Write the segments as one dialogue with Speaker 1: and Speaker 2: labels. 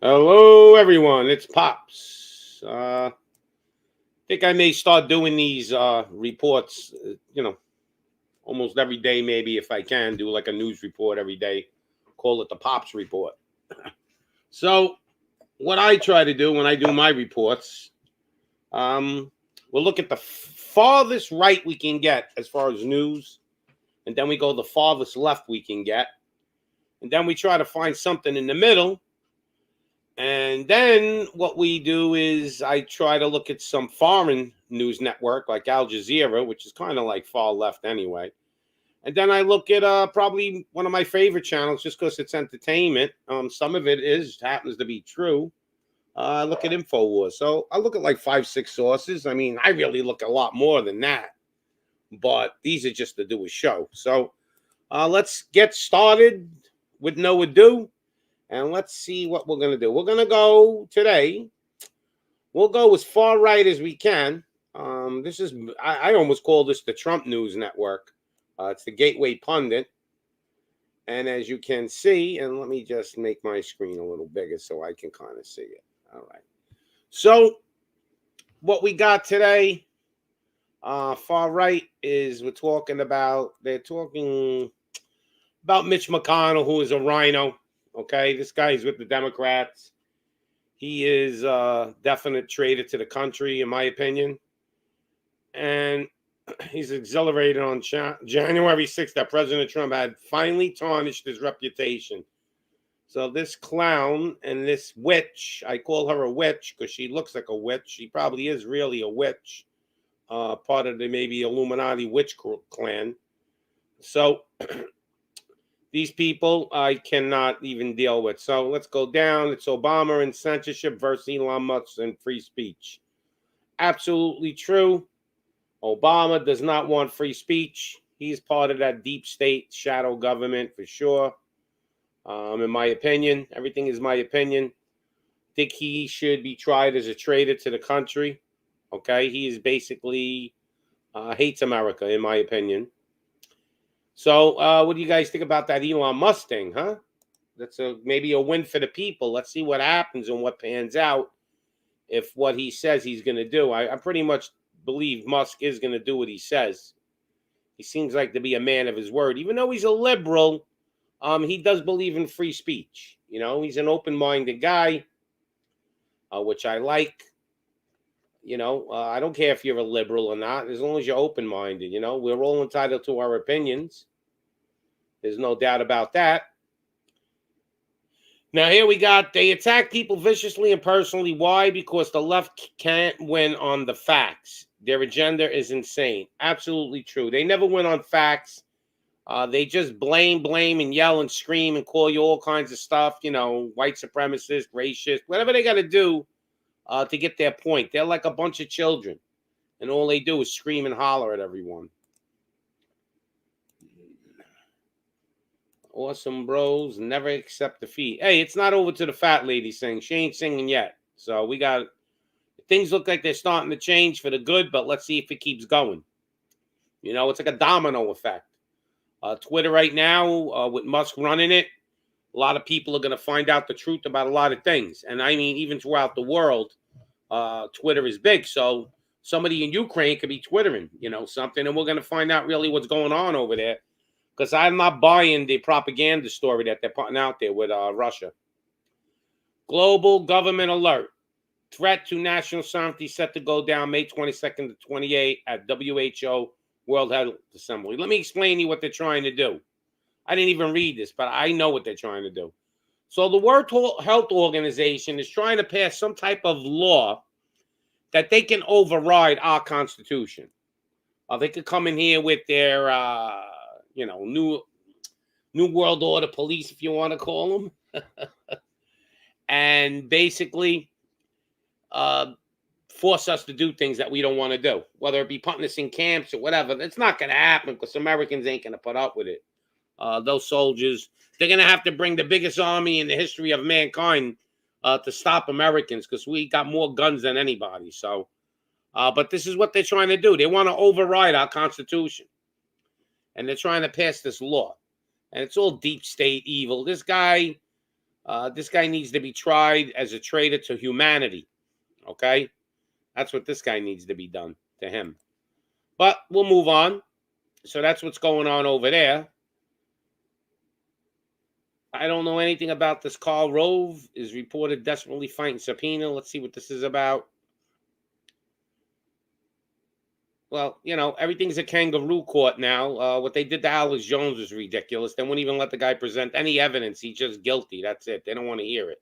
Speaker 1: Hello, everyone. It's Pops. Think I may start doing these reports, almost every day, maybe if I can, do like a news report every day. Call it the Pops Report. So, what I try to do when I do my reports, we'll look at the farthest right we can get as far as news, and then we go the farthest left we can get, and then we try to find something in the middle. And then what we do is I try to look at some foreign news network like Al Jazeera, which is kind of like far left anyway. And then I look at probably one of my favorite channels just because it's entertainment. Some of it happens to be true. I look at InfoWars. So I look at like 5, 6 sources. I mean, I really look at a lot more than that. But these are just to do a show. So let's get started with no ado. And let's see what we're going to do. We're going to go today. We'll go as far right as we can. I almost call this the Trump News Network. It's the Gateway Pundit. And as you can see, and let me just make my screen a little bigger so I can kind of see it. All right. So what we got today, far right, is they're talking about Mitch McConnell, who is a rhino. Okay, this guy is with the Democrats. He is a definite traitor to the country, in my opinion. And he's exhilarated on January 6th that President Trump had finally tarnished his reputation. So this clown and this witch, I call her a witch because she looks like a witch. She probably is really a witch, part of the maybe Illuminati witch clan. So these people I cannot even deal with. So let's go down. It's Obama and censorship versus Elon Musk and free speech. Absolutely true. Obama does not want free speech. He's part of that deep state shadow government for sure. In my opinion, everything is my opinion. I think he should be tried as a traitor to the country. Okay, he is basically hates America, in my opinion. So, what do you guys think about that Elon Musk thing, huh? That's maybe a win for the people. Let's see what happens and what pans out if what he says he's going to do. I pretty much believe Musk is going to do what he says. He seems like to be a man of his word. Even though he's a liberal, he does believe in free speech. You know, he's an open-minded guy, which I like. You know, I don't care if you're a liberal or not, as long as you're open-minded. You know, we're all entitled to our opinions. There's no doubt about that. Now, here we got, they attack people viciously and personally. Why? Because the left can't win on the facts. Their agenda is insane. Absolutely true. They never win on facts. They just blame, and yell and scream and call you all kinds of stuff. You know, white supremacist, racist, whatever they got to do to get their point. They're like a bunch of children. And all they do is scream and holler at everyone. Awesome bros, never accept defeat. Hey, it's not over to the fat lady sing. She ain't singing yet. So we got, things look like they're starting to change for the good, but let's see if it keeps going. You know, it's like a domino effect. Twitter right now, with Musk running it, a lot of people are going to find out the truth about a lot of things. And I mean, even throughout the world, Twitter is big. So somebody in Ukraine could be Twittering, you know, something. And we're going to find out really what's going on over there. Because I'm not buying the propaganda story that they're putting out there with Russia. Global government alert. Threat to national sovereignty set to go down May 22nd to 28th at WHO World Health Assembly. Let me explain to you what they're trying to do. I didn't even read this, but I know what they're trying to do. So the World Health Organization is trying to pass some type of law that they can override our Constitution. They could come in here with their... new world order police, if you want to call them, and basically force us to do things that we don't want to do, whether it be putting us in camps or whatever. It's not going to happen because Americans ain't going to put up with it. Those soldiers, they're going to have to bring the biggest army in the history of mankind to stop Americans because we got more guns than anybody. So, but this is what they're trying to do. They want to override our Constitution. And they're trying to pass this law. And it's all deep state evil. This guy, This guy needs to be tried as a traitor to humanity. Okay? That's what this guy needs to be done to him. But we'll move on. So that's what's going on over there. I don't know anything about this. Karl Rove is reported desperately fighting subpoena. Let's see what this is about. Well, everything's a kangaroo court now. What they did to Alex Jones was ridiculous. They won't even let the guy present any evidence. He's just guilty. That's it. They don't want to hear it.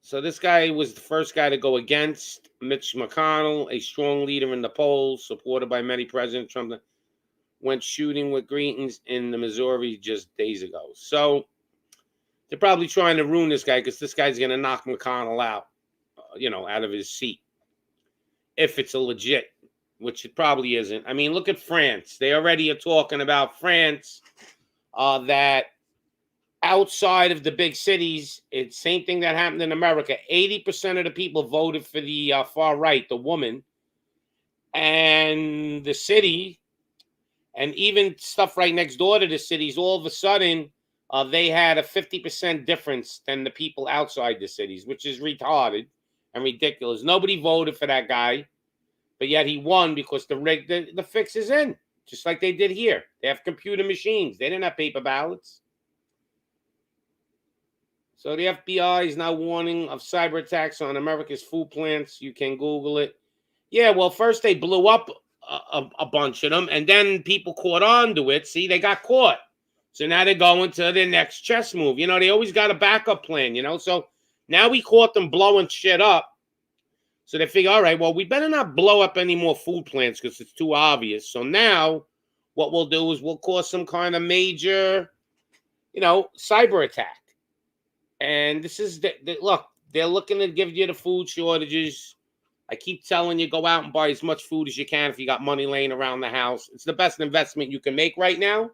Speaker 1: So this guy was the first guy to go against Mitch McConnell, a strong leader in the polls, supported by many President Trump, went shooting with greetings in the Missouri just days ago. So they're probably trying to ruin this guy because this guy's going to knock McConnell out, out of his seat. If it's a legit, which it probably isn't. I mean, look at France. They already are talking about France, that outside of the big cities, it's same thing that happened in America. 80% of the people voted for the far right, the woman, and the city, and even stuff right next door to the cities, all of a sudden, they had a 50% difference than the people outside the cities, which is retarded and ridiculous. Nobody voted for that guy, but yet he won because the fix is in, just like they did here. They have computer machines. They didn't have paper ballots. So the FBI is now warning of cyber attacks on America's food plants. You can Google it. Yeah, well, first they blew up a bunch of them, and then people caught on to it. See, they got caught. So now they're going to their next chess move. They always got a backup plan, So now we caught them blowing shit up. So they figure, all right, well, we better not blow up any more food plants because it's too obvious. So now what we'll do is we'll cause some kind of major, cyber attack. And this is, look, they're looking to give you the food shortages. I keep telling you, go out and buy as much food as you can if you got money laying around the house. It's the best investment you can make right now.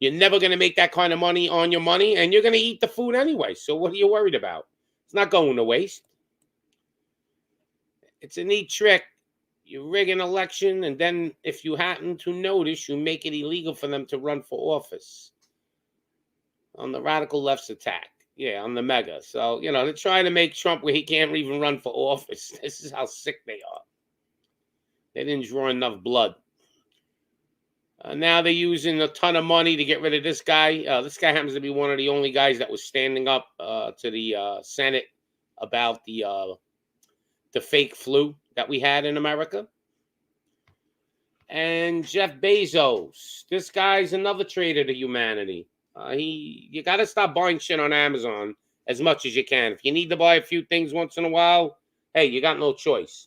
Speaker 1: You're never going to make that kind of money on your money, and you're going to eat the food anyway. So what are you worried about? It's not going to waste. It's a neat trick. You rig an election, and then if you happen to notice, you make it illegal for them to run for office. On the radical left's attack. Yeah, on the mega. So, they're trying to make Trump where he can't even run for office. This is how sick they are. They didn't draw enough blood. Now they're using a ton of money to get rid of this guy. This guy happens to be one of the only guys that was standing up to the Senate about the fake flu that we had in America. And Jeff Bezos. This guy's another traitor to humanity. You got to stop buying shit on Amazon as much as you can. If you need to buy a few things once in a while, hey, you got no choice.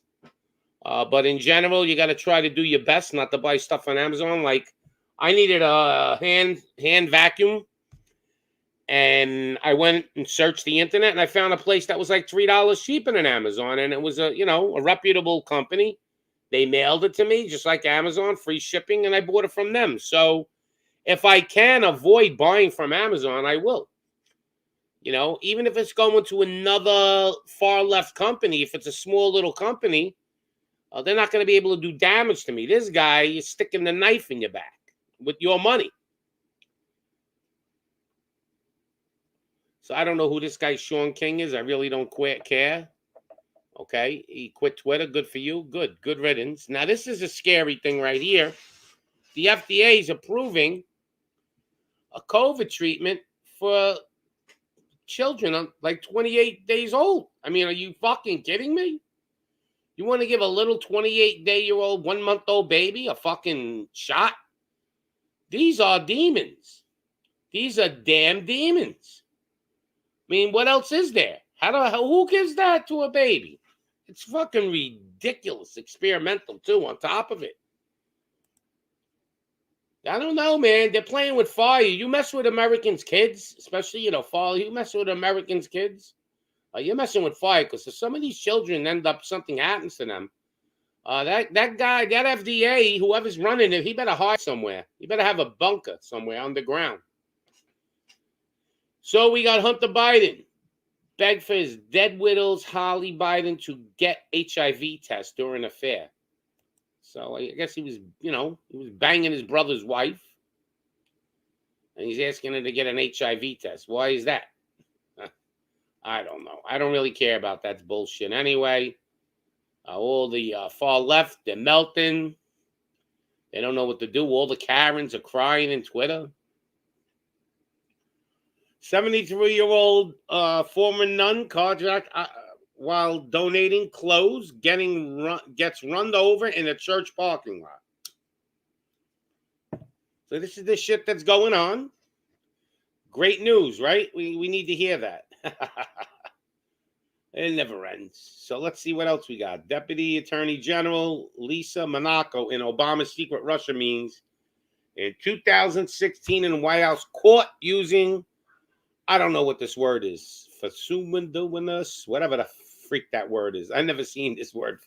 Speaker 1: But in general, you got to try to do your best not to buy stuff on Amazon. Like, I needed a hand vacuum, and I went and searched the internet, and I found a place that was like $3 cheaper than Amazon, and it was a reputable company. They mailed it to me, just like Amazon, free shipping, and I bought it from them. So if I can avoid buying from Amazon, I will. Even if it's going to another far left company, if it's a small little company, they're not going to be able to do damage to me. This guy is sticking the knife in your back with your money. So I don't know who this guy Sean King is. I really don't care. Okay, he quit Twitter. Good for you. Good riddance. Now, this is a scary thing right here. The FDA is approving a COVID treatment for children like 28 days old. I mean, are you fucking kidding me? You want to give a little 28-day-old, 1-month-old baby a fucking shot? These are demons. These are damn demons. I mean, what else is there? Who gives that to a baby? It's fucking ridiculous. Experimental, too, on top of it. I don't know, man. They're playing with fire. You mess with Americans' kids, especially, fire. You mess with Americans' kids, you're messing with fire, because if some of these children end up, something happens to them, that guy, that FDA, whoever's running it, he better hide somewhere. He better have a bunker somewhere underground. So we got Hunter Biden. Begged for his dead widow's Holly Biden to get HIV test during an affair. So I guess he was, he was banging his brother's wife. And he's asking her to get an HIV test. Why is that? I don't know. I don't really care about that. That's bullshit anyway. All the far left, they're melting. They don't know what to do. All the Karens are crying in Twitter. 73-year-old former nun carjacked while donating clothes, gets run over in a church parking lot. So this is the shit that's going on. Great news, right? We need to hear that. It never ends. So let's see what else we got. Deputy Attorney General Lisa Monaco in Obama's secret Russia meetings in 2016 in the White House caught using, I don't know what this word is, Fasumanduinus, whatever the freak that word is. I never seen this word.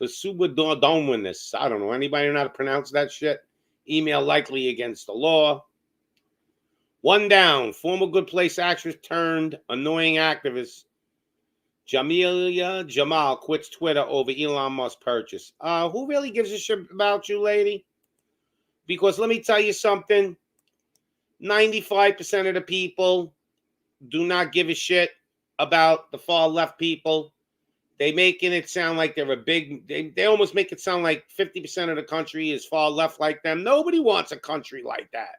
Speaker 1: Fasumanduinus. I don't know. Anybody know how to pronounce that shit? Email likely against the law. One down. Former Good Place actress turned annoying activist Jamelia Jamal quits Twitter over Elon Musk purchase. Who really gives a shit about you, lady? Because let me tell you something. 95% of the people do not give a shit about the far left people. They making it sound like they're a big... They almost make it sound like 50% of the country is far left like them. Nobody wants a country like that.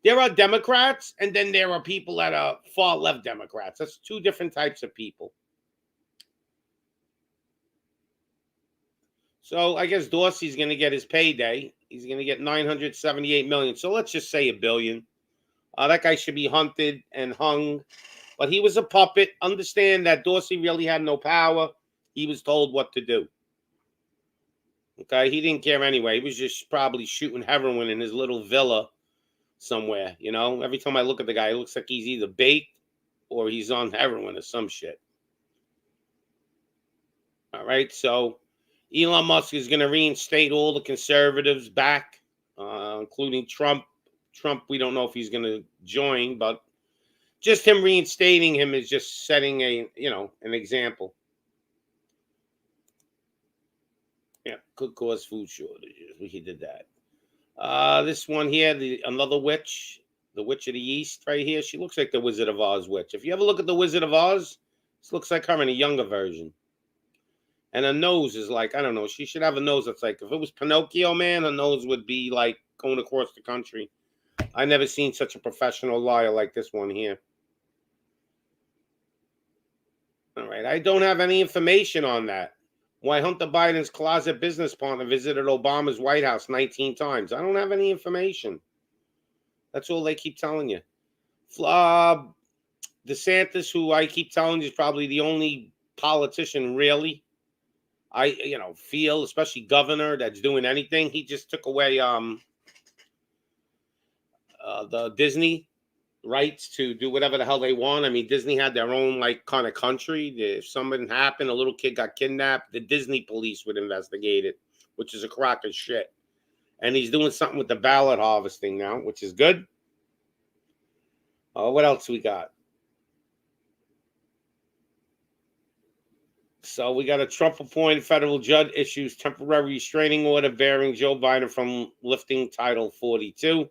Speaker 1: There are Democrats, and then there are people that are far left Democrats. That's two different types of people. So I guess Dorsey's going to get his payday. He's going to get $978 million. So let's just say $1 billion. That guy should be hunted and hung. But he was a puppet. Understand that Dorsey really had no power. He was told what to do. Okay, he didn't care anyway. He was just probably shooting heroin in his little villa somewhere. You know, every time I look at the guy, it looks like he's either baked or he's on heroin or some shit. All right, so Elon Musk is going to reinstate all the conservatives back, including Trump. Trump, we don't know if he's going to join, but just him reinstating him is just setting an example. Yeah, could cause food shortages. He did that. This one here, another witch, the Witch of the East right here. She looks like the Wizard of Oz witch. If you ever look at the Wizard of Oz, this looks like her in a younger version. And her nose is like, I don't know, she should have a nose that's like, if it was Pinocchio, man, her nose would be like going across the country. I never seen such a professional liar like this one here. All right, I don't have any information on that. Why Hunter Biden's closet business partner visited Obama's White House 19 times. I don't have any information. That's all they keep telling you. DeSantis, who I keep telling you is probably the only politician really I feel, especially governor, that's doing anything. He just took away the Disney rights to do whatever the hell they want. I mean, Disney had their own like kind of country. If something happened, a little kid got kidnapped, the Disney police would investigate it, which is a crock of shit. And he's doing something with the ballot harvesting now, which is good. What else we got? So we got a Trump-appointed federal judge issues temporary restraining order bearing Joe Biden from lifting Title 42.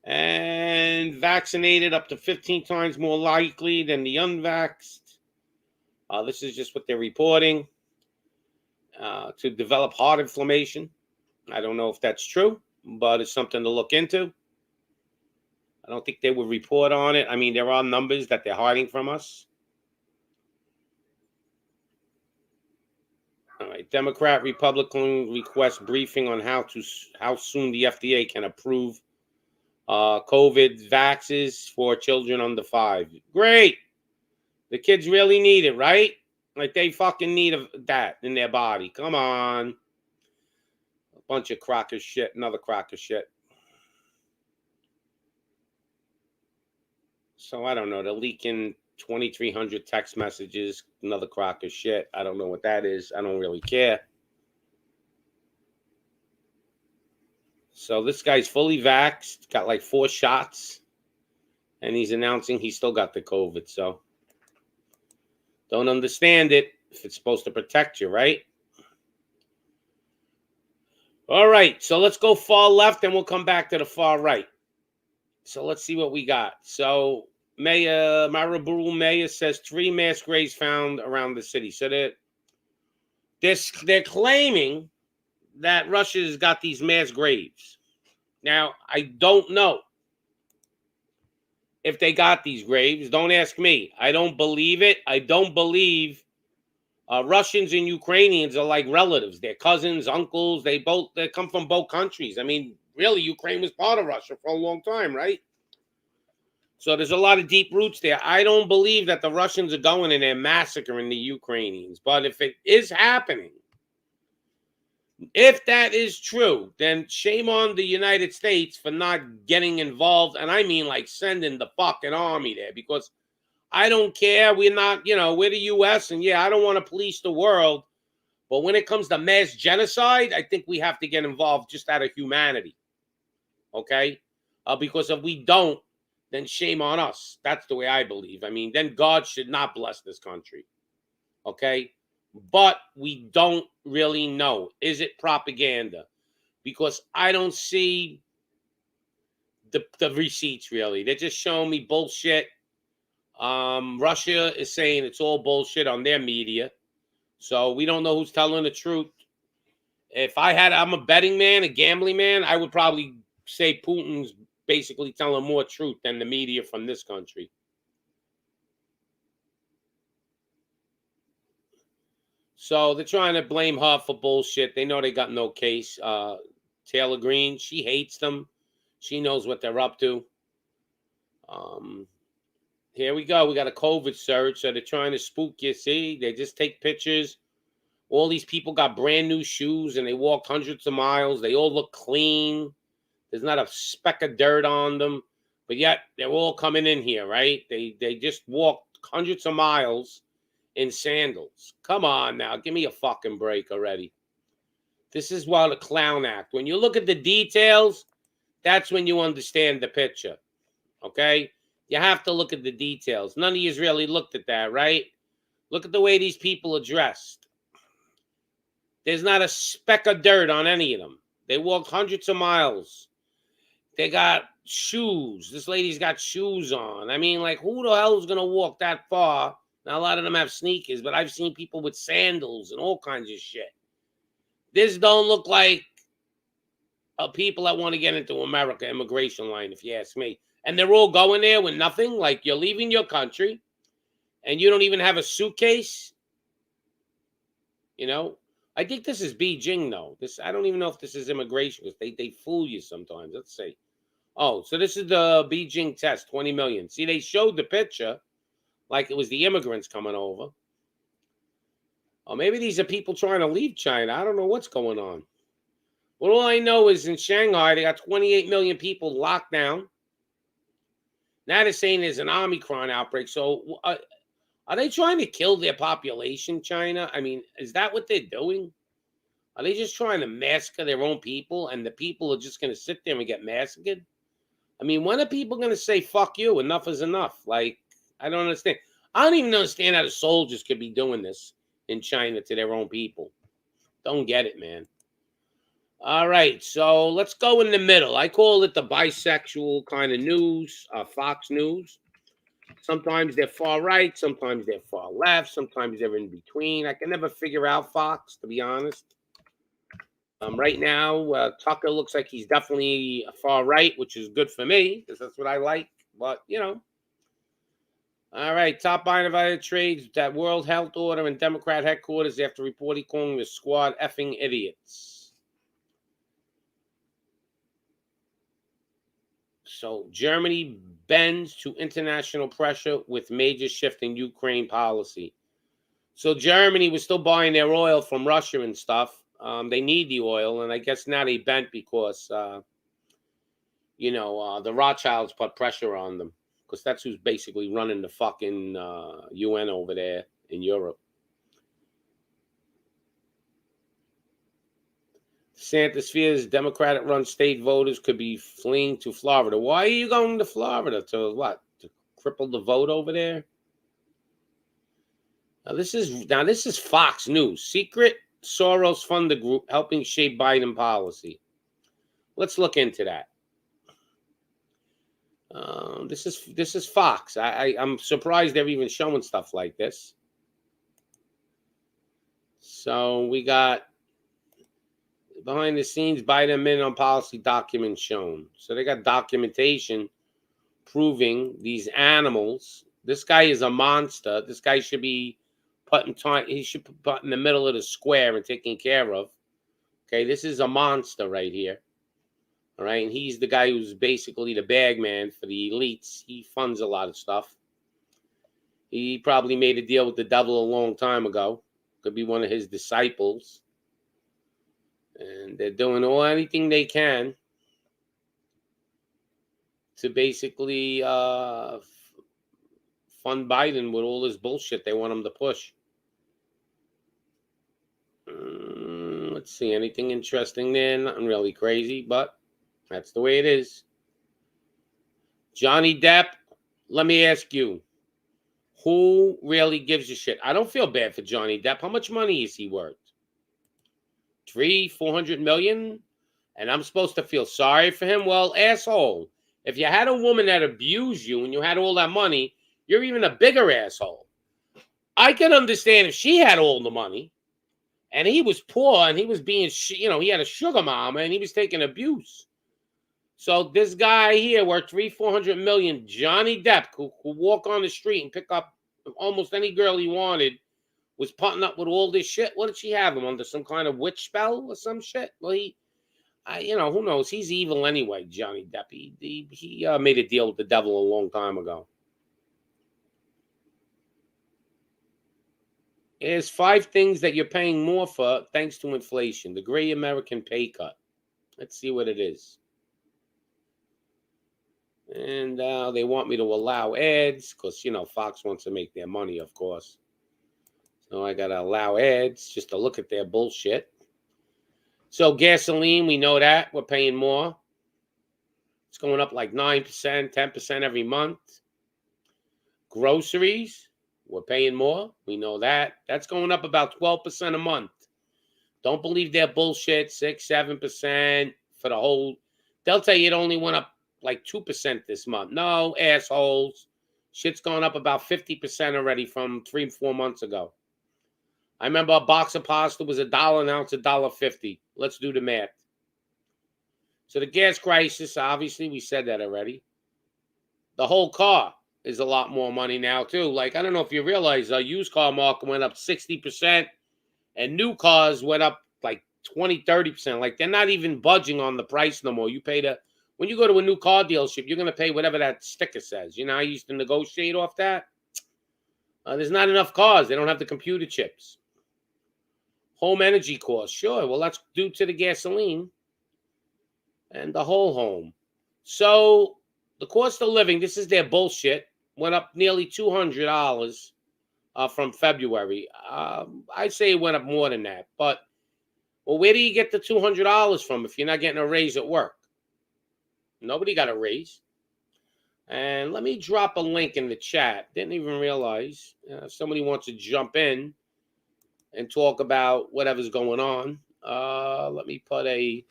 Speaker 1: And vaccinated up to 15 times more likely than the unvaxxed. This is just what they're reporting. To develop heart inflammation. I don't know if that's true, but it's something to look into. I don't think they would report on it. I mean, there are numbers that they're hiding from us. All right, Democrat, Republican request briefing on how soon the FDA can approve COVID vaxes for children under 5. Great. The kids really need it, right? Like they fucking need that in their body. Come on. A bunch of crock of shit. Another crock of shit. So I don't know. They're leaking 2,300 text messages. Another crock of shit. I don't know what that is. I don't really care. So this guy's fully vaxxed. Got like 4 shots. And he's announcing he still got the COVID. So don't understand it if it's supposed to protect you, right? All right, so let's go far left and we'll come back to the far right. So let's see what we got. So Mayor Mariburu Mayor says 3 mass graves found around the city. So they're claiming that Russia's got these mass graves. Now, I don't know if they got these graves. Don't ask me. I don't believe it. I don't believe Russians and Ukrainians are like relatives. They're cousins, uncles. They come from both countries. I mean, really, Ukraine was part of Russia for a long time, right? So there's a lot of deep roots there. I don't believe that the Russians are going in there massacring the Ukrainians. But if it is happening, if that is true, then shame on the United States for not getting involved. And I mean like sending the fucking army there, because I don't care. We're not, we're the U.S. And yeah, I don't want to police the world. But when it comes to mass genocide, I think we have to get involved just out of humanity. Okay? Because if we don't, then shame on us. That's the way I believe. I mean, then God should not bless this country. Okay? But we don't really know. Is it propaganda? Because I don't see the receipts, really. They're just showing me bullshit. Russia is saying it's all bullshit on their media. So we don't know who's telling the truth. If I'm a betting man, a gambling man, I would probably say Putin's basically telling more truth than the media from this country. So they're trying to blame her for bullshit. They know they got no case. Taylor Greene, she hates them. She knows what they're up to. Here we go. We got a COVID surge. So they're trying to spook you. See, they just take pictures. All these people got brand new shoes and they walked hundreds of miles. They all look clean. There's not a speck of dirt on them. But yet they're all coming in here, right? They just walked hundreds of miles in sandals. Come on now. Give me a fucking break already. This is what a clown act. When you look at the details, that's when you understand the picture. Okay? You have to look at the details. None of you really looked at that, right? Look at the way these people are dressed. There's not a speck of dirt on any of them. They walked hundreds of miles. They got shoes. This lady's got shoes on. I mean, like, who the hell is going to walk that far? Now, a lot of them have sneakers, but I've seen people with sandals and all kinds of shit. This don't look like people that want to get into America immigration line, if you ask me. And they're all going there with nothing. Like, you're leaving your country and you don't even have a suitcase. I think this is Beijing, though. I don't even know if this is immigration, because they fool you sometimes. Let's see. Oh, so this is the Beijing test, 20 million. See, they showed the picture like it was the immigrants coming over. Oh, maybe these are people trying to leave China. I don't know what's going on. Well, all I know is in Shanghai, they got 28 million people locked down. Now they're saying there's an Omicron outbreak. So are they trying to kill their population, China? I mean, is that what they're doing? Are they just trying to massacre their own people, and the people are just going to sit there and get massacred? I mean, when are people going to say, fuck you, enough is enough? Like, I don't understand. I don't even understand how the soldiers could be doing this in China to their own people. Don't get it, man. All right, so let's go in the middle. I call it the bisexual kind of news, Fox News. Sometimes they're far right, sometimes they're far left, sometimes they're in between. I can never figure out Fox, to be honest. Right now, Tucker looks like he's definitely far right, which is good for me, because that's what I like. But, All right, top undivided trades that World Health Order and Democrat headquarters after reporting calling the squad effing idiots. So Germany bends to international pressure with major shift in Ukraine policy. So Germany was still buying their oil from Russia and stuff. They need the oil, and I guess now they bent because, the Rothschilds put pressure on them, because that's who's basically running the fucking UN over there in Europe. DeSantis fears Democratic-run state voters could be fleeing to Florida. Why are you going to Florida? To what? To cripple the vote over there? Now this is Fox News. Secret Soros funded group helping shape Biden policy. Let's look into that. This is Fox. I'm surprised they're even showing stuff like this. So we got behind the scenes Biden minimum policy documents shown. So they got documentation proving these animals. This guy is a monster. This guy should be put in time. He should be put in the middle of the square and taken care of. Okay, this is a monster right here. All right, and he's the guy who's basically the bag man for the elites. He funds a lot of stuff. He probably made a deal with the devil a long time ago. Could be one of his disciples. And they're doing anything they can to basically fund Biden with all this bullshit they want him to push. Let's see, anything interesting there? Nothing really crazy, but that's the way it is. Johnny Depp, let me ask you, who really gives a shit? I don't feel bad for Johnny Depp. How much money is he worth? 400 million? And I'm supposed to feel sorry for him? Well, asshole. If you had a woman that abused you and you had all that money, you're even a bigger asshole. I can understand if she had all the money and he was poor and he was being, he had a sugar mama and he was taking abuse. So this guy here worth 400 million, Johnny Depp, who walk on the street and pick up almost any girl he wanted, was putting up with all this shit. What did she have him under? Some kind of witch spell or some shit? Well, who knows? He's evil anyway, Johnny Depp. He made a deal with the devil a long time ago. There's 5 things that you're paying more for thanks to inflation. The Great American Pay Cut. Let's see what it is. And they want me to allow ads because, Fox wants to make their money, of course. So I got to allow ads just to look at their bullshit. So gasoline, we know that. We're paying more. It's going up like 9%, 10% every month. Groceries, we're paying more. We know that. That's going up about 12% a month. Don't believe their bullshit, 6, 7% for the whole. They'll tell you it only went up like 2% this month. No, assholes. Shit's gone up about 50% already from 3-4 months ago. I remember a box of pasta was $1, now it's $1.50. Let's do the math. So the gas crisis, obviously, we said that already. The whole car is a lot more money now, too. Like, I don't know if you realize the used car market went up 60%, and new cars went up like 20, 30%. Like, they're not even budging on the price no more. When you go to a new car dealership, you're going to pay whatever that sticker says. I used to negotiate off that. There's not enough cars. They don't have the computer chips. Home energy costs. Sure, well, that's due to the gasoline and the whole home. So the cost of living, this is their bullshit, went up nearly $200 from February. I'd say it went up more than that. But, well, where do you get the $200 from if you're not getting a raise at work? Nobody got a raise. And let me drop a link in the chat. Didn't even realize. If somebody wants to jump in and talk about whatever's going on, let me put a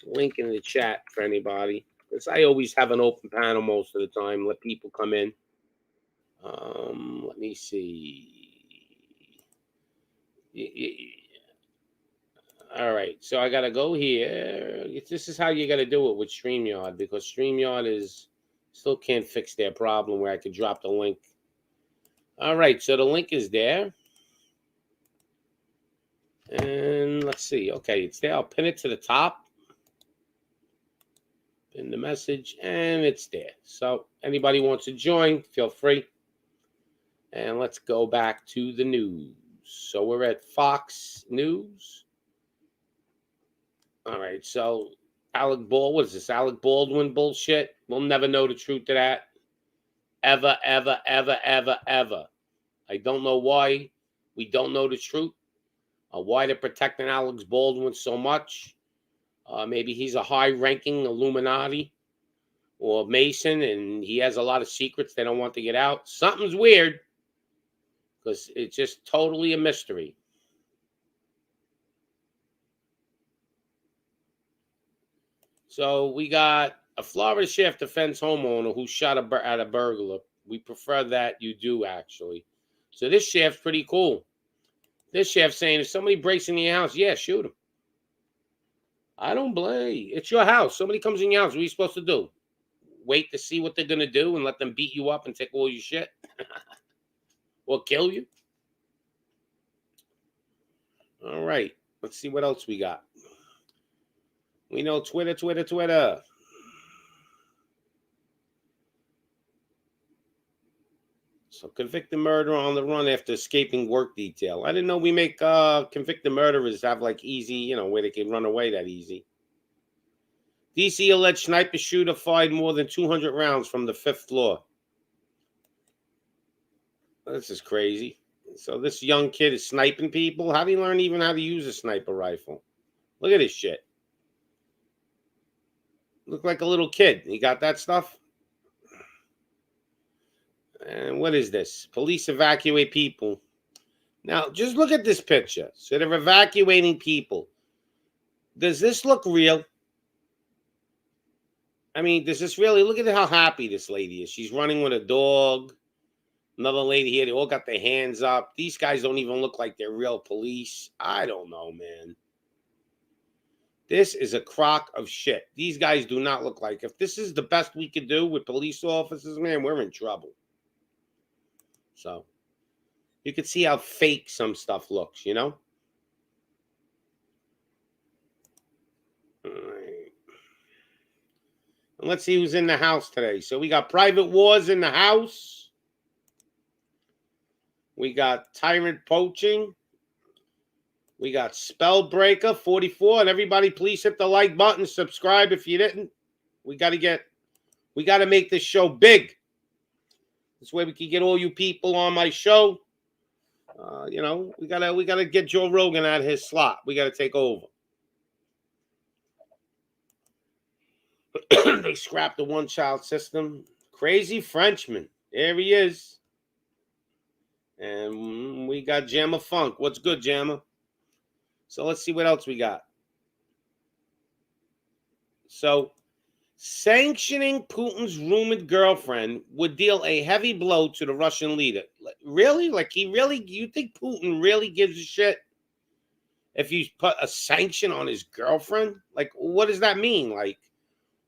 Speaker 1: link in the chat for anybody. Because I always have an open panel most of the time. Let people come in. Let me see. All right, so I got to go here. This is how you got to do it with StreamYard, because StreamYard still can't fix their problem where I could drop the link. All right, so the link is there. And let's see. Okay, it's there. I'll pin it to the top. Pin the message, and it's there. So anybody wants to join, feel free. And let's go back to the news. So we're at Fox News. All right, so Alec Baldwin bullshit? We'll never know the truth of that. Ever, ever, ever, ever, ever. I don't know why we don't know the truth. Why they're protecting Alex Baldwin so much. Maybe he's a high-ranking Illuminati or Mason, and he has a lot of secrets they don't want to get out. Something's weird, because it's just totally a mystery. So we got a Florida sheriff defends homeowner who shot at a burglar. We prefer that you do, actually. So this sheriff's pretty cool. This sheriff's saying if somebody breaks into your house, yeah, shoot him. I don't blame. It's your house. Somebody comes in your house. What are you supposed to do? Wait to see what they're going to do and let them beat you up and take all your shit? Or kill you? All right. Let's see what else we got. We know Twitter. So convicted murderer on the run after escaping work detail. I didn't know we make convicted murderers have like easy, where they can run away that easy. DC alleged sniper shooter fired more than 200 rounds from the 5th floor. This is crazy. So this young kid is sniping people. How do you learn even how to use a sniper rifle? Look at this shit. Look like a little kid. You got that stuff? And what is this? Police evacuate people. Now, just look at this picture. So they're evacuating people. Does this look real? I mean, does this really? Look at how happy this lady is. She's running with a dog. Another lady here. They all got their hands up. These guys don't even look like they're real police. I don't know, man. This is a crock of shit. These guys do not look like. If this is the best we could do with police officers, man, we're in trouble. So you can see how fake some stuff looks, All right. And let's see who's in the house today. So we got Private Wars in the house. We got Tyrant Poaching. We got Spellbreaker 44. And everybody, please hit the like button. Subscribe if you didn't. We got to make this show big. This way we can get all you people on my show. We gotta get Joe Rogan out of his slot. We gotta take over. They scrapped the one-child system. Crazy Frenchman. There he is. And we got Jammer Funk. What's good, Jammer? So let's see what else we got. So, sanctioning Putin's rumored girlfriend would deal a heavy blow to the Russian leader. Really? You think Putin really gives a shit if you put a sanction on his girlfriend? Like, what does that mean? Like,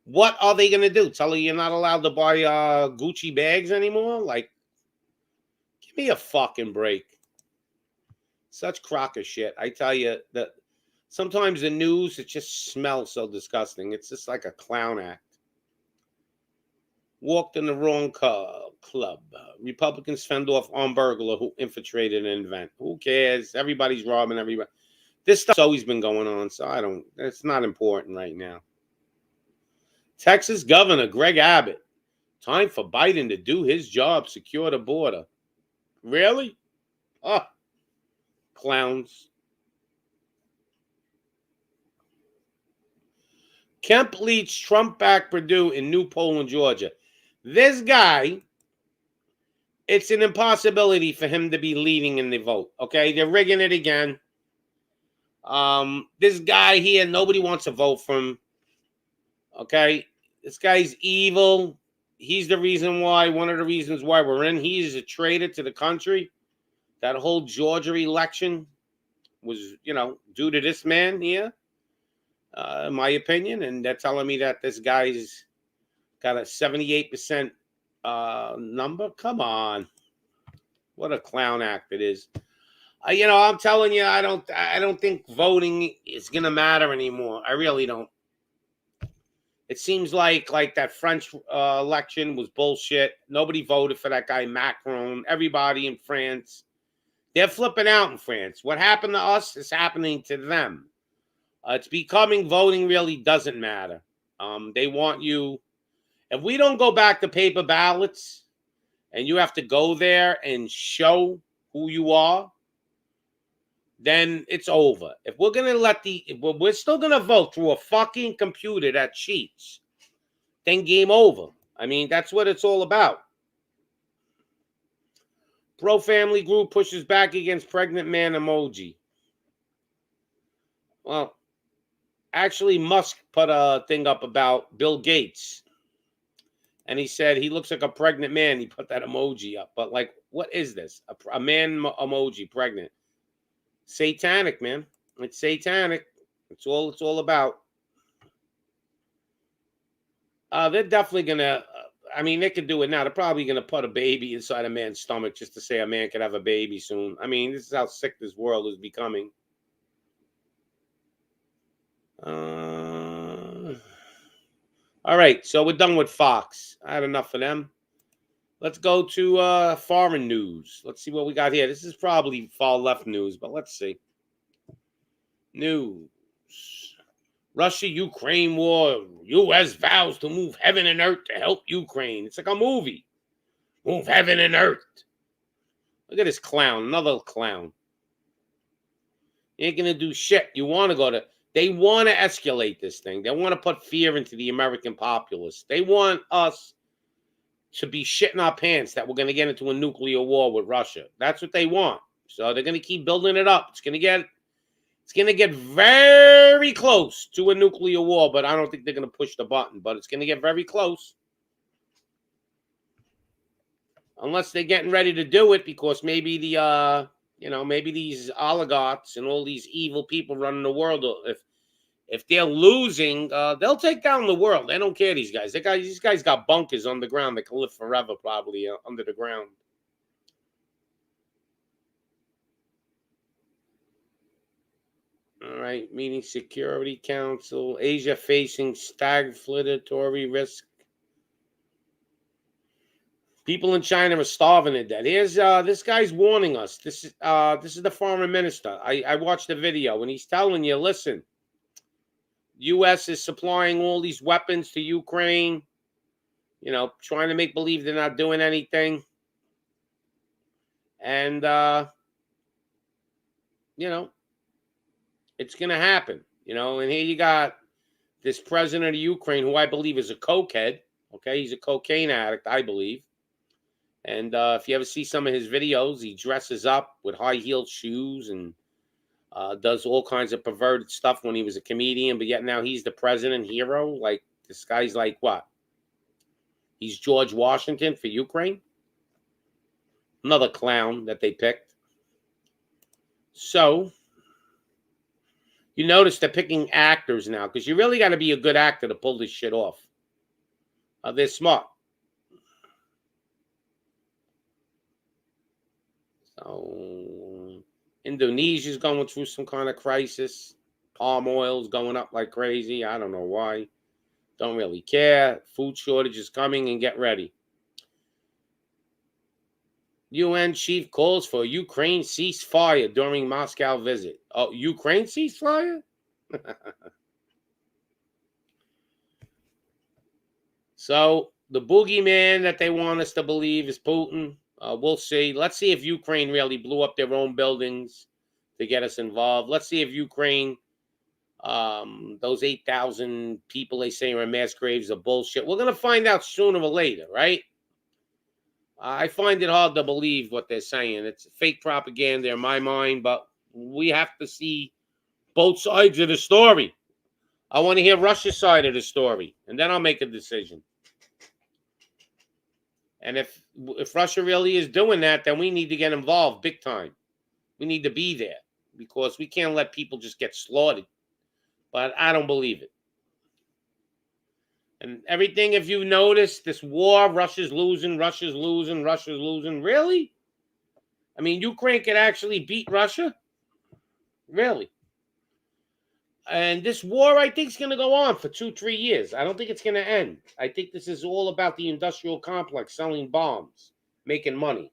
Speaker 1: what are they going to do? Tell her you're not allowed to buy Gucci bags anymore? Like, give me a fucking break. Such crock of shit. I tell you that sometimes the news, it just smells so disgusting. It's just like a clown act. Walked in the wrong club. Republicans fend off armed burglar who infiltrated an event. Who cares? Everybody's robbing everybody. This stuff's always been going on, so it's not important right now. Texas Governor Greg Abbott. Time for Biden to do his job, secure the border. Really? Oh, clowns. Kemp leads Trump-backed Purdue in new poll in Georgia. This guy, it's an impossibility for him to be leading in the vote. Okay, they're rigging it again. This guy here, nobody wants to vote for him. Okay, this guy's evil. He's the reason why, one of the reasons why we're in. He is a traitor to the country. That whole Georgia election was, due to this man here, in my opinion. And they're telling me that this guy's got a 78% number. Come on. What a clown act it is. I'm telling you, I don't think voting is going to matter anymore. I really don't. It seems like that French election was bullshit. Nobody voted for that guy Macron. Everybody in France, they're flipping out in France. What happened to us is happening to them. It's becoming voting really doesn't matter. They want you. If we don't go back to paper ballots and you have to go there and show who you are, then it's over. If we're going to we're still going to vote through a fucking computer that cheats, then game over. I mean, that's what it's all about. Pro-family group pushes back against pregnant man emoji. Well, Actually, Musk put a thing up about Bill Gates. And he said he looks like a pregnant man. He put that emoji up. But, like, what is this? A man emoji, pregnant. Satanic, man. It's satanic. It's all about. They're definitely going to, I mean, they could do it now. They're probably going to put a baby inside a man's stomach just to say a man could have a baby soon. I mean, this is how sick this world is becoming. All right, so we're done with Fox. I had enough of them. Let's go to foreign news. Let's see what we got here. This is probably far left news, but let's see. News. Russia-Ukraine war. U.S. vows to move heaven and earth to help Ukraine. It's like a movie. Move heaven and earth. Look at this clown. Another clown. You ain't going to do shit. You want to go to... They want to escalate this thing. They want to put fear into the American populace. They want us to be shitting our pants that we're going to get into a nuclear war with Russia. That's what they want. So they're going to keep building it up. It's going to get very close to a nuclear war, but I don't think they're going to push the button. But it's going to get very close. Unless they're getting ready to do it because maybe maybe these oligarchs and all these evil people running the world, if they're losing, they'll take down the world. They don't care, these guys. These guys got bunkers on the ground that can live forever, probably, under the ground. All right, meeting Security Council. Asia facing stagflatory risk. People in China are starving to death. Here's this guy's warning us. This is the foreign minister. I watched the video and he's telling you, listen, U.S. is supplying all these weapons to Ukraine, trying to make believe they're not doing anything. And it's gonna happen, and here you got this president of Ukraine, who I believe is a cokehead. Okay, he's a cocaine addict, I believe. And if you ever see some of his videos, he dresses up with high-heeled shoes and does all kinds of perverted stuff when he was a comedian, but yet now he's the president hero. Like, this guy's like what? He's George Washington for Ukraine? Another clown that they picked. So, you notice they're picking actors now, because you really got to be a good actor to pull this shit off. They're smart. So, Indonesia's going through some kind of crisis. Palm oil's going up like crazy. I don't know why. Don't really care. Food shortage is coming, and get ready. UN chief calls for Ukraine ceasefire during Moscow visit. Oh, Ukraine ceasefire? So, the boogeyman that they want us to believe is Putin. We'll see. Let's see if Ukraine really blew up their own buildings to get us involved. Let's see if Ukraine, those 8,000 people they say are in mass graves are bullshit. We're going to find out sooner or later, right? I find it hard to believe what they're saying. It's fake propaganda in my mind, but we have to see both sides of the story. I want to hear Russia's side of the story, and then I'll make a decision. And if Russia really is doing that, then we need to get involved big time. We need to be there because we can't let people just get slaughtered. But I don't believe it. And everything, if you notice, this war, Russia's losing. Really? I mean, Ukraine could actually beat Russia? Really? And this war, I think, is going to go on for 2-3 years. I don't think it's going to end. I think this is all about the industrial complex selling bombs, making money.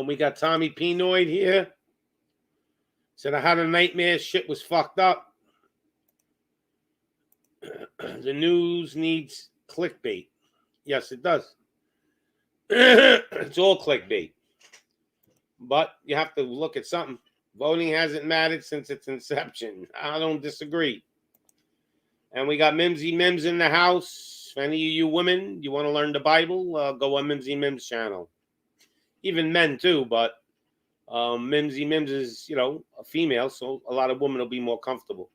Speaker 1: We got Tommy Pinoid here. Said I had a nightmare. Shit was fucked up. The news needs clickbait. Yes, it does. It's all clickbait. But you have to look at something. Voting hasn't mattered since its inception. I don't disagree. And we got Mimsy Mims in the house. If any of you women, you want to learn the Bible, go on Mimsy Mims' channel. Even men too, but Mimsy Mims is, a female, so a lot of women will be more comfortable.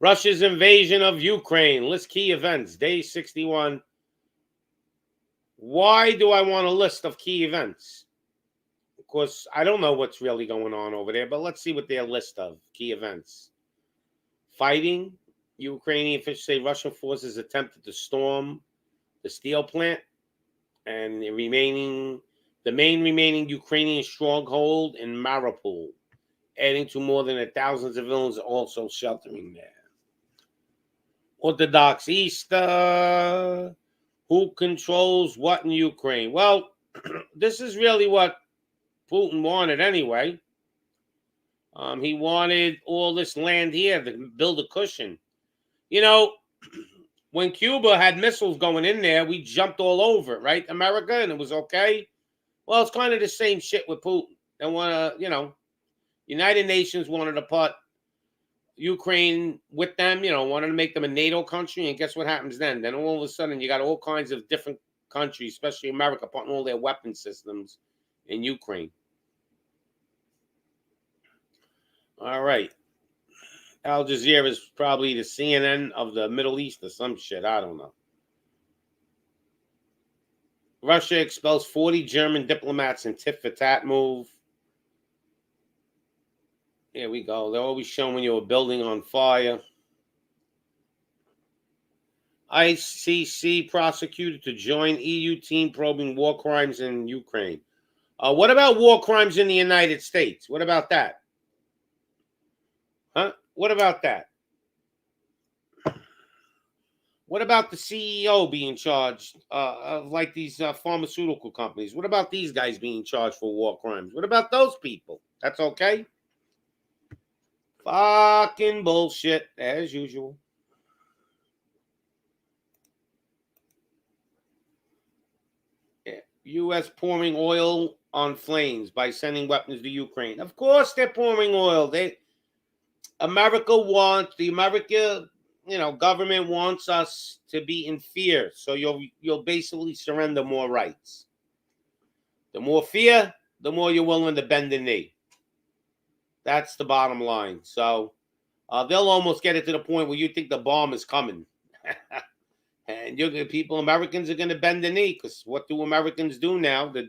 Speaker 1: Russia's invasion of Ukraine. List key events. Day 61. Why do I want a list of key events? Of course, I don't know what's really going on over there, but let's see what their list of key events. Fighting. Ukrainian officials say Russian forces attempted to storm the steel plant and the main remaining Ukrainian stronghold in Mariupol, adding to more than 1,000 civilians also sheltering there. Orthodox Easter. Who controls what in Ukraine? Well, this is really what Putin wanted anyway. He wanted all this land here to build a cushion. When Cuba had missiles going in there, we jumped all over it, right? America, and it was okay. Well, it's kind of the same shit with Putin. They want to, United Nations wanted to put Ukraine with them, wanted to make them a NATO country, and guess what happens then? Then all of a sudden, you got all kinds of different countries, especially America, putting all their weapon systems in Ukraine. All right. Al Jazeera is probably the CNN of the Middle East or some shit. I don't know. Russia expels 40 German diplomats in tit for tat move. Here we go. They're always showing you a building on fire. ICC prosecuted to join EU team probing war crimes in Ukraine. What about war crimes in the United States? What about that? Huh? What about that? What about the CEO being charged of like these pharmaceutical companies? What about these guys being charged for war crimes? What about those people? That's okay? Fucking bullshit, as usual. U.S. pouring oil on flames by sending weapons to Ukraine. Of course they're pouring oil. The America government wants us to be in fear. So you'll basically surrender more rights. The more fear, the more you're willing to bend the knee. That's the bottom line. So they'll almost get it to the point where you think the bomb is coming. And Americans are going to bend the knee, because what do Americans do now? The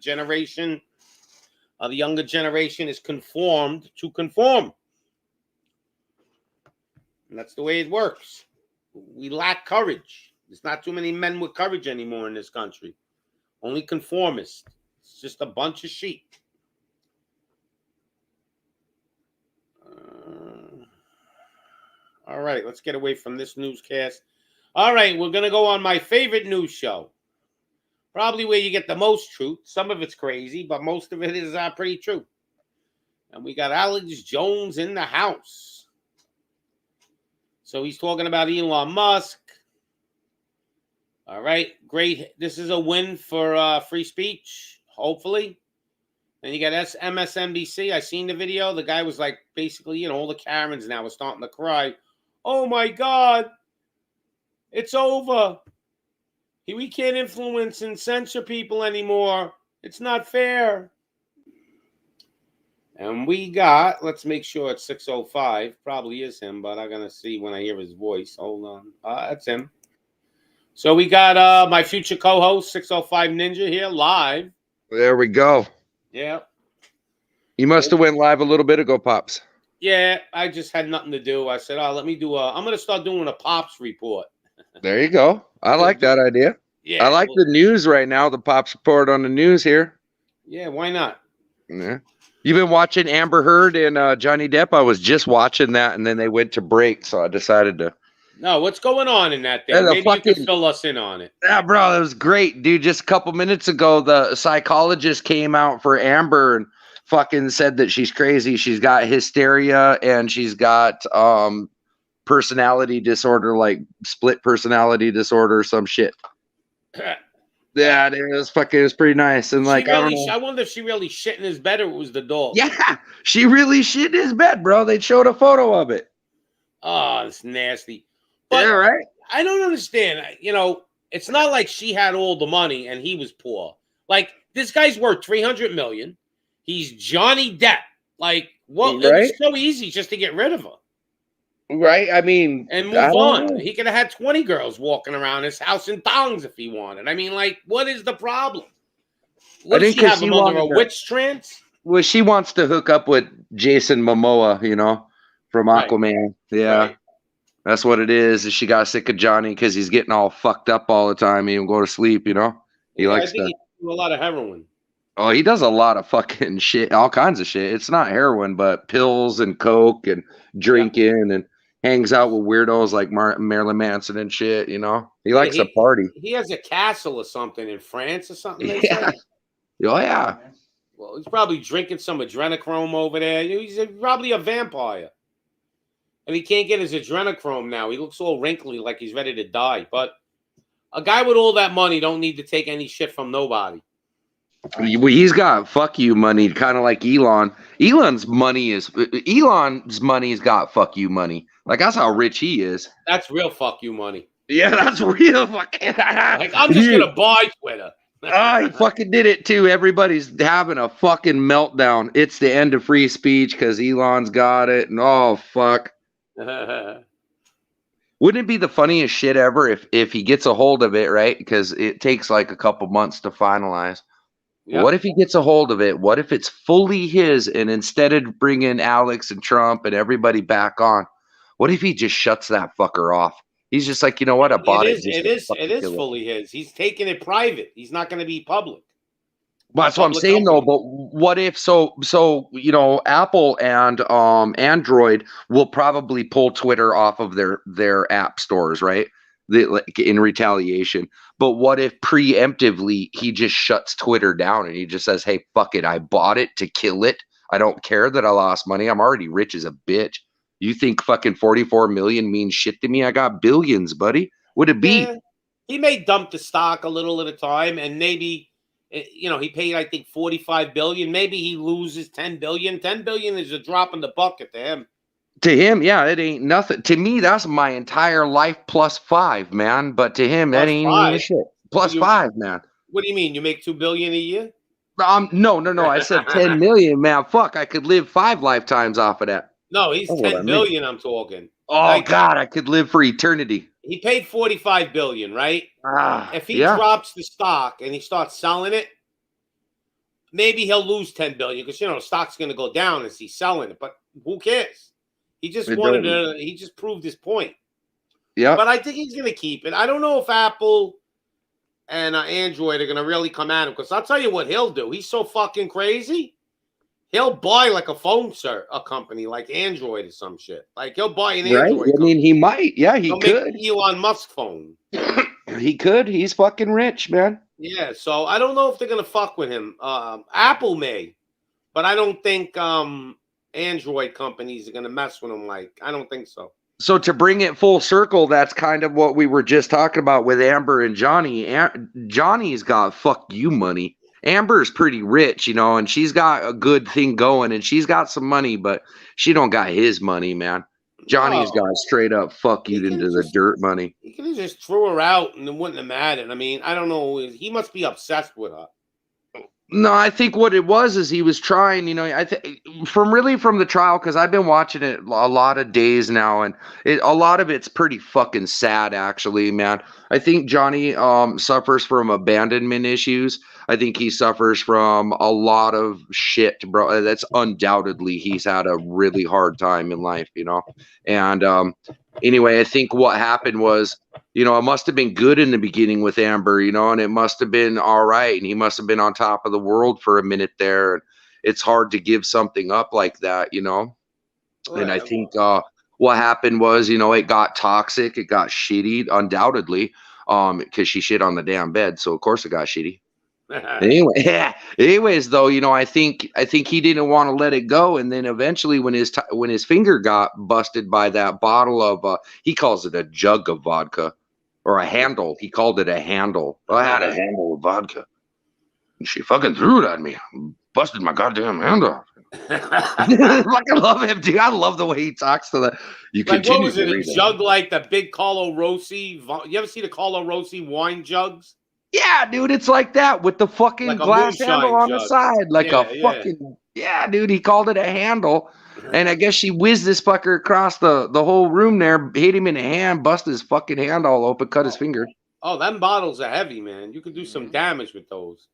Speaker 1: younger generation is conformed to conform. And that's the way it works. We lack courage. There's not too many men with courage anymore in this country. Only conformists. It's just a bunch of sheep. All right, let's get away from this newscast. All right, we're going to go on my favorite news show. Probably where you get the most truth. Some of it's crazy, but most of it is pretty true. And we got Alex Jones in the house. So he's talking about Elon Musk. All right, great. This is a win for free speech, hopefully. Then you got MSNBC. I seen the video. The guy was like, basically, all the Karens now are starting to cry. Oh, my God. It's over. We can't influence and censor people anymore. It's not fair. And we got, let's make sure it's 6:05. Probably is him, but I'm going to see when I hear his voice. Hold on. That's him. So we got my future co-host, 605 Ninja, here live.
Speaker 2: There we go.
Speaker 1: Yeah.
Speaker 2: You must have went live a little bit ago, Pops.
Speaker 1: Yeah, I just had nothing to do. I said, I'm going to start doing a Pops report.
Speaker 2: There you go. I like that idea.
Speaker 1: Yeah.
Speaker 2: I like the news right now, the Pops report on the news here.
Speaker 1: Yeah, why not?
Speaker 2: Yeah. You've been watching Amber Heard and Johnny Depp? I was just watching that, and then they went to break, so I decided to.
Speaker 1: No, what's going on in that thing? Maybe you can fill us in on it.
Speaker 2: Yeah, bro, that was great, dude. Just a couple minutes ago, the psychologist came out for Amber and fucking said that she's crazy. She's got hysteria and she's got personality disorder, like split personality disorder or some shit. Yeah, it was pretty nice. And like,
Speaker 1: I wonder if she really shit in his bed or it was the dog.
Speaker 2: Yeah, she really shit in his bed, bro. They showed a photo of it.
Speaker 1: Oh, it's nasty. But
Speaker 2: yeah, right.
Speaker 1: I don't understand. It's not like she had all the money and he was poor. Like, this guy's worth $300 million. He's Johnny Depp. Like, well, it
Speaker 2: Right?
Speaker 1: was so easy just to get rid of her
Speaker 2: Right? I mean,
Speaker 1: and
Speaker 2: I
Speaker 1: move
Speaker 2: don't
Speaker 1: on.
Speaker 2: know.
Speaker 1: He could have had 20 girls walking around his house in thongs if he wanted. I mean, like, what is the problem?
Speaker 2: I
Speaker 1: What does
Speaker 2: think
Speaker 1: she
Speaker 2: because
Speaker 1: have
Speaker 2: she
Speaker 1: him under a
Speaker 2: wanted to.
Speaker 1: witch trance?
Speaker 2: Well, she wants to hook up with Jason Momoa, from
Speaker 1: Right,
Speaker 2: Aquaman. Yeah,
Speaker 1: right.
Speaker 2: that's what it is. She got sick of Johnny because he's getting all fucked up all the time. He won't go to sleep. He
Speaker 1: Yeah, I
Speaker 2: likes
Speaker 1: think
Speaker 2: to.
Speaker 1: he do a lot of heroin.
Speaker 2: Oh, he does a lot of fucking shit, all kinds of shit. It's not heroin, but pills and coke and
Speaker 1: Yeah.
Speaker 2: drinking and hangs out with weirdos like Marilyn Manson and shit. He
Speaker 1: Yeah,
Speaker 2: likes to party.
Speaker 1: he has a castle or something in France or something, they
Speaker 2: Yeah.
Speaker 1: say.
Speaker 2: Oh yeah.
Speaker 1: Well, he's probably drinking some adrenochrome over there. He's probably a vampire. And he can't get his adrenochrome now. He looks all wrinkly like he's ready to die. But a guy with all that money don't need to take any shit from nobody.
Speaker 2: He's got fuck you money, kind of like Elon. Elon's money's got fuck you money. Like that's how rich he is.
Speaker 1: That's real fuck you money.
Speaker 2: Yeah, that's real fucking.
Speaker 1: Like, I'm just going to buy Twitter.
Speaker 2: He fucking did it too. Everybody's having a fucking meltdown. It's the end of free speech because Elon's got it, and oh fuck. Wouldn't it be the funniest shit ever if he gets a hold of it, right? Because it takes like a couple months to finalize.
Speaker 1: Yep.
Speaker 2: What if he gets a hold of it? What if it's fully his, and instead of bringing Alex and Trump and everybody back on, what if he just shuts that fucker off? He's just like, you know what? I bought it.
Speaker 1: It is fully his. He's taking it private. He's not going to be public.
Speaker 2: Well, that's what I'm saying though. But what if so Apple and Android will probably pull Twitter off of their app stores, right? In retaliation. But what if preemptively he just shuts Twitter down and he just says, "Hey, fuck it, I bought it to kill it. I don't care that I lost money. I'm already rich as a bitch. You think fucking 44 million means shit to me? I got billions, buddy. Would it be?"
Speaker 1: Yeah, he may dump the stock a little at a time, and maybe he paid, I think, 45 billion. Maybe he loses 10 billion. 10 billion is a drop in the bucket to him.
Speaker 2: To him, yeah, it ain't nothing. To me, that's my entire life plus 5, man. But to him, that ain't even shit. Plus 5, man.
Speaker 1: What do you mean? You make 2 billion a year?
Speaker 2: No. I said 10 million, man. Fuck, I could live 5 lifetimes off of that.
Speaker 1: No, he's 10 billion. I'm talking.
Speaker 2: Oh God, I could live for eternity.
Speaker 1: He paid 45 billion, right? If he drops the stock and he starts selling it, maybe he'll lose 10 billion because the stock's going to go down as he's selling it. But who cares? He just he just proved his point.
Speaker 2: Yeah.
Speaker 1: But I think he's going to keep it. I don't know if Apple and Android are going to really come at him because I'll tell you what he'll do. He's so fucking crazy. He'll buy like a company like Android or some shit. Like he'll buy an Android company.
Speaker 2: I mean, he might. Yeah, he could.
Speaker 1: Make Elon Musk phone.
Speaker 2: He could. He's fucking rich, man.
Speaker 1: Yeah. So I don't know if they're going to fuck with him. Apple may, but I don't think Android companies are going to mess with him. Like, I don't think so.
Speaker 2: So to bring it full circle, that's kind of what we were just talking about with Amber and Johnny. Johnny's got fuck you money. Amber's pretty rich, and she's got a good thing going, and she's got some money, but she don't got his money, man. Johnny's got straight up fuck you into the dirt money.
Speaker 1: He could have just threw her out, and it wouldn't have mattered. I mean, I don't know. He must be obsessed with her.
Speaker 2: No, I think what it was is he was trying, I think from the trial, because I've been watching it a lot of days now, and a lot of it's pretty fucking sad, actually, man. I think Johnny suffers from abandonment issues. I think he suffers from a lot of shit, bro. That's undoubtedly he's had a really hard time in life, And anyway, I think what happened was, it must have been good in the beginning with Amber, and it must have been all right. And he must have been on top of the world for a minute there. And it's hard to give something up like that, Right. And I think what happened was, it got toxic. It got shitty, undoubtedly, because she shit on the damn bed. So, of course, it got shitty. Anyways, though, I think he didn't want to let it go, and then eventually, when his finger got busted by that bottle of, he calls it a jug of vodka, or a handle. He called it a handle. I had a handle of vodka, and she fucking threw it at me, busted my goddamn hand off. I love him, dude. I love the way he talks to the. You
Speaker 1: like,
Speaker 2: continue.
Speaker 1: What was it? A jug like the big Carlo Rossi? You ever see the Carlo Rossi wine jugs?
Speaker 2: Yeah, dude, it's like that with the fucking
Speaker 1: like a
Speaker 2: glass handle
Speaker 1: moonshine
Speaker 2: on the
Speaker 1: jug.
Speaker 2: side, like a
Speaker 1: Yeah, yeah.
Speaker 2: fucking yeah, dude. He called it a handle, and I guess she whizzed this fucker across the whole room there, hit him in the hand, bust his fucking hand all open, cut his finger.
Speaker 1: Oh, them bottles are heavy, man. You could do some damage with those.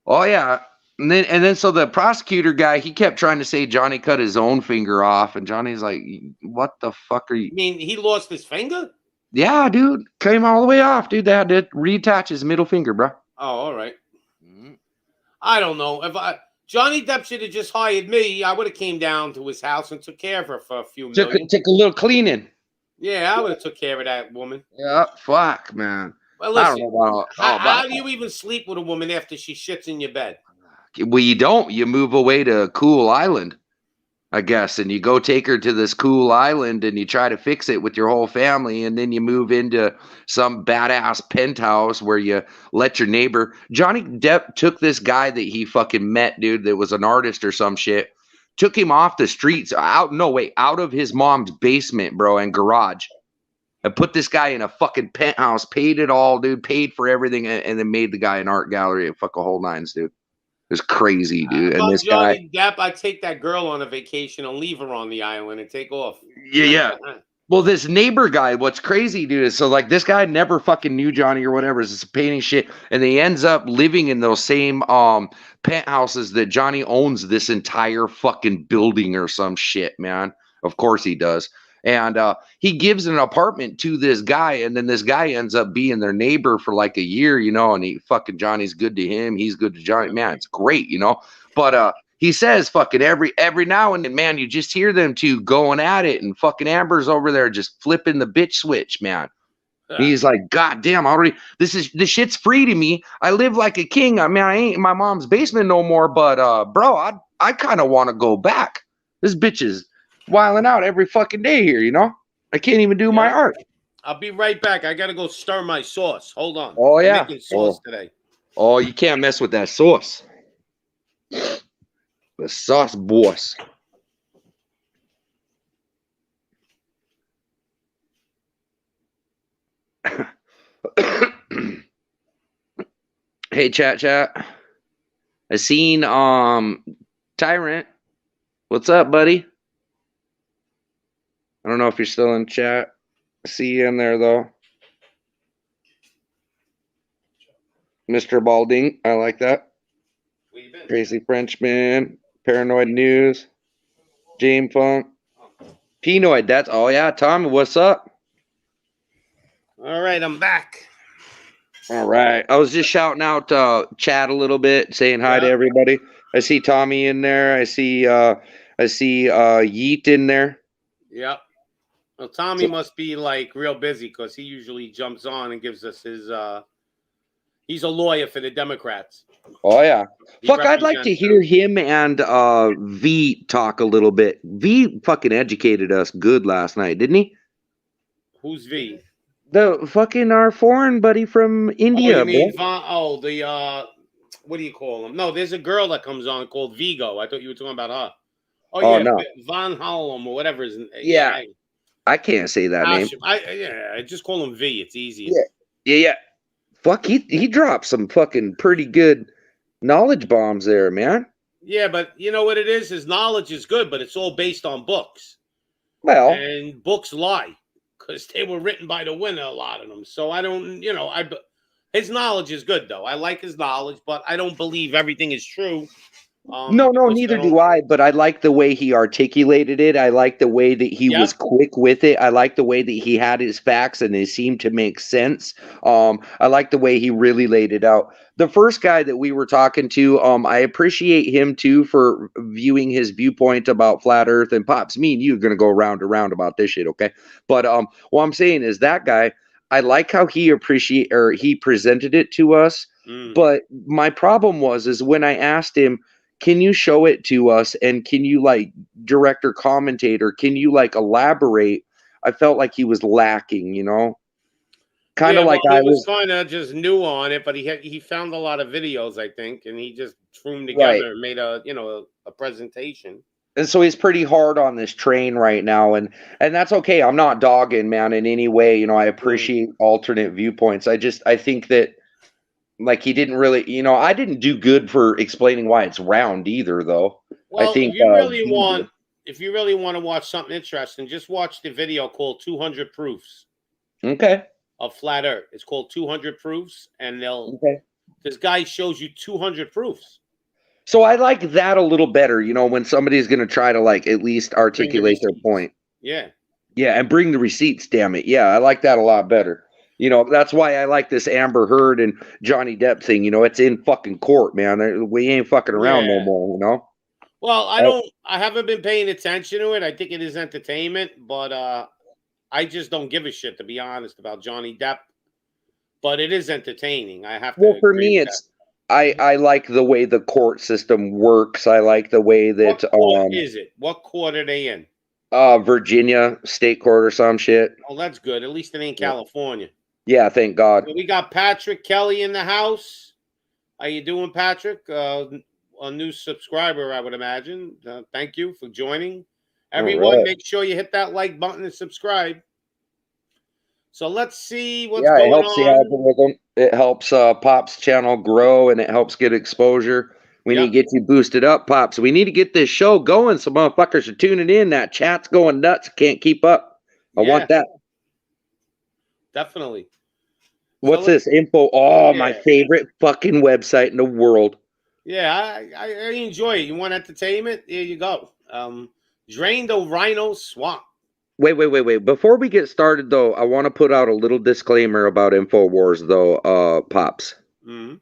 Speaker 2: Oh yeah, and then so the prosecutor guy, he kept trying to say Johnny cut his own finger off, and Johnny's like, "What the fuck are you?"
Speaker 1: I mean, he lost his finger?
Speaker 2: Yeah, dude, came all the way off, dude. They had to reattach his middle finger, bro.
Speaker 1: Oh, all right. I don't know. If Johnny Depp should have just hired me, I would have came down to his house and took care of her for a few million.
Speaker 2: Took a little cleaning.
Speaker 1: Yeah, I would have took care of that woman.
Speaker 2: Yeah, fuck, man.
Speaker 1: Well, listen,
Speaker 2: I don't know about,
Speaker 1: how do you even sleep with a woman after she shits in your bed?
Speaker 2: well, you don't. You move away to a cool island, I guess, and you go take her to this cool island and you try to fix it with your whole family, and then you move into some badass penthouse where you let your neighbor. Johnny Depp took this guy that he fucking met, dude, that was an artist or some shit, took him off the streets, out of his mom's basement, bro, and garage. I put this guy in a fucking penthouse, paid it all, dude, paid for everything, and then made the guy an art gallery and fuck a whole nines, dude. It was crazy, dude. And this
Speaker 1: Johnny
Speaker 2: guy,
Speaker 1: Depp, I'd take that girl on a vacation and leave her on the island and take off.
Speaker 2: yeah. Well, this neighbor guy, what's crazy, dude, is so like this guy never fucking knew Johnny or whatever. Is painting shit, and he ends up living in those same penthouses that Johnny owns this entire fucking building or some shit, man. Of course he does. And he gives an apartment to this guy, and then this guy ends up being their neighbor for like a year, you know, and he fucking Johnny's good to him, he's good to Johnny. Man, it's great, you know. But he says fucking every now and then, man, you just hear them two going at it, and fucking Amber's over there just flipping the bitch switch, man. He's like, God damn, this shit's free to me. I live like a king. I mean, I ain't in my mom's basement no more, but bro, I kind of want to go back. This bitch is wilding out every fucking day here, you know? I can't even do my art.
Speaker 1: I'll be right back. I gotta go stir my sauce. Hold on.
Speaker 2: Oh, yeah.
Speaker 1: I'm making sauce today.
Speaker 2: Oh, you can't mess with that sauce. The sauce boss. Hey, chat. I seen Tyrant. What's up, buddy? I don't know if you're still in chat. I see you in there though. Mr. Balding, I like that.
Speaker 1: Where you been?
Speaker 2: Crazy Frenchman, Paranoid News, James Funk, Pinoid. That's oh yeah, Tommy. What's up?
Speaker 1: All right, I'm back.
Speaker 2: All right, I was just shouting out chat a little bit, saying hi to everybody. I see Tommy in there. I see Yeet in there.
Speaker 1: Yep. Well, Tommy must be like real busy because he usually jumps on and gives us his. He's a lawyer for the Democrats.
Speaker 2: Oh yeah, fuck! I'd like to hear him and V talk a little bit. V fucking educated us good last night, didn't he?
Speaker 1: Who's V?
Speaker 2: The fucking our foreign buddy from India.
Speaker 1: Oh, you mean what do you call him? No, there's a girl that comes on called Vigo. I thought you were talking about her. Oh yeah, no. Von Hallam or whatever his name.
Speaker 2: Yeah, I can't say that name.
Speaker 1: I just call him V. It's easy.
Speaker 2: Yeah. Fuck, he dropped some fucking pretty good knowledge bombs there, man.
Speaker 1: Yeah, but you know what it is? His knowledge is good, but it's all based on books.
Speaker 2: Well,
Speaker 1: and books lie because they were written by the winner, a lot of them. So I don't, his knowledge is good though. I like his knowledge, but I don't believe everything is true.
Speaker 2: No, neither do I, but I like the way he articulated it. I like the way that he was quick with it. I like the way that he had his facts and they seemed to make sense. I like the way he really laid it out. The first guy that we were talking to, I appreciate him too for viewing his viewpoint about flat earth and Pops. Me and you are going to go round and round about this shit, okay? But what I'm saying is that guy, I like how he presented it to us. But my problem is when I asked him, can you show it to us and can you like director commentator, can you like elaborate? I felt like he was lacking, you know, kind of like I was
Speaker 1: kind of just new on it, but he found a lot of videos, I think, and he just threw them together and made a presentation.
Speaker 2: And so he's pretty hard on this train right now, and that's okay. I'm not dogging, man, in any way. You know, I appreciate alternate viewpoints. I think that Like he didn't really, I didn't do good for explaining why it's round either, though. I
Speaker 1: Well,
Speaker 2: think
Speaker 1: if you really want to watch something interesting, just watch the video called 200 Proofs
Speaker 2: okay.
Speaker 1: of Flat Earth. It's called 200 Proofs, and
Speaker 2: Okay.
Speaker 1: this guy shows you 200 proofs.
Speaker 2: So I like that a little better, when somebody's going to try to like at least
Speaker 1: Bring the
Speaker 2: articulate their
Speaker 1: receipts.
Speaker 2: point.
Speaker 1: Yeah.
Speaker 2: Yeah, and bring the receipts, damn it. Yeah, I like that a lot better. That's why I like this Amber Heard and Johnny Depp thing. It's in fucking court, man. We ain't fucking around no
Speaker 1: Yeah.
Speaker 2: more,
Speaker 1: Well, I haven't been paying attention to it. I think it is entertainment, but I just don't give a shit, to be honest, about Johnny Depp. But it is entertaining. I have to.
Speaker 2: Well, for
Speaker 1: agree
Speaker 2: me,
Speaker 1: with
Speaker 2: it's I like the way the court system works. I like the way
Speaker 1: that.
Speaker 2: that
Speaker 1: What court is it? What court are they in?
Speaker 2: Virginia State Court or some shit.
Speaker 1: Oh, that's good. At least it ain't California.
Speaker 2: Yeah, thank God.
Speaker 1: So we got Patrick Kelly in the house. How you doing, Patrick? A new subscriber, I would imagine. Thank you for joining. Everyone, make sure you hit that like button and subscribe. So let's see what's going
Speaker 2: it helps
Speaker 1: on.
Speaker 2: the algorithm. It helps Pop's channel grow, and it helps get exposure. We need to get you boosted up, Pops. We need to get this show going. Some motherfuckers are tuning in. That chat's going nuts. Can't keep up. I want that.
Speaker 1: Definitely.
Speaker 2: What's this info? Oh, my favorite fucking website in the world.
Speaker 1: Yeah, I enjoy it. You want entertainment? Here you go. Drain the Rhino Swamp.
Speaker 2: Wait. Before we get started, though, I want to put out a little disclaimer about InfoWars, though, Pops.
Speaker 1: Mm-hmm.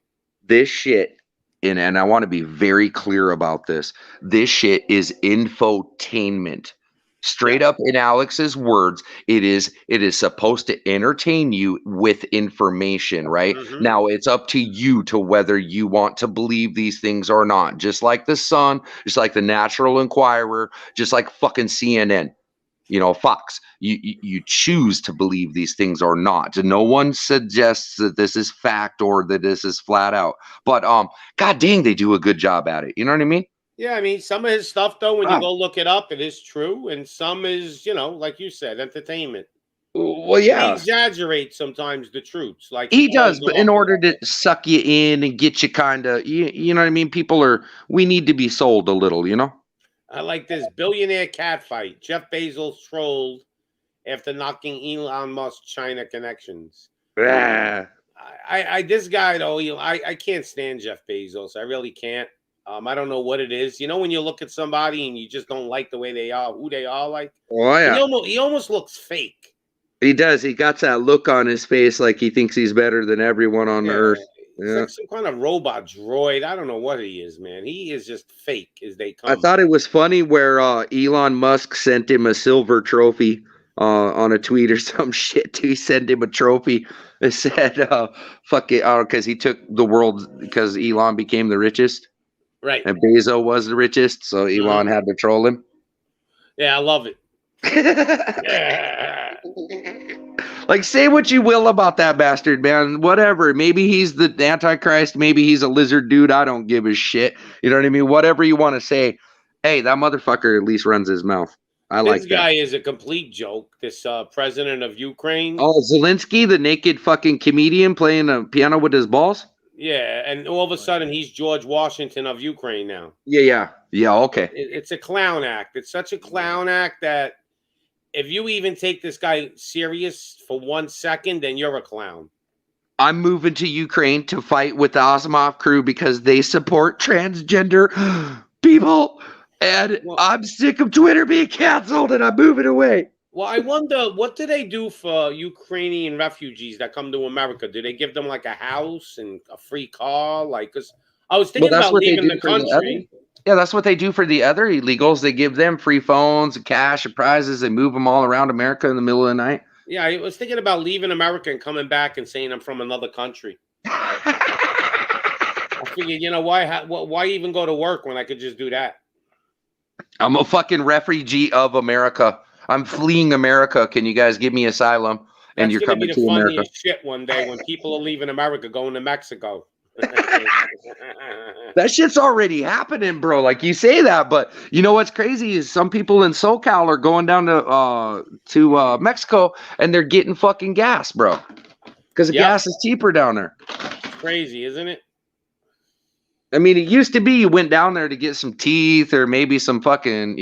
Speaker 2: This shit, and I want to be very clear about this. This shit is infotainment. Straight up in Alex's words, it is supposed to entertain you with information, right?
Speaker 1: Mm-hmm.
Speaker 2: Now it's up to you to whether you want to believe these things or not. Just like the Sun, just like the Natural Enquirer, just like fucking CNN. Fox, you choose to believe these things or not. No one suggests that this is fact or that this is flat out. But god dang, they do a good job at it. You know what I mean?
Speaker 1: Yeah, I mean, some of his stuff, though, when you go look it up, it is true. And some is, like you said, entertainment.
Speaker 2: Well, yeah.
Speaker 1: He exaggerates sometimes the truths. Like
Speaker 2: he does, but in order to suck you in and get you kind of, you know what I mean? We need to be sold a little,
Speaker 1: I like this billionaire catfight. Jeff Bezos trolled after knocking Elon Musk China connections. This guy, though, I can't stand Jeff Bezos. I really can't. I don't know what it is. When you look at somebody and you just don't like the way they are, who they are, like, he almost looks fake.
Speaker 2: He does. He got that look on his face like he thinks he's better than everyone on earth.
Speaker 1: He's like some kind of robot droid. I don't know what he is, man. He is just fake as they come.
Speaker 2: I thought it was funny where Elon Musk sent him a silver trophy on a tweet or some shit. He sent him a trophy. It said, fuck it, because he took the world, because Elon became the richest.
Speaker 1: Right.
Speaker 2: And Bezos was the richest, so Elon had to troll him.
Speaker 1: Yeah, I love it.
Speaker 2: Like, say what you will about that bastard, man. Whatever. Maybe he's the Antichrist. Maybe he's a lizard dude. I don't give a shit. You know what I mean? Whatever you want to say. Hey, that motherfucker at least runs his mouth. This
Speaker 1: guy is a complete joke. This president of Ukraine.
Speaker 2: Oh, Zelensky, the naked fucking comedian playing a piano with his balls?
Speaker 1: Yeah, and all of a sudden he's George Washington of Ukraine now.
Speaker 2: Yeah, okay.
Speaker 1: It's a clown act. It's such a clown act that if you even take this guy serious for 1 second, then you're a clown.
Speaker 2: I'm moving to Ukraine to fight with the Asimov crew because they support transgender people. And I'm sick of Twitter being canceled and I'm moving away.
Speaker 1: Well, I wonder, what do they do for Ukrainian refugees that come to America? Do they give them like a house and a free car? Like, because I was thinking about leaving the country.
Speaker 2: Yeah, that's what they do for the other illegals. They give them free phones and cash and prizes. They move them all around America in the middle of the night.
Speaker 1: Yeah, I was thinking about leaving America and coming back and saying I'm from another country. I figured, why even go to work when I could just do that?
Speaker 2: I'm a fucking refugee of America. I'm fleeing America. Can you guys give me asylum? And you're coming to America. That's gonna be the funniest
Speaker 1: shit one day when people are leaving America going to Mexico.
Speaker 2: That shit's already happening, bro. Like, you say that, but you know what's crazy is some people in SoCal are going down to Mexico and they're getting fucking gas, bro. Because the gas is cheaper down there.
Speaker 1: It's crazy, isn't it?
Speaker 2: I mean, it used to be you went down there to get some teeth or maybe some fucking,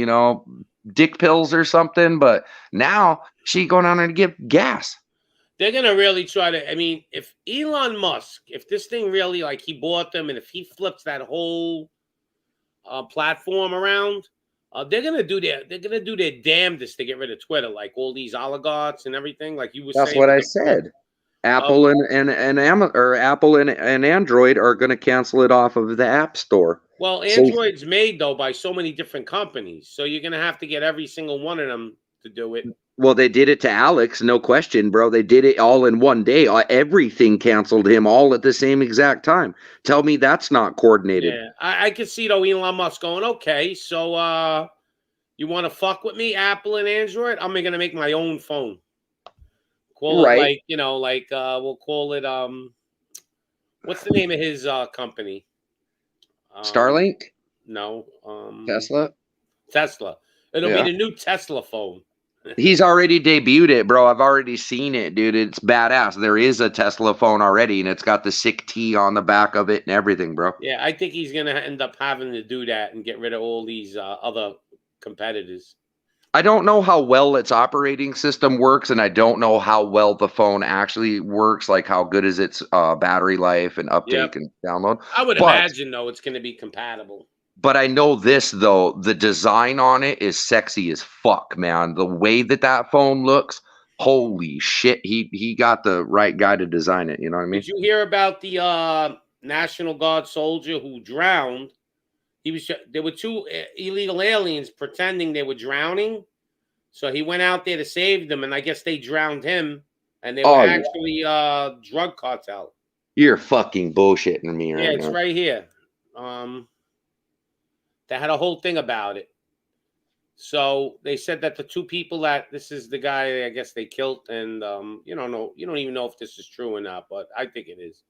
Speaker 2: dick pills or something. But now she going down there to get gas.
Speaker 1: They're gonna really try to. I mean, if Elon Musk, if this thing really like he bought them, and if he flips that whole platform around, they're gonna do their damnedest to get rid of Twitter, like all these oligarchs and everything, like you were
Speaker 2: That's
Speaker 1: saying.
Speaker 2: what
Speaker 1: With
Speaker 2: I
Speaker 1: the,
Speaker 2: said. Apple Apple and Android are going to cancel it off of the App Store.
Speaker 1: well,
Speaker 2: So,
Speaker 1: Android's made though by so many different companies, so you're gonna have to get every single one of them to do it.
Speaker 2: well, they did it to Alex, no question, bro. They did it all in one day. Everything canceled him all at the same exact time. Tell me that's not coordinated.
Speaker 1: Yeah, I could see though Elon Musk going, okay, so you want to fuck with me, Apple and Android? I'm gonna make my own phone. Call it
Speaker 2: Right.
Speaker 1: like we'll call it what's the name of his company?
Speaker 2: Starlink?
Speaker 1: No,
Speaker 2: Tesla?
Speaker 1: Tesla. It'll be
Speaker 2: Yeah.
Speaker 1: the new Tesla phone.
Speaker 2: He's already debuted it, bro. I've already seen it, dude. It's badass. There is a Tesla phone already, and it's got the sick T on the back of it and everything, bro.
Speaker 1: Yeah, I think he's gonna end up having to do that and get rid of all these other competitors.
Speaker 2: I don't know how well its operating system works, and I don't know how well the phone actually works, like how good is its battery life and uptake and download.
Speaker 1: I would imagine though it's gonna be compatible.
Speaker 2: But I know this though, the design on it is sexy as fuck, man. The way that phone looks, holy shit, he got the right guy to design it. You know what I mean?
Speaker 1: Did you hear about the National Guard soldier who drowned? There were two illegal aliens pretending they were drowning, so he went out there to save them, and I guess they drowned him, and they were actually drug cartel.
Speaker 2: You're fucking bullshitting me right now.
Speaker 1: Yeah, it's right here. They had a whole thing about it. So they said that the two people this is the guy I guess they killed, and you don't even know if this is true or not, but I think it is.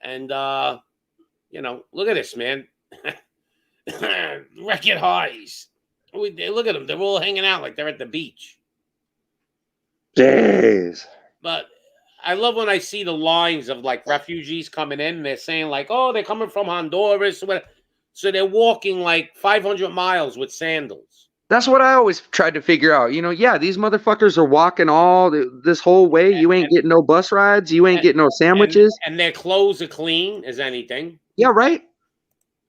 Speaker 1: And look at this, man. Record highs. Look at them. They're all hanging out like they're at the beach.
Speaker 2: Jeez.
Speaker 1: But I love when I see the lines of like refugees coming in. They're saying like, oh, they're coming from Honduras. So they're walking like 500 miles with sandals.
Speaker 2: That's what I always tried to figure out. These motherfuckers are walking all this whole way. You ain't getting no bus rides. You ain't getting no sandwiches.
Speaker 1: And their clothes are clean as anything.
Speaker 2: Yeah, right?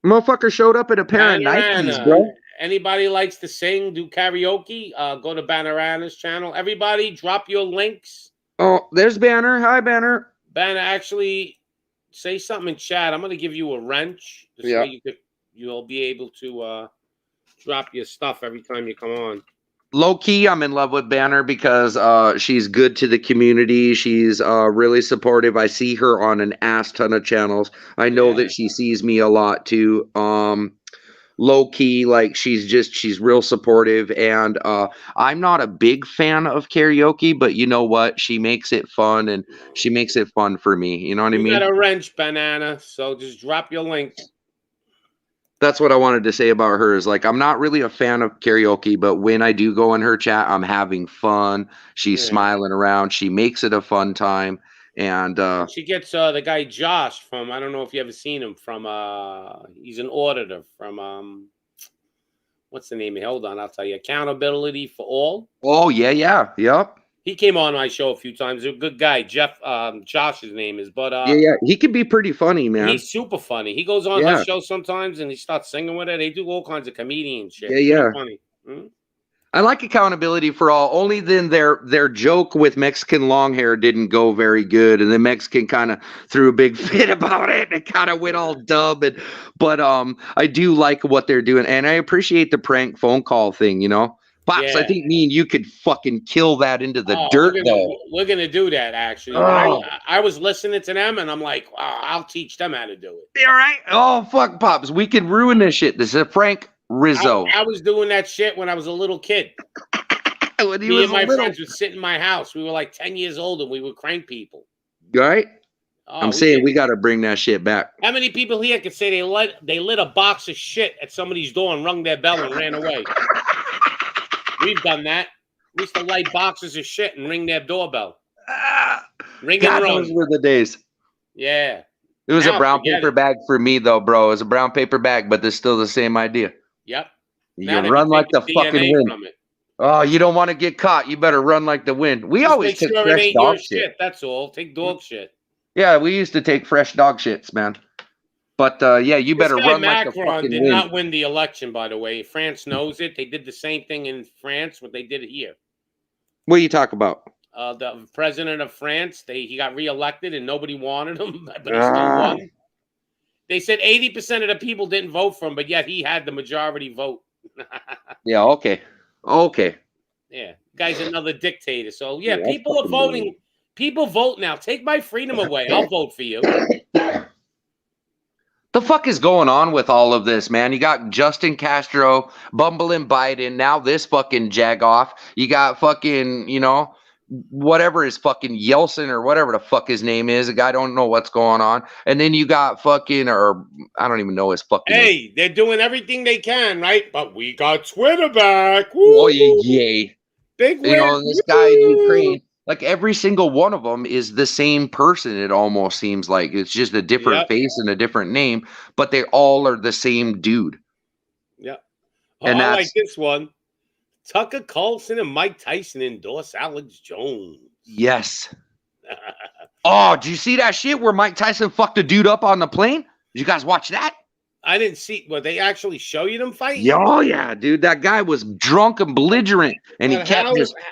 Speaker 2: Motherfucker showed up in a pair of Nikes, bro.
Speaker 1: Anybody likes to sing, do karaoke, go to Bannerana's channel. Everybody drop your links.
Speaker 2: Oh, there's Banner. Hi, Banner.
Speaker 1: Banner, actually say something in chat. I'm going to give you a wrench. This way you'll be able to drop your stuff every time you come on.
Speaker 2: Low key, I'm in love with Banner because she's good to the community. She's really supportive. I see her on an ass ton of channels. I know that she sees me a lot too. Low key, like she's real supportive, and I'm not a big fan of karaoke, but you know what? She makes it fun, and she makes it fun for me. You know what I mean?
Speaker 1: You got a wrench, Banana, so just drop your link.
Speaker 2: That's what I wanted to say about her is like, I'm not really a fan of karaoke, but when I do go in her chat, I'm having fun. She's smiling around. She makes it a fun time. And
Speaker 1: she gets the guy Josh from, I don't know if you ever seen him from, he's an auditor from, what's the name? Hold on, I'll tell you. Accountability for All.
Speaker 2: Oh, yeah. Yep.
Speaker 1: He came on my show a few times. He's a good guy. Jeff, Josh's name is, but
Speaker 2: yeah, he can be pretty funny, man.
Speaker 1: He's super funny. He goes on her show sometimes and he starts singing with her. They do all kinds of comedian shit.
Speaker 2: Yeah.
Speaker 1: Funny. Hmm?
Speaker 2: I like Accountability for All. Only then their joke with Mexican long hair didn't go very good, and the Mexican kind of threw a big fit about it. And it kind of went all dumb. But I do like what they're doing, and I appreciate the prank phone call thing. Pops, I think me and you could fucking kill that into the dirt, though.
Speaker 1: We're going to do that, actually. Oh. I was listening to them, and I'm like, wow, I'll teach them how to do it.
Speaker 2: All right? Oh, fuck, Pops. We could ruin this shit. This is a Frank Rizzo.
Speaker 1: I was doing that shit when I was a little kid. Me and my friends would sit in my house. We were like 10 years old, and we would crank people.
Speaker 2: All right? I'm saying we got to bring that shit back.
Speaker 1: How many people here could say they lit a box of shit at somebody's door and rung their bell and ran away? We've done that. We used to light boxes of shit and ring their doorbell. Ring and run.
Speaker 2: Those were the days.
Speaker 1: Yeah.
Speaker 2: It was a
Speaker 1: Now
Speaker 2: brown
Speaker 1: forget
Speaker 2: paper
Speaker 1: it.
Speaker 2: bag for me, though, bro. It was a brown paper bag, but it's still the same idea.
Speaker 1: Yep.
Speaker 2: You
Speaker 1: Now they be
Speaker 2: run like the
Speaker 1: taking
Speaker 2: fucking
Speaker 1: DNA
Speaker 2: wind.
Speaker 1: from it.
Speaker 2: Oh, you don't want to get caught. You better run like the wind. We
Speaker 1: Just
Speaker 2: always
Speaker 1: make
Speaker 2: took
Speaker 1: sure it
Speaker 2: fresh
Speaker 1: ain't
Speaker 2: dog
Speaker 1: your
Speaker 2: shit.
Speaker 1: shit. That's all. Take dog shit.
Speaker 2: Yeah, we used to take fresh dog shits, man. But yeah, you
Speaker 1: This
Speaker 2: better
Speaker 1: guy
Speaker 2: run like the
Speaker 1: Macron
Speaker 2: fucking
Speaker 1: did
Speaker 2: wind.
Speaker 1: not win the election, by the way. France knows it. They did the same thing in France, what they did here.
Speaker 2: What are you talking about?
Speaker 1: The president of France, he got reelected and nobody wanted him, but he still won. They said 80% of the people didn't vote for him, but yet he had the majority vote.
Speaker 2: Yeah, okay.
Speaker 1: Yeah, guy's another dictator. So yeah,
Speaker 2: Yeah,
Speaker 1: people are voting. People vote now. Take my freedom away. I'll vote for you.
Speaker 2: The fuck is going on with all of this, man? You got Justin Castro, bumbling Biden, now this fucking jagoff. You got fucking, whatever his fucking Yeltsin or whatever the fuck his name is. The guy don't know what's going on. And then you got fucking, or I don't even know his fucking name.
Speaker 1: Hey, they're doing everything they can, right? But we got Twitter back. Woo!
Speaker 2: Oh, yay.
Speaker 1: Big win.
Speaker 2: This guy in Ukraine, like every single one of them is the same person. It almost seems like it's just a different face and a different name, but they all are the same dude.
Speaker 1: Yeah.
Speaker 2: And
Speaker 1: I like this one. Tucker Carlson and Mike Tyson endorse Alex Jones.
Speaker 2: Yes. Oh, did you see that shit where Mike Tyson fucked a dude up on the plane? Did you guys watch that?
Speaker 1: I didn't see. Well, they actually show you them fighting?
Speaker 2: Yeah, oh yeah, dude. That guy was drunk and belligerent, and he kept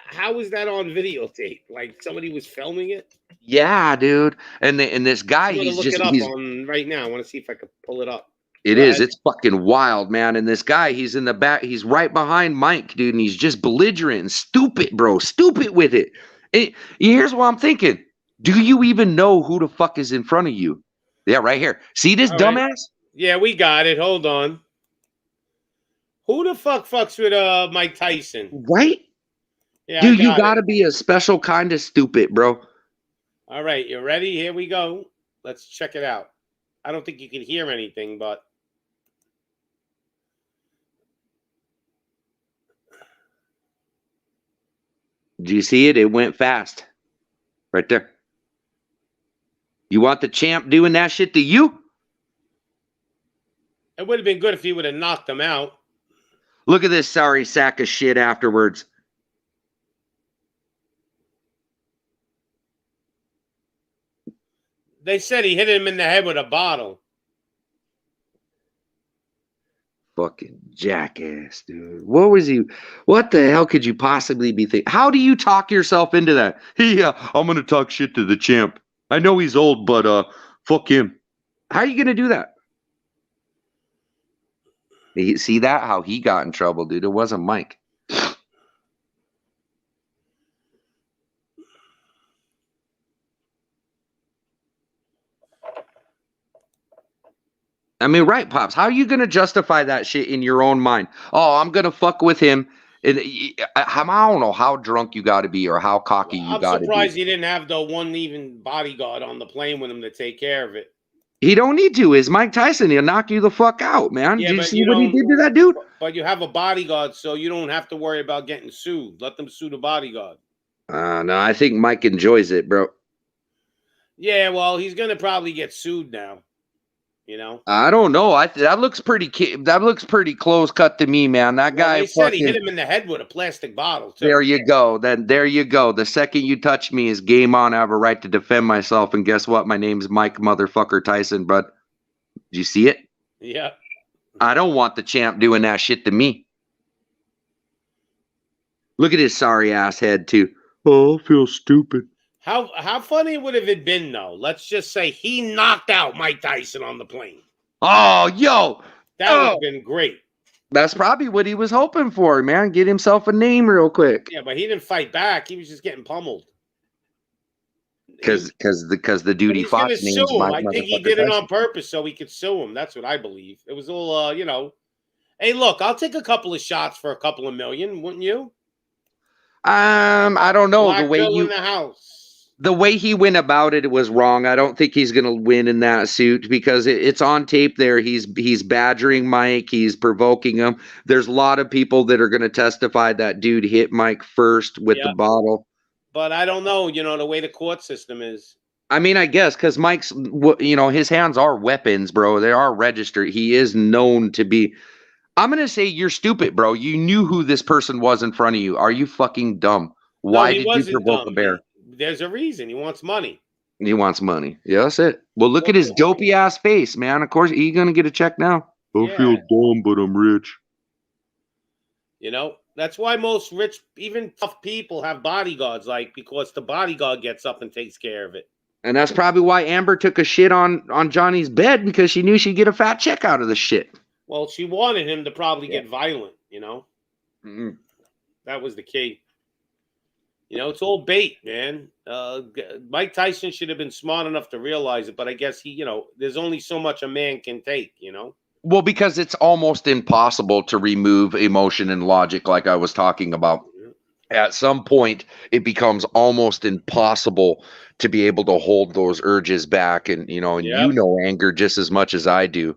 Speaker 1: How was that on videotape? Like somebody was filming it?
Speaker 2: Yeah, dude. And this guy,
Speaker 1: I'm gonna look it up on right now. I want to see if I can pull it up.
Speaker 2: It is. It's fucking wild, man. And this guy, he's in the back. He's right behind Mike, dude, and he's just belligerent and stupid, bro. Stupid with it. Here's what I'm thinking. Do you even know who the fuck is in front of you? Yeah, right here. See this dumbass?
Speaker 1: Yeah, we got it. Hold on. Who the fuck fucks with Mike Tyson?
Speaker 2: Right?
Speaker 1: Yeah,
Speaker 2: dude, you gotta be a special kind of stupid, bro.
Speaker 1: All right, you ready? Here we go. Let's check it out. I don't think you can hear anything, but
Speaker 2: do you see it? It went fast. Right there. You want the champ doing that shit to you?
Speaker 1: It would have been good if he would have knocked him out.
Speaker 2: Look at this sorry sack of shit afterwards.
Speaker 1: They said he hit him in the head with a bottle.
Speaker 2: Fucking jackass, dude. What the hell could you possibly be thinking? How do you talk yourself into that? Yeah, I'm gonna talk shit to the champ. I know he's old, but fuck him. How are you gonna do that? You see that? How he got in trouble, dude. It wasn't Mike. I mean, right, Pops? How are you going to justify that shit in your own mind? Oh, I'm going to fuck with him. And I don't know how drunk you got to be or how cocky you got to be.
Speaker 1: I'm surprised he didn't have the one even bodyguard on the plane with him to take care of it.
Speaker 2: He don't need to. It's Mike Tyson. He'll knock you the fuck out, man.
Speaker 1: Yeah,
Speaker 2: did you see what he did to that dude?
Speaker 1: But you have a bodyguard, so you don't have to worry about getting sued. Let them sue the bodyguard.
Speaker 2: No, I think Mike enjoys it, bro.
Speaker 1: Yeah, well, he's going to probably get sued now. You know,
Speaker 2: I don't know. That looks pretty close cut to me, man. That guy.
Speaker 1: They said he hit him in the head with a plastic bottle. Too.
Speaker 2: There you go. There you go. The second you touch me is game on. I have a right to defend myself. And guess what? My name's Mike motherfucker Tyson. But did you see it?
Speaker 1: Yeah.
Speaker 2: I don't want the champ doing that shit to me. Look at his sorry ass head too. Oh, I feel stupid.
Speaker 1: How funny would have it been though? Let's just say he knocked out Mike Tyson on the plane.
Speaker 2: Oh, yo,
Speaker 1: that would have been great.
Speaker 2: That's probably what he was hoping for, man. Get himself a name real quick.
Speaker 1: Yeah, but he didn't fight back. He was just getting pummeled.
Speaker 2: Because the dude he fought named
Speaker 1: I think he did it on purpose so he could sue him. That's what I believe. It was all Hey, look, I'll take a couple of shots for a couple of million, wouldn't you?
Speaker 2: I don't know.
Speaker 1: Black Bill in the house.
Speaker 2: The way he went about it was wrong. I don't think he's going to win in that suit because it's on tape there. He's badgering Mike. He's provoking him. There's a lot of people that are going to testify that dude hit Mike first with the bottle.
Speaker 1: But I don't know, the way the court system is.
Speaker 2: I mean, I guess because Mike's, his hands are weapons, bro. They are registered. He is known to be. I'm gonna say you're stupid, bro. You knew who this person was in front of you. Are you fucking dumb?
Speaker 1: No,
Speaker 2: Why
Speaker 1: he
Speaker 2: did you
Speaker 1: wasn't
Speaker 2: provoke a
Speaker 1: dumb.
Speaker 2: bear?
Speaker 1: There's a reason. He wants money.
Speaker 2: He wants money. Yeah, that's it. Well, look at
Speaker 1: Wants
Speaker 2: his
Speaker 1: the money.
Speaker 2: dopey ass face, man. Of course, he gonna get a check now. I feel
Speaker 1: Yeah.
Speaker 2: dumb, but I'm rich.
Speaker 1: That's why most rich, even tough people have bodyguards, like, because the bodyguard gets up and takes care of it.
Speaker 2: And that's probably why Amber took a shit on Johnny's bed, because she knew she'd get a fat check out of the shit.
Speaker 1: Well, she wanted him to probably
Speaker 2: Yeah.
Speaker 1: get violent,
Speaker 2: Mm-hmm.
Speaker 1: That was the key. It's all bait, man. Mike Tyson should have been smart enough to realize it, but I guess there's only so much a man can take,
Speaker 2: Well, because it's almost impossible to remove emotion and logic, like I was talking about. At some point, it becomes almost impossible to be able to hold those urges back, and
Speaker 1: Yep.
Speaker 2: anger just as much as I do.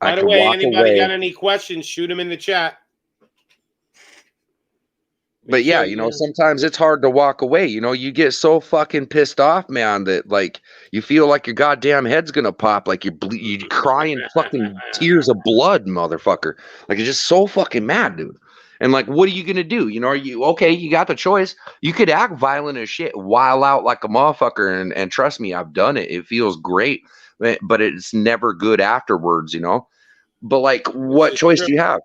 Speaker 1: By the way, anybody got any questions? Shoot them in the chat.
Speaker 2: But yeah, sometimes it's hard to walk away. You get so fucking pissed off, man, that like you feel like your goddamn head's gonna pop, like you're crying fucking tears of blood, motherfucker. Like you're just so fucking mad, dude. And like, what are you gonna do? Are you okay? You got the choice. You could act violent as shit, wild out like a motherfucker, and trust me, I've done it. It feels great, but it's never good afterwards, But like, what choice do you have?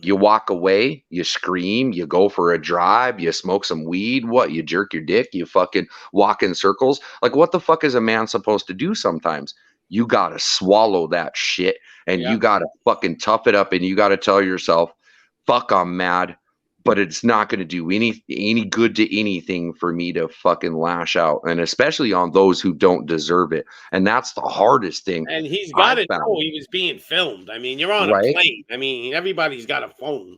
Speaker 2: You walk away, you scream, you go for a drive, you smoke some weed, you jerk your dick, you fucking walk in circles. Like, what the fuck is a man supposed to do sometimes? You gotta swallow that shit, and you gotta fucking tough it up, and you gotta tell yourself, fuck, I'm mad, but it's not gonna do any good to anything for me to fucking lash out, and especially on those who don't deserve it. And that's the hardest thing.
Speaker 1: And he's got it. Oh, he was being filmed. I mean, you're on a plane. I mean, everybody's got a phone.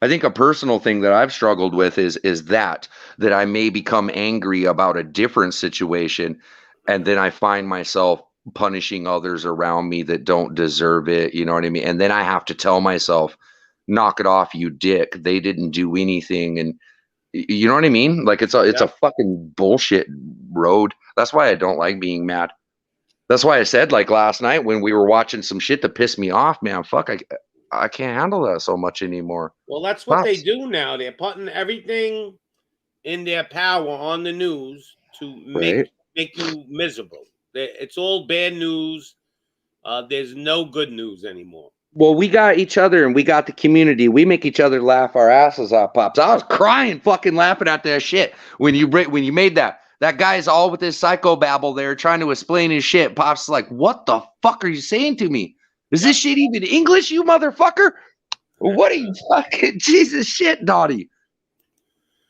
Speaker 2: I think a personal thing that I've struggled with is that I may become angry about a different situation, and then I find myself punishing others around me that don't deserve it. You know what I mean? And then I have to tell myself, knock it off, you dick. They didn't do anything. And you know what I mean? Like it's a fucking bullshit road. That's why I don't like being mad. That's why I said, like last night when we were watching some shit that pissed me off, man, fuck, I can't handle that so much anymore.
Speaker 1: Well, that's what they do now. They're putting everything in their power on the news to make you miserable. It's all bad news. There's no good news anymore.
Speaker 2: Well, we got each other and we got the community. We make each other laugh our asses off, Pops. I was crying fucking laughing at that shit when you made that. That guy's all with his psychobabble there trying to explain his shit. Pops is like, what the fuck are you saying to me? Is this shit even English, you motherfucker? What are you fucking Jesus shit, Dottie?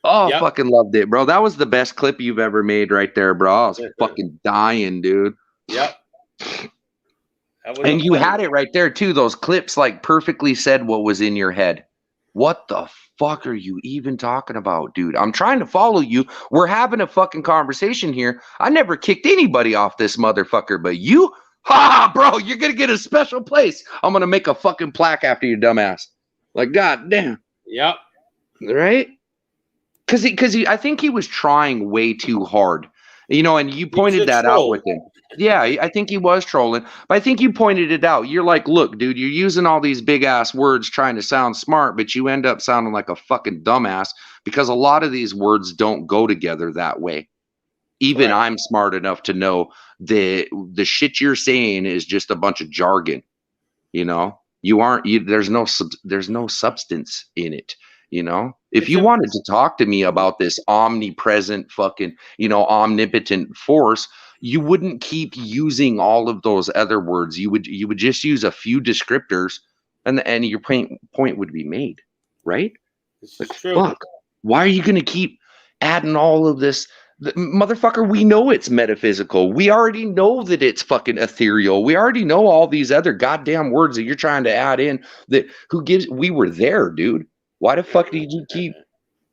Speaker 2: Oh, fucking loved it, bro. That was the best clip you've ever made right there, bro. I was fucking dying, dude.
Speaker 1: Yep.
Speaker 2: And you had it right there, too. Those clips like perfectly said what was in your head. What the fuck are you even talking about, dude? I'm trying to follow you. We're having a fucking conversation here. I never kicked anybody off this motherfucker, but you, bro, you're going to get a special place. I'm going to make a fucking plaque after you, dumbass. Like, god damn.
Speaker 1: Yep.
Speaker 2: Right? Because I think he was trying way too hard. And you pointed that out with him. Yeah, I think he was trolling. But I think you pointed it out. You're like, look, dude, you're using all these big ass words trying to sound smart, but you end up sounding like a fucking dumbass because a lot of these words don't go together that way. Even I'm smart enough to know the shit you're saying is just a bunch of jargon. You aren't. There's no substance in it. If you wanted to talk to me about this omnipresent fucking, omnipotent force, you wouldn't keep using all of those other words. You would just use a few descriptors and your point would be made, right?
Speaker 1: This is true.
Speaker 2: Fuck. Why are you going to keep adding all of this? Motherfucker, we know it's metaphysical. We already know that it's fucking ethereal. We already know all these other goddamn words that you're trying to add in we were there, dude. Why the fuck did you keep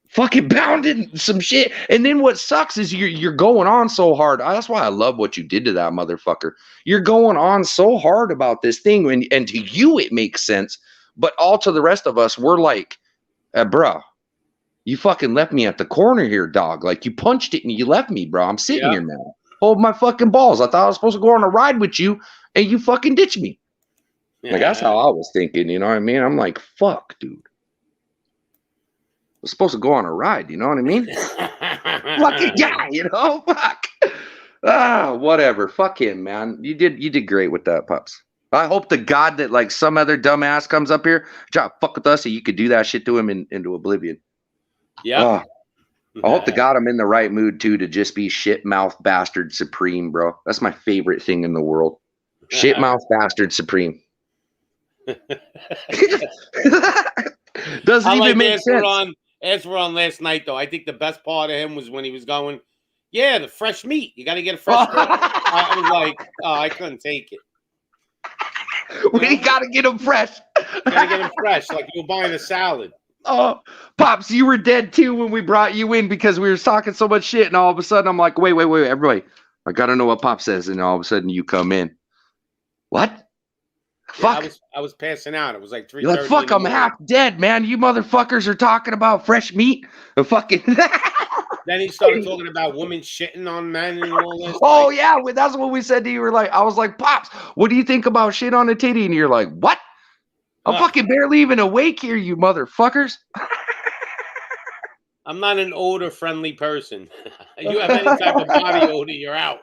Speaker 2: fucking pounding some shit? And then what sucks is you're going on so hard. That's why I love what you did to that motherfucker. You're going on so hard about this thing, and to you it makes sense, but all to the rest of us, we're like, bruh, You fucking left me at the corner here, dog. Like, you punched it and you left me, bro. I'm sitting here now. Hold my fucking balls. I thought I was supposed to go on a ride with you, and you fucking ditched me.
Speaker 1: Yeah.
Speaker 2: Like, that's how I was thinking, you know what I mean? I'm like, fuck, dude. We're supposed to go on a ride, you know what I mean? Fucking guy, you know? Fuck. Whatever. Fuck him, man. You did great with that, Pops. I hope to God that like some other dumbass comes up here, try to fuck with us, and you could do that shit to him into oblivion.
Speaker 1: Yeah.
Speaker 2: I hope to God I'm in the right mood too to just be shit mouth bastard supreme, bro. That's my favorite thing in the world. Shit mouth bastard supreme. Doesn't even make sense.
Speaker 1: As we're on last night, though, I think the best part of him was when he was going, yeah, the fresh meat. You got to get a fresh meat. I was like, oh, I couldn't take it.
Speaker 2: We got to get him fresh.
Speaker 1: Got to get him fresh, like you were buying a salad.
Speaker 2: Oh, Pops, you were dead too when we brought you in because we were talking so much shit, and all of a sudden I'm like, wait, everybody, I got to know what Pop says, and all of a sudden you come in. What?
Speaker 1: Yeah,
Speaker 2: fuck.
Speaker 1: I was passing out. It was like 3:30.
Speaker 2: You're like, fuck, I'm half dead, man. You motherfuckers are talking about fresh meat. Fucking.
Speaker 1: Then he started talking about women shitting on men and all this.
Speaker 2: Oh, like, yeah. That's what we said to you. We're like, I was like, Pops, what do you think about shit on a titty? And you're like, what? I'm fucking barely even awake here, you motherfuckers.
Speaker 1: I'm not an odor-friendly person. You have any type of body odor, you're out.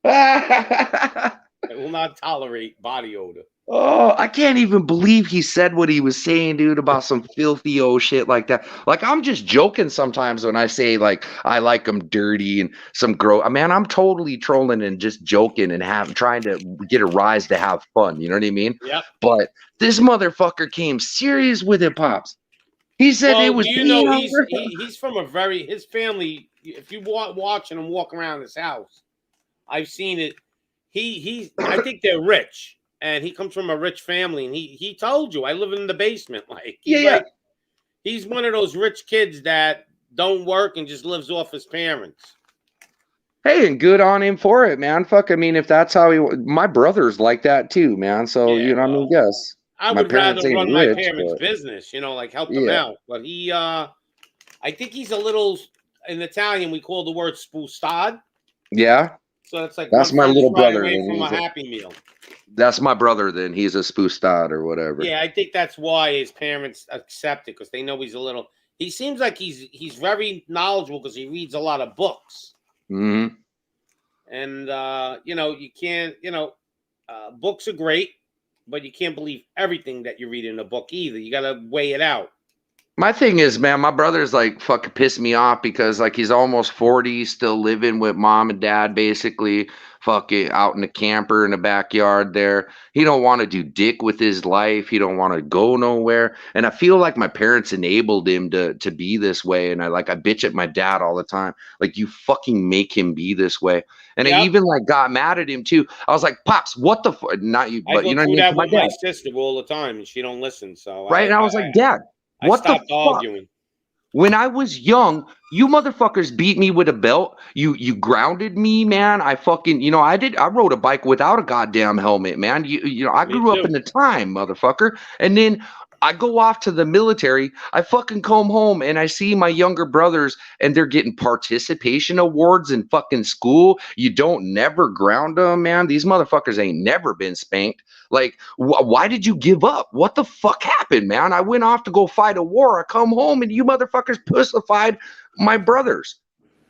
Speaker 1: I will not tolerate body odor.
Speaker 2: Oh, I can't even believe he said what he was saying, dude, about some filthy old shit like that. Like, I'm just joking sometimes when I say, like, I like them dirty and some gross. Man, I'm totally trolling and just joking and trying to get a rise to have fun. You know what I mean?
Speaker 1: Yep.
Speaker 2: But this motherfucker came serious with it, Pops. He said it was.
Speaker 1: You know, he's from his family. If you watching him walk around his house, I've seen it. I think they're rich. And he comes from a rich family, and he told you I live in the basement. Like he's one of those rich kids that don't work and just lives off his parents.
Speaker 2: Hey, and good on him for it, man. Fuck, I mean, if that's how my brother's like that too, man. So you know, I mean, yes,
Speaker 1: I would rather run my parents' business, you know, like help them out. But I think he's a little in Italian. We call the word spustad.
Speaker 2: Yeah.
Speaker 1: So it's like
Speaker 2: that's my little brother
Speaker 1: away from a Happy Meal.
Speaker 2: That's my brother. Then he's a spustad or whatever.
Speaker 1: Yeah, I think that's why his parents accept it because they know he's a little. He seems like he's very knowledgeable because he reads a lot of books.
Speaker 2: Mm-hmm.
Speaker 1: And you know, you can't. You know, books are great, but you can't believe everything that you read in a book either. You got to weigh it out.
Speaker 2: My thing is, man, my brother's like fucking pissed me off because like he's almost 40, still living with mom and dad, basically fucking out in the camper in the backyard there. He don't want to do dick with his life. He don't want to go nowhere. And I feel like my parents enabled him to be this way. And I bitch at my dad all the time. Like, you fucking make him be this way. And I even like got mad at him too. I was like, Pops, what the fuck? Not you, but you know what I mean?
Speaker 1: With my sister all the time, and she don't listen. So
Speaker 2: right. And I was like, Dad, what the fuck? Arguing. When I was young, you motherfuckers beat me with a belt. You grounded me, man. I fucking, you know, I rode a bike without a goddamn helmet, man. You know, I grew up in the time, motherfucker. And then I go off to the military. I fucking come home and I see my younger brothers and they're getting participation awards in fucking school. You don't never ground them, man. These motherfuckers ain't never been spanked. Like, why did you give up? What the fuck happened, man? I went off to go fight a war. I come home and you motherfuckers pussified my brothers.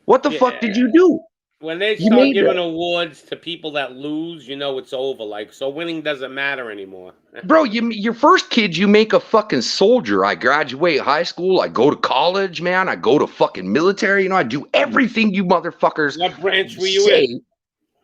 Speaker 2: What the fuck did you do?
Speaker 1: When they start giving awards to people that lose, you know it's over. Like, so winning doesn't matter anymore.
Speaker 2: Bro, your first kid, you make a fucking soldier. I graduate high school. I go to college, man. I go to fucking military. You know, I do everything you motherfuckers.
Speaker 1: What branch were you in?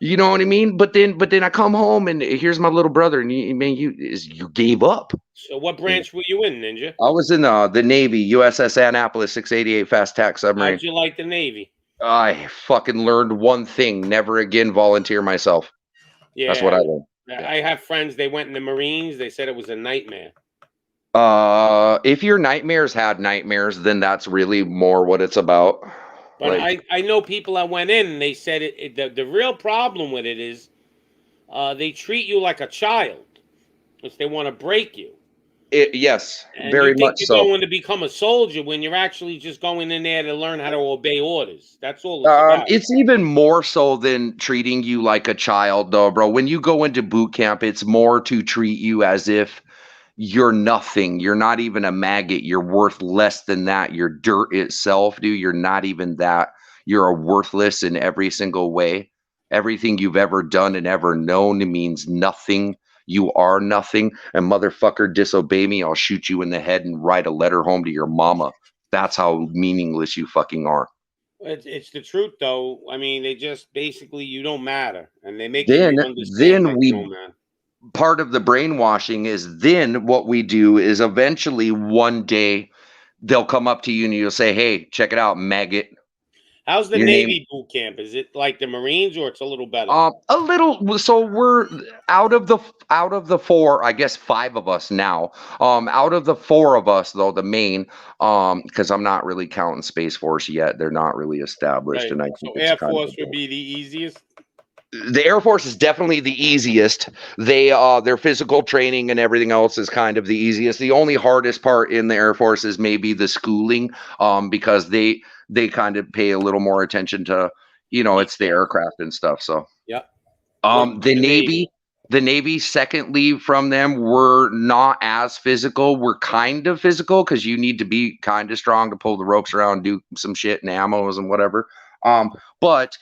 Speaker 2: You know what I mean? But then I come home and here's my little brother, and you gave up.
Speaker 1: So what branch were you in, Ninja?
Speaker 2: I was in the Navy, USS Annapolis 688 fast attack submarine.
Speaker 1: How'd you like the Navy?
Speaker 2: I fucking learned one thing: never again volunteer myself. Yeah, that's what I learned.
Speaker 1: I have friends. They went in the Marines. They said it was a nightmare.
Speaker 2: If your nightmares had nightmares, then that's really more what it's about.
Speaker 1: But like, I know people that went in and they said the real problem with it is they treat you like a child because they want to break you.
Speaker 2: Yes,
Speaker 1: And you
Speaker 2: very
Speaker 1: think
Speaker 2: much
Speaker 1: you're
Speaker 2: so.
Speaker 1: going to become a soldier when you're actually just going in there to learn how to obey orders. That's all it's about.
Speaker 2: It's even more so than treating you like a child, though, bro. When you go into boot camp, it's more to treat you as if you're nothing. You're not even a maggot. You're worth less than that. You're dirt itself, dude. You're not even that. You're a worthless in every single way. Everything you've ever done and ever known means nothing. You are nothing. And motherfucker, disobey me. I'll shoot you in the head and write a letter home to your mama. That's how meaningless you fucking are.
Speaker 1: It's the truth, though. I mean, they just basically you don't matter, and they're making
Speaker 2: Then,
Speaker 1: you understand
Speaker 2: then
Speaker 1: that you
Speaker 2: we
Speaker 1: don't matter.
Speaker 2: part of the brainwashing is then what we do is eventually one day they'll come up to you and you'll say, "Hey, check it out, maggot.
Speaker 1: How's the
Speaker 2: Your name."
Speaker 1: Navy boot camp? Is it like the Marines, or it's a little better?
Speaker 2: A little. So we're out of the four, I guess five of us now. Out of the four of us, though, the main, because I'm not really counting Space Force yet. They're not really established,
Speaker 1: Right.
Speaker 2: and I think
Speaker 1: So
Speaker 2: it's
Speaker 1: Air
Speaker 2: kind of
Speaker 1: Force would be the easiest.
Speaker 2: the Air Force is definitely the easiest. Their physical training and everything else is kind of the easiest. The only hardest part in the Air Force is maybe the schooling, because they kind of pay a little more attention to, it's the
Speaker 1: Detail.
Speaker 2: aircraft and stuff. So,
Speaker 1: Yep. What about
Speaker 2: the
Speaker 1: the Navy?
Speaker 2: Navy, secondly from them, we're not as physical. We're kind of physical because you need to be kind of strong to pull the ropes around, do some shit and ammos and whatever. But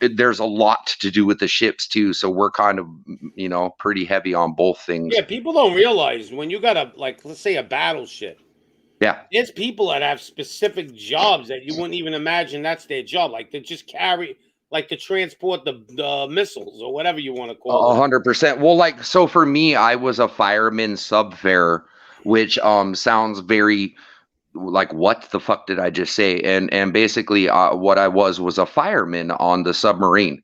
Speaker 2: there's a lot to do with the ships too, so we're kind of pretty heavy on both things.
Speaker 1: Yeah, people don't realize when you got let's say a battleship.
Speaker 2: Yeah.
Speaker 1: There's people that have specific jobs that you wouldn't even imagine that's their job. Like to just carry, like to transport the missiles or whatever you want to call it.
Speaker 2: 100%. Well, like, so for me, I was a fireman subfarer, which sounds very like, what the fuck did I just say? And basically, what I was a fireman on the submarine.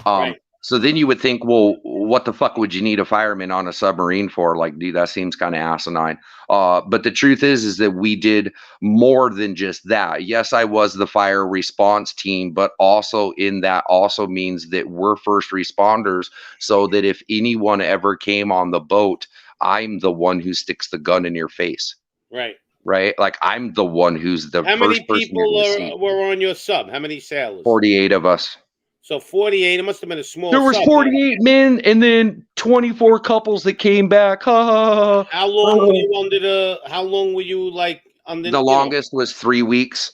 Speaker 1: Right.
Speaker 2: So then you would think, well, what the fuck would you need a fireman on a submarine for? Like, dude, that seems kind of asinine. But the truth is that we did more than just that. Yes, I was the fire response team, but also in that also means that we're first responders. So that if anyone ever came on the boat, I'm the one who sticks the gun in your face.
Speaker 1: Right.
Speaker 2: Right? Like, I'm the one who's the
Speaker 1: How many
Speaker 2: first person you're
Speaker 1: people
Speaker 2: going to see.
Speaker 1: were on your sub? How many sailors?
Speaker 2: 48 of us.
Speaker 1: So 48. It must have been a small
Speaker 2: There was
Speaker 1: sub then.
Speaker 2: 48 men and then 24 couples that came back. Ha, ha, ha,
Speaker 1: How
Speaker 2: ha.
Speaker 1: long were you under the? How long were you like under?
Speaker 2: The longest was 3 weeks.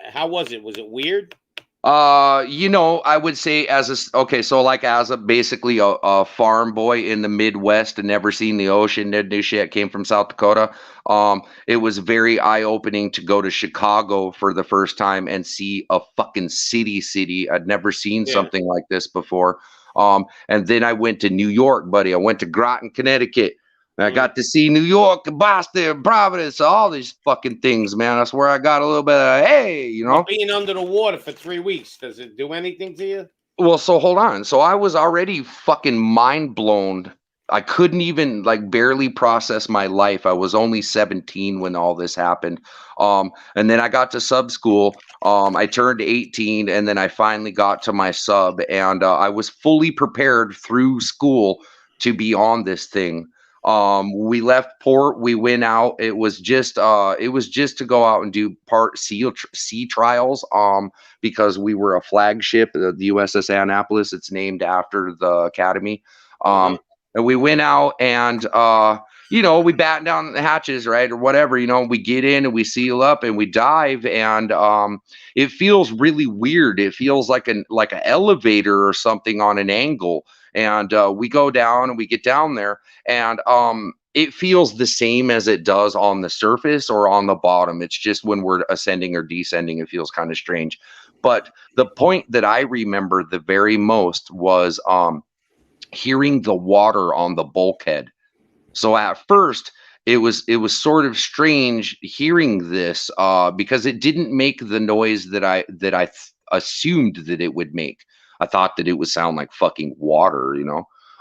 Speaker 1: How was it? Was it weird?
Speaker 2: I would say okay, so like as a basically a farm boy in the Midwest and never seen the ocean, didn't do shit, came from South Dakota. It was very eye-opening to go to Chicago for the first time and see a fucking city. I'd never seen
Speaker 1: Yeah.
Speaker 2: something like this before. And then I went to New York, buddy. I went to Groton, Connecticut. I got to see New York, Boston, Providence, all these fucking things, man. That's where I got a little bit of, hey.
Speaker 1: But being under the water for 3 weeks, does it do anything to you?
Speaker 2: Well, so hold on. So I was already fucking mind blown. I couldn't even like barely process my life. I was only 17 when all this happened. And then I got to sub school. I turned 18 and then I finally got to my sub and I was fully prepared through school to be on this thing. We left port, we went out. It was just to go out and do part sea trials. Because we were a flagship, the USS Annapolis. It's named after the academy. And we went out and, we batten down the hatches, right? Or whatever, we get in and we seal up and we dive. And it feels really weird. It feels like an elevator or something on an angle. And we go down and we get down there and it feels the same as it does on the surface or on the bottom. It's just when we're ascending or descending, it feels kind of strange. But the point that I remember the very most was hearing the water on the bulkhead. So at first, it was sort of strange hearing this because it didn't make the noise that I assumed that it would make. I thought that it would sound like fucking water,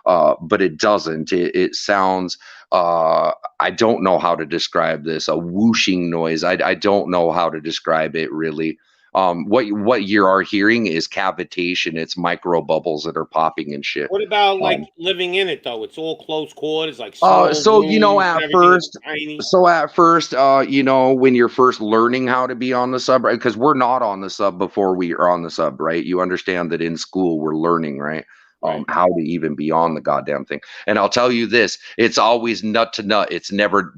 Speaker 2: but it doesn't. It sounds. I don't know how to describe this. A whooshing noise. I don't know how to describe it really. What you are hearing is cavitation. It's micro bubbles that are popping and shit.
Speaker 1: What about like
Speaker 2: Um,
Speaker 1: living in it though? It's all close quarters, like small
Speaker 2: so
Speaker 1: rooms and everything is tiny.
Speaker 2: at first, when you're first learning how to be on the sub, right? Because we're not on the sub before we are on the sub, right? You understand that in school we're learning, right?
Speaker 1: Right.
Speaker 2: How to even be on the goddamn thing. And I'll tell you this, it's always nut to nut. It's never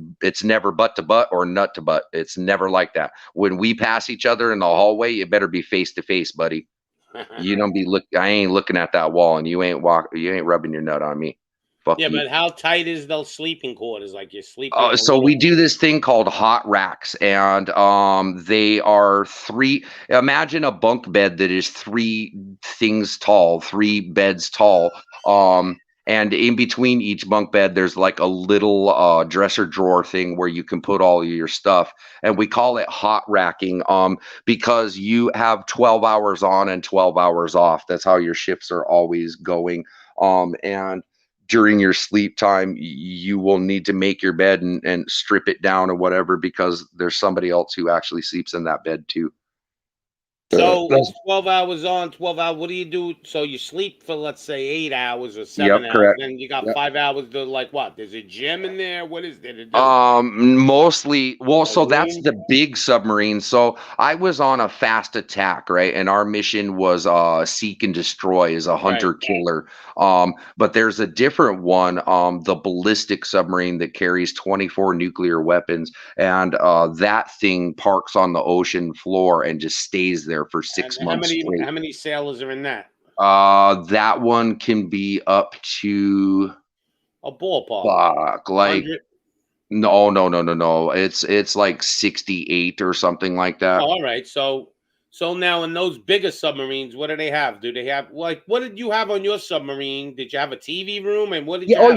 Speaker 2: butt to butt or nut to butt. It's never like that. When we pass each other in the hallway, it better be face to face, buddy. You don't be I ain't looking at that wall, and you ain't rubbing your nut on me. Fuck
Speaker 1: Yeah,
Speaker 2: you.
Speaker 1: but how tight is those sleeping quarters? Like you're sleeping in a
Speaker 2: So we
Speaker 1: little.
Speaker 2: do this thing called hot racks, and they are three. Imagine a bunk bed that is three things tall, three beds tall. And in between each bunk bed, there's like a little dresser drawer thing where you can put all of your stuff, and we call it hot racking. Because you have 12 hours on and 12 hours off. That's how your shifts are always going. And during your sleep time, you will need to make your bed and strip it down or whatever, because there's somebody else who actually sleeps in that bed too.
Speaker 1: So it's 12 hours on, 12 hours. What do you do? So you sleep for, let's say, 8 hours or 7 hours.
Speaker 2: Correct.
Speaker 1: Then you got
Speaker 2: Yep.
Speaker 1: 5 hours to, like, what? There's a gym in there? What is there to do?
Speaker 2: Mostly, well, so that's
Speaker 1: room?
Speaker 2: the big submarine. So I was on a fast attack, right? And our mission was seek and destroy as a hunter killer. But there's a different one, the ballistic submarine that carries 24 nuclear weapons, and that thing parks on the ocean floor and just stays there for 6
Speaker 1: And
Speaker 2: months straight.
Speaker 1: how many sailors are in that?
Speaker 2: That one can be up to
Speaker 1: A ballpark.
Speaker 2: fuck, like
Speaker 1: 100?
Speaker 2: no. It's like 68 or something like that.
Speaker 1: Oh, all right. So now in those bigger submarines, what do they have? Do they have, like, what did you have on your submarine? Did you have a TV room? And what did you have?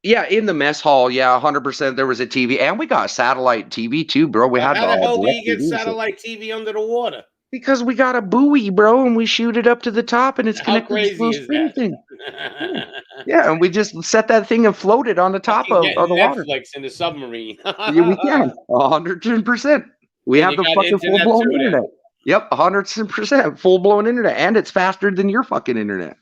Speaker 2: Yeah, in the mess hall, 100% there was a TV, and we got satellite TV too, bro. We had
Speaker 1: How the hell do you get
Speaker 2: DirecTV and shit.
Speaker 1: satellite TV under the water?
Speaker 2: Because we got a buoy, bro, and we shoot it up to the top, and it's
Speaker 1: How
Speaker 2: connected to
Speaker 1: crazy
Speaker 2: the
Speaker 1: is
Speaker 2: spring
Speaker 1: that?
Speaker 2: thing. Yeah, and we just set that thing and float it on the top
Speaker 1: You
Speaker 2: of
Speaker 1: get
Speaker 2: the water.
Speaker 1: Netflix in the submarine.
Speaker 2: Yeah, we can. 110%. We
Speaker 1: And
Speaker 2: have
Speaker 1: you
Speaker 2: the
Speaker 1: got
Speaker 2: fucking
Speaker 1: internet
Speaker 2: full-blown
Speaker 1: too then.
Speaker 2: internet. Yep, 100% full-blown internet, and it's faster than your fucking internet.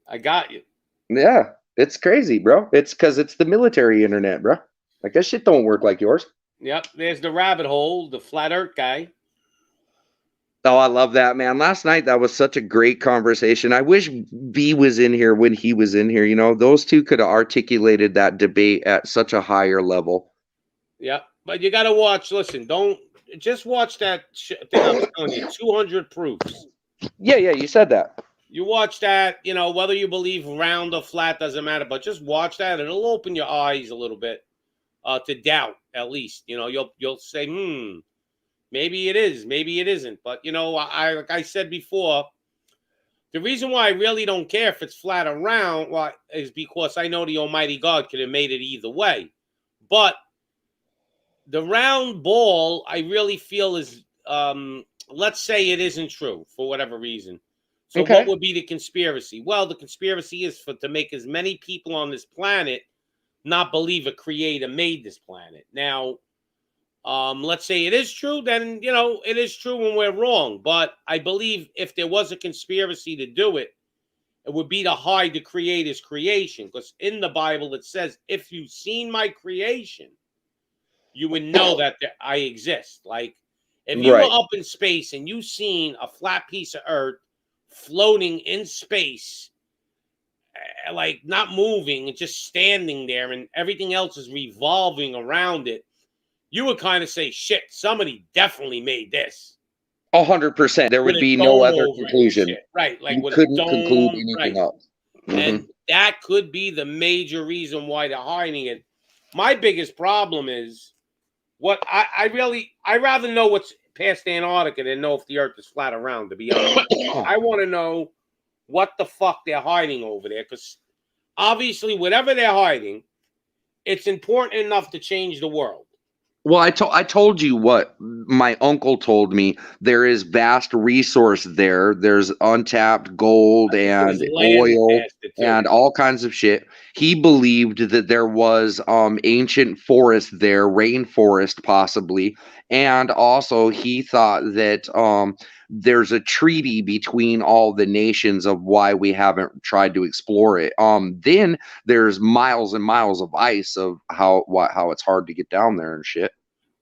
Speaker 1: I got you.
Speaker 2: Yeah, it's crazy, bro. It's because it's the military internet, bro. Like, that shit don't work like yours.
Speaker 1: Yep, there's the rabbit hole, the flat earth guy.
Speaker 2: Oh, I love that, man. Last night, that was such a great conversation. I wish V was in here when he was in here. You know, those two could have articulated that debate at such a higher level.
Speaker 1: Yep, but you got to watch. Listen, don't just watch that thing I'm telling you, 200 proofs.
Speaker 2: Yeah, you said that.
Speaker 1: You watch that, whether you believe round or flat doesn't matter, but just watch that. It'll open your eyes a little bit to doubt, at least. You'll say, maybe it is, maybe it isn't. But, like I said before, the reason why I really don't care if it's flat or round is because I know the Almighty God could have made it either way. But the round ball, I really feel is, let's say it isn't true for whatever reason. So what would be the conspiracy? Well, the conspiracy is to make as many people on this planet not believe a creator made this planet. Now, let's say it is true, then, it is true when we're wrong. But I believe if there was a conspiracy to do it, it would be to hide the creator's creation. Because in the Bible, it says, if you've seen my creation, you would know that I exist. Like, if you were up in space and you seen a flat piece of earth floating in space, like not moving and just standing there, and everything else is revolving around it, you would kind of say, shit, somebody definitely made this.
Speaker 2: 100%. There would be no other conclusion.
Speaker 1: Right. Like,
Speaker 2: you couldn't conclude anything else.
Speaker 1: And that could be the major reason why they're hiding it. My biggest problem is I rather know what's past Antarctica than know if the earth is flat or round, to be honest. I want to know what the fuck they're hiding over there, because obviously whatever they're hiding, it's important enough to change the world.
Speaker 2: Well, I told you what my uncle told me. There is vast resource there. There's untapped gold and oil and all kinds of shit. He believed that there was ancient forest there, rainforest possibly, And also he thought that there's a treaty between all the nations of why we haven't tried to explore it. Then there's miles and miles of ice of how it's hard to get down there and shit.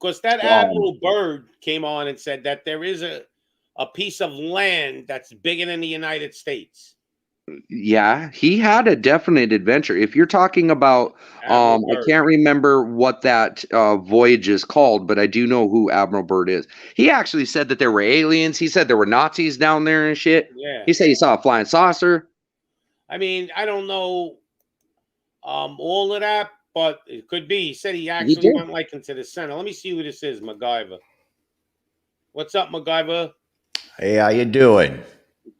Speaker 1: Because that Admiral Byrd came on and said that there is a piece of land that's bigger than the United States.
Speaker 2: Yeah, he had a definite adventure. If you're talking about, I can't remember what that voyage is called, but I do know who Admiral Byrd is. He actually said that there were aliens. He said there were Nazis down there and shit.
Speaker 1: Yeah.
Speaker 2: He said he saw a flying saucer.
Speaker 1: I mean, I don't know all of that, but it could be. He said he actually went like into the center. Let me see who this is, MacGyver. What's up, MacGyver?
Speaker 3: Hey, how you doing?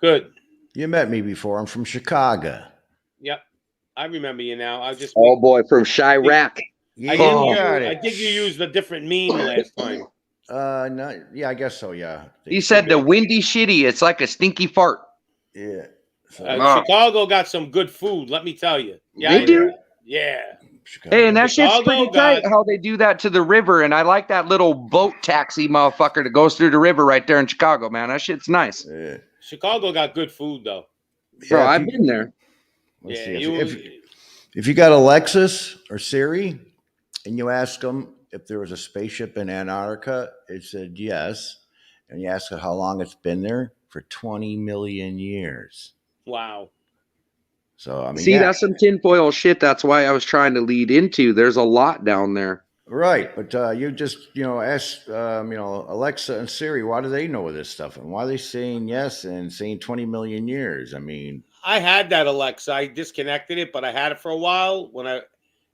Speaker 1: Good.
Speaker 3: You met me before. I'm from Chicago.
Speaker 1: Yep. I remember you now. I just
Speaker 2: boy from Chirac.
Speaker 1: I think you used a different meme last time.
Speaker 3: No, yeah, I guess so. Yeah.
Speaker 2: He said the windy shitty. It's like a stinky fart.
Speaker 3: Yeah. So,
Speaker 1: Chicago got some good food. Let me tell you. Yeah,
Speaker 2: they do.
Speaker 1: Yeah.
Speaker 3: Chicago.
Speaker 2: Hey, and that shit's pretty tight how they do that to the river. And I like that little boat taxi motherfucker that goes through the river right there in Chicago, man. That shit's nice.
Speaker 3: Yeah.
Speaker 1: Chicago got good food, though.
Speaker 2: Bro, I've been there.
Speaker 3: Let's see. If you got Alexis or Siri and you ask them if there was a spaceship in Antarctica, it said yes. And you ask it how long it's been there, for 20 million years.
Speaker 1: Wow.
Speaker 3: So, I mean,
Speaker 2: see, that's some tinfoil shit. That's why I was trying to lead into. There's a lot down there.
Speaker 3: Right. But you just, ask, Alexa and Siri, why do they know this stuff? And why are they saying yes and saying 20 million years? I mean,
Speaker 1: I had that Alexa. I disconnected it, but I had it for a while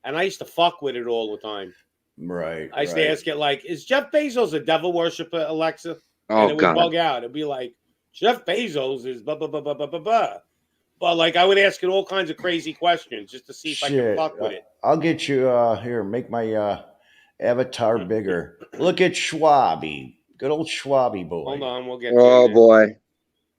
Speaker 1: and I used to fuck with it all the time.
Speaker 3: Right.
Speaker 1: I used to ask it like, is Jeff Bezos a devil worshiper, Alexa?
Speaker 2: Oh,
Speaker 1: and it would bug out. It'd be like, Jeff Bezos is blah, blah, blah, blah, blah, blah, blah. But like I would ask it all kinds of crazy questions just to see if I can fuck with it.
Speaker 3: I'll get you here, make my avatar bigger. Look at Schwabby. Good old Schwabby boy.
Speaker 1: Hold on, we'll get
Speaker 2: Oh boy.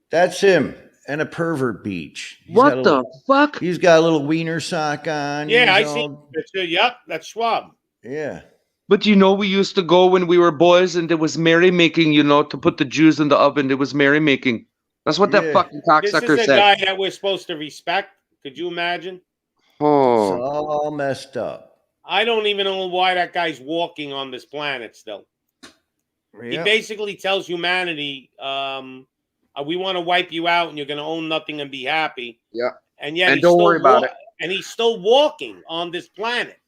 Speaker 3: That's him. And a pervert beach.
Speaker 2: What the fuck?
Speaker 3: He's got a little wiener sock on.
Speaker 1: Yeah, I see. Yep, that's Schwab.
Speaker 3: Yeah.
Speaker 2: But we used to go when we were boys and it was merrymaking, to put the Jews in the oven. It was merrymaking. That's what that fucking cocksucker said.
Speaker 1: This is a guy that we're supposed to respect. Could you imagine?
Speaker 2: Oh.
Speaker 3: It's all messed up.
Speaker 1: I don't even know why that guy's walking on this planet still. Yep. He basically tells humanity, we want to wipe you out and you're going to own nothing and be happy.
Speaker 2: Yeah.
Speaker 1: And yet
Speaker 2: and don't worry about it.
Speaker 1: And he's still walking on this planet.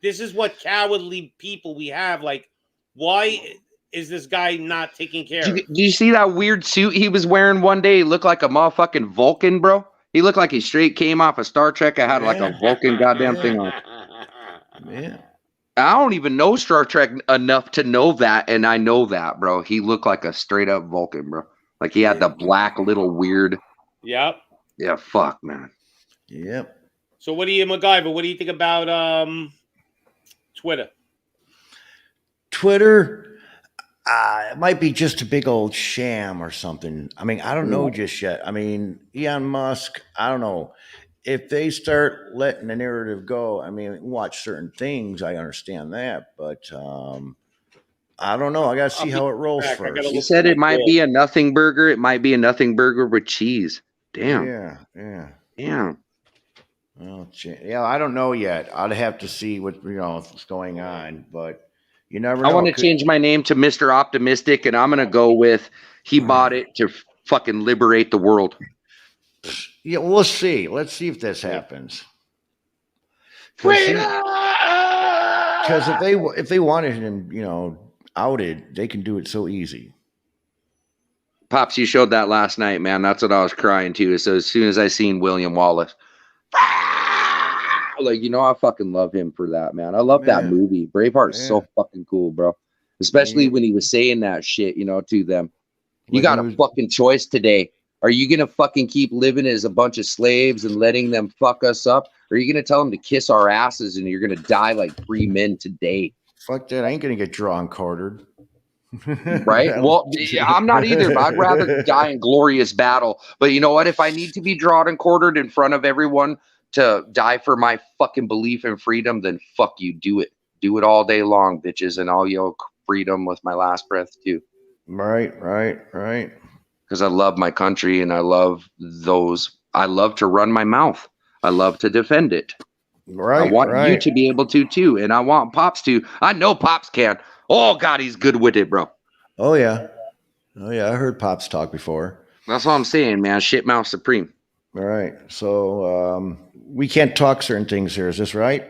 Speaker 1: This is what cowardly people we have. Like, why is this guy not taking care of?
Speaker 2: Do you see that weird suit he was wearing one day? He looked like a motherfucking Vulcan, bro. He looked like he straight came off of Star Trek. I had like a Vulcan goddamn thing on.
Speaker 3: Yeah.
Speaker 2: I don't even know Star Trek enough to know that, and I know that, bro. He looked like a straight up Vulcan, bro. Like he had the black little weird.
Speaker 1: Yep.
Speaker 2: Yeah, fuck, man.
Speaker 3: Yep.
Speaker 1: So what do you, MacGyver? What do you think about Twitter?
Speaker 3: Twitter, it might be just a big old sham or something. I mean, I don't know just yet. I mean, Elon Musk, I don't know. If they start letting the narrative go, I mean, watch certain things, I understand that. But I don't know. I got to see how it rolls first.
Speaker 2: He said it might be a nothing burger. It might be a nothing burger with cheese. Damn.
Speaker 3: Yeah.
Speaker 2: Damn.
Speaker 3: Well, yeah, I don't know yet. I'd have to see what's going on, but you never know.
Speaker 2: I want to change my name to Mr. Optimistic, and I'm going to go with he bought it to fucking liberate the world.
Speaker 3: Yeah, we'll see. Let's see if this happens. Because if they wanted him, outed, they can do it so easy.
Speaker 2: Pops, you showed that last night, man. That's what I was crying to. So as soon as I seen William Wallace, like, I fucking love him for that, man. I love that movie. Braveheart's so fucking cool, bro. Especially when he was saying that shit, to them. You got a fucking choice today. Are you going to fucking keep living as a bunch of slaves and letting them fuck us up? Or are you going to tell them to kiss our asses and you're going to die like free men today?
Speaker 3: Fuck that. I ain't going to get drawn and quartered.
Speaker 2: Right? Well, I'm not either. I'd rather die in glorious battle. But you know what? If I need to be drawn and quartered in front of everyone to die for my fucking belief in freedom, then fuck you. Do it. Do it all day long, bitches, and all you freedom with my last breath too.
Speaker 3: Right.
Speaker 2: Because I love my country and I love to run my mouth. I love to defend it.
Speaker 3: Right.
Speaker 2: I want you to be able to too. And I want Pops to. I know Pops can. Oh God, he's good with it, bro.
Speaker 3: Oh yeah. I heard Pops talk before.
Speaker 2: That's all I'm saying, man. Shit mouth supreme.
Speaker 3: All right. So we can't talk certain things here. Is this right?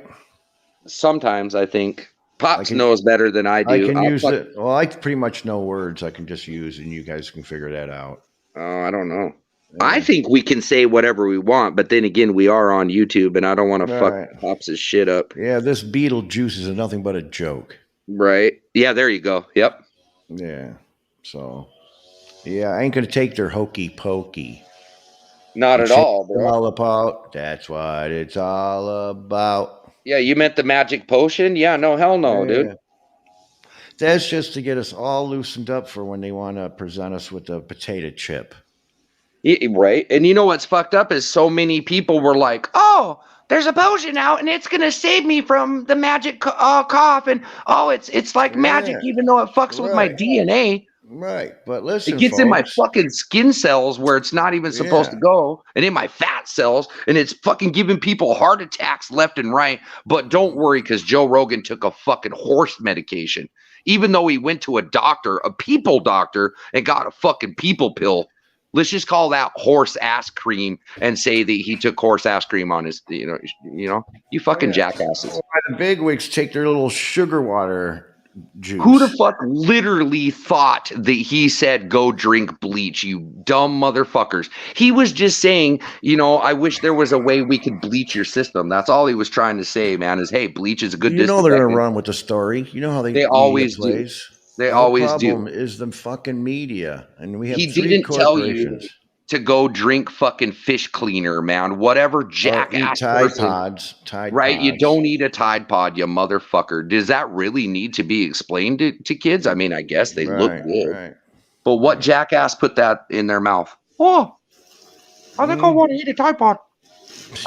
Speaker 2: Sometimes I think Pops knows better than I do.
Speaker 3: I can use it. Well, I pretty much know words I can just use, and you guys can figure that out.
Speaker 2: Oh, I don't know.
Speaker 3: Yeah.
Speaker 2: I think we can say whatever we want, but then again, we are on YouTube, and I don't want to fuck Pops' shit up.
Speaker 3: Yeah, this Beetlejuice is nothing but a joke.
Speaker 2: Right. Yeah, there you go. Yep.
Speaker 3: Yeah. So, yeah, I ain't going to take their hokey pokey.
Speaker 2: Not at all, bro.
Speaker 3: All about. That's what it's all about.
Speaker 2: Yeah, you meant the magic potion? Yeah, no, hell no, dude.
Speaker 3: That's just to get us all loosened up for when they want to present us with a potato chip.
Speaker 2: Yeah, right. And you know what's fucked up is so many people were like, oh, there's a potion out and it's going to save me from the magic cough. And oh, it's like magic, even though it fucks with my DNA.
Speaker 3: Right. But listen,
Speaker 2: it gets in my fucking skin cells where it's not even supposed to go, and in my fat cells, and it's fucking giving people heart attacks left and right. But don't worry, because Joe Rogan took a fucking horse medication, even though he went to a people doctor, and got a fucking people pill. Let's just call that horse ass cream and say that he took horse ass cream on his, you fucking jackasses.
Speaker 3: The bigwigs take their little sugar water juice.
Speaker 2: Who the fuck literally thought that he said go drink bleach, you dumb motherfuckers? He was just saying, I wish there was a way we could bleach your system. That's all he was trying to say, man, is hey, bleach is a good disinfectant.
Speaker 3: They're gonna run with the story. You know how they
Speaker 2: always do. They always do.
Speaker 3: The problem is the fucking media, and we have
Speaker 2: he didn't tell you to go drink fucking fish cleaner, man. Whatever jackass
Speaker 3: Tide Pods.
Speaker 2: Right? You don't eat a Tide Pod, you motherfucker. Does that really need to be explained to kids? I mean, I guess they look good. Right. But what jackass put that in their mouth? Oh, I think I want to eat a Tide Pod.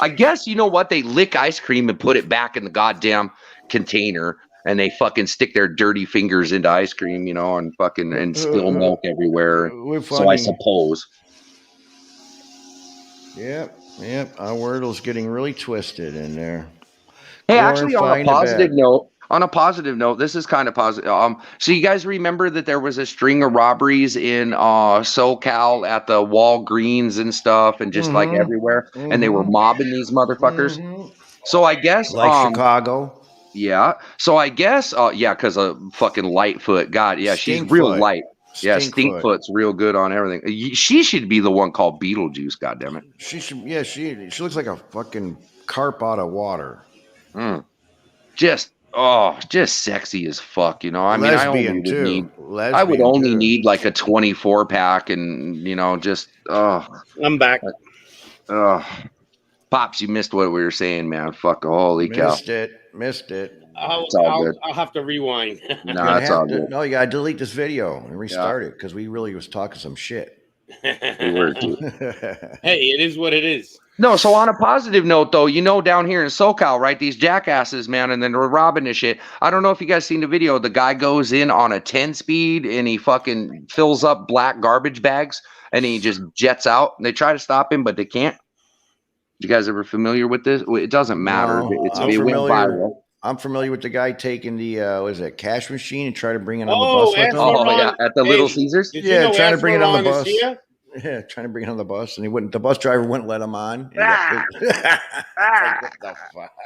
Speaker 2: I guess, you know what? They lick ice cream and put it back in the goddamn container, and they fucking stick their dirty fingers into ice cream, and fucking and spill milk everywhere. So I suppose. Yep.
Speaker 3: Our Wordle's getting really twisted in there.
Speaker 2: Hey, actually, on a positive note, this is kind of positive. So you guys remember that there was a string of robberies in SoCal at the Walgreens and stuff, and just like everywhere, and they were mobbing these motherfuckers. So I guess
Speaker 3: Chicago.
Speaker 2: Yeah. So I guess because of fucking Lightfoot. God, yeah, she's real light. Yeah, Stinkfoot's real good on everything. She should be the one called Beetlejuice, goddammit.
Speaker 3: She should. Yeah, she looks like a fucking carp out of water.
Speaker 2: Just sexy as fuck, I mean, I would only need like a 24 pack, and
Speaker 1: I'm back.
Speaker 2: Pops, you missed what we were saying, man. Fuck, holy cow.
Speaker 3: Missed it.
Speaker 1: I'll have to rewind.
Speaker 2: No, it's all good.
Speaker 3: No, you gotta delete this video and restart it, because we really was talking some shit.
Speaker 2: We were too.
Speaker 1: Hey, it is what it is.
Speaker 2: No, so on a positive note, though, down here in SoCal, right, these jackasses, man, and then we're robbing this shit. I don't know if you guys seen the video. The guy goes in on a 10-speed, and he fucking fills up black garbage bags, and he just jets out. And they try to stop him, but they can't. You guys ever familiar with this? It doesn't matter.
Speaker 3: No,
Speaker 2: it went viral.
Speaker 3: I'm familiar with the guy taking the cash machine and try to bring it on the bus with him.
Speaker 2: Oh, yeah, at the Little Caesars?
Speaker 3: Yeah, trying to bring it on the bus. Yeah, trying to bring it on the bus, and he wouldn't. The bus driver wouldn't let him on.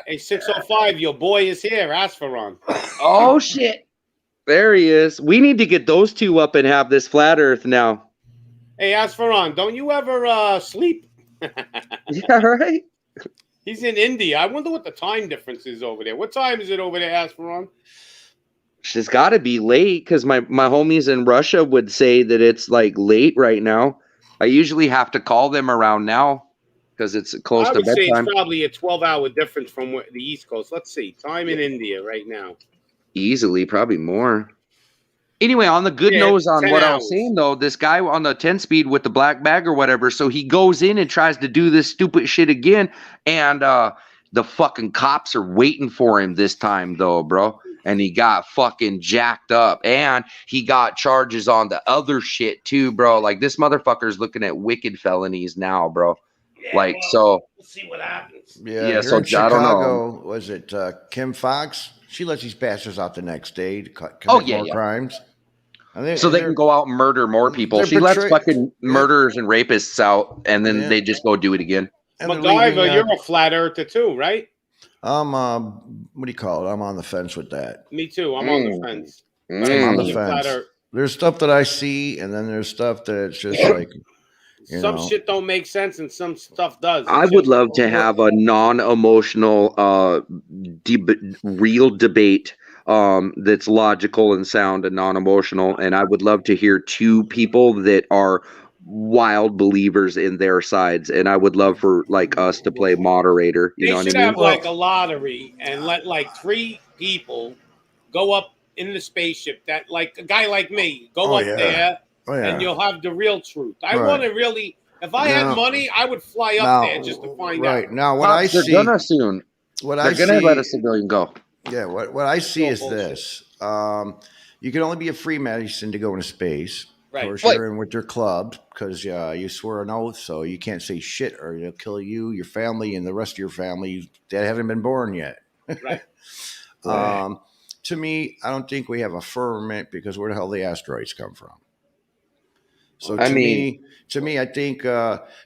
Speaker 1: Hey, 605, your boy is here. Ask for Ron.
Speaker 2: Oh shit, there he is. We need to get those two up and have this flat Earth now.
Speaker 1: Hey, ask for Ron. Don't you ever sleep?
Speaker 2: Yeah, right.
Speaker 1: He's in India. I wonder what the time difference is over there. What time is it over there, ask for Ron?
Speaker 2: It's got to be late, because my homies in Russia would say that it's like late right now. I usually have to call them around now because it's close to bedtime. I would say it's
Speaker 1: probably a 12-hour difference from the East Coast. Let's see. Time in India right now.
Speaker 2: Easily, probably more. Anyway, on the good nose on what I was saying, though, this guy on the 10-speed with the black bag or whatever, so he goes in and tries to do this stupid shit again, and the fucking cops are waiting for him this time, though, bro. and he got fucking jacked up, and he got charges on the other shit too, bro. Like this motherfucker's looking at wicked felonies now, bro.
Speaker 1: Yeah,
Speaker 2: Like
Speaker 1: well,
Speaker 2: so,
Speaker 1: we'll see what happens.
Speaker 3: Yeah,
Speaker 2: so
Speaker 3: here in
Speaker 2: I don't know.
Speaker 3: Chicago, was it Kim Fox? She lets these bastards out the next day to commit
Speaker 2: yeah,
Speaker 3: more
Speaker 2: yeah.
Speaker 3: crimes. And
Speaker 2: So they can go out and murder more people. She lets fucking murderers and rapists out, and then they just go do it again.
Speaker 3: And
Speaker 1: MacGyver, you're a flat earther too, right?
Speaker 3: I'm what do you call it? I'm on the fence with that.
Speaker 1: Me too. I'm on the fence.
Speaker 3: I'm on the fence. There's stuff that I see, and then there's stuff that's just like
Speaker 1: some shit don't make sense, and some stuff does.
Speaker 2: I would love to have a non-emotional, real debate that's logical and sound and non-emotional, and I would love to hear two people that are wild believers in their sides, and I would love for like us to play moderator. You know what I mean?
Speaker 1: They should have like a lottery and let like 3 people go up in the spaceship. That like a guy like me go up there. And you'll have the real truth. I want to really, if I had money, I would fly up there just to find out.
Speaker 3: Right now, what I see,
Speaker 2: they're gonna soon. They're gonna let a civilian go.
Speaker 3: Yeah, what I see is this: you can only be a Freemason to go into space.
Speaker 1: Right.
Speaker 3: Of course, you're in with your club because you swear an oath, so you can't say shit or they'll kill you, your family, and the rest of your family that haven't been born yet.
Speaker 1: Right.
Speaker 3: To me, I don't think we have a firmament because where the hell the asteroids come from? So to me, I think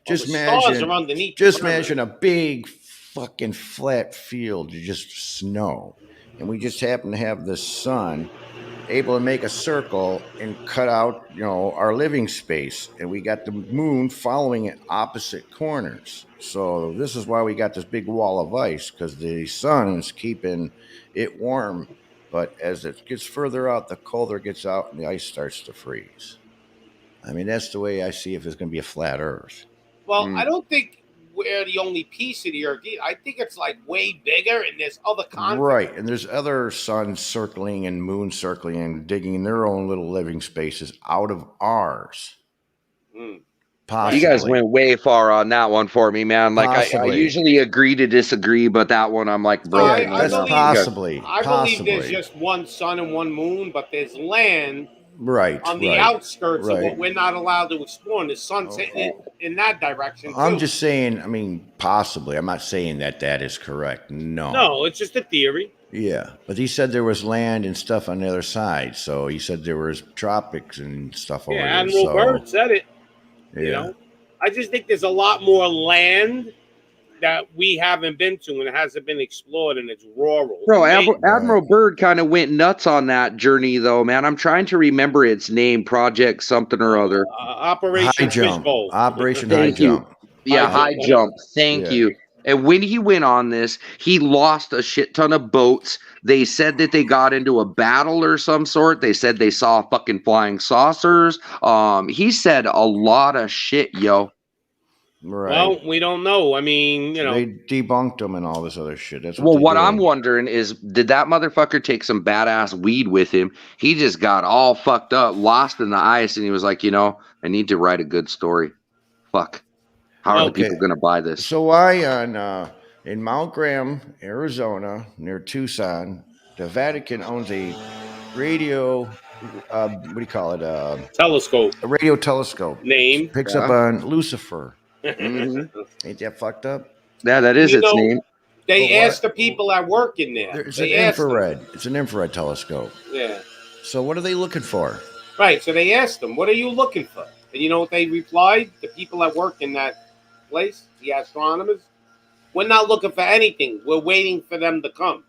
Speaker 3: just imagine a big fucking flat field of just snow, and we just happen to have the sun able to make a circle and cut out, our living space, and we got the moon following at opposite corners. So this is why we got this big wall of ice, because the sun is keeping it warm, but as it gets further out, the colder it gets out, and the ice starts to freeze. I mean, that's the way I see if it's going to be a flat Earth.
Speaker 1: Well, I don't think we're the only piece of the Earth. I think it's like way bigger, and there's other continents.
Speaker 3: Right, and there's other suns circling and moons circling and digging their own little living spaces out of ours. Possibly.
Speaker 2: You guys went way far on that one for me, man. Like I usually agree to disagree, but that one I'm like, bro.
Speaker 3: That's possibly.
Speaker 1: I believe there's just one sun and one moon, but there's land.
Speaker 3: Right.
Speaker 1: On the outskirts of what we're not allowed to explore, and the sun's hitting it in that direction.
Speaker 3: I'm just saying, possibly. I'm not saying that is correct.
Speaker 1: No, it's just a theory.
Speaker 3: Yeah, but he said there was land and stuff on the other side. So he said there was tropics and stuff over there.
Speaker 1: Yeah, Admiral Byrd said it.
Speaker 3: Yeah.
Speaker 1: I just think there's a lot more land that we haven't been to and it hasn't been explored, and it's rural.
Speaker 2: Bro, Admiral Byrd kind of went nuts on that journey, though, man. I'm trying to remember its name, Project something or other.
Speaker 1: Operation Fishbowl.
Speaker 3: Operation High Jump.
Speaker 2: Yeah, High Jump. Thank you. And when he went on this, he lost a shit ton of boats. They said that they got into a battle or some sort. They said they saw fucking flying saucers. He said a lot of shit, yo.
Speaker 3: Right.
Speaker 1: Well, we don't know. I mean,
Speaker 3: they debunked them and all this other shit. That's
Speaker 2: what I'm wondering is, did that motherfucker take some badass weed with him? He just got all fucked up, lost in the ice, and he was like, I need to write a good story. Fuck. How are the people going to buy this?
Speaker 3: So why in Mount Graham, Arizona, near Tucson, the Vatican owns a radio. What do you call it?
Speaker 1: Telescope.
Speaker 3: A radio telescope.
Speaker 1: Name
Speaker 3: picks up on Lucifer.
Speaker 2: Mm-hmm.
Speaker 3: Ain't that fucked up?
Speaker 2: Yeah, that is its name.
Speaker 1: They asked the people that work in there.
Speaker 3: It's an infrared. It's an infrared telescope.
Speaker 1: Yeah.
Speaker 3: So what are they looking for?
Speaker 1: Right. So they asked them, "What are you looking for?" And you know what they replied? The people that work in that place, the astronomers, we're not looking for anything. We're waiting for them to come.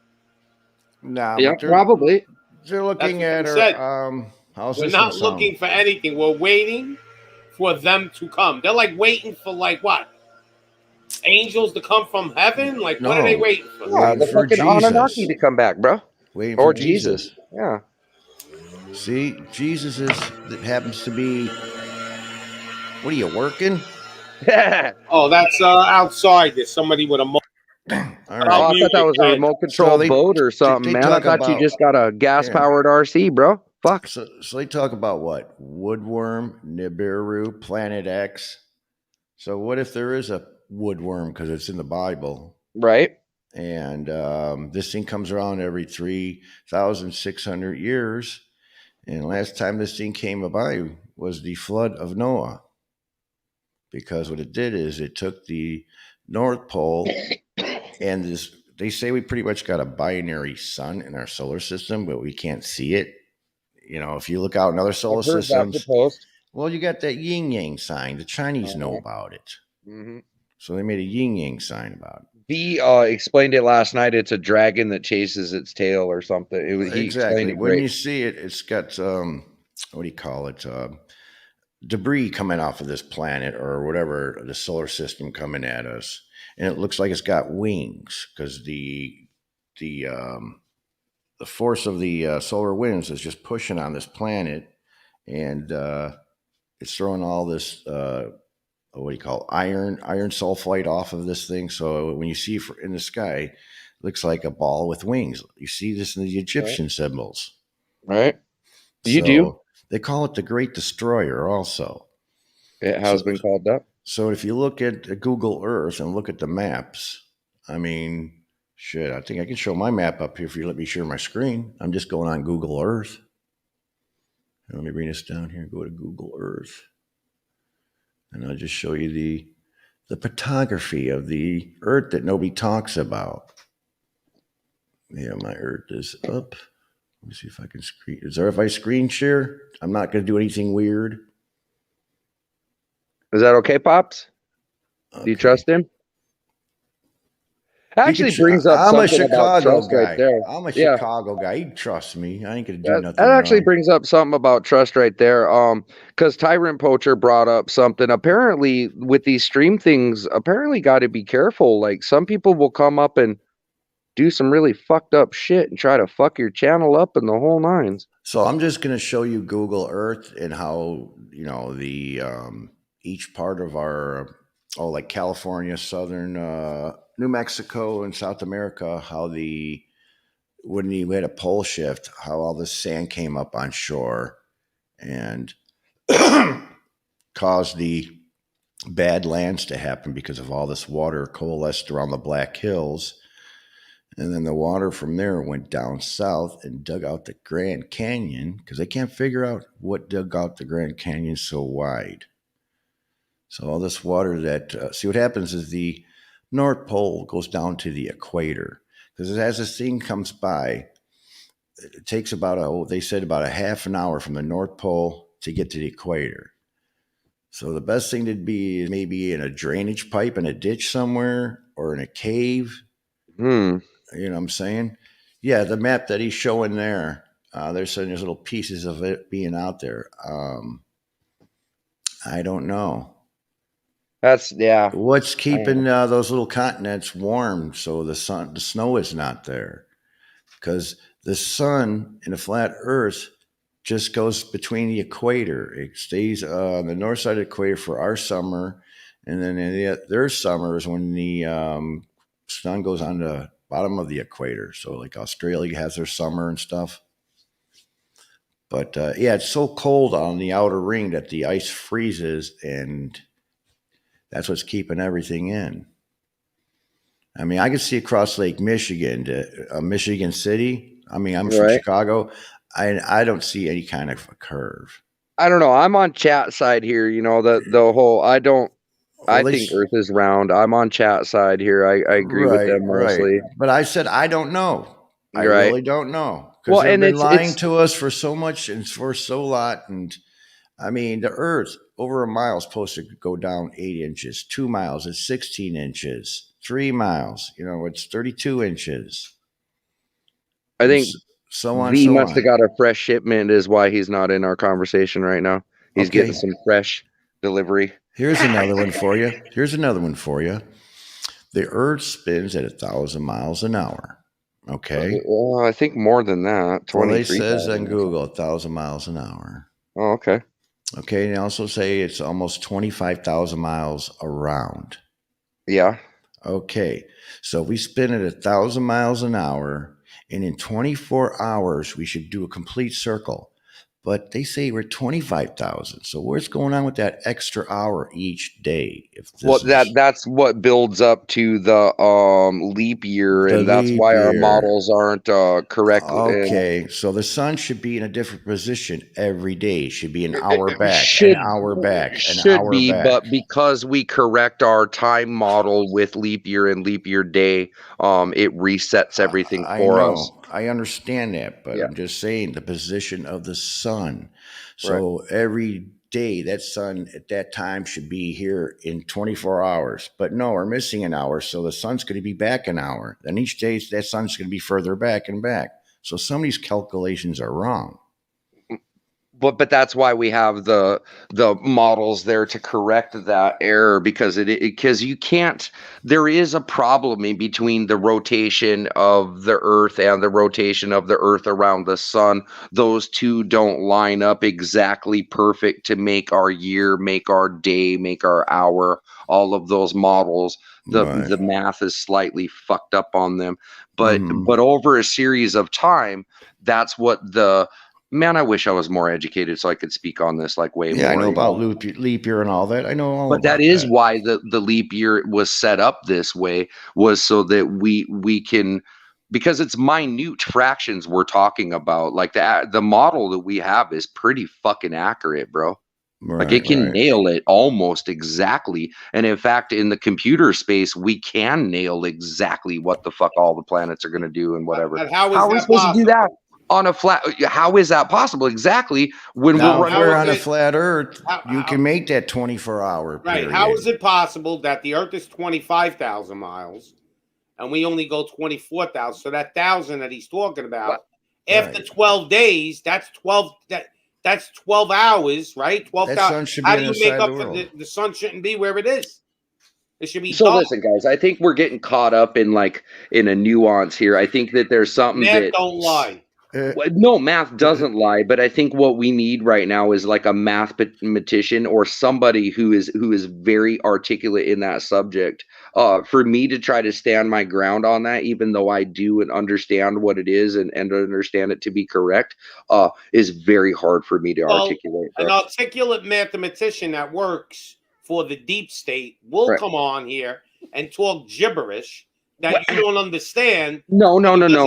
Speaker 3: No.
Speaker 2: Yeah, probably.
Speaker 3: They're looking at
Speaker 1: her. We're not looking for anything. We're waiting for them to come. They're like waiting for what? Angels to come from heaven? Like, what are they waiting for?
Speaker 2: Yeah, the fucking Anunnaki to come back, bro.
Speaker 3: Waiting for
Speaker 2: Jesus. Yeah.
Speaker 3: See, Jesus that happens to be. What are you working?
Speaker 1: Oh, that's outside. There's somebody with a.
Speaker 3: All
Speaker 2: right. I thought that was a remote control boat or something, man. I thought you just got a gas powered RC, bro. Fuck.
Speaker 3: So they talk about what? Woodworm, Nibiru, Planet X. So what if there is a woodworm because it's in the Bible,
Speaker 2: right?
Speaker 3: And this thing comes around every 3,600 years. And last time this thing came by was the flood of Noah. Because what it did is it took the North Pole and this. They say we pretty much got a binary sun in our solar system, but we can't see it. You know, if you look out in other solar
Speaker 2: I've heard that
Speaker 3: systems,
Speaker 2: proposed.
Speaker 3: well, you got that yin yang sign. The Chinese know
Speaker 2: Uh-huh.
Speaker 3: about it.
Speaker 2: Mm-hmm.
Speaker 3: So they made a yin yang sign about it.
Speaker 2: He explained it last night. It's a dragon that chases its tail or something. He explained
Speaker 3: Exactly.
Speaker 2: it
Speaker 3: When
Speaker 2: great.
Speaker 3: you see it, it's got what do you call it? Debris coming off of this planet or whatever, the solar system coming at us, and it looks like it's got wings because the force of the solar winds is just pushing on this planet, and it's throwing all this what do you call it? iron sulfide off of this thing. So when you see in the sky, it looks like a ball with wings. You see this in the Egyptian symbols,
Speaker 2: Right? You
Speaker 3: so
Speaker 2: do.
Speaker 3: they call it the Great Destroyer also.
Speaker 2: It has been called that.
Speaker 3: So if you look at Google Earth and look at the maps, I mean, shit, I think I can show my map up here if you let me share my screen. I'm just going on Google Earth. Let me bring this down here. Go to Google Earth. And I'll just show you the photography of the Earth that nobody talks about. Yeah, my Earth is up. Let me see if I can screen. Is there if I screen share? I'm not going to do anything weird.
Speaker 2: Is that okay, Pops?
Speaker 3: Okay.
Speaker 2: Do you trust him? Actually brings up
Speaker 3: I'm a
Speaker 2: something about
Speaker 3: Chicago
Speaker 2: trust
Speaker 3: guy.
Speaker 2: right there.
Speaker 3: I'm a
Speaker 2: Yeah.
Speaker 3: Chicago guy. He trusts me. I ain't going to do nothing
Speaker 2: That actually
Speaker 3: wrong.
Speaker 2: brings up something about trust right there. Because Tyrant Poacher brought up something. Apparently, with these stream things, apparently got to be careful. Like some people will come up and do some really fucked up shit and try to fuck your channel up and the whole nines.
Speaker 3: So I'm just going to show you Google Earth and how, you know, the each part of our, like California, southern New Mexico and South America, how when you had a pole shift, how all this sand came up on shore and caused the bad lands to happen because of all this water coalesced around the Black Hills. And then the water from there went down south and dug out the Grand Canyon because they can't figure out what dug out the Grand Canyon so wide. So all this water that, see what happens is the North Pole goes down to the equator because as this thing comes by, it takes they said about a half an hour from the North Pole to get to the equator. So the best thing to be is maybe in a drainage pipe in a ditch somewhere or in a cave. You know what I'm saying? Yeah, the map that he's showing there, they're saying there's little pieces of it being out there. I don't know.
Speaker 2: Yeah.
Speaker 3: What's keeping those little continents warm so the snow is not there? Because the sun in a flat Earth just goes between the equator. It stays on the north side of the equator for our summer, and then their summer is when the sun goes on the bottom of the equator. So like Australia has their summer and stuff. But yeah, it's so cold on the outer ring that the ice freezes, and that's what's keeping everything in. I mean, I can see across Lake Michigan to Michigan City. I mean, I'm from Chicago. I don't see any kind of a curve.
Speaker 2: I don't know. I'm on chat side here. You know, the whole, I think Earth is round. I'm on chat side here. I agree with them mostly.
Speaker 3: Right. But I said, I don't know. I really don't know. Because they've been lying to us for so much and for so lot. And I mean, the Earth over a mile is supposed to go down 8 inches. 2 miles is 16 inches. 3 miles, you know, it's 32 inches.
Speaker 2: I think
Speaker 3: so on.
Speaker 2: V must have got a fresh shipment is why he's not in our conversation right now. He's getting some fresh delivery.
Speaker 3: Here's another one for you. The Earth spins at 1,000 miles an hour. Okay.
Speaker 2: Well, I think more than that. 23.
Speaker 3: Well, it says on Google 1,000 miles an hour.
Speaker 2: Oh, okay.
Speaker 3: Okay, and they also say it's almost 25,000 miles around.
Speaker 2: Yeah.
Speaker 3: Okay, so we spin at 1,000 miles an hour, and in 24 hours we should do a complete circle. but they say we're 25,000. So what's going on with that extra hour each day? If this
Speaker 2: Well,
Speaker 3: is
Speaker 2: that's what builds up to the leap year,
Speaker 3: the
Speaker 2: and that's
Speaker 3: leap
Speaker 2: why our
Speaker 3: year.
Speaker 2: models aren't correct.
Speaker 3: Okay, so the sun should be in a different position every day. Should be an hour back,
Speaker 2: Should
Speaker 3: an hour back, an
Speaker 2: should
Speaker 3: hour
Speaker 2: be,
Speaker 3: back.
Speaker 2: but because we correct our time model with leap year and leap year day, it resets everything
Speaker 3: I
Speaker 2: for
Speaker 3: know,
Speaker 2: us.
Speaker 3: I understand that, but
Speaker 2: Yeah.
Speaker 3: I'm just saying the position of the sun.
Speaker 2: Right.
Speaker 3: So every day that sun at that time should be here in 24 hours. But no, we're missing an hour, so the sun's going to be back an hour. Then each day that sun's going to be further back and back. So some of these calculations are wrong.
Speaker 2: But that's why we have the models there to correct that error, because because you can't, there is a problem in between the rotation of the earth and the rotation of the earth around the sun. Those two don't line up exactly perfect to make our year, make our day, make our hour. All of those models,
Speaker 3: Right.
Speaker 2: the math is slightly fucked up on them, but
Speaker 3: Mhm.
Speaker 2: but over a series of time, that's what the man, I wish I was more educated so I could speak on this like way more.
Speaker 3: Yeah, I know about leap year and all that. I know all
Speaker 2: But
Speaker 3: about
Speaker 2: that is
Speaker 3: that.
Speaker 2: why the leap year was set up this way, was so that we can, because it's minute fractions we're talking about. Like the model that we have is pretty fucking accurate, bro. Like it can nail it almost exactly. And in fact, in the computer space, we can nail exactly what the fuck all the planets are going to do and whatever.
Speaker 1: But how is
Speaker 2: How are we
Speaker 1: that
Speaker 2: supposed to do
Speaker 1: possible?
Speaker 2: that on a flat? How is that possible? Exactly. When
Speaker 3: Now,
Speaker 2: we're
Speaker 3: if
Speaker 2: running
Speaker 3: we're
Speaker 2: around.
Speaker 3: on a flat Earth, you
Speaker 1: How-
Speaker 3: can make that 24-hour
Speaker 1: Right.
Speaker 3: period.
Speaker 1: How is it possible that the Earth is 25,000 miles and we only go 24,000? So that 1,000 that he's talking about, after 12 days, that's 12. That's 12 hours, right? 12,000.
Speaker 3: That sun should be
Speaker 1: How
Speaker 3: on
Speaker 1: do
Speaker 3: the
Speaker 1: you make
Speaker 3: side
Speaker 1: up
Speaker 3: of the
Speaker 1: for
Speaker 3: world.
Speaker 1: the sun shouldn't be where it is? It should be
Speaker 2: So
Speaker 1: dark.
Speaker 2: listen, guys, I think we're getting caught up in a nuance here. I think that there's something
Speaker 1: Math
Speaker 2: that
Speaker 1: don't lie.
Speaker 2: no, math doesn't lie, but I think what we need right now is like a mathematician or somebody who is very articulate in that subject. For me to try to stand my ground on that, even though I do and understand what it is and understand it to be correct, is very hard for me to articulate.
Speaker 1: An articulate mathematician that works for the deep state will come on here and talk gibberish that you don't understand.
Speaker 2: No,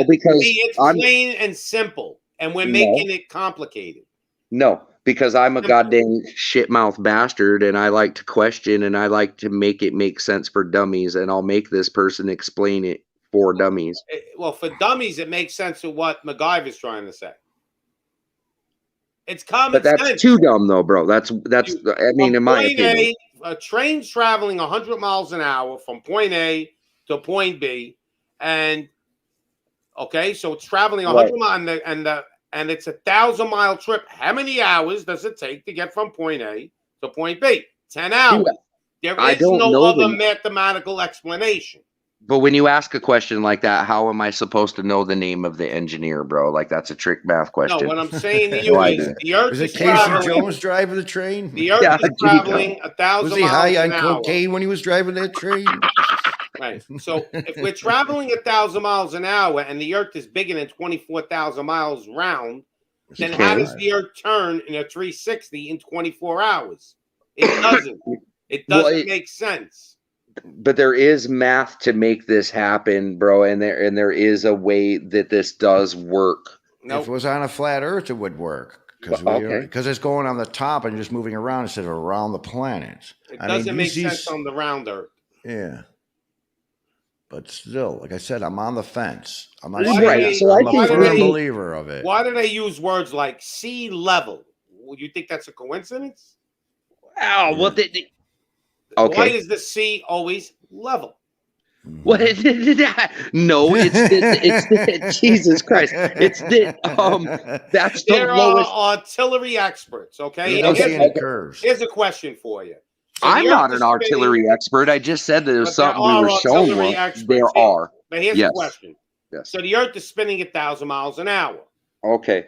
Speaker 2: because
Speaker 1: it's plain and simple, and we're making it complicated.
Speaker 2: No, because I'm a goddamn shitmouth bastard, and I like to question, and I like to make it make sense for dummies, and I'll make this person explain it for dummies.
Speaker 1: Well, for dummies, it makes sense to what MacGyver's trying to say. It's common sense.
Speaker 2: But that's too dumb, though, bro. That's. I mean, in my opinion,
Speaker 1: a train's traveling 100 miles an hour from point A to point B, and okay, so it's traveling 100 miles, and it's 1,000-mile trip. How many hours does it take to get from point A to point B? 10 hours. There is no other mathematical explanation.
Speaker 2: But when you ask a question like that, how am I supposed to know the name of the engineer, bro? Like, that's a trick math question.
Speaker 1: No, what I'm saying to you is the Earth
Speaker 3: was
Speaker 1: is
Speaker 3: it Casey
Speaker 1: traveling.
Speaker 3: Jones driving the train?
Speaker 1: The Earth is traveling 1,000 miles
Speaker 3: Was he high on
Speaker 1: an hour.
Speaker 3: cocaine when he was driving that train?
Speaker 1: Right. So if we're traveling 1,000 miles an hour and the Earth is bigger than 24,000 miles round, then how does the Earth turn in a 360 in 24 hours? It doesn't. It doesn't make sense.
Speaker 2: But there is math to make this happen, bro, and there is a way that this does work.
Speaker 3: If it was on a flat Earth, it would work because it's going on the top and just moving around instead of around the planet.
Speaker 1: It doesn't make sense on the round Earth.
Speaker 3: Yeah. But still, like I said, I'm on the fence. I'm not
Speaker 1: I'm
Speaker 3: a firm believer of it.
Speaker 1: Why do they use words like sea level? Would you think that's a coincidence?
Speaker 2: Oh, well,
Speaker 1: why is the sea always level?
Speaker 2: What? No, it's Jesus Christ. It's that's the lowest.
Speaker 1: Are artillery experts, okay? Here's a question for you. So
Speaker 2: I'm not an artillery expert. I just said that there's something we were shown. There are.
Speaker 1: But here's the question.
Speaker 2: Yes.
Speaker 1: So the Earth is spinning 1,000 miles an hour.
Speaker 2: Okay.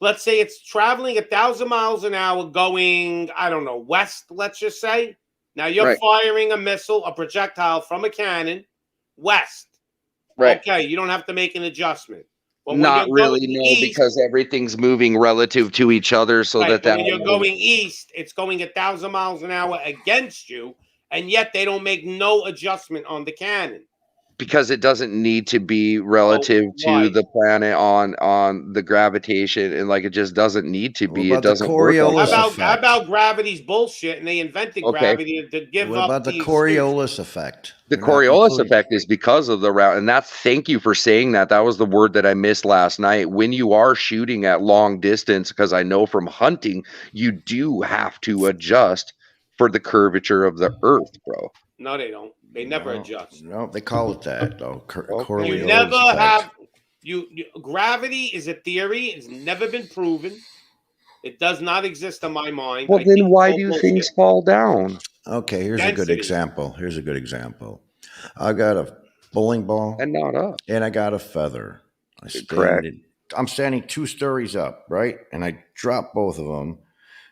Speaker 1: Let's say it's traveling 1,000 miles an hour going, I don't know, west, let's just say. Now you're firing a missile, a projectile from a cannon west. Right. Okay, you don't have to make an adjustment. But when
Speaker 2: Not
Speaker 1: you're
Speaker 2: really,
Speaker 1: going
Speaker 2: no,
Speaker 1: east,
Speaker 2: because everything's moving relative to each other, so
Speaker 1: right,
Speaker 2: that
Speaker 1: but when you're going east, it's going 1,000 miles an hour against you, and yet they don't make no adjustment on the cannon.
Speaker 2: because it doesn't need to be relative
Speaker 1: why?
Speaker 2: to the planet on the gravitation, and like it just doesn't need to
Speaker 3: What
Speaker 2: be. It
Speaker 3: about the
Speaker 2: doesn't work like
Speaker 3: Coriolis
Speaker 2: that.
Speaker 1: How
Speaker 3: effect?
Speaker 1: about gravity's bullshit, and they invented
Speaker 2: Okay.
Speaker 1: gravity to give
Speaker 3: What
Speaker 1: up
Speaker 3: about the
Speaker 1: the excuse.
Speaker 3: Coriolis effect?
Speaker 2: The
Speaker 3: You're not
Speaker 2: Coriolis
Speaker 3: including-
Speaker 2: effect is because of the route, and that's thank you for saying that. That was the word that I missed last night. When you are shooting at long distance, because I know from hunting, you do have to adjust for the curvature of the Earth, bro.
Speaker 1: No, they don't. They never
Speaker 3: No,
Speaker 1: adjust.
Speaker 3: No, they call it that though. Coriolis
Speaker 1: You never
Speaker 3: effect.
Speaker 1: have gravity is a theory. It's never been proven. It does not exist in my mind.
Speaker 2: Well,
Speaker 1: I
Speaker 2: then
Speaker 1: think
Speaker 2: why
Speaker 1: it's all
Speaker 2: do
Speaker 1: bullshit.
Speaker 2: things fall down?
Speaker 3: Okay, here's a good
Speaker 1: Density.
Speaker 3: example. Here's a good example. I got a bowling ball
Speaker 2: And not up.
Speaker 3: and I got a feather.
Speaker 2: Correct.
Speaker 3: I'm standing 2 stories up, right? And I drop both of them.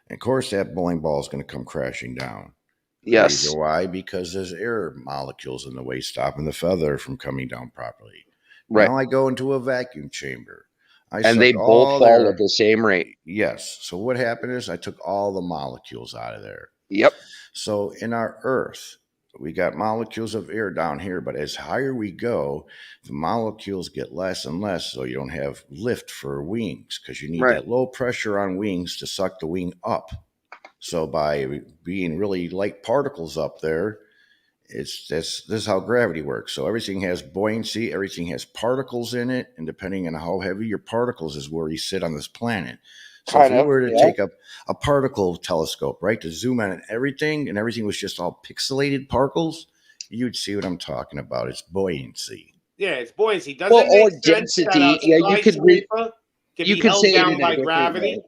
Speaker 3: And of course, that bowling ball is going to come crashing down.
Speaker 2: Yes.
Speaker 3: Reason why? Because there's air molecules in the way stopping the feather from coming down properly.
Speaker 2: Right.
Speaker 3: Now I go into a vacuum chamber.
Speaker 2: And they both fall at the same rate.
Speaker 3: Yes. So what happened is I took all the molecules out of there.
Speaker 2: Yep.
Speaker 3: So in our Earth, we got molecules of air down here, but as higher we go, the molecules get less and less, so you don't have lift for wings because you need that low pressure on wings to suck the wing up. So by being really light particles up there, this is how gravity works. So everything has buoyancy, everything has particles in it, and depending on how heavy your particles is where you sit on this planet. So if we were to take a particle telescope, right, to zoom in on everything, and everything was just all pixelated particles, you'd see what I'm talking about. It's buoyancy.
Speaker 1: Yeah, it's buoyancy. Doesn't it make sense
Speaker 2: density.
Speaker 1: that
Speaker 2: Yeah, you could
Speaker 1: be held
Speaker 2: say
Speaker 1: down
Speaker 2: it in
Speaker 1: by
Speaker 2: a different
Speaker 1: gravity?
Speaker 2: way.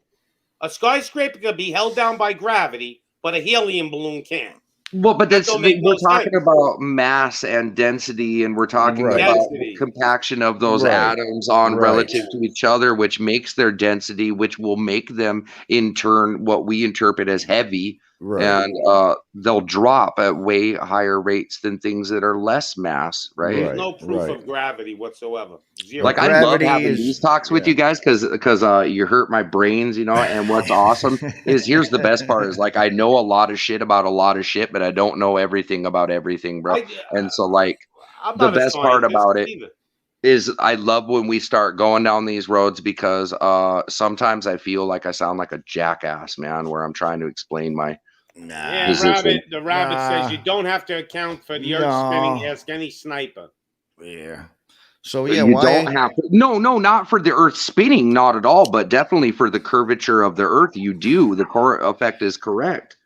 Speaker 1: A skyscraper could be held down by gravity, but a helium balloon can't.
Speaker 2: Well, but
Speaker 1: That don't make
Speaker 2: we're
Speaker 1: no
Speaker 2: talking
Speaker 1: sense.
Speaker 2: about mass and density, and we're talking
Speaker 3: Right.
Speaker 2: about
Speaker 1: Density.
Speaker 2: the compaction of those
Speaker 3: Right.
Speaker 2: atoms on
Speaker 3: Right.
Speaker 2: relative to each other, which makes their density, which will make them in turn what we interpret as heavy,
Speaker 3: Right.
Speaker 2: and they'll drop at way higher rates than things that are less mass, right?
Speaker 1: There's
Speaker 3: Right.
Speaker 1: no proof
Speaker 3: Right.
Speaker 1: of gravity whatsoever. Zero.
Speaker 2: Like, I love
Speaker 3: Gravity
Speaker 2: having
Speaker 3: is-
Speaker 2: these talks with
Speaker 3: yeah.
Speaker 2: you guys because you hurt my brains, you know. And what's awesome is here's the best part is like I know a lot of shit about a lot of shit, but I don't know everything about everything, bro. And so like
Speaker 1: I'm
Speaker 2: the
Speaker 1: not a
Speaker 2: best part
Speaker 1: scientist
Speaker 2: about it
Speaker 1: either.
Speaker 2: is I love when we start going down these roads because sometimes I feel like I sound like a jackass, man, where I'm trying to explain my
Speaker 1: Yeah,
Speaker 2: position.
Speaker 1: the rabbit says
Speaker 3: Nah.
Speaker 1: you don't have to account for the earth spinning. Ask any sniper.
Speaker 3: Yeah. So yeah,
Speaker 2: You
Speaker 3: why?
Speaker 2: don't have to. No, not for the Earth spinning, not at all, but definitely for the curvature of the Earth. You do. The core effect is correct.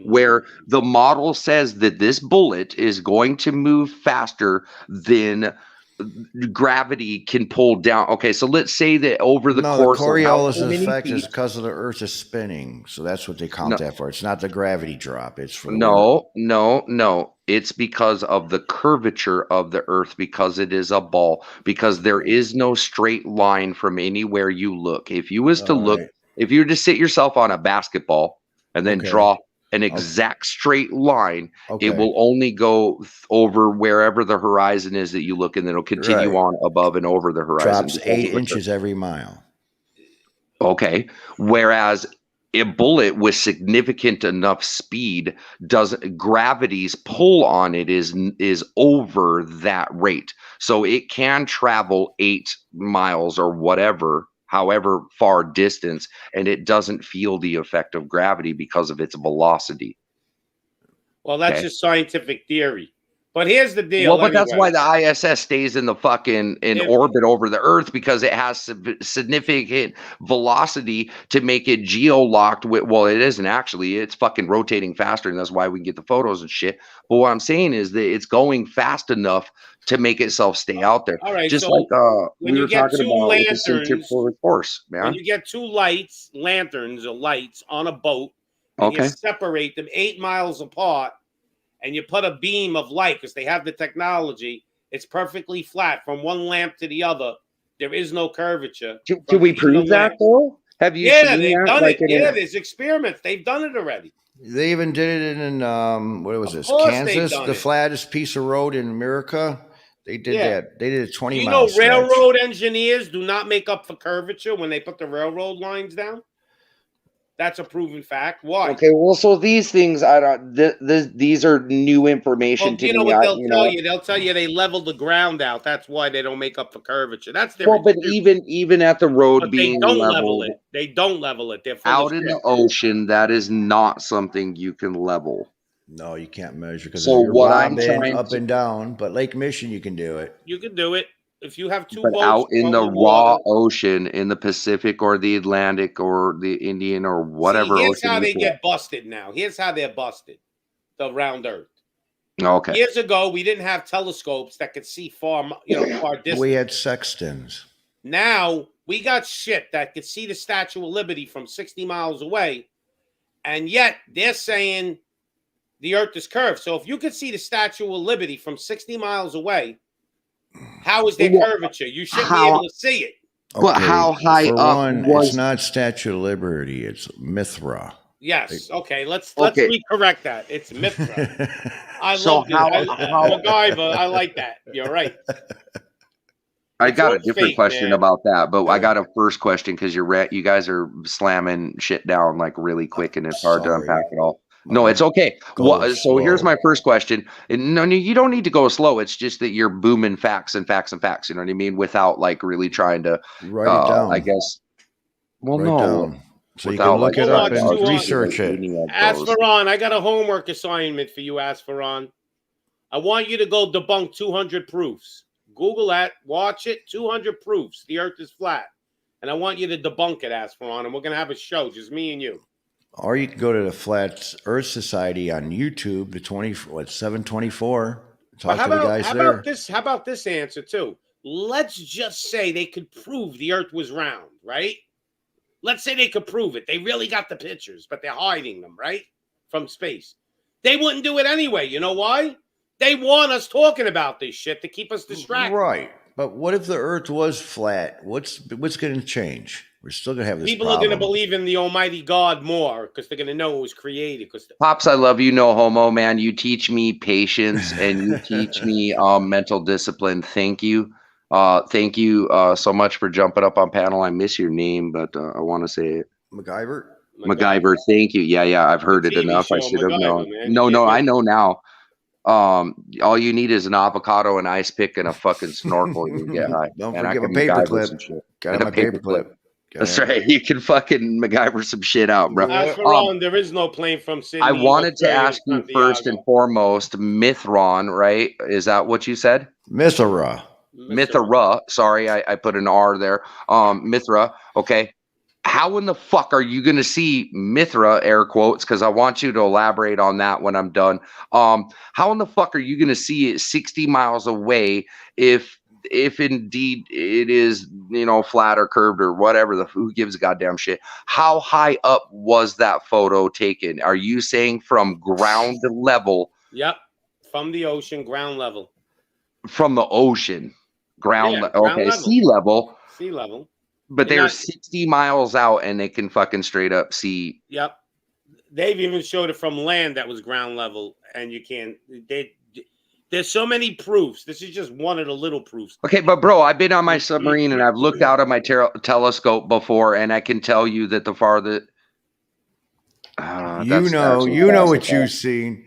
Speaker 2: Where the model says that this bullet is going to move faster than gravity can pull down. Okay, so let's say that over the course
Speaker 3: the
Speaker 2: of
Speaker 3: Coriolis
Speaker 2: how many
Speaker 3: effect
Speaker 2: feet,
Speaker 3: is because of the Earth is spinning. So that's what they count that for. It's not the gravity drop. It's for the
Speaker 2: No. It's because of the curvature of the Earth, because it is a ball, because there is no straight line from anywhere you look. If you was to look, if you were to sit yourself on a basketball and then draw an exact straight line, it will only go over wherever the horizon is that you look, and then it'll continue on above and over the horizon.
Speaker 3: Drops 8 inches every mile.
Speaker 2: Okay. Whereas a bullet with significant enough speed gravity's pull on it is over that rate. So it can travel 8 miles or whatever, however far distance, and it doesn't feel the effect of gravity because of its velocity.
Speaker 1: Well, that's just scientific theory. But here's the deal.
Speaker 2: Well, but that's why the ISS stays in the fucking orbit over the Earth, because it has significant velocity to make it geo-locked with. Well, it isn't actually. It's fucking rotating faster, and that's why we can get the photos and shit. But what I'm saying is that it's going fast enough to make itself stay out there.
Speaker 1: All right,
Speaker 2: just
Speaker 1: so
Speaker 2: like
Speaker 1: when
Speaker 2: we
Speaker 1: you
Speaker 2: were
Speaker 1: get
Speaker 2: talking
Speaker 1: two
Speaker 2: about with the
Speaker 1: lanterns,
Speaker 2: centrifugal force, man.
Speaker 1: when you get 2 lanterns or lights on a boat, and you separate them 8 miles apart, and you put a beam of light, because they have the technology, it's perfectly flat from one lamp to the other. There is no curvature.
Speaker 2: Can we prove that, though? Have you seen
Speaker 1: they've
Speaker 2: that?
Speaker 1: done it. Yeah, there's experiments. They've done it already.
Speaker 3: They even did it in what was this?
Speaker 1: Of course they've
Speaker 3: Kansas,
Speaker 1: done
Speaker 3: the
Speaker 1: it.
Speaker 3: flattest piece of road in America. They did
Speaker 1: Yeah.
Speaker 3: that. They did a 20
Speaker 1: You
Speaker 3: mile
Speaker 1: know,
Speaker 3: stretch.
Speaker 1: railroad engineers do not make up for curvature when they put the railroad lines down. That's a proven fact. Why?
Speaker 2: Okay, well, so these things, I don't. These are new information
Speaker 1: Well,
Speaker 2: to
Speaker 1: you know
Speaker 2: me.
Speaker 1: what they'll
Speaker 2: You
Speaker 1: tell
Speaker 2: know,
Speaker 1: you? They'll tell you they leveled the ground out. That's why they don't make up for curvature. That's their
Speaker 2: well, but
Speaker 1: excuse.
Speaker 2: even at the road
Speaker 1: But they
Speaker 2: being
Speaker 1: don't level
Speaker 2: leveled
Speaker 1: it. They don't level it. They're full
Speaker 2: out
Speaker 1: of
Speaker 2: in the
Speaker 1: shit.
Speaker 2: ocean, that is not something you can level.
Speaker 3: No, you can't measure because
Speaker 2: So
Speaker 3: you're
Speaker 2: what I'm
Speaker 3: bobbing
Speaker 2: trying
Speaker 3: up
Speaker 2: to,
Speaker 3: and down. But Lake Michigan, you can do it.
Speaker 1: You can do it if you have two
Speaker 2: but
Speaker 1: boats
Speaker 2: out in
Speaker 1: from
Speaker 2: the
Speaker 1: the water.
Speaker 2: raw ocean, in the Pacific or the Atlantic or the Indian or
Speaker 1: See,
Speaker 2: whatever
Speaker 1: here's
Speaker 2: ocean
Speaker 1: how
Speaker 2: you
Speaker 1: they
Speaker 2: call.
Speaker 1: get busted now. Here's how they're busted. The round Earth.
Speaker 2: Okay.
Speaker 1: Years ago, we didn't have telescopes that could see far distance.
Speaker 3: We had sextants.
Speaker 1: Now we got shit that could see the Statue of Liberty from 60 miles away, and yet they're saying the Earth is curved. So if you could see the Statue of Liberty from 60 miles away, how is there curvature? You shouldn't be able to see it.
Speaker 2: But how high
Speaker 3: for
Speaker 2: up
Speaker 3: one,
Speaker 2: was?
Speaker 3: it's not Statue of Liberty. It's Mithra.
Speaker 1: Yes. Okay. Let's
Speaker 2: Okay.
Speaker 1: recorrect that. It's Mithra. I
Speaker 2: So
Speaker 1: love this. MacGyver. I like that. You're right.
Speaker 2: I
Speaker 1: It's
Speaker 2: got
Speaker 1: all
Speaker 2: a different
Speaker 1: fake,
Speaker 2: question
Speaker 1: man.
Speaker 2: about that, but I got a first question because you guys are slamming shit down like really quick, and it's hard to unpack it all. No, it's okay. So here's my first question. And no, you don't need to go slow. It's just that you're booming facts and facts and facts. You know what I mean? Without like really trying to
Speaker 3: write it down.
Speaker 2: I guess. Well,
Speaker 3: write
Speaker 2: no.
Speaker 3: down. So you can look it up and research it.
Speaker 1: Asfaron, I got a homework assignment for you, Asfaron. I want you to go debunk 200 proofs. Google that, watch it, 200 proofs. The Earth is flat. And I want you to debunk it, Asfaron, and we're going to have a show, just me and you.
Speaker 3: Or you can go to the Flat Earth Society on YouTube, the 724. Talk to the guys there.
Speaker 1: How about this answer, too? Let's just say they could prove the Earth was round, right? Let's say they could prove it. They really got the pictures, but they're hiding them, right? From space. They wouldn't do it anyway. You know why? They want us talking about this shit to keep us distracted.
Speaker 3: Right. But what if the Earth was flat? What's going to change? We're still going to have this
Speaker 1: People
Speaker 3: problem.
Speaker 1: are going to believe in the Almighty God more because they're going to know it was created.
Speaker 2: Pops, I love you, no homo, man. You teach me patience and you teach me mental discipline. Thank you. Thank you so much for jumping up on panel. I miss your name, but I want to say it. MacGyver. Thank you. Yeah. I've heard it enough. I should have known. No, I know now. All you need is an avocado, an ice pick, and a fucking snorkel, and you get high.
Speaker 3: Don't forget my paperclip. Got my paperclip.
Speaker 2: That's right. You can fucking MacGyver some shit out, bro.
Speaker 1: There is no plane from Sydney.
Speaker 2: I wanted to ask you first and foremost, Mithron, right? Is that what you said?
Speaker 3: Mithra.
Speaker 2: Sorry, I put an R there. Mithra. Okay. How in the fuck are you going to see Mithra, air quotes, because I want you to elaborate on that when I'm done. How in the fuck are you going to see it 60 miles away if indeed it is, flat or curved or whatever, who gives a goddamn shit? How high up was that photo taken? Are you saying from ground level?
Speaker 1: Yep. From the ocean, ground level.
Speaker 2: From the ocean, ground level. Okay,
Speaker 1: level.
Speaker 2: Sea level.
Speaker 1: Sea level.
Speaker 2: But they're 60 miles out and they can fucking straight up see.
Speaker 1: Yep. They've even showed it from land that was ground level, and you can't. There's so many proofs. This is just one of the little proofs.
Speaker 2: Okay, but bro, I've been on my submarine and I've looked out of my telescope before, and I can tell you that the farther.
Speaker 3: You know what you've seen.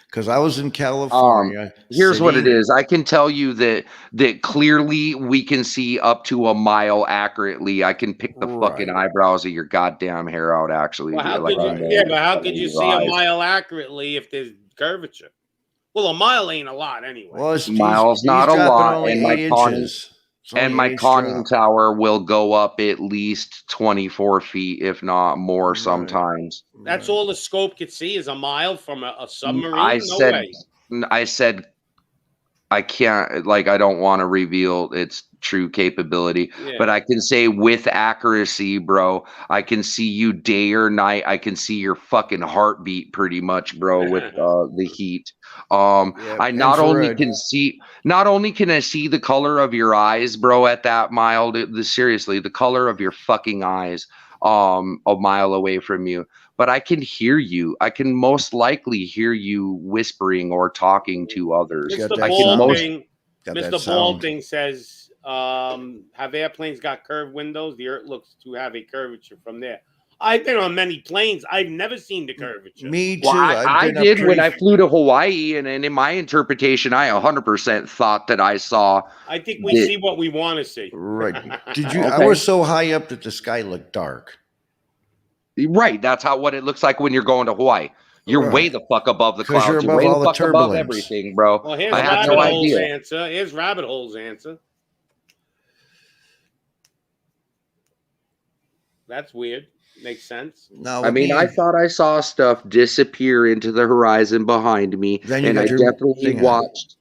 Speaker 3: Because I was in California.
Speaker 2: Here's what it is. I can tell you that clearly we can see up to a mile accurately. I can pick the fucking eyebrows of your goddamn hair out, actually.
Speaker 1: Well, how could you see a mile accurately if there's curvature? Well, a mile ain't a lot anyway.
Speaker 3: Well,
Speaker 2: mile's not a lot, and my conning tower will go up at least 24 feet, if not more, sometimes.
Speaker 1: That's all the scope could see is a mile from a submarine.
Speaker 2: I said, I can't. I don't want to reveal its true capability, but I can say with accuracy, bro. I can see you day or night. I can see your fucking heartbeat, pretty much, bro, with the heat. I not only can I see the color of your eyes, bro, at that mile. Seriously, the color of your fucking eyes, a mile away from you. But I can hear you. I can most likely hear you whispering or talking to others.
Speaker 1: It's the ball thing.
Speaker 3: Got that
Speaker 1: Mr.
Speaker 3: sound.
Speaker 1: Balding says, have airplanes got curved windows? The Earth looks to have a curvature from there. I've been on many planes. I've never seen the curvature.
Speaker 3: Me too.
Speaker 2: Well,
Speaker 3: I've
Speaker 2: I
Speaker 3: been up
Speaker 2: did when
Speaker 3: pretty-
Speaker 2: I flew to Hawaii, and in my interpretation, I 100% thought that I saw.
Speaker 1: I think we see what we want to see.
Speaker 3: Right. Did you? I
Speaker 2: Okay.
Speaker 3: was so high up that the sky looked dark.
Speaker 2: Right, that's what it looks like when you're going to Hawaii. You're way
Speaker 3: Right.
Speaker 2: the fuck above the
Speaker 3: 'Cause you're
Speaker 2: clouds. You're
Speaker 3: above
Speaker 2: way
Speaker 3: all
Speaker 2: the
Speaker 3: the
Speaker 2: fuck above
Speaker 3: turbulence.
Speaker 2: everything, bro.
Speaker 1: Well, here's
Speaker 2: I had
Speaker 1: Rabbit
Speaker 2: no
Speaker 1: Hole's
Speaker 2: idea.
Speaker 1: answer. Here's Rabbit Hole's answer. That's weird. Makes sense.
Speaker 3: Now,
Speaker 2: I mean, I thought I saw stuff disappear into the horizon behind me,
Speaker 3: Then you
Speaker 2: and
Speaker 3: got
Speaker 2: I
Speaker 3: your
Speaker 2: definitely
Speaker 3: thing on.
Speaker 2: watched.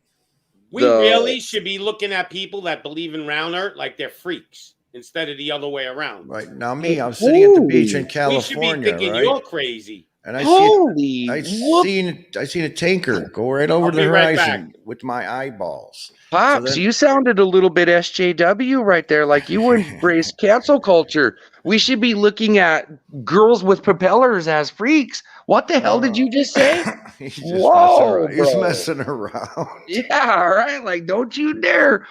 Speaker 1: We really should be looking at people that believe in round Earth like they're freaks instead of the other way around.
Speaker 3: Right now, me, I'm sitting at the beach in
Speaker 1: We should be
Speaker 3: California,
Speaker 1: thinking
Speaker 3: right?
Speaker 1: you're crazy.
Speaker 3: And I
Speaker 2: Holy
Speaker 3: seen a tanker go right over
Speaker 1: I'll
Speaker 3: the
Speaker 1: be right
Speaker 3: horizon with my eyeballs.
Speaker 2: Pops,
Speaker 3: then-
Speaker 2: you sounded a little bit SJW right there, like you embrace cancel culture. We should be looking at girls with propellers as freaks. What the hell did you just say?
Speaker 3: He's just
Speaker 2: Whoa,
Speaker 3: messing around. He's
Speaker 2: bro.
Speaker 3: messing around.
Speaker 2: Yeah, right. Like, don't you dare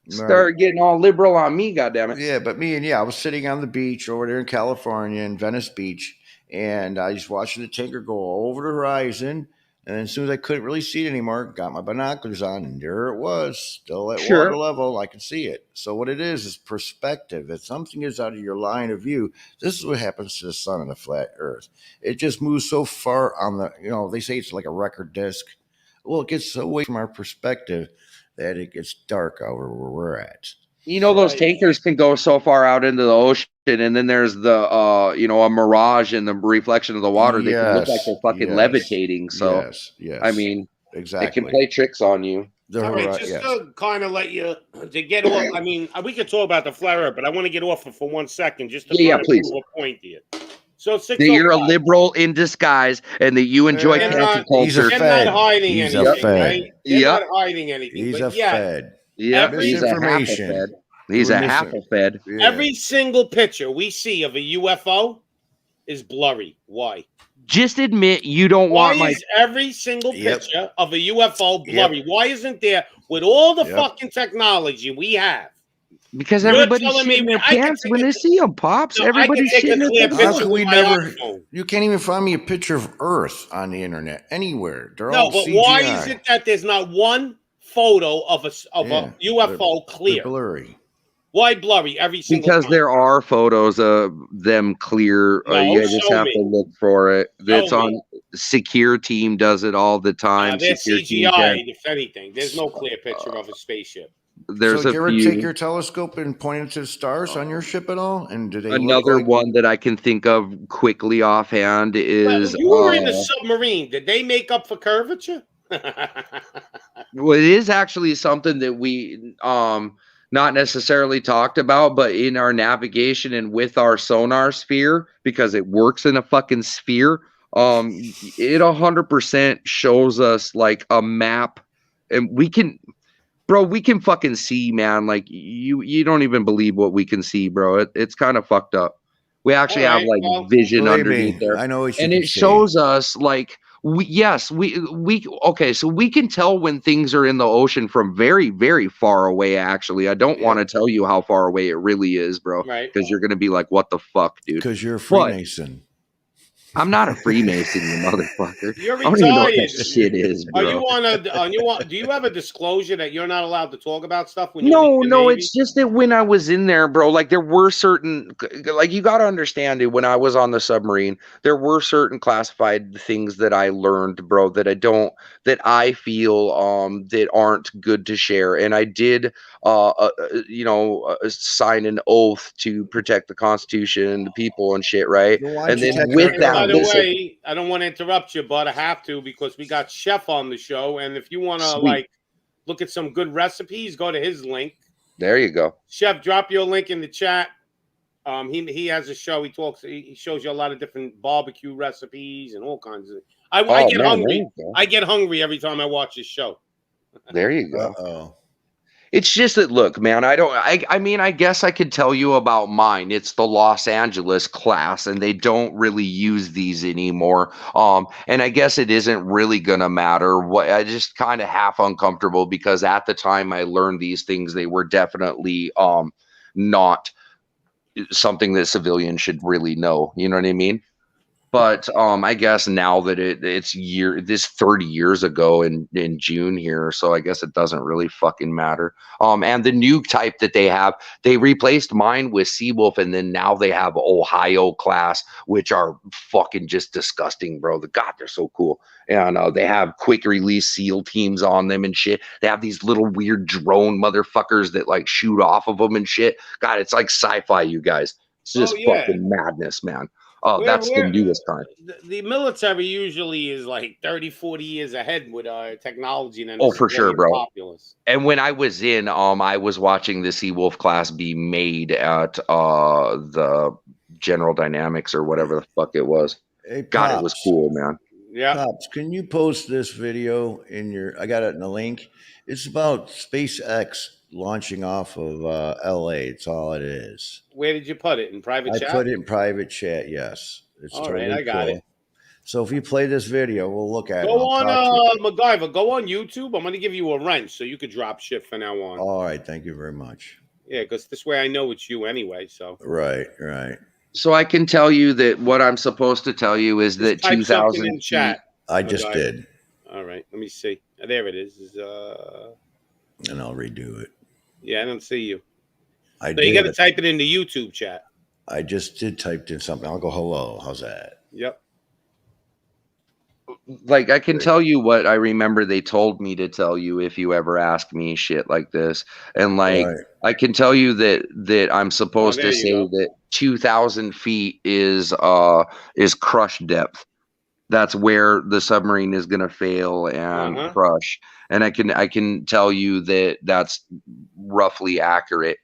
Speaker 3: Right.
Speaker 2: start getting all liberal on me, goddammit.
Speaker 3: Yeah, but I was sitting on the beach over there in California, in Venice Beach, and I was watching the tanker go over the horizon. And as soon as I couldn't really see it anymore, got my binoculars on, and there it was, still at
Speaker 2: Sure.
Speaker 3: water level. I could see it. So what it is perspective. If something is out of your line of view, this is what happens to the sun on a flat Earth. It just moves so far on the, they say it's like a record disc. Well, it gets so away from our perspective that it gets dark over where we're at.
Speaker 2: Those tankers can go so far out into the ocean, and then there's the, a mirage in the reflection of the water. They can look like they're fucking levitating. So,
Speaker 3: yes,
Speaker 2: I mean,
Speaker 3: exactly.
Speaker 2: it can play tricks on you.
Speaker 1: All right, just to kind of let you to get off. I mean, we could talk about the flare up, but I want to get off it for 1 second, just to kind of
Speaker 2: please.
Speaker 1: prove a point here. So
Speaker 2: That you're a liberal in disguise, and that you enjoy cancel culture.
Speaker 1: They're not hiding
Speaker 3: He's
Speaker 1: anything,
Speaker 3: a fed.
Speaker 1: right? They're not hiding anything.
Speaker 3: He's
Speaker 1: but
Speaker 3: a
Speaker 1: yet,
Speaker 3: fed.
Speaker 2: Yeah,
Speaker 1: every
Speaker 2: he's a half a
Speaker 3: information.
Speaker 2: fed. He's a half a fed.
Speaker 3: Yeah.
Speaker 1: Every single picture we see of a UFO is blurry. Why?
Speaker 2: Just admit you don't want
Speaker 1: Why is every single
Speaker 3: Yep.
Speaker 1: picture of a UFO blurry? Why isn't there, with all the fucking technology we have?
Speaker 2: Because
Speaker 1: You're
Speaker 2: everybody's
Speaker 1: telling me
Speaker 2: shitting their
Speaker 1: I can
Speaker 2: pants
Speaker 1: take
Speaker 2: when
Speaker 1: a-
Speaker 2: they see them, Pops.
Speaker 1: No,
Speaker 2: Everybody's
Speaker 1: I can take a
Speaker 2: shitting
Speaker 1: clear
Speaker 2: their
Speaker 3: How
Speaker 2: pants.
Speaker 1: picture
Speaker 3: can we
Speaker 1: with my
Speaker 3: never?
Speaker 1: iPhone.
Speaker 3: You can't even find me a picture of Earth on the internet anywhere. They're
Speaker 1: No,
Speaker 3: all
Speaker 1: but
Speaker 3: CGI.
Speaker 1: why is it that there's not one photo of a UFO
Speaker 3: They're
Speaker 1: clear?
Speaker 3: blurry.
Speaker 1: Why blurry every single
Speaker 2: Because
Speaker 1: time?
Speaker 2: there are photos of them clear.
Speaker 1: No,
Speaker 2: You just
Speaker 1: show
Speaker 2: have
Speaker 1: me.
Speaker 2: to look for it. That's
Speaker 1: Show
Speaker 2: on Secure Team does it all the time.
Speaker 1: They're
Speaker 2: Secure Team
Speaker 1: CGI, if anything. There's no clear picture of a spaceship.
Speaker 2: There's
Speaker 3: So,
Speaker 2: a
Speaker 3: did you ever
Speaker 2: few.
Speaker 3: take your telescope and point it to the stars on your ship at all? And do they
Speaker 2: Another
Speaker 3: look like?
Speaker 2: one that I can think of quickly offhand
Speaker 1: Well,
Speaker 2: is
Speaker 1: you were in the submarine. Did they make up for curvature?
Speaker 2: well, it is actually something that we not necessarily talked about, but in our navigation and with our sonar sphere, because it works in a fucking sphere, it 100% shows us like a map, and we can fucking see, man. Like you don't even believe what we can see, bro. It's kind of fucked up. We actually have like vision
Speaker 3: Believe
Speaker 2: underneath
Speaker 3: me,
Speaker 2: there,
Speaker 3: I know what you
Speaker 2: and
Speaker 3: can
Speaker 2: it
Speaker 3: see.
Speaker 2: shows us like okay, so we can tell when things are in the ocean from very, very far away. Actually, I don't want to tell you how far away it really is, bro,
Speaker 1: Right.
Speaker 2: because you're gonna be like, what the fuck, dude?
Speaker 3: Because you're a Freemason.
Speaker 2: I'm not a Freemason, you motherfucker.
Speaker 1: You're
Speaker 2: I don't even know what that
Speaker 1: retired.
Speaker 2: shit is, bro.
Speaker 1: Do you have a disclosure that you're not allowed to talk about stuff when you
Speaker 2: No,
Speaker 1: leave the Navy?
Speaker 2: it's just that when I was in there, bro, like there were certain, like you got to understand it. When I was on the submarine, there were certain classified things that I learned, bro, that I feel that aren't good to share. And I did, sign an oath to protect the Constitution and the people and shit, right?
Speaker 3: Why don't
Speaker 2: And
Speaker 3: you
Speaker 2: then
Speaker 3: take
Speaker 2: with
Speaker 3: it
Speaker 2: that,
Speaker 1: By the
Speaker 2: listen,
Speaker 1: way, I don't want to interrupt you, but I have to because we got Chef on the show, and if you want to
Speaker 2: Sweet.
Speaker 1: look at some good recipes, go to his link.
Speaker 2: there you go.
Speaker 1: Chef, drop your link in the chat. He has a show. He shows you a lot of different barbecue recipes and all kinds of. I get hungry.
Speaker 2: There you go.
Speaker 1: I get hungry every time I watch his show.
Speaker 2: There you go.
Speaker 3: Uh-oh.
Speaker 2: It's just that, look, man, I mean, I guess I could tell you about mine. It's the Los Angeles class, and they don't really use these anymore. And I guess it isn't really gonna matter. What I just kind of half uncomfortable because at the time I learned these things, they were definitely not something that civilians should really know. You know what I mean? But I guess now that it's 30 years ago in June here, so I guess it doesn't really fucking matter. And the new type that they replaced mine with Seawolf, and then now they have Ohio class, which are fucking just disgusting, bro. God, they're so cool. And they have quick release SEAL teams on them and shit. They have these little weird drone motherfuckers that like shoot off of them and shit. God, it's like sci-fi, you guys. It's just fucking madness, man. Oh, that's the newest kind.
Speaker 1: The military usually is like 30, 40 years ahead with technology. And
Speaker 2: oh, for sure, bro.
Speaker 1: Populace.
Speaker 2: And when I was in, I was watching the Seawolf class be made at the General Dynamics or whatever the fuck it was.
Speaker 3: Hey,
Speaker 2: God, it was cool, man.
Speaker 1: Yeah.
Speaker 3: Pops, can you post this video in your? I got it in the link. It's about SpaceX launching off of LA. It's all it is.
Speaker 1: Where did you put it? In private chat?
Speaker 3: I put it in private chat, yes. It's
Speaker 1: all
Speaker 3: totally
Speaker 1: right, I got
Speaker 3: cool.
Speaker 1: it.
Speaker 3: So if you play this video, we'll look at it.
Speaker 1: Go on, MacGyver. Go on YouTube. I'm going to give you a wrench so you could drop shit from now on.
Speaker 3: All right, thank you very much.
Speaker 1: Yeah, because this way I know it's you anyway. So
Speaker 3: right.
Speaker 2: So I can tell you that what I'm supposed to tell you is that 2,000
Speaker 1: in chat.
Speaker 3: I just did.
Speaker 1: All right, let me see. There it is.
Speaker 3: And I'll redo it.
Speaker 1: Yeah, I don't see you.
Speaker 3: So
Speaker 1: you got to type it in the YouTube chat.
Speaker 3: I just typed in something. I'll go hello. How's that?
Speaker 1: Yep.
Speaker 2: Like I can tell you what I remember they told me to tell you if you ever ask me shit like this. And like I can tell you that I'm supposed to say that 2,000 feet is crush depth. That's where the submarine is going to fail and crush. And I can tell you that that's roughly accurate.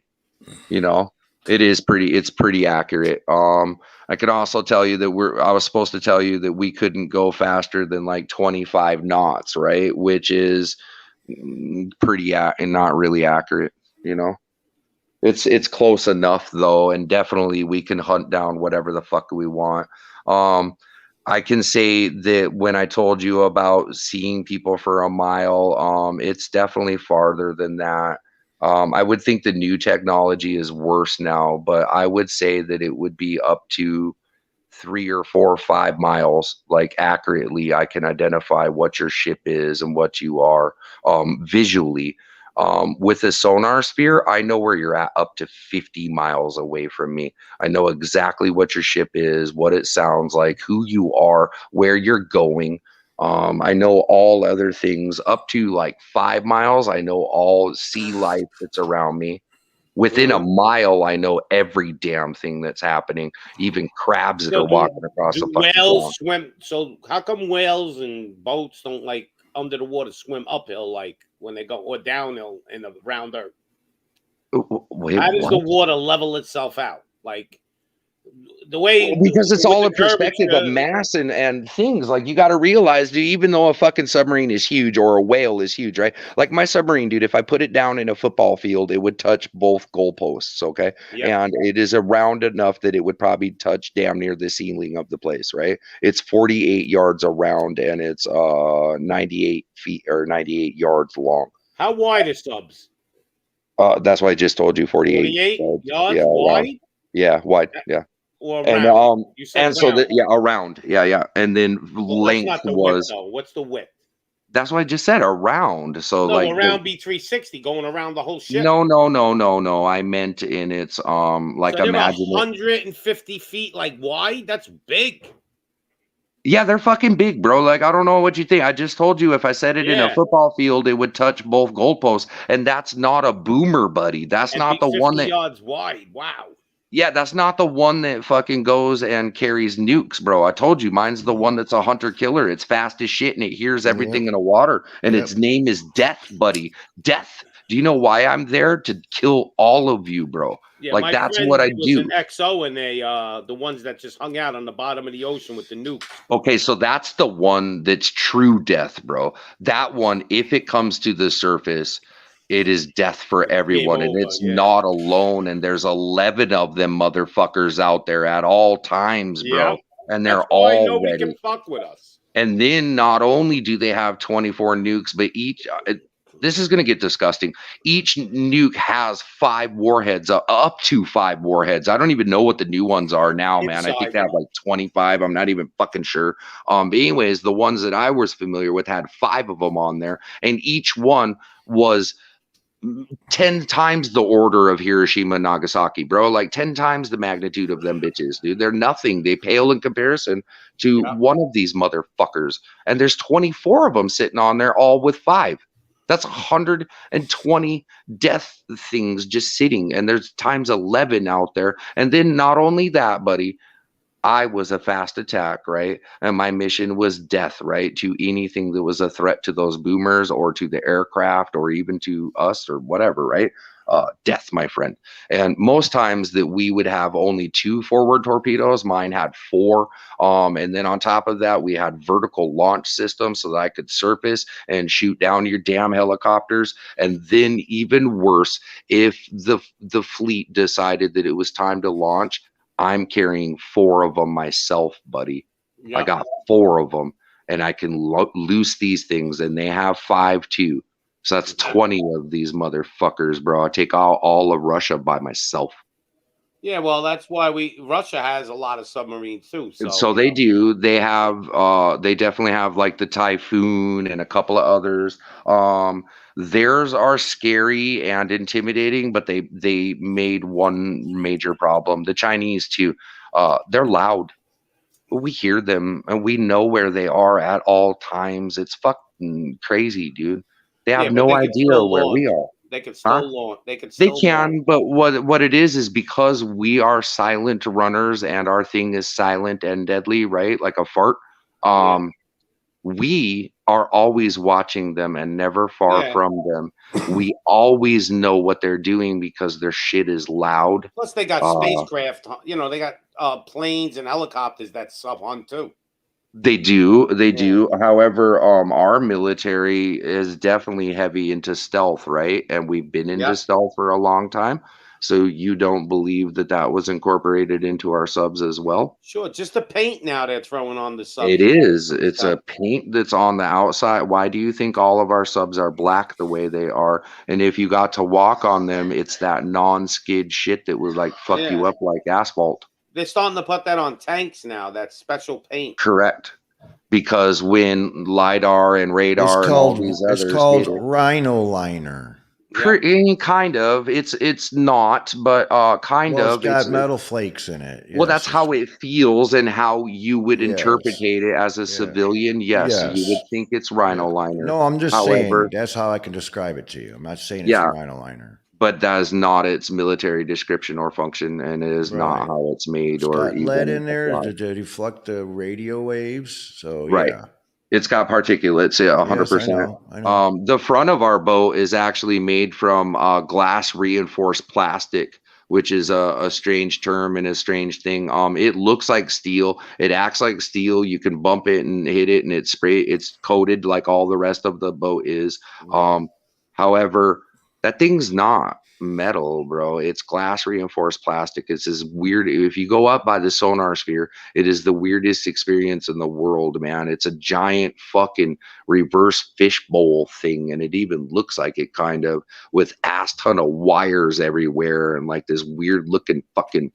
Speaker 2: You know, it's pretty accurate. I can also tell you that I was supposed to tell you that we couldn't go faster than like 25 knots, right? Which is pretty and not really accurate, you know. It's close enough though, and definitely we can hunt down whatever the fuck we want. I can say that when I told you about seeing people for a mile, it's definitely farther than that. I would think the new technology is worse now, but I would say that it would be up to 3 or 4 or 5 miles. Like accurately, I can identify what your ship is and what you are visually. With a sonar sphere, I know where you're at up to 50 miles away from me. I know exactly what your ship is, what it sounds like, who you are, where you're going. I know all other things up to like 5 miles. I know all sea life that's around me. Within a mile, I know every damn thing that's happening, even crabs that are walking across the fucking
Speaker 1: whales swim. So how come whales and boats don't like under the water swim uphill like when they go or downhill in the round earth?
Speaker 2: Wait,
Speaker 1: how does the water level itself out? Like the way
Speaker 2: because it's all a perspective of mass and things. Like you got to realize, dude, even though a fucking submarine is huge or a whale is huge, right? Like my submarine, dude, if I put it down in a football field, it would touch both goalposts, okay? Yep. And it is around enough that it would probably touch damn near the ceiling of the place, right? It's 48 yards around and it's 98 feet or 98 yards long.
Speaker 1: How wide are subs?
Speaker 2: That's why I just told you 48
Speaker 1: yards wide.
Speaker 2: Yeah, wide. Yeah.
Speaker 1: Or
Speaker 2: around. And so that around. Yeah. And then length was
Speaker 1: width, what's the width?
Speaker 2: That's what I just said, around. So
Speaker 1: no,
Speaker 2: like
Speaker 1: around B360 going around the whole ship.
Speaker 2: No. I meant in its like
Speaker 1: so
Speaker 2: imagine
Speaker 1: 150 feet like wide. That's big.
Speaker 2: Yeah, they're fucking big, bro. Like, I don't know what you think. I just told you if I said it in a football field, it would touch both goalposts. And that's not a boomer, buddy. That's not the one that
Speaker 1: yards wide. Wow.
Speaker 2: Yeah, that's not the one that fucking goes and carries nukes, bro. I told you, mine's the one that's a hunter-killer. It's fast as shit, and it hears everything in the water. And its name is Death, buddy. Death. Do you know why I'm there? To kill all of you, bro.
Speaker 1: Yeah,
Speaker 2: like, that's what I do.
Speaker 1: An XO, and they, the ones that just hung out on the bottom of the ocean with the nukes.
Speaker 2: Okay, so that's the one that's true death, bro. That one, if it comes to the surface, It is death for everyone, and
Speaker 1: over,
Speaker 2: it's
Speaker 1: yeah.
Speaker 2: not alone. And there's 11 of them motherfuckers out there at all times, bro.
Speaker 1: Yeah.
Speaker 2: And they're
Speaker 1: That's why
Speaker 2: all
Speaker 1: nobody
Speaker 2: ready.
Speaker 1: can fuck with us.
Speaker 2: And then not only do they have 24 nukes, but each this is going to get disgusting. Each nuke has 5 warheads, up to 5 warheads. I don't even know what the new ones are now, man. I think they have like 25. I'm not even fucking sure. But anyways, the ones that I was familiar with had 5 of them on there, and each one was 10 times the order of Hiroshima and Nagasaki, bro. Like 10 times the magnitude of them bitches, dude. They're nothing. They pale in comparison to one of these motherfuckers. And there's 24 of them sitting on there, all with 5. That's 120 death things just sitting. And there's times 11 out there. And then not only that, buddy, I was a fast attack, right? And my mission was death, right? To anything that was a threat to those boomers or to the aircraft or even to us or whatever, right? Death, my friend. And most times that we would have only 2 forward torpedoes, mine had 4. And then on top of that, we had vertical launch systems so that I could surface and shoot down your damn helicopters. And then even worse, if the fleet decided that it was time to launch, I'm carrying 4 of them myself, buddy. Yep. I got 4 of them, and I can loose these things, and they have 5 too. So that's 20 of these motherfuckers, bro. I take all of Russia by myself.
Speaker 1: Yeah, well, that's why Russia has a lot of submarines too.
Speaker 2: So they do. They have they definitely have like the Typhoon and a couple of others. Theirs are scary and intimidating, but they made one major problem. The Chinese too. They're loud. We hear them and we know where they are at all times. It's fucking crazy, dude. They have no idea where we are.
Speaker 1: They can still launch.
Speaker 2: They can, but what it is because we are silent runners and our thing is silent and deadly, right? Like a fart. We are always watching them and never far from them. We always know what they're doing because their shit is loud.
Speaker 1: Plus, they got spacecraft. You know, they got planes and helicopters that sub hunt too. They
Speaker 2: do. However, our military is definitely heavy into stealth, right? And we've been into stealth for a long time. So you don't believe that was incorporated into our subs as well?
Speaker 1: Sure, just the paint now they're throwing on the subs.
Speaker 2: It is. It's a paint that's on the outside. Why do you think all of our subs are black the way they are? And if you got to walk on them, it's that non-skid shit that would like fuck you up like asphalt.
Speaker 1: They're starting to put that on tanks now, that special paint.
Speaker 2: Correct. Because when LiDAR and radar and all these others...
Speaker 3: It's called Rhino Liner.
Speaker 2: Kind of. It's not, but kind of.
Speaker 3: It's got metal flakes in it.
Speaker 2: Yes, well, that's how it feels and how you would interpret it as a civilian. Yes, you would think it's Rhino Liner.
Speaker 3: No, I'm just saying that's how I can describe it to you. I'm not saying it's Rhino Liner.
Speaker 2: But that is not its military description or function, and it is not how it's made. It's
Speaker 3: got lead in there to deflect the radio waves. So
Speaker 2: it's got particulates, 100%.
Speaker 3: Yes, I know.
Speaker 2: The front of our boat is actually made from glass reinforced plastic, which is a strange term and a strange thing. It looks like steel. It acts like steel. You can bump it and hit it, and it's coated like all the rest of the boat is. However, that thing's not metal, bro. It's glass reinforced plastic. It's this weird. If you go up by the sonar sphere, it is the weirdest experience in the world, man. It's a giant fucking reverse fishbowl thing, and it even looks like it, kind of, with ass ton of wires everywhere and like this weird looking fucking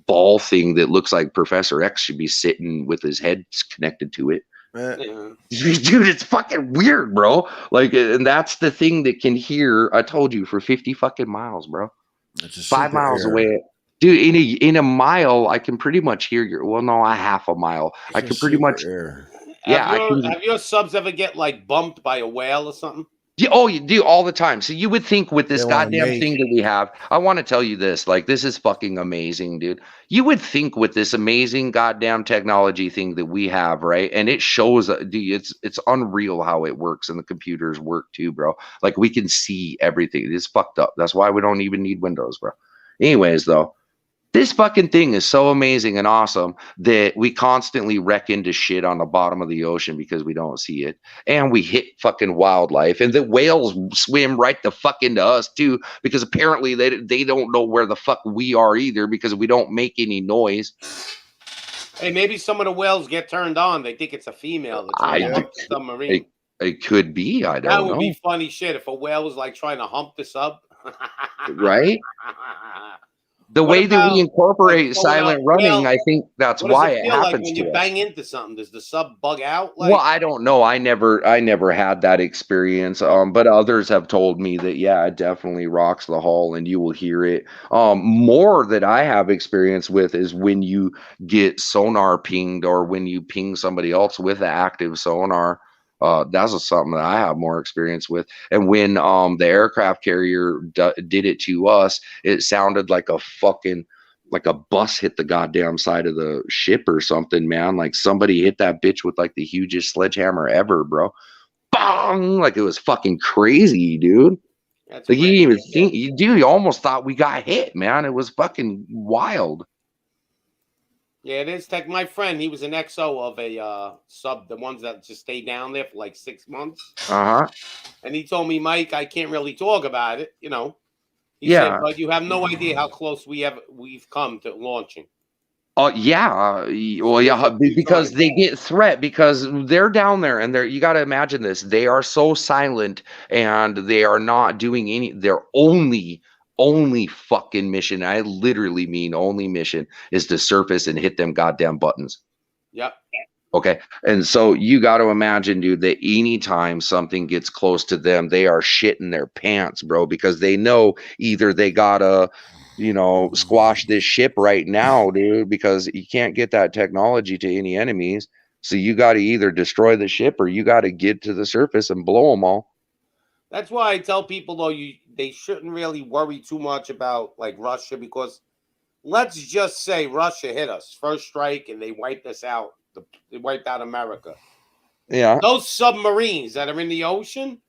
Speaker 2: ball thing that looks like Professor X should be sitting with his head connected to it. Dude, it's fucking weird, bro. Like, and that's the thing that can hear. I told you, for 50 fucking miles, bro. 5 miles away, dude. In a mile, I can pretty much hear your. Well, no, a half a mile. I can pretty much.
Speaker 1: Have your subs ever get like bumped by a whale or something?
Speaker 2: Oh, you do all the time. So you would think with this goddamn thing that we have, I want to tell you this, like, this is fucking amazing, dude. You would think with this amazing goddamn technology thing that we have, right? And it shows, dude, it's unreal how it works, and the computers work too, bro. Like, we can see everything. It's fucked up. That's why we don't even need Windows, bro. Anyways, though, This fucking thing is so amazing and awesome that we constantly wreck into shit on the bottom of the ocean because we don't see it. And we hit fucking wildlife. And the whales swim right the fuck into us too, because apparently they don't know where the fuck we are either because we don't make any noise.
Speaker 1: Hey, maybe some of the whales get turned on. They think it's a female that's trying to hump the submarine.
Speaker 2: It could be. I don't know.
Speaker 1: That would be funny shit if a whale was like trying to hump the sub.
Speaker 2: Right? The way that we incorporate silent running, I think that's why it happens
Speaker 1: like when you bang into something? Does the sub bug out?
Speaker 2: Well, I don't know. I never had that experience. But others have told me that yeah, it definitely rocks the hull, and you will hear it. More that I have experience with is when you get sonar pinged, or when you ping somebody else with the active sonar. That's something that I have more experience with. And when the aircraft carrier did it to us, it sounded like a bus hit the goddamn side of the ship or something, man. Like somebody hit that bitch with like the hugest sledgehammer ever, bro. Bong! Like it was fucking crazy, dude. Like you didn't even think, you almost thought we got hit, man. It was fucking wild.
Speaker 1: Yeah, it is. Like my friend, he was an XO of a sub, the ones that just stay down there for like 6 months. And he told me, Mike, I can't really talk about it, you know. He said, but you have no idea how close we've come to launching.
Speaker 2: Oh yeah, well yeah, because they get threat because they're down there and you got to imagine this. They are so silent and they are not doing any. Their only fucking mission, I literally mean only mission, is to surface and hit them goddamn buttons.
Speaker 1: Yep.
Speaker 2: Okay, and so you got to imagine, dude, that anytime something gets close to them, they are shitting their pants, bro, because they know either they gotta, squash this ship right now, dude, because you can't get that technology to any enemies. So you got to either destroy the ship or you got to get to the surface and blow them all.
Speaker 1: That's why I tell people, though, they shouldn't really worry too much about like Russia, because let's just say Russia hit us first strike and they wiped us out. They wiped out America.
Speaker 2: Yeah.
Speaker 1: Those submarines that are in the ocean,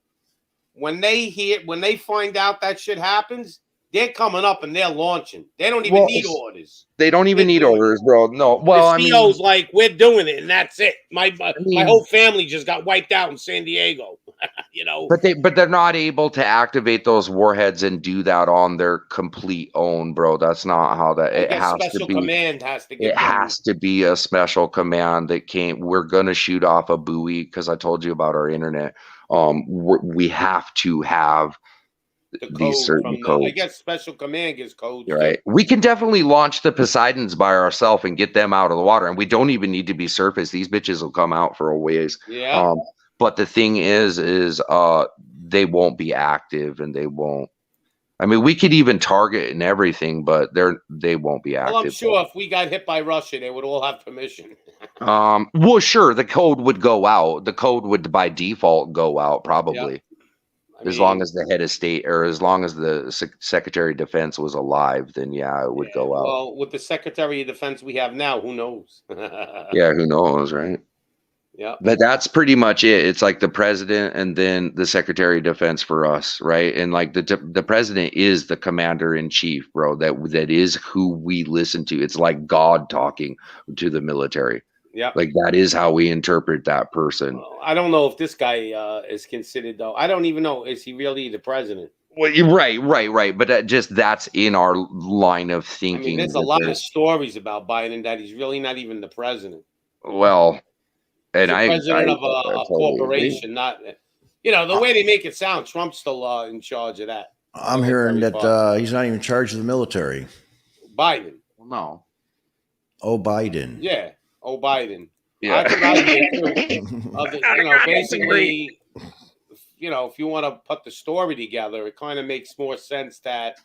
Speaker 1: when they find out that shit happens, they're coming up and they're launching. They don't even need orders.
Speaker 2: They don't even need orders, bro. No. Well,
Speaker 1: the CEO's like, we're doing it, and that's it. My whole family just got wiped out in San Diego.
Speaker 2: But they're not able to activate those warheads and do that on their complete own, bro. That's not how that. It has to be.
Speaker 1: Command has to.
Speaker 2: It has to be a special command that can't. We're gonna shoot off a buoy because I told you about our internet. We have to have these certain codes.
Speaker 1: I guess special command gives codes.
Speaker 2: Right. We can definitely launch the Poseidons by ourselves and get them out of the water, and we don't even need to be surface. These bitches will come out for a ways.
Speaker 1: Yeah.
Speaker 2: But the thing is they won't be active, and they won't. I mean, we could even target and everything, but they won't be active.
Speaker 1: Well, I'm sure if we got hit by Russia, they would all have permission.
Speaker 2: Well, sure, the code would go out. The code would by default go out, probably. Yep. As long as the head of state, or as long as the Secretary of Defense was alive, then yeah, it would go out.
Speaker 1: Well, with the Secretary of Defense we have now, who knows?
Speaker 2: Yeah, who knows, right?
Speaker 1: Yeah.
Speaker 2: But that's pretty much it. It's like the president and then the Secretary of Defense for us, right? And like the president is the commander in chief, bro. That is who we listen to. It's like God talking to the military.
Speaker 1: Yeah.
Speaker 2: Like that is how we interpret that person.
Speaker 1: Well, I don't know if this guy is considered, though. I don't even know. Is he really the president?
Speaker 2: Well, you're right. But that's in our line of thinking. I mean,
Speaker 1: there's a lot of stories about Biden that he's really not even the president.
Speaker 2: Well, and
Speaker 1: he's the president of a corporation, not, the way they make it sound, Trump's still in charge of that.
Speaker 3: I'm hearing that he's not even in charge of the military.
Speaker 1: Biden.
Speaker 2: No.
Speaker 3: Oh, Biden.
Speaker 1: Yeah. Oh, Biden.
Speaker 2: Yeah.
Speaker 1: Basically, if you want to put the story together, it kind of makes more sense that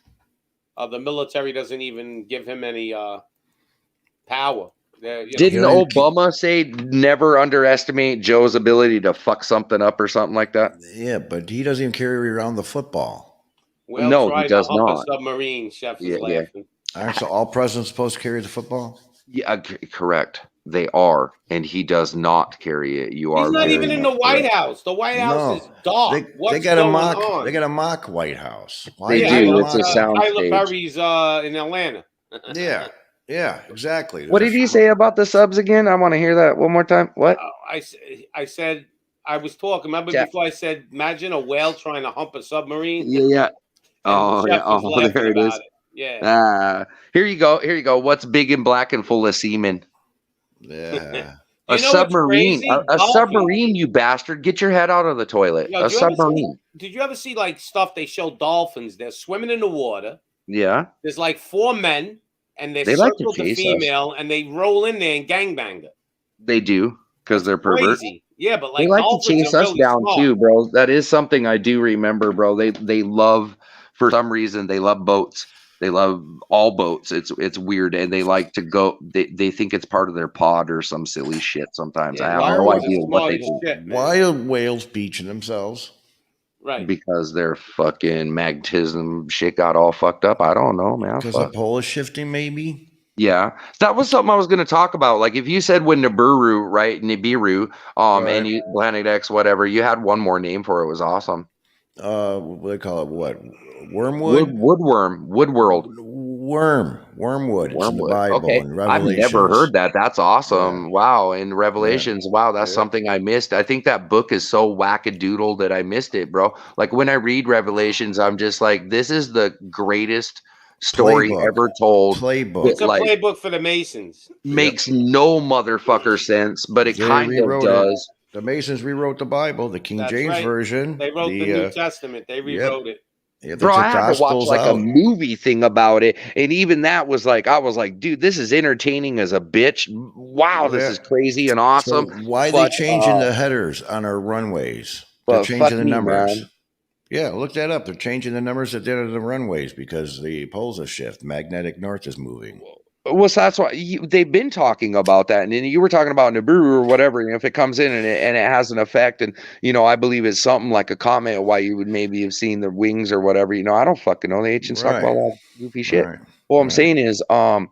Speaker 1: the military doesn't even give him any power.
Speaker 2: Didn't Obama say never underestimate Joe's ability to fuck something up or something like that?
Speaker 3: Yeah, but he doesn't even carry around the football.
Speaker 1: Well,
Speaker 2: no, he does not.
Speaker 1: A submarine, Chef is laughing.
Speaker 3: Aren't so all presidents supposed to carry the football?
Speaker 2: Yeah, correct. They are, and he does not carry it. He's
Speaker 1: not even in the White House. The White House is dark.
Speaker 3: They got a mock. They got a mock White House.
Speaker 2: They do. It's a sound
Speaker 1: Tyler Perry's in Atlanta.
Speaker 3: Yeah. Yeah, exactly.
Speaker 2: What did he say about the subs again? I want to hear that one more time. What?
Speaker 1: I said I was talking. Remember
Speaker 2: Yeah.
Speaker 1: before I said, imagine a whale trying to hump a submarine,
Speaker 2: Yeah.
Speaker 1: and
Speaker 2: Oh, yeah.
Speaker 1: Chef was
Speaker 2: Oh,
Speaker 1: laughing
Speaker 2: there it
Speaker 1: about
Speaker 2: is.
Speaker 1: it. Yeah.
Speaker 2: Here you go. Here you go. What's big and black and full of semen?
Speaker 3: Yeah.
Speaker 1: You
Speaker 2: A
Speaker 1: know what's
Speaker 2: submarine.
Speaker 1: crazy?
Speaker 2: A
Speaker 1: Dolphins.
Speaker 2: submarine, you bastard. Get your head out of the toilet.
Speaker 1: Yo,
Speaker 2: A submarine.
Speaker 1: did you ever see like stuff they show dolphins? They're swimming in the water.
Speaker 2: Yeah.
Speaker 1: There's like 4 men, and they
Speaker 2: They like to
Speaker 1: circled the
Speaker 2: chase us.
Speaker 1: female, and they roll in there and gangbang her.
Speaker 2: They do because
Speaker 1: That's
Speaker 2: they're perverts.
Speaker 1: crazy. Yeah, but
Speaker 2: They
Speaker 1: like
Speaker 2: like to
Speaker 1: dolphins
Speaker 2: chase
Speaker 1: are
Speaker 2: us
Speaker 1: really
Speaker 2: down
Speaker 1: smart.
Speaker 2: too, bro. That is something I do remember, bro. They love, for some reason, they love boats. They love all boats. It's weird, and they like to go. They think it's part of their pod or some silly shit. Sometimes
Speaker 1: Yeah,
Speaker 2: I have
Speaker 3: Why
Speaker 2: no
Speaker 3: are
Speaker 1: dolphins are
Speaker 2: idea what
Speaker 1: smart
Speaker 2: they
Speaker 1: as
Speaker 2: think
Speaker 1: shit, man.
Speaker 3: Why are whales beaching themselves?
Speaker 1: Right.
Speaker 2: because their fucking magnetism shit got all fucked up. I don't know, man.
Speaker 3: Because the
Speaker 2: Fuck.
Speaker 3: pole is shifting, maybe?
Speaker 2: Yeah, that was something I was going to talk about. Like if you said when Nibiru, right, Nibiru,
Speaker 3: Right.
Speaker 2: and you Planet X, whatever, you had one more name for it. It was awesome.
Speaker 3: What do they call it? What? Wormwood?
Speaker 2: Woodworld.
Speaker 3: Wormwood. It's in the
Speaker 2: Wormwood.
Speaker 3: Bible
Speaker 2: Okay.
Speaker 3: and
Speaker 2: I've
Speaker 3: Revelations.
Speaker 2: never heard that. That's awesome.
Speaker 3: Yeah.
Speaker 2: Wow. In Revelations, wow, that's
Speaker 3: Yeah.
Speaker 2: something I missed. I think that book is so wackadoodle that I missed it, bro. Like when I read Revelations, I'm just like, this is the greatest story
Speaker 3: Playbook.
Speaker 2: ever told.
Speaker 3: Playbook.
Speaker 2: That,
Speaker 1: It's a
Speaker 2: like,
Speaker 1: playbook for the Masons.
Speaker 2: makes no motherfucker sense, but it
Speaker 3: They
Speaker 2: kind of
Speaker 3: rewrote it.
Speaker 2: does.
Speaker 3: The Masons rewrote the Bible, the King
Speaker 1: That's
Speaker 3: James
Speaker 1: right.
Speaker 3: version.
Speaker 1: They wrote the New Testament. They rewrote it.
Speaker 3: Yeah, they
Speaker 2: Bro, I
Speaker 3: took
Speaker 2: had to watch
Speaker 3: Gospels
Speaker 2: like a
Speaker 3: out.
Speaker 2: movie thing about it, and even that was like, I was like, dude, this is entertaining as a bitch. Wow, this
Speaker 3: Yeah.
Speaker 2: is crazy and awesome.
Speaker 3: So why are
Speaker 2: But,
Speaker 3: they changing the headers on our runways? They're
Speaker 2: But
Speaker 3: changing
Speaker 2: fuck
Speaker 3: the
Speaker 2: me,
Speaker 3: numbers.
Speaker 2: man.
Speaker 3: Yeah, look that up. They're changing the numbers at the end of the runways because the poles have shifted. Magnetic north is moving.
Speaker 2: Well, so that's why they've been talking about that, and then you were talking about Nibiru or whatever. And if it comes in and it has an effect, and I believe it's something like a comment of why you would maybe have seen the wings or whatever. I don't fucking know. The ancients talk about all that goofy shit.
Speaker 3: Right.
Speaker 2: All I'm saying is,
Speaker 3: Why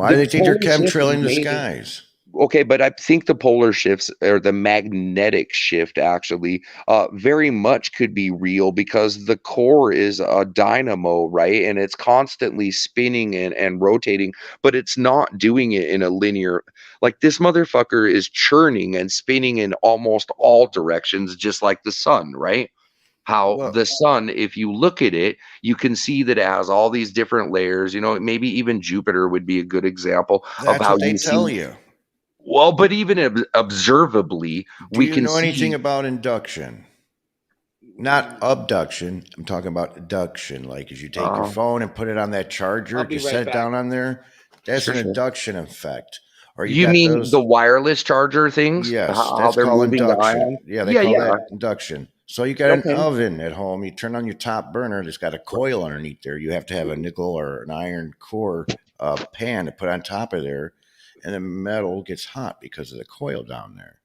Speaker 3: do they think they're
Speaker 2: polar shift is
Speaker 3: chemtrailing the
Speaker 2: amazing.
Speaker 3: skies?
Speaker 2: Okay, but I think the polar shifts or the magnetic shift actually very much could be real because the core is a dynamo, right? And it's constantly spinning and rotating, but it's not doing it in a linear, like this motherfucker is churning and spinning in almost all directions, just like the sun, right? How
Speaker 3: Well-
Speaker 2: the sun, if you look at it, you can see that it has all these different layers. Maybe even Jupiter would be a good example of
Speaker 3: That's
Speaker 2: how
Speaker 3: what they
Speaker 2: you
Speaker 3: tell
Speaker 2: see.
Speaker 3: you.
Speaker 2: Well, but even observably,
Speaker 3: Do
Speaker 2: we
Speaker 3: you
Speaker 2: can
Speaker 3: know anything
Speaker 2: see.
Speaker 3: about induction? Not abduction. I'm talking about induction. Like as you take your phone and put it on that charger,
Speaker 1: I'll be
Speaker 3: just
Speaker 1: right
Speaker 3: set it
Speaker 1: back.
Speaker 3: down on there. That's
Speaker 2: Sure,
Speaker 3: an
Speaker 2: sure.
Speaker 3: induction effect. Or
Speaker 2: You
Speaker 3: got
Speaker 2: mean
Speaker 3: those,
Speaker 2: the wireless charger things?
Speaker 3: yes,
Speaker 2: How
Speaker 3: that's
Speaker 2: they're
Speaker 3: called
Speaker 2: moving the
Speaker 3: induction.
Speaker 2: ion?
Speaker 3: Yeah, they
Speaker 2: Yeah,
Speaker 3: call
Speaker 2: yeah.
Speaker 3: that induction. So you got
Speaker 2: Okay.
Speaker 3: an oven at home. You turn on your top burner. It's got a coil underneath there. You have to have a nickel or an iron core pan to put on top of there, and the metal gets hot because of the coil down there.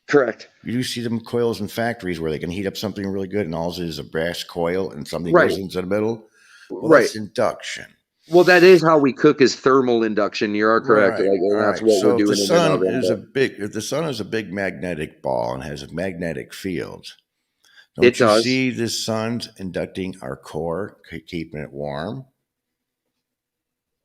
Speaker 2: Correct.
Speaker 3: You do see them coils in factories where they can heat up something really good, and all it is a brass coil, and something
Speaker 2: Right.
Speaker 3: goes into the middle. Well,
Speaker 2: Right.
Speaker 3: that's induction.
Speaker 2: Well, that is how we cook is thermal induction. You are correct.
Speaker 3: Right,
Speaker 2: And that's
Speaker 3: right.
Speaker 2: what
Speaker 3: So
Speaker 2: we're
Speaker 3: if
Speaker 2: doing
Speaker 3: the
Speaker 2: in an
Speaker 3: sun
Speaker 2: oven.
Speaker 3: is
Speaker 2: but
Speaker 3: if the sun is a big magnetic ball and has a magnetic field,
Speaker 2: It
Speaker 3: don't you
Speaker 2: does.
Speaker 3: see the sun's inducting our core, keeping it warm?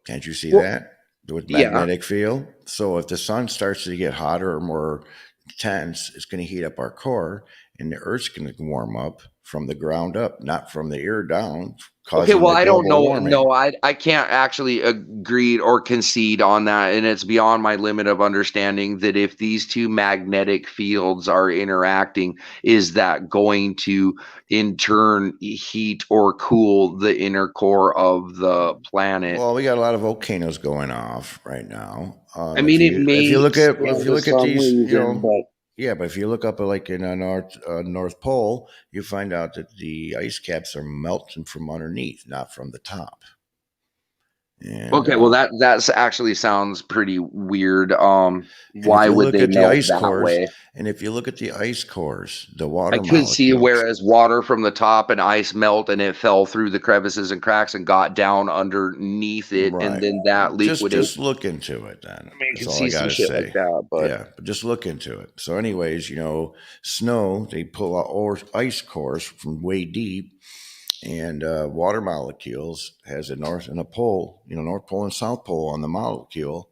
Speaker 3: Can't you see
Speaker 2: Well,
Speaker 3: that with
Speaker 2: yeah.
Speaker 3: magnetic field? So if the sun starts to get hotter or more intense, it's going to heat up our core, and the Earth's going to warm up from the ground up, not from the air down,
Speaker 2: Okay,
Speaker 3: causing
Speaker 2: well,
Speaker 3: the
Speaker 2: I don't
Speaker 3: global
Speaker 2: know.
Speaker 3: warming.
Speaker 2: No, I can't actually agree or concede on that. And it's beyond my limit of understanding that if these two magnetic fields are interacting, is that going to in turn heat or cool the inner core of the planet?
Speaker 3: Well, we got a lot of volcanoes going off right now.
Speaker 2: I mean, it may
Speaker 3: if you look at
Speaker 2: some
Speaker 3: these,
Speaker 2: reason, but
Speaker 3: yeah, but if you look up like in a North Pole, you find out that the ice caps are melting from underneath, not from the top. And,
Speaker 2: okay, well that's actually sounds pretty weird. Why
Speaker 3: you
Speaker 2: would
Speaker 3: look
Speaker 2: they
Speaker 3: at the
Speaker 2: melt
Speaker 3: ice
Speaker 2: that
Speaker 3: cores,
Speaker 2: way?
Speaker 3: and if you look at the ice cores, the water
Speaker 2: I could see
Speaker 3: molecules.
Speaker 2: whereas water from the top and ice melt and it fell through the crevices and cracks and got down underneath it,
Speaker 3: Right.
Speaker 2: and then that liquid
Speaker 3: Just look into it then.
Speaker 2: I mean, you
Speaker 3: That's
Speaker 2: can
Speaker 3: all
Speaker 2: see
Speaker 3: I
Speaker 2: some
Speaker 3: gotta
Speaker 2: shit
Speaker 3: say.
Speaker 2: like that, but
Speaker 3: Yeah, but just look into it. So, anyways, snow, they pull out ice cores from way deep, And water molecules has a north and a pole, North Pole and South Pole on the molecule.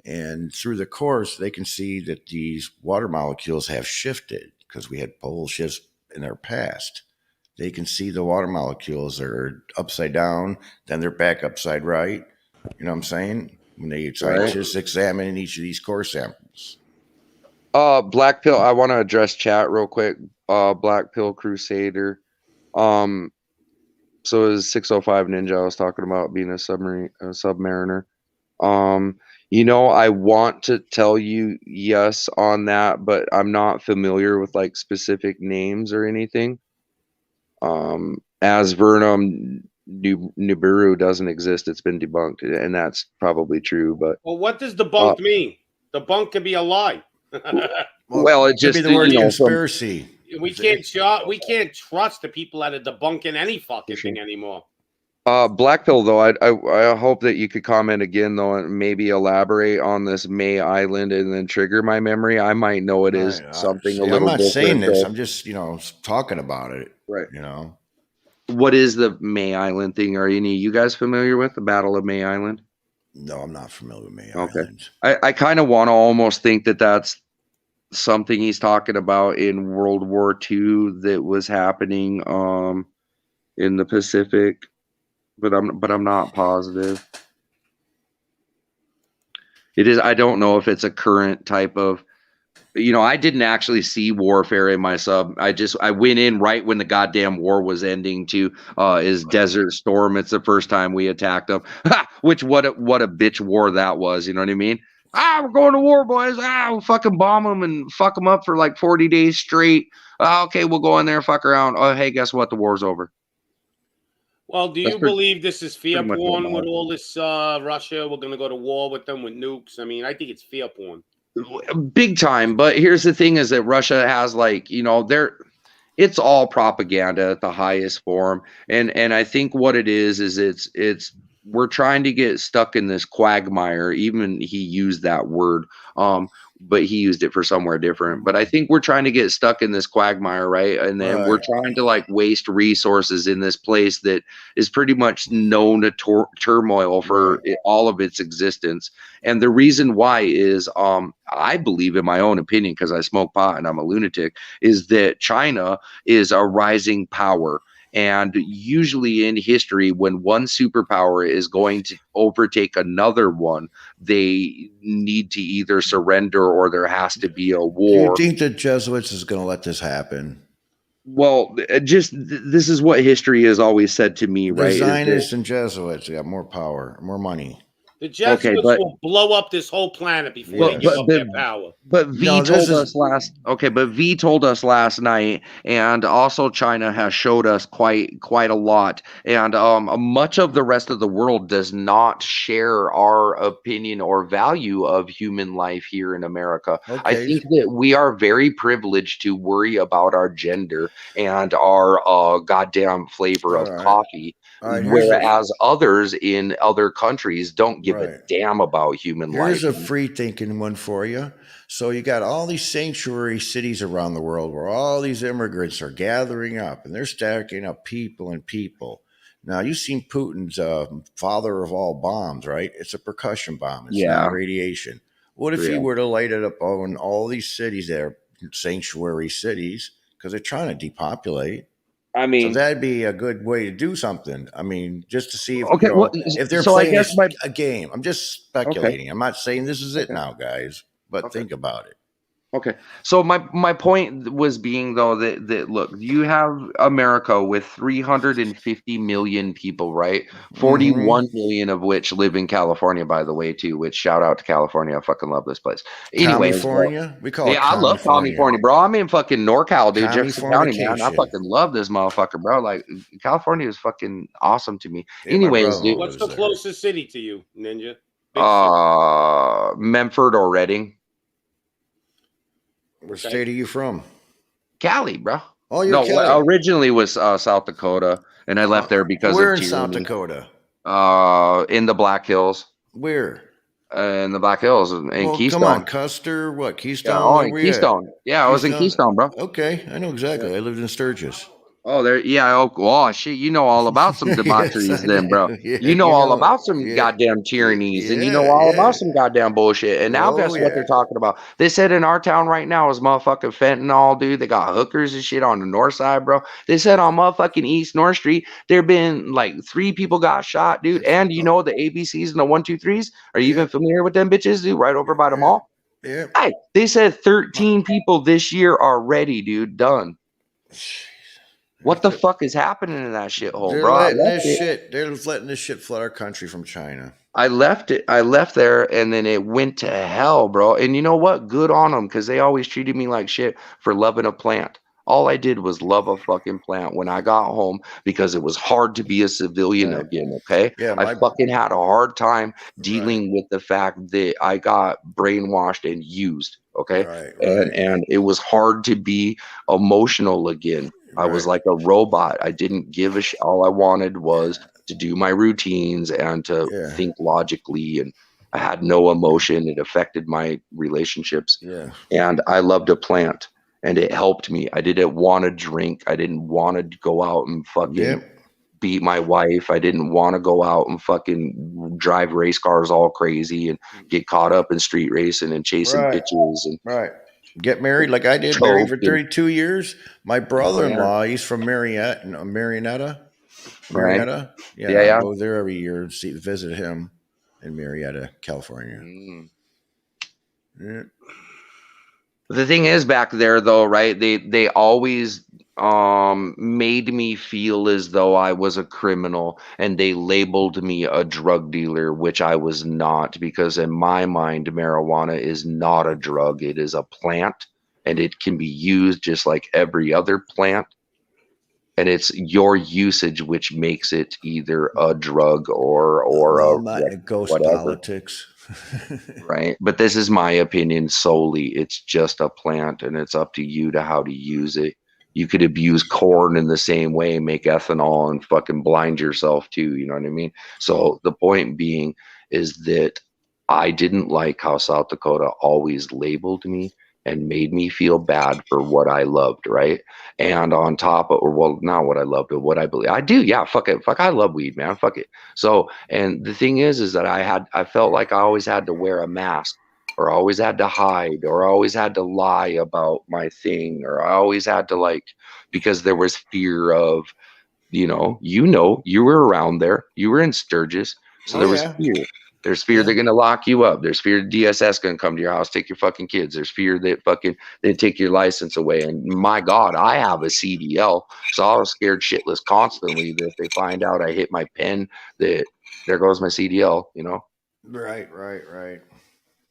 Speaker 3: And through the course, they can see that these water molecules have shifted because we had pole shifts in our past. They can see the water molecules are upside down, then they're back upside right. You know what I'm saying? When they scientists examine each of these core samples.
Speaker 2: Black Pill, I want to address chat real quick. Black Pill Crusader. So it was 605 Ninja. I was talking about being a submariner. I want to tell you yes on that, but I'm not familiar with like specific names or anything. As Vernum Nibiru doesn't exist, it's been debunked, and that's probably true. But
Speaker 1: well, what does debunked mean? Debunk could be a lie.
Speaker 2: Well, it just
Speaker 3: could be the word conspiracy.
Speaker 1: We can't trust the people that are debunking any fucking thing anymore.
Speaker 2: Black Pill, though, I hope that you could comment again, though, and maybe elaborate on this May Island and then trigger my memory. I might know it is something a little different.
Speaker 3: I'm not saying this. I'm just, talking about it.
Speaker 2: Right. What is the May Island thing? Are any of you guys familiar with the Battle of May Island?
Speaker 3: No, I'm not familiar with May Island.
Speaker 2: I kind of want to almost think that that's something he's talking about in World War II that was happening in the Pacific. But I'm not positive. It is. I don't know if it's a current type of. I didn't actually see warfare in my sub. I went in right when the goddamn war was ending. Is Desert Storm? It's the first time we attacked them. Which what a bitch war that was. You know what I mean? We're going to war, boys. We'll fucking bomb them and fuck them up for like 40 days straight. Okay, we'll go in there and fuck around. Oh, hey, guess what? The war's over.
Speaker 1: Well, do you believe this is fear porn with all this Russia? We're going to go to war with them with nukes. I mean, I think it's fear porn.
Speaker 2: Big time. But here's the thing is that Russia has it's all propaganda at the highest form. And I think what it is it's we're trying to get stuck in this quagmire. Even he used that word. But he used it for somewhere different. But I think we're trying to get stuck in this quagmire, right? And then we're trying to waste resources in this place that is pretty much known to turmoil for all of its existence. And the reason why is, I believe in my own opinion, because I smoke pot and I'm a lunatic, is that China is a rising power. And usually in history, when one superpower is going to overtake another one, they need to either surrender or there has to be a war.
Speaker 3: Do you think the Jesuits is going to let this happen?
Speaker 2: Well, this is what history has always said to me, right?
Speaker 3: The Zionists and Jesuits got more power, more money.
Speaker 1: The Jesuits will blow up this whole planet before they give up their power.
Speaker 2: But V told us last night, and also China has showed us quite a lot. And much of the rest of the world does not share our opinion or value of human life here in America. Okay. I think that we are very privileged to worry about our gender and our goddamn flavor of coffee. Whereas others in other countries don't give a damn about human life.
Speaker 3: Here's a free thinking one for you. So you got all these sanctuary cities around the world where all these immigrants are gathering up and they're stacking up people and people. Now you've seen Putin's father of all bombs, right? It's a percussion bomb. It's not radiation. What if he were to light it up on all these cities that are sanctuary cities because they're trying to depopulate? I mean, so that'd be a good way to do something. I mean, just to see if, if they're playing a game. I'm just speculating. I'm not saying this is it now, guys, but think about it.
Speaker 2: Okay. So my point was being, though, that look, you have America with 350 million people, right? 41 million of which live in California, by the way, too, which shout out to California. I fucking love this place. Anyway,
Speaker 3: California? We call it
Speaker 2: I love California, bro. I'm in fucking NorCal, dude. Jefferson County, man. I fucking love this motherfucker, bro. Like, California is fucking awesome to me. Anyways, dude.
Speaker 1: What's the closest city to you, Ninja?
Speaker 2: Memphis or Redding.
Speaker 3: What state are you from?
Speaker 2: Cali, bro.
Speaker 3: Oh, you're Cali.
Speaker 2: Originally was South Dakota, and I left there because
Speaker 3: where in South Dakota?
Speaker 2: In the Black Hills.
Speaker 3: Where?
Speaker 2: In the Black Hills, in Keystone.
Speaker 3: Come on, Custer, what? Keystone?
Speaker 2: Yeah, in Keystone. Yeah, I was in Keystone, bro.
Speaker 3: Okay, I know exactly. I lived in Sturgis.
Speaker 2: Oh, there, yeah. Oh, shit. You know all about some
Speaker 3: Yes,
Speaker 2: debaucheries,
Speaker 3: I
Speaker 2: then, bro.
Speaker 3: do. Yeah,
Speaker 2: You know all
Speaker 3: know,
Speaker 2: about some
Speaker 3: yeah,
Speaker 2: goddamn tyrannies, and you know
Speaker 3: yeah,
Speaker 2: all
Speaker 3: yeah.
Speaker 2: about some goddamn bullshit. And now,
Speaker 3: Oh
Speaker 2: guess what they're
Speaker 3: yeah,
Speaker 2: talking about? They said in our town right now is motherfucking fentanyl, dude. They got hookers and shit on the north side, bro. They said on motherfucking East North Street, there been like 3 people got shot, dude. And you know the ABCs and the 123s. Are you
Speaker 3: yeah,
Speaker 2: even familiar with them bitches, dude? Right over by the
Speaker 3: yeah,
Speaker 2: mall.
Speaker 3: yeah.
Speaker 2: Hey, they said 13 people this year already, dude. Done. What the fuck is happening in that shithole,
Speaker 3: They're
Speaker 2: bro? I
Speaker 3: letting
Speaker 2: left
Speaker 3: this
Speaker 2: it.
Speaker 3: shit. They're letting this shit flood our country from China.
Speaker 2: I left it. I left there, and then it went to hell, bro. And you know what? Good on them, because they always treated me like shit for loving a plant. All I did was love a fucking plant when I got home because it was hard to be a civilian
Speaker 3: Right.
Speaker 2: again. Okay,
Speaker 3: Yeah.
Speaker 2: I
Speaker 3: My.
Speaker 2: fucking had a hard time
Speaker 3: Right.
Speaker 2: dealing with the fact that I got brainwashed and used. Okay,
Speaker 3: Right.
Speaker 2: and
Speaker 3: Right.
Speaker 2: it was hard to be emotional again. I was
Speaker 3: Right.
Speaker 2: like a robot. I didn't give a shit. All I wanted was to do my routines and to
Speaker 3: Yeah.
Speaker 2: think logically, and I had no emotion. It affected my relationships,
Speaker 3: Yeah.
Speaker 2: and I loved a plant, and it helped me. I didn't want to drink. I didn't want to go out and fucking
Speaker 3: Yep.
Speaker 2: beat my wife. I didn't want to go out and fucking drive race cars all crazy and get caught up in street racing and chasing
Speaker 3: Right.
Speaker 2: bitches and
Speaker 3: Right. Get married like I did. Married
Speaker 2: coke
Speaker 3: for
Speaker 2: and
Speaker 3: 32 years. My
Speaker 2: yeah,
Speaker 3: brother-in-law, he's from Marietta. Marietta.
Speaker 2: right,
Speaker 3: Marietta.
Speaker 2: yeah,
Speaker 3: Yeah, I
Speaker 2: yeah.
Speaker 3: go there every year and see visit him in Marietta, California.
Speaker 2: Mm.
Speaker 3: Yeah.
Speaker 2: The thing is back there though, right? They always made me feel as though I was a criminal, and they labeled me a drug dealer, which I was not, because in my mind marijuana is not a drug. It is a plant, and it can be used just like every other plant, and it's your usage which makes it either a drug or
Speaker 3: Well,
Speaker 2: a
Speaker 3: I'm not into ghost
Speaker 2: whatever.
Speaker 3: politics.
Speaker 2: Right. But this is my opinion solely. It's just a plant, and it's up to you to how to use it. You could abuse corn in the same way, make ethanol and fucking blind yourself too. You know what I mean? So the point being is that I didn't like how South Dakota always labeled me and made me feel bad for what I loved, right? And on top of, or well, not what I loved, but what I believe. I do, yeah, fuck it. Fuck, I love weed, man. Fuck it. So, and the thing is that I felt like I always had to wear a mask, or I always had to hide, or I always had to lie about my thing, or I always had to like, because there was fear of, you were around there, you were in Sturgis. So
Speaker 3: Oh
Speaker 2: there was
Speaker 3: yeah,
Speaker 2: fear. There's fear
Speaker 3: yeah.
Speaker 2: they're going to lock you up. There's fear DSS going to come to your house, take your fucking kids. There's fear that fucking they take your license away. And my God, I have a CDL. So I was scared shitless constantly that if they find out I hit my pen, that there goes my CDL.
Speaker 3: Right, right, right.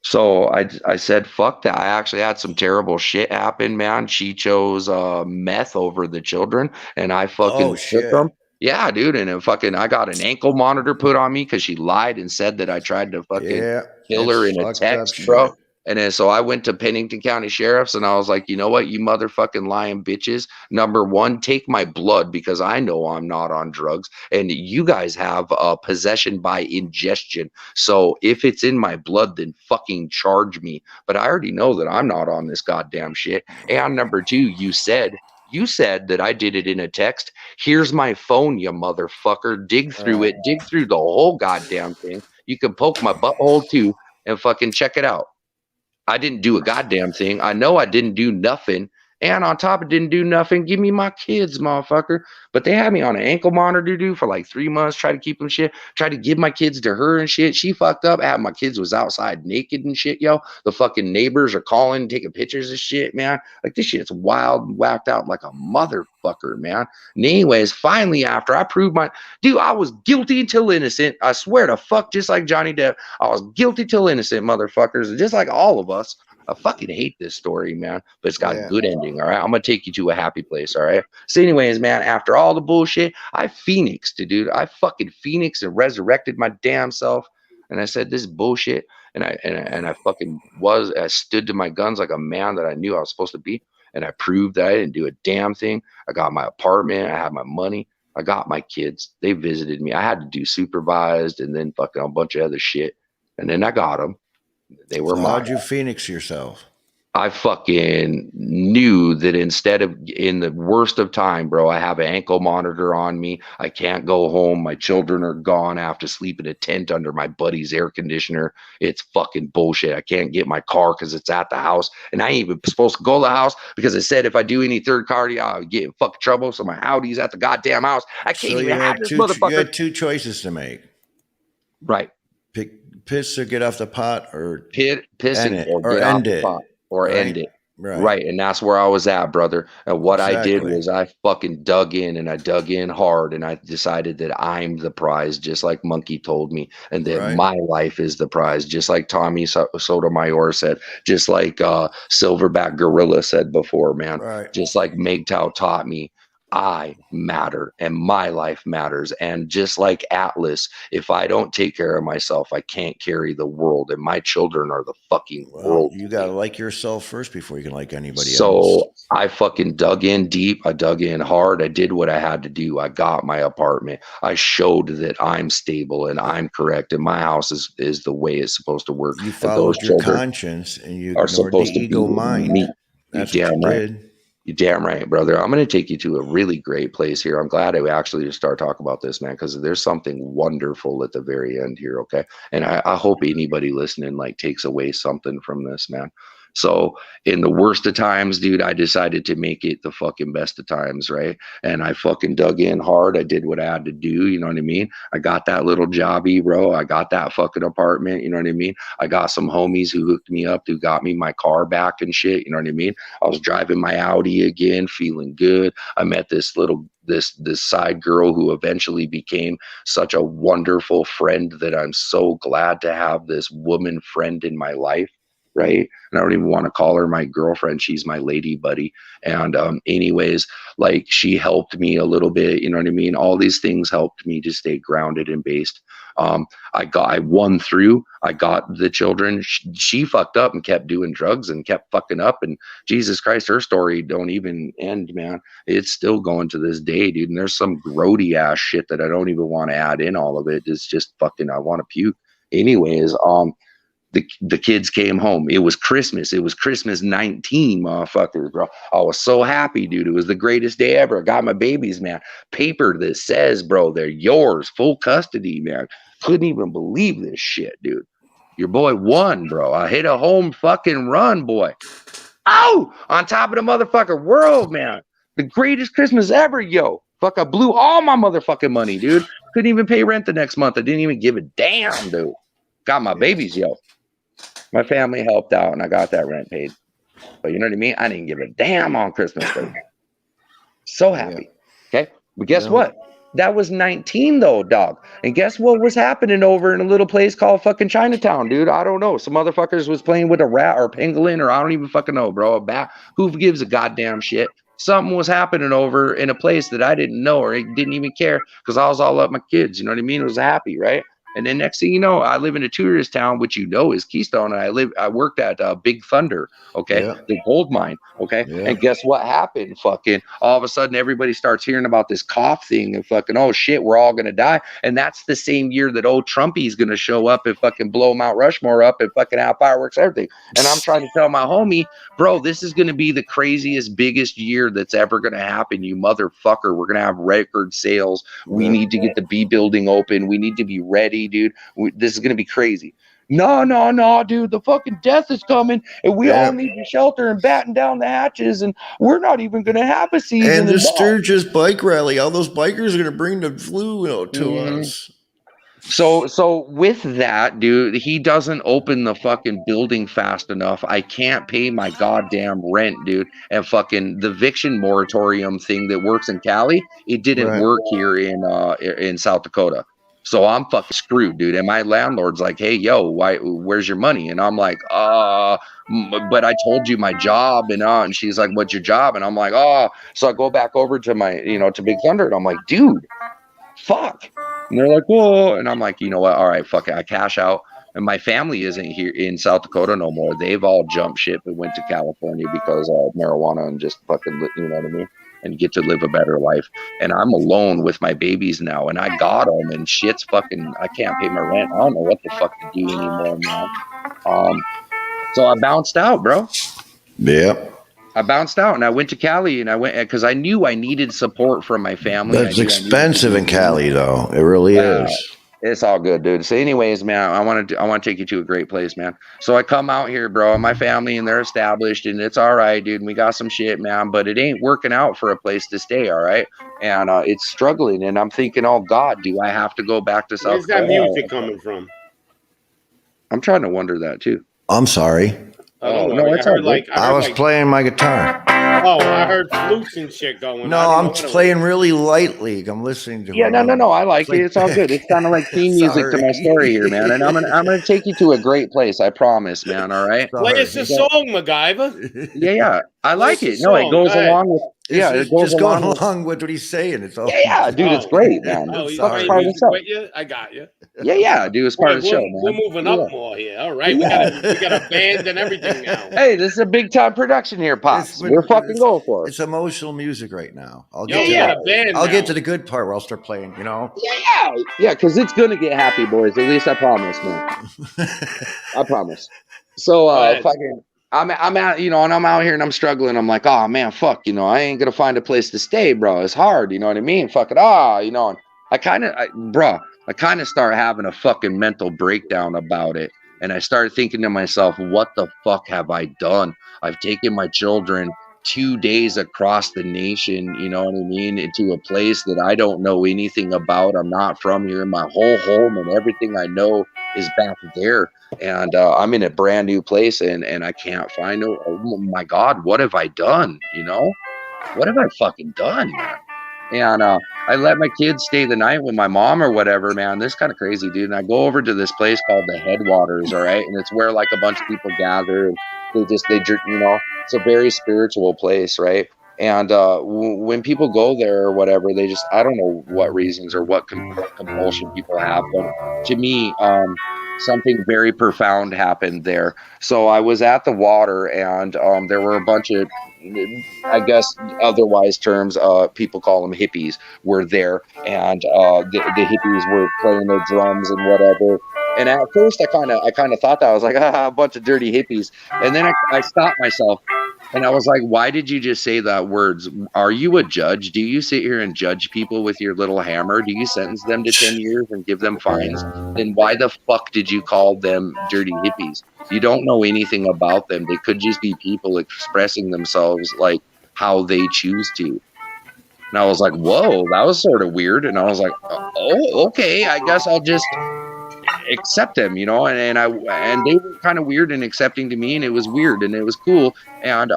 Speaker 2: So I said, fuck that. I actually had some terrible shit happen, man. She chose meth over the children, and I
Speaker 3: Oh
Speaker 2: fucking took
Speaker 3: shit.
Speaker 2: them. Yeah, dude. And I got an ankle monitor put on me because she lied and said that I tried to fucking
Speaker 3: Yeah,
Speaker 2: kill
Speaker 3: that's
Speaker 2: her in a
Speaker 3: fucked up
Speaker 2: text, bro.
Speaker 3: shit.
Speaker 2: And then so I went to Pennington County Sheriff's, and I was like, you know what, you motherfucking lying bitches. Number one, take my blood because I know I'm not on drugs. And you guys have possession by ingestion. So if it's in my blood, then fucking charge me. But I already know that I'm not on this goddamn shit. And number two, you said that I did it in a text. Here's my phone, you motherfucker. Dig through
Speaker 3: Right.
Speaker 2: it. Dig through the whole goddamn thing. You can poke my butthole too and fucking check it out. I didn't do a goddamn thing. I know I didn't do nothing. And on top of didn't do nothing, give me my kids, motherfucker. But they had me on an ankle monitor, dude, for like 3 months, try to keep them shit, try to give my kids to her and shit. She fucked up. Half my kids was outside naked and shit, yo. The fucking neighbors are calling, taking pictures of shit, man. Like this shit's wild and whacked out like a motherfucker, man. And anyways, finally, after I proved dude, I was guilty until innocent. I swear to fuck, just like Johnny Depp. I was guilty till innocent, motherfuckers, just like all of us. I fucking hate this story, man, but it's got a
Speaker 3: Yeah.
Speaker 2: good ending. All right, I'm gonna take you to a happy place. All right. So, anyways, man, after all the bullshit, I phoenixed, dude. I fucking phoenixed and resurrected my damn self, and I said this is bullshit, and I fucking I stood to my guns like a man that I knew I was supposed to be, and I proved that I didn't do a damn thing. I got my apartment. I had my money. I got my kids. They visited me. I had to do supervised and then fucking a bunch of other shit. And then I got them. They were
Speaker 3: So
Speaker 2: mine.
Speaker 3: how'd you phoenix yourself?
Speaker 2: I fucking knew that instead of in the worst of time, bro, I have an ankle monitor on me. I can't go home. My children are gone. I have to sleep in a tent under my buddy's air conditioner. It's fucking bullshit. I can't get my car because it's at the house. And I ain't even supposed to go to the house because it said if I do any third party, I'll get in fucking trouble. So my Audi's at the goddamn house. I can't
Speaker 3: So
Speaker 2: even have this
Speaker 3: you
Speaker 2: motherfucker.
Speaker 3: had two choices to make.
Speaker 2: Right.
Speaker 3: Piss or get off the pot, or
Speaker 2: Pissing
Speaker 3: it,
Speaker 2: or
Speaker 3: or
Speaker 2: get off
Speaker 3: end
Speaker 2: the
Speaker 3: it.
Speaker 2: pot or
Speaker 3: Right?
Speaker 2: end it.
Speaker 3: Right.
Speaker 2: Right. And that's where I was at, brother. And what I did
Speaker 3: Exactly.
Speaker 2: was I fucking dug in, and I dug in hard, and I decided that I'm the prize, just like Monkey told me, and that
Speaker 3: Right.
Speaker 2: my life is the prize, just like Tommy Sotomayor said, just like Silverback Gorilla said before, man,
Speaker 3: Right.
Speaker 2: just like MGTOW taught me. I matter and my life matters. And just like Atlas, if I don't take care of myself, I can't carry the world. And my children are the fucking world.
Speaker 3: You got to like yourself first before you can like anybody else.
Speaker 2: So I fucking dug in deep. I dug in hard. I did what I had to do. I got my apartment. I showed that I'm stable and I'm correct. And my house is the way it's supposed to work.
Speaker 3: You followed your conscience and you ignored the ego mind. That's what you did.
Speaker 2: You're damn right, brother. I'm going to take you to a really great place here. I'm glad I actually start talking about this, man, because there's something wonderful at the very end here, okay? And I hope anybody listening like takes away something from this, man. So in the worst of times, dude, I decided to make it the fucking best of times, right? And I fucking dug in hard. I did what I had to do, you know what I mean? I got that little jobby, bro. I got that fucking apartment, you know what I mean? I got some homies who hooked me up, who got me my car back and shit, you know what I mean? I was driving my Audi again, feeling good. I met this side girl who eventually became such a wonderful friend that I'm so glad to have this woman friend in my life. Right. And I don't even want to call her my girlfriend. She's my lady buddy. And anyways, like she helped me a little bit. You know what I mean? All these things helped me to stay grounded and based. I won through. I got the children. She fucked up and kept doing drugs and kept fucking up. And Jesus Christ, her story don't even end, man. It's still going to this day, dude. And there's some grody ass shit that I don't even want to add in all of it. It's just fucking, I want to puke. Anyways, the kids came home. It was Christmas. It was Christmas 19, motherfuckers, bro. I was so happy, dude. It was the greatest day ever. I got my babies, man. Paper that says, bro, they're yours. Full custody, man. Couldn't even believe this shit, dude. Your boy won, bro. I hit a home fucking run, boy. Oh, on top of the motherfucking world, man. The greatest Christmas ever, yo. Fuck, I blew all my motherfucking money, dude. Couldn't even pay rent the next month. I didn't even give a damn, dude. Got my babies, yo. My family helped out and I got that rent paid. But you know what I mean? I didn't give a damn on Christmas Day. So happy. Okay. But guess what? That was 19 though, dog. And guess what was happening over in a little place called fucking Chinatown, dude? I don't know. Some motherfuckers was playing with a rat or pangolin or I don't even fucking know, bro. A bat. Who gives a goddamn shit? Something was happening over in a place that I didn't know or didn't even care because I was all up my kids. You know what I mean? It was happy, right? And then next thing you know, I live in a tourist town, which you know is Keystone. And I worked at Big Thunder, okay, the gold mine, okay. And guess what happened? Fucking all of a sudden, everybody starts hearing about this cough thing and fucking, oh shit, we're all gonna die. And that's the same year that old Trumpy's gonna show up and fucking blow Mount Rushmore up and fucking have fireworks, everything. And I'm trying to tell my homie, bro, this is gonna be the craziest, biggest year that's ever gonna happen. You motherfucker, we're gonna have record sales. We need to get the B building open. We need to be ready. Dude, this is gonna be crazy. No, dude, the fucking death is coming, and we all need to shelter and batten down the hatches, and we're not even gonna have a season.
Speaker 3: And the Sturgis bike rally, all those bikers are gonna bring the flu to us.
Speaker 2: So with that, dude, he doesn't open the fucking building fast enough. I can't pay my goddamn rent, dude. And fucking the eviction moratorium thing that works in Cali, it didn't work here in South Dakota. So I'm fucking screwed, dude. And my landlord's like, hey, yo, where's your money? And I'm like, but I told you my job. And she's like, what's your job? And I'm like, so I go back over to my, to Big Thunder. And I'm like, dude, fuck. And they're like, whoa. And I'm like, you know what? All right, fuck it. I cash out. And my family isn't here in South Dakota no more. They've all jumped ship and went to California because of marijuana and just fucking, you know what I mean? And get to live a better life. And I'm alone with my babies now. And I got them and shit's fucking, I can't pay my rent. I don't know what the fuck to do anymore, man. So I bounced out, bro.
Speaker 3: Yep.
Speaker 2: I bounced out and I went to Cali and I went because I knew I needed support from my family.
Speaker 3: That's expensive in Cali, though. It really is.
Speaker 2: It's all good, dude. So, anyways, man, I want to take you to a great place, man. So I come out here, bro, and my family and they're established, and it's all right, dude. And we got some shit, man, but it ain't working out for a place to stay, all right. And it's struggling, and I'm thinking, oh God, do I have to go back to South
Speaker 1: Where's that
Speaker 2: Carolina?
Speaker 1: music coming from?
Speaker 2: I'm trying to wonder that too.
Speaker 3: I'm sorry.
Speaker 1: Oh,
Speaker 2: no, it's all good.
Speaker 3: I was playing my guitar.
Speaker 1: Oh, I heard flutes and shit going.
Speaker 3: No, I'm playing really lightly. I'm listening to.
Speaker 2: Yeah, no. I like it. It's all good. It's kind of like theme music to my story here, man. And I'm gonna take you to a great place. I promise, man. All right.
Speaker 1: Play us a song, MacGyver.
Speaker 2: Yeah. I like it. No, it goes along with. Yeah, it goes
Speaker 3: along with what he's saying. It's all.
Speaker 2: Yeah, dude, it's great, man.
Speaker 1: Oh,
Speaker 2: it's part of the show.
Speaker 1: With you? I got you.
Speaker 2: Yeah, dude, it's part of the show, man.
Speaker 1: We're moving up more here. All right, we got a band and everything now.
Speaker 2: Hey, this is a big time production here, Pops. We're fucking going for it.
Speaker 3: It's emotional music right now. I'll
Speaker 1: get
Speaker 3: to the good part where I'll start playing. You know.
Speaker 2: Yeah, because it's gonna get happy, boys. At least I promise, man. I promise. So, fucking. I'm out, and I'm out here and I'm struggling. I'm like, oh man, fuck, I ain't gonna find a place to stay, bro. It's hard, you know what I mean? Fuck it, and I kind of start having a fucking mental breakdown about it. And I started thinking to myself, what the fuck have I done? I've taken my children 2 days across the nation, you know what I mean, into a place that I don't know anything about. I'm not from here. My whole home and everything I know is back there. And I'm in a brand new place and I can't find oh my God, what have I done? What have I fucking done, man? And I let my kids stay the night with my mom or whatever, man. This is kind of crazy, dude. And I go over to this place called the Headwaters, all right? And it's where like a bunch of people gather and it's a very spiritual place, right? And when people go there or whatever, they just, I don't know what reasons or what compulsion people have, but to me, something very profound happened there. So I was at the water and there were a bunch of, I guess, otherwise terms, people call them hippies, were there. And the hippies were playing their drums and whatever. And at first I kind of thought that. I was like, a bunch of dirty hippies. And then I stopped myself. And I was like, why did you just say that words? Are you a judge? Do you sit here and judge people with your little hammer? Do you sentence them to 10 years and give them fines? Then why the fuck did you call them dirty hippies? You don't know anything about them. They could just be people expressing themselves like how they choose to. And I was like, whoa, that was sort of weird. And I was like, oh, okay, I guess I'll just accept them, and they were kind of weird and accepting to me, and it was weird and it was cool. And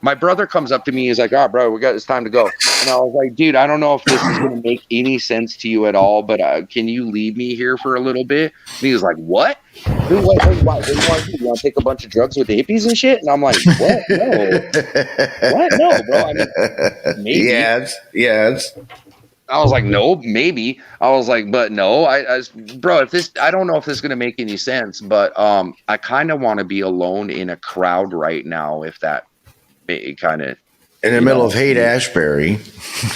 Speaker 2: my brother comes up to me, he's like, oh bro, it's time to go. And I was like, dude, I don't know if this is going to make any sense to you at all, but can you leave me here for a little bit? And he was like, what? Dude, why? What do you want to do? You want to take a bunch of drugs with the hippies and shit? And I'm like, what? No. What? No, bro. I mean, maybe.
Speaker 3: Yes.
Speaker 2: I was like, no, maybe. I was like, but no, bro, I don't know if this is going to make any sense, but I kind of want to be alone in a crowd right now. If that kind of
Speaker 3: in the middle of Haight-Ashbury.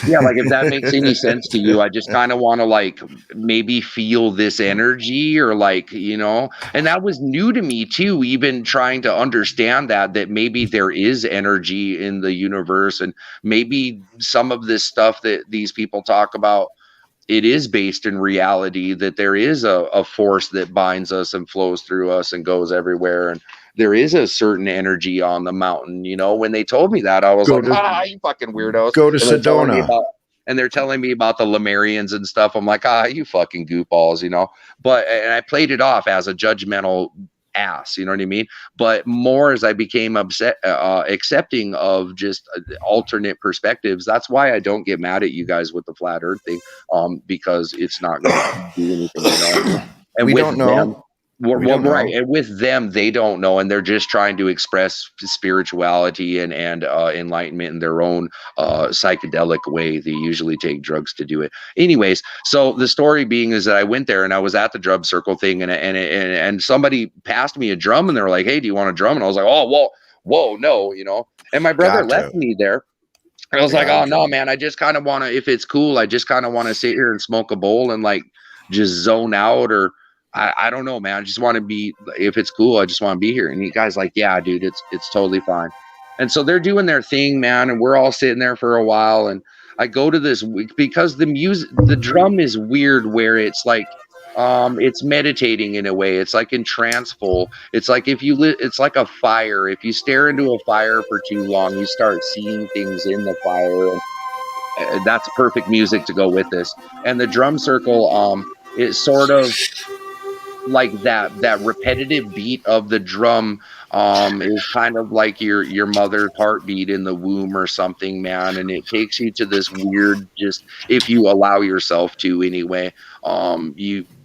Speaker 2: Yeah. Like if that makes any sense to you, I just kind of want to like maybe feel this energy or like, and that was new to me too, even trying to understand that maybe there is energy in the universe and maybe some of this stuff that these people talk about, it is based in reality, that there is a force that binds us and flows through us and goes everywhere. And there is a certain energy on the mountain. When they told me that, I was you fucking weirdos.
Speaker 3: Go to Sedona.
Speaker 2: And they're telling me about the Lemurians and stuff. I'm like, you fucking goofballs, and I played it off as a judgmental ass, you know what I mean? But more as I became accepting of just alternate perspectives, that's why I don't get mad at you guys with the flat earth thing, because it's not going to do anything, And
Speaker 3: we don't know.
Speaker 2: Right. And with them, they don't know, and they're just trying to express spirituality and enlightenment in their own psychedelic way. They usually take drugs to do it. Anyways, so the story being is that I went there and I was at the drum circle thing, and somebody passed me a drum, and they were like, "Hey, do you want a drum?" And I was like, "Oh, whoa, no," And my brother left me there. I was like, "Oh no, man, I just kind of want to, if it's cool, I just kind of want to sit here and smoke a bowl and like just zone out or." I don't know, man. I just want to be, if it's cool, I just want to be here. And the guy's like, yeah, dude, it's totally fine. And so they're doing their thing, man, and we're all sitting there for a while. And I go to this because the drum is weird, where it's like, it's meditating in a way. It's like in tranceful. It's like it's like a fire. If you stare into a fire for too long, you start seeing things in the fire. And that's perfect music to go with this. And the drum circle, is sort of like that repetitive beat of the drum, is kind of like your mother's heartbeat in the womb or something, man. And it takes you to this weird, just, if you allow yourself to anyway,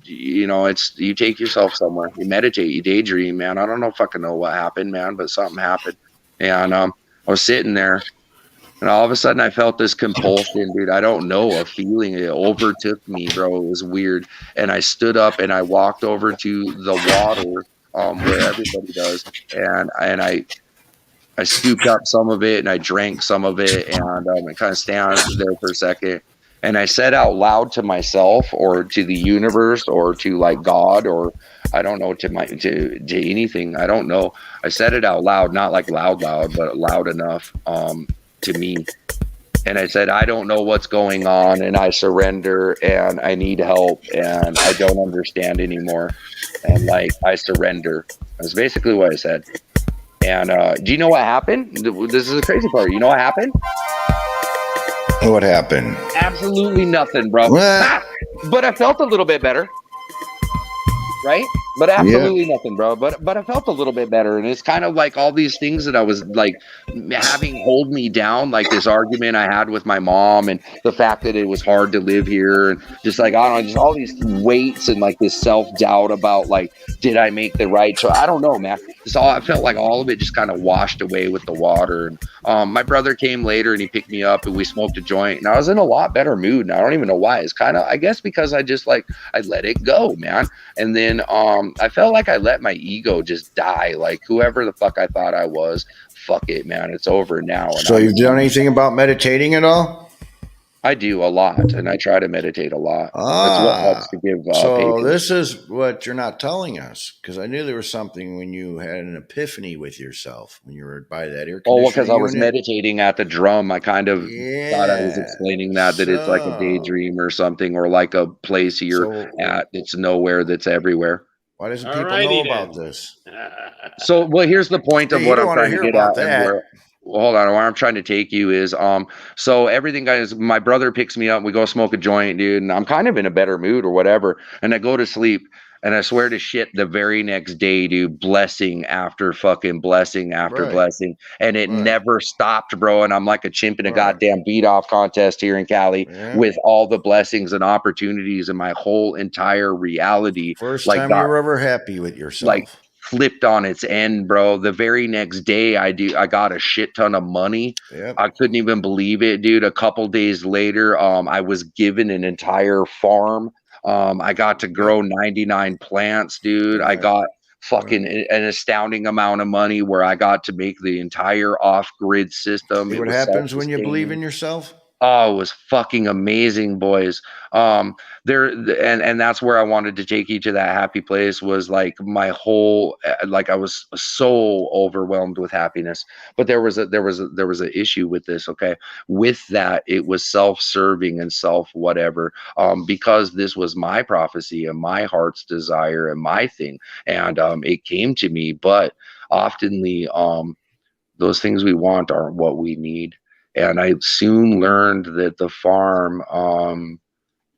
Speaker 2: you know, it's, you take yourself somewhere, you meditate, you daydream, man. I don't know fucking know what happened, man, but something happened. And I was sitting there, and all of a sudden I felt this compulsion, dude. I don't know, a feeling, it overtook me, bro. It was weird. And I stood up and I walked over to the water, where everybody does. And I scooped up some of it and I drank some of it, and I kind of stand there for a second. And I said out loud to myself, or to the universe, or to like God, or I don't know, to anything. I don't know. I said it out loud, not like loud, but loud enough, to me. And I said, I don't know what's going on, and I surrender, and I need help, and I don't understand anymore. And like, I surrender. That's basically what I said. And do you know what happened? This is the crazy part. You know what happened?
Speaker 3: What happened?
Speaker 2: Absolutely nothing, bro. But I felt a little bit better. Right? But absolutely nothing, bro. But I felt a little bit better. And it's kind of like all these things that I was like having hold me down, like this argument I had with my mom, and the fact that it was hard to live here, and just like, I don't know, just all these weights and like this self-doubt about like, did I make the right choice? I don't know, man. I felt like all of it just kind of washed away with the water. And my brother came later and he picked me up and we smoked a joint, and I was in a lot better mood. And I don't even know why. It's kind of, I guess, because I just like, I let it go, man. And then I felt like I let my ego just die. Like, whoever the fuck I thought I was, fuck it, man. It's over now. And
Speaker 3: So you've done anything about meditating at all?
Speaker 2: I do a lot, and I try to meditate a lot. That's what helps to give
Speaker 3: so
Speaker 2: patience.
Speaker 3: This is what you're not telling us, because I knew there was something when you had an epiphany with yourself when you were by that air conditioner.
Speaker 2: Oh, well, because I was meditating at the drum. I kind of thought I was explaining that it's like a daydream or something, or like a place you're at. It's nowhere, that's everywhere.
Speaker 3: Why doesn't people know about this?
Speaker 2: So, well, here's the point of what I'm trying to get at. And hold on, where I'm trying to take you is, so everything, guys, my brother picks me up, we go smoke a joint, dude, and I'm kind of in a better mood or whatever, and I go to sleep, and I swear to shit, the very next day, dude, blessing after fucking blessing after blessing, and it never stopped, bro. And I'm like a chimp in a goddamn beat-off contest here in Cali with all the blessings and opportunities, and my whole entire reality.
Speaker 3: First time you were ever happy with yourself.
Speaker 2: Like, flipped on its end, bro. The very next day I got a shit ton of money. I couldn't even believe it, dude. A couple days later, I was given an entire farm. I got to grow 99 plants, dude. I got fucking an astounding amount of money where I got to make the entire off-grid system.
Speaker 3: See what happens when you believe in yourself?
Speaker 2: Oh, it was fucking amazing, boys. And that's where I wanted to take you to. That happy place was like my whole, like, I was so overwhelmed with happiness. But there was an issue with this. Okay, with that, it was self-serving and self-whatever. Because this was my prophecy and my heart's desire and my thing, and it came to me. But oftenly, those things we want aren't what we need. And I soon learned that the farm,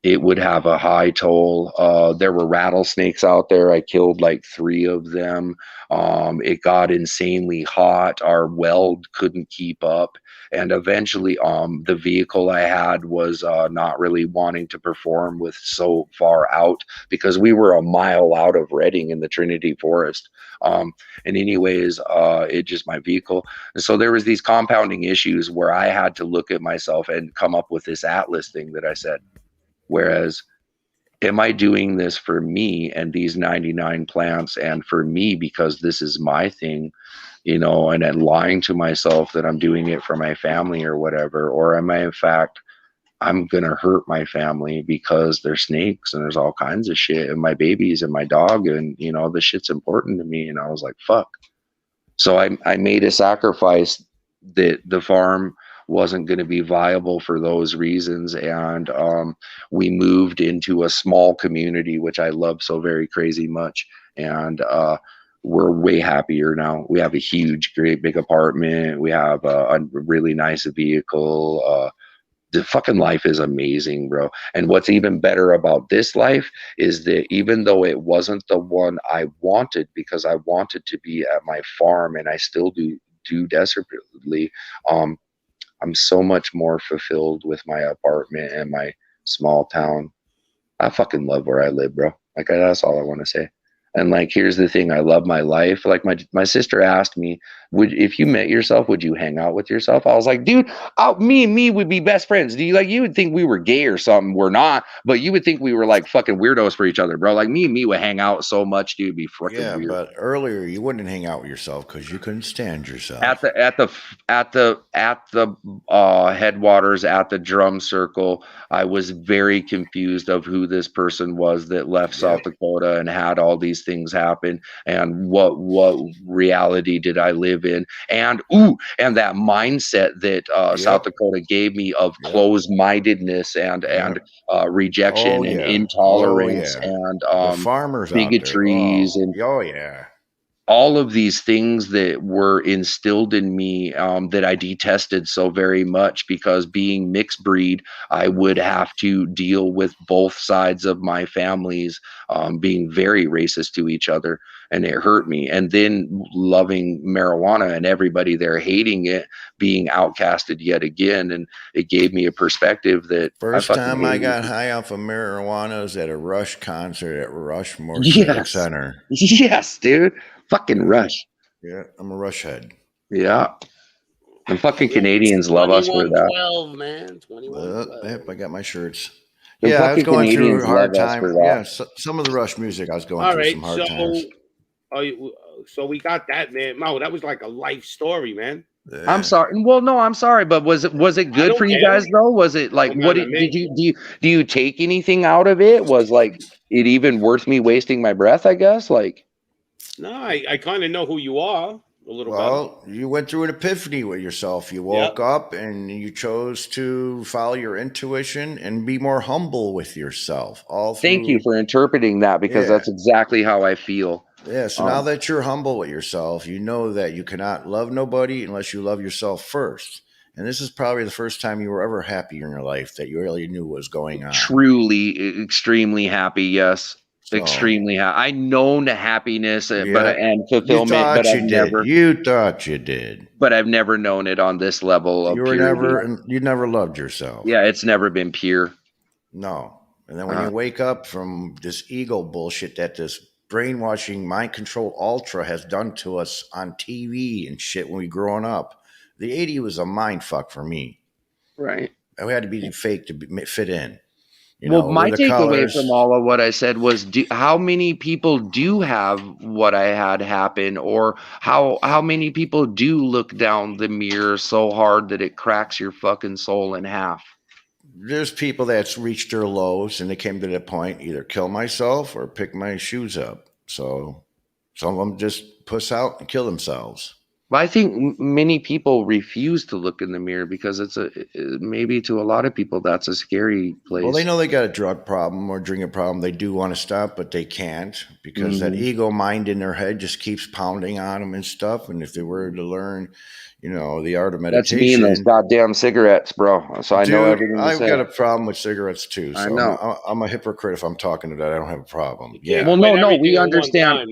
Speaker 2: it would have a high toll. There were rattlesnakes out there. I killed like 3 of them. It got insanely hot. Our weld couldn't keep up. And eventually, the vehicle I had was not really wanting to perform with so far out, because we were a mile out of Redding in the Trinity Forest. And anyways, it just, my vehicle. And so there was these compounding issues where I had to look at myself and come up with this Atlas thing that I said. Whereas, am I doing this for me and these 99 plants, and for me because this is my thing, you know, and then lying to myself that I'm doing it for my family or whatever? Or am I, in fact, I'm going to hurt my family because there's snakes and there's all kinds of shit, and my babies and my dog, and, you know, this shit's important to me. And I was like, fuck. So I made a sacrifice that the farm wasn't going to be viable for those reasons. And we moved into a small community, which I love so very crazy much. And we're way happier now. We have a huge, great big apartment. We have a really nice vehicle. The fucking life is amazing, bro. And what's even better about this life is that even though it wasn't the one I wanted, because I wanted to be at my farm, and I still do desperately, I'm so much more fulfilled with my apartment and my small town. I fucking love where I live, bro. Like, that's all I want to say. And like, here's the thing: I love my life. Like, my sister asked me, if you met yourself, would you hang out with yourself? I was like, dude, me and me would be best friends. Do you like? You would think we were gay or something. We're not, but you would think we were like fucking weirdos for each other, bro. Like me and me would hang out so much, dude. It'd be fucking weird.
Speaker 3: But earlier you wouldn't hang out with yourself because you couldn't stand yourself.
Speaker 2: At the headwaters, at the drum circle, I was very confused of who this person was that left South Dakota and had all these things happen, and what reality did I live in, and that mindset that South Dakota gave me of closed-mindedness and rejection and intolerance and
Speaker 3: the farmers
Speaker 2: bigotries and all of these things that were instilled in me that I detested so very much, because being mixed breed, I would have to deal with both sides of my families being very racist to each other, and it hurt me. And then loving marijuana and everybody there hating it, being outcasted yet again, and it gave me a perspective that
Speaker 3: first time I got high off of marijuana was at a Rush concert at Rushmore Civic Center.
Speaker 2: Yes, dude. Fucking Rush.
Speaker 3: Yeah, I'm a Rush head.
Speaker 2: Yeah. And fucking Canadians love us for that.
Speaker 1: 12, man. 21.
Speaker 3: Yep, I got my shirts.
Speaker 2: The
Speaker 3: I was going
Speaker 2: Canadians
Speaker 3: through a hard
Speaker 2: love us
Speaker 3: time.
Speaker 2: for that.
Speaker 3: Yeah, some of the Rush music, I was going through some hard times.
Speaker 1: So we got that, man. Mo, that was like a life story, man.
Speaker 3: Yeah.
Speaker 2: I'm sorry. Well, no, I'm sorry, but was it good for you guys though? Was it like do you take anything out of it? Was like it even worth me wasting my breath, I guess? Like,
Speaker 1: no, I kind of know who you are a little better.
Speaker 3: Well, you went through an epiphany with yourself. You woke up and you chose to follow your intuition and be more humble with yourself.
Speaker 2: Thank you for interpreting that, because that's exactly how I feel.
Speaker 3: Yeah, so now that you're humble with yourself, you know that you cannot love nobody unless you love yourself first. And this is probably the first time you were ever happy in your life, that you really knew what was going on.
Speaker 2: Truly, extremely happy, yes. Extremely happy. I known happiness and fulfillment, but I've never.
Speaker 3: You thought you did,
Speaker 2: but I've never known it on this level of purity.
Speaker 3: You never loved yourself.
Speaker 2: Yeah, it's never been pure.
Speaker 3: No, and then when you wake up from this ego bullshit that this brainwashing, mind control ultra has done to us on TV and shit when we growing up, the 80s was a mind fuck for me.
Speaker 2: Right.
Speaker 3: I had to be fake to fit in.
Speaker 2: My takeaway from all of what I said was, how many people do have what I had happen, or how many people do look down the mirror so hard that it cracks your fucking soul in half?
Speaker 3: There's people that's reached their lows and they came to that point, either kill myself or pick my shoes up. So some of them just puss out and kill themselves.
Speaker 2: But I think many people refuse to look in the mirror because maybe to a lot of people that's a scary place.
Speaker 3: Well, they know they got a drug problem or drinking problem. They do want to stop, but they can't because that ego mind in their head just keeps pounding on them and stuff. And if they were to learn, the art of meditation.
Speaker 2: That's me and those goddamn cigarettes, bro. So I know everything you
Speaker 3: I've
Speaker 2: say.
Speaker 3: got a problem with cigarettes too. So
Speaker 2: I know.
Speaker 3: I'm a hypocrite if I'm talking to that. I don't have a problem.
Speaker 1: Yeah.
Speaker 2: Well, no, we understand.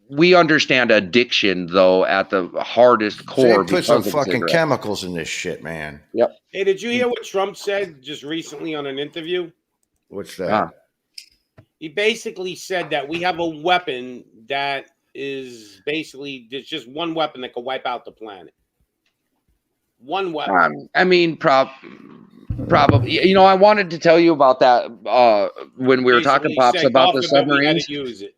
Speaker 2: We understand addiction, though, at the hardest core.
Speaker 3: They put some fucking chemicals in this shit, man.
Speaker 2: Yep.
Speaker 1: Hey, did you hear what Trump said just recently on an interview?
Speaker 3: What's that?
Speaker 1: He basically said that we have a weapon that is basically, there's just one weapon that can wipe out the planet. One weapon.
Speaker 2: I mean, probably. I wanted to tell you about that when we were talking, Pops, about the submarines.
Speaker 1: Use it.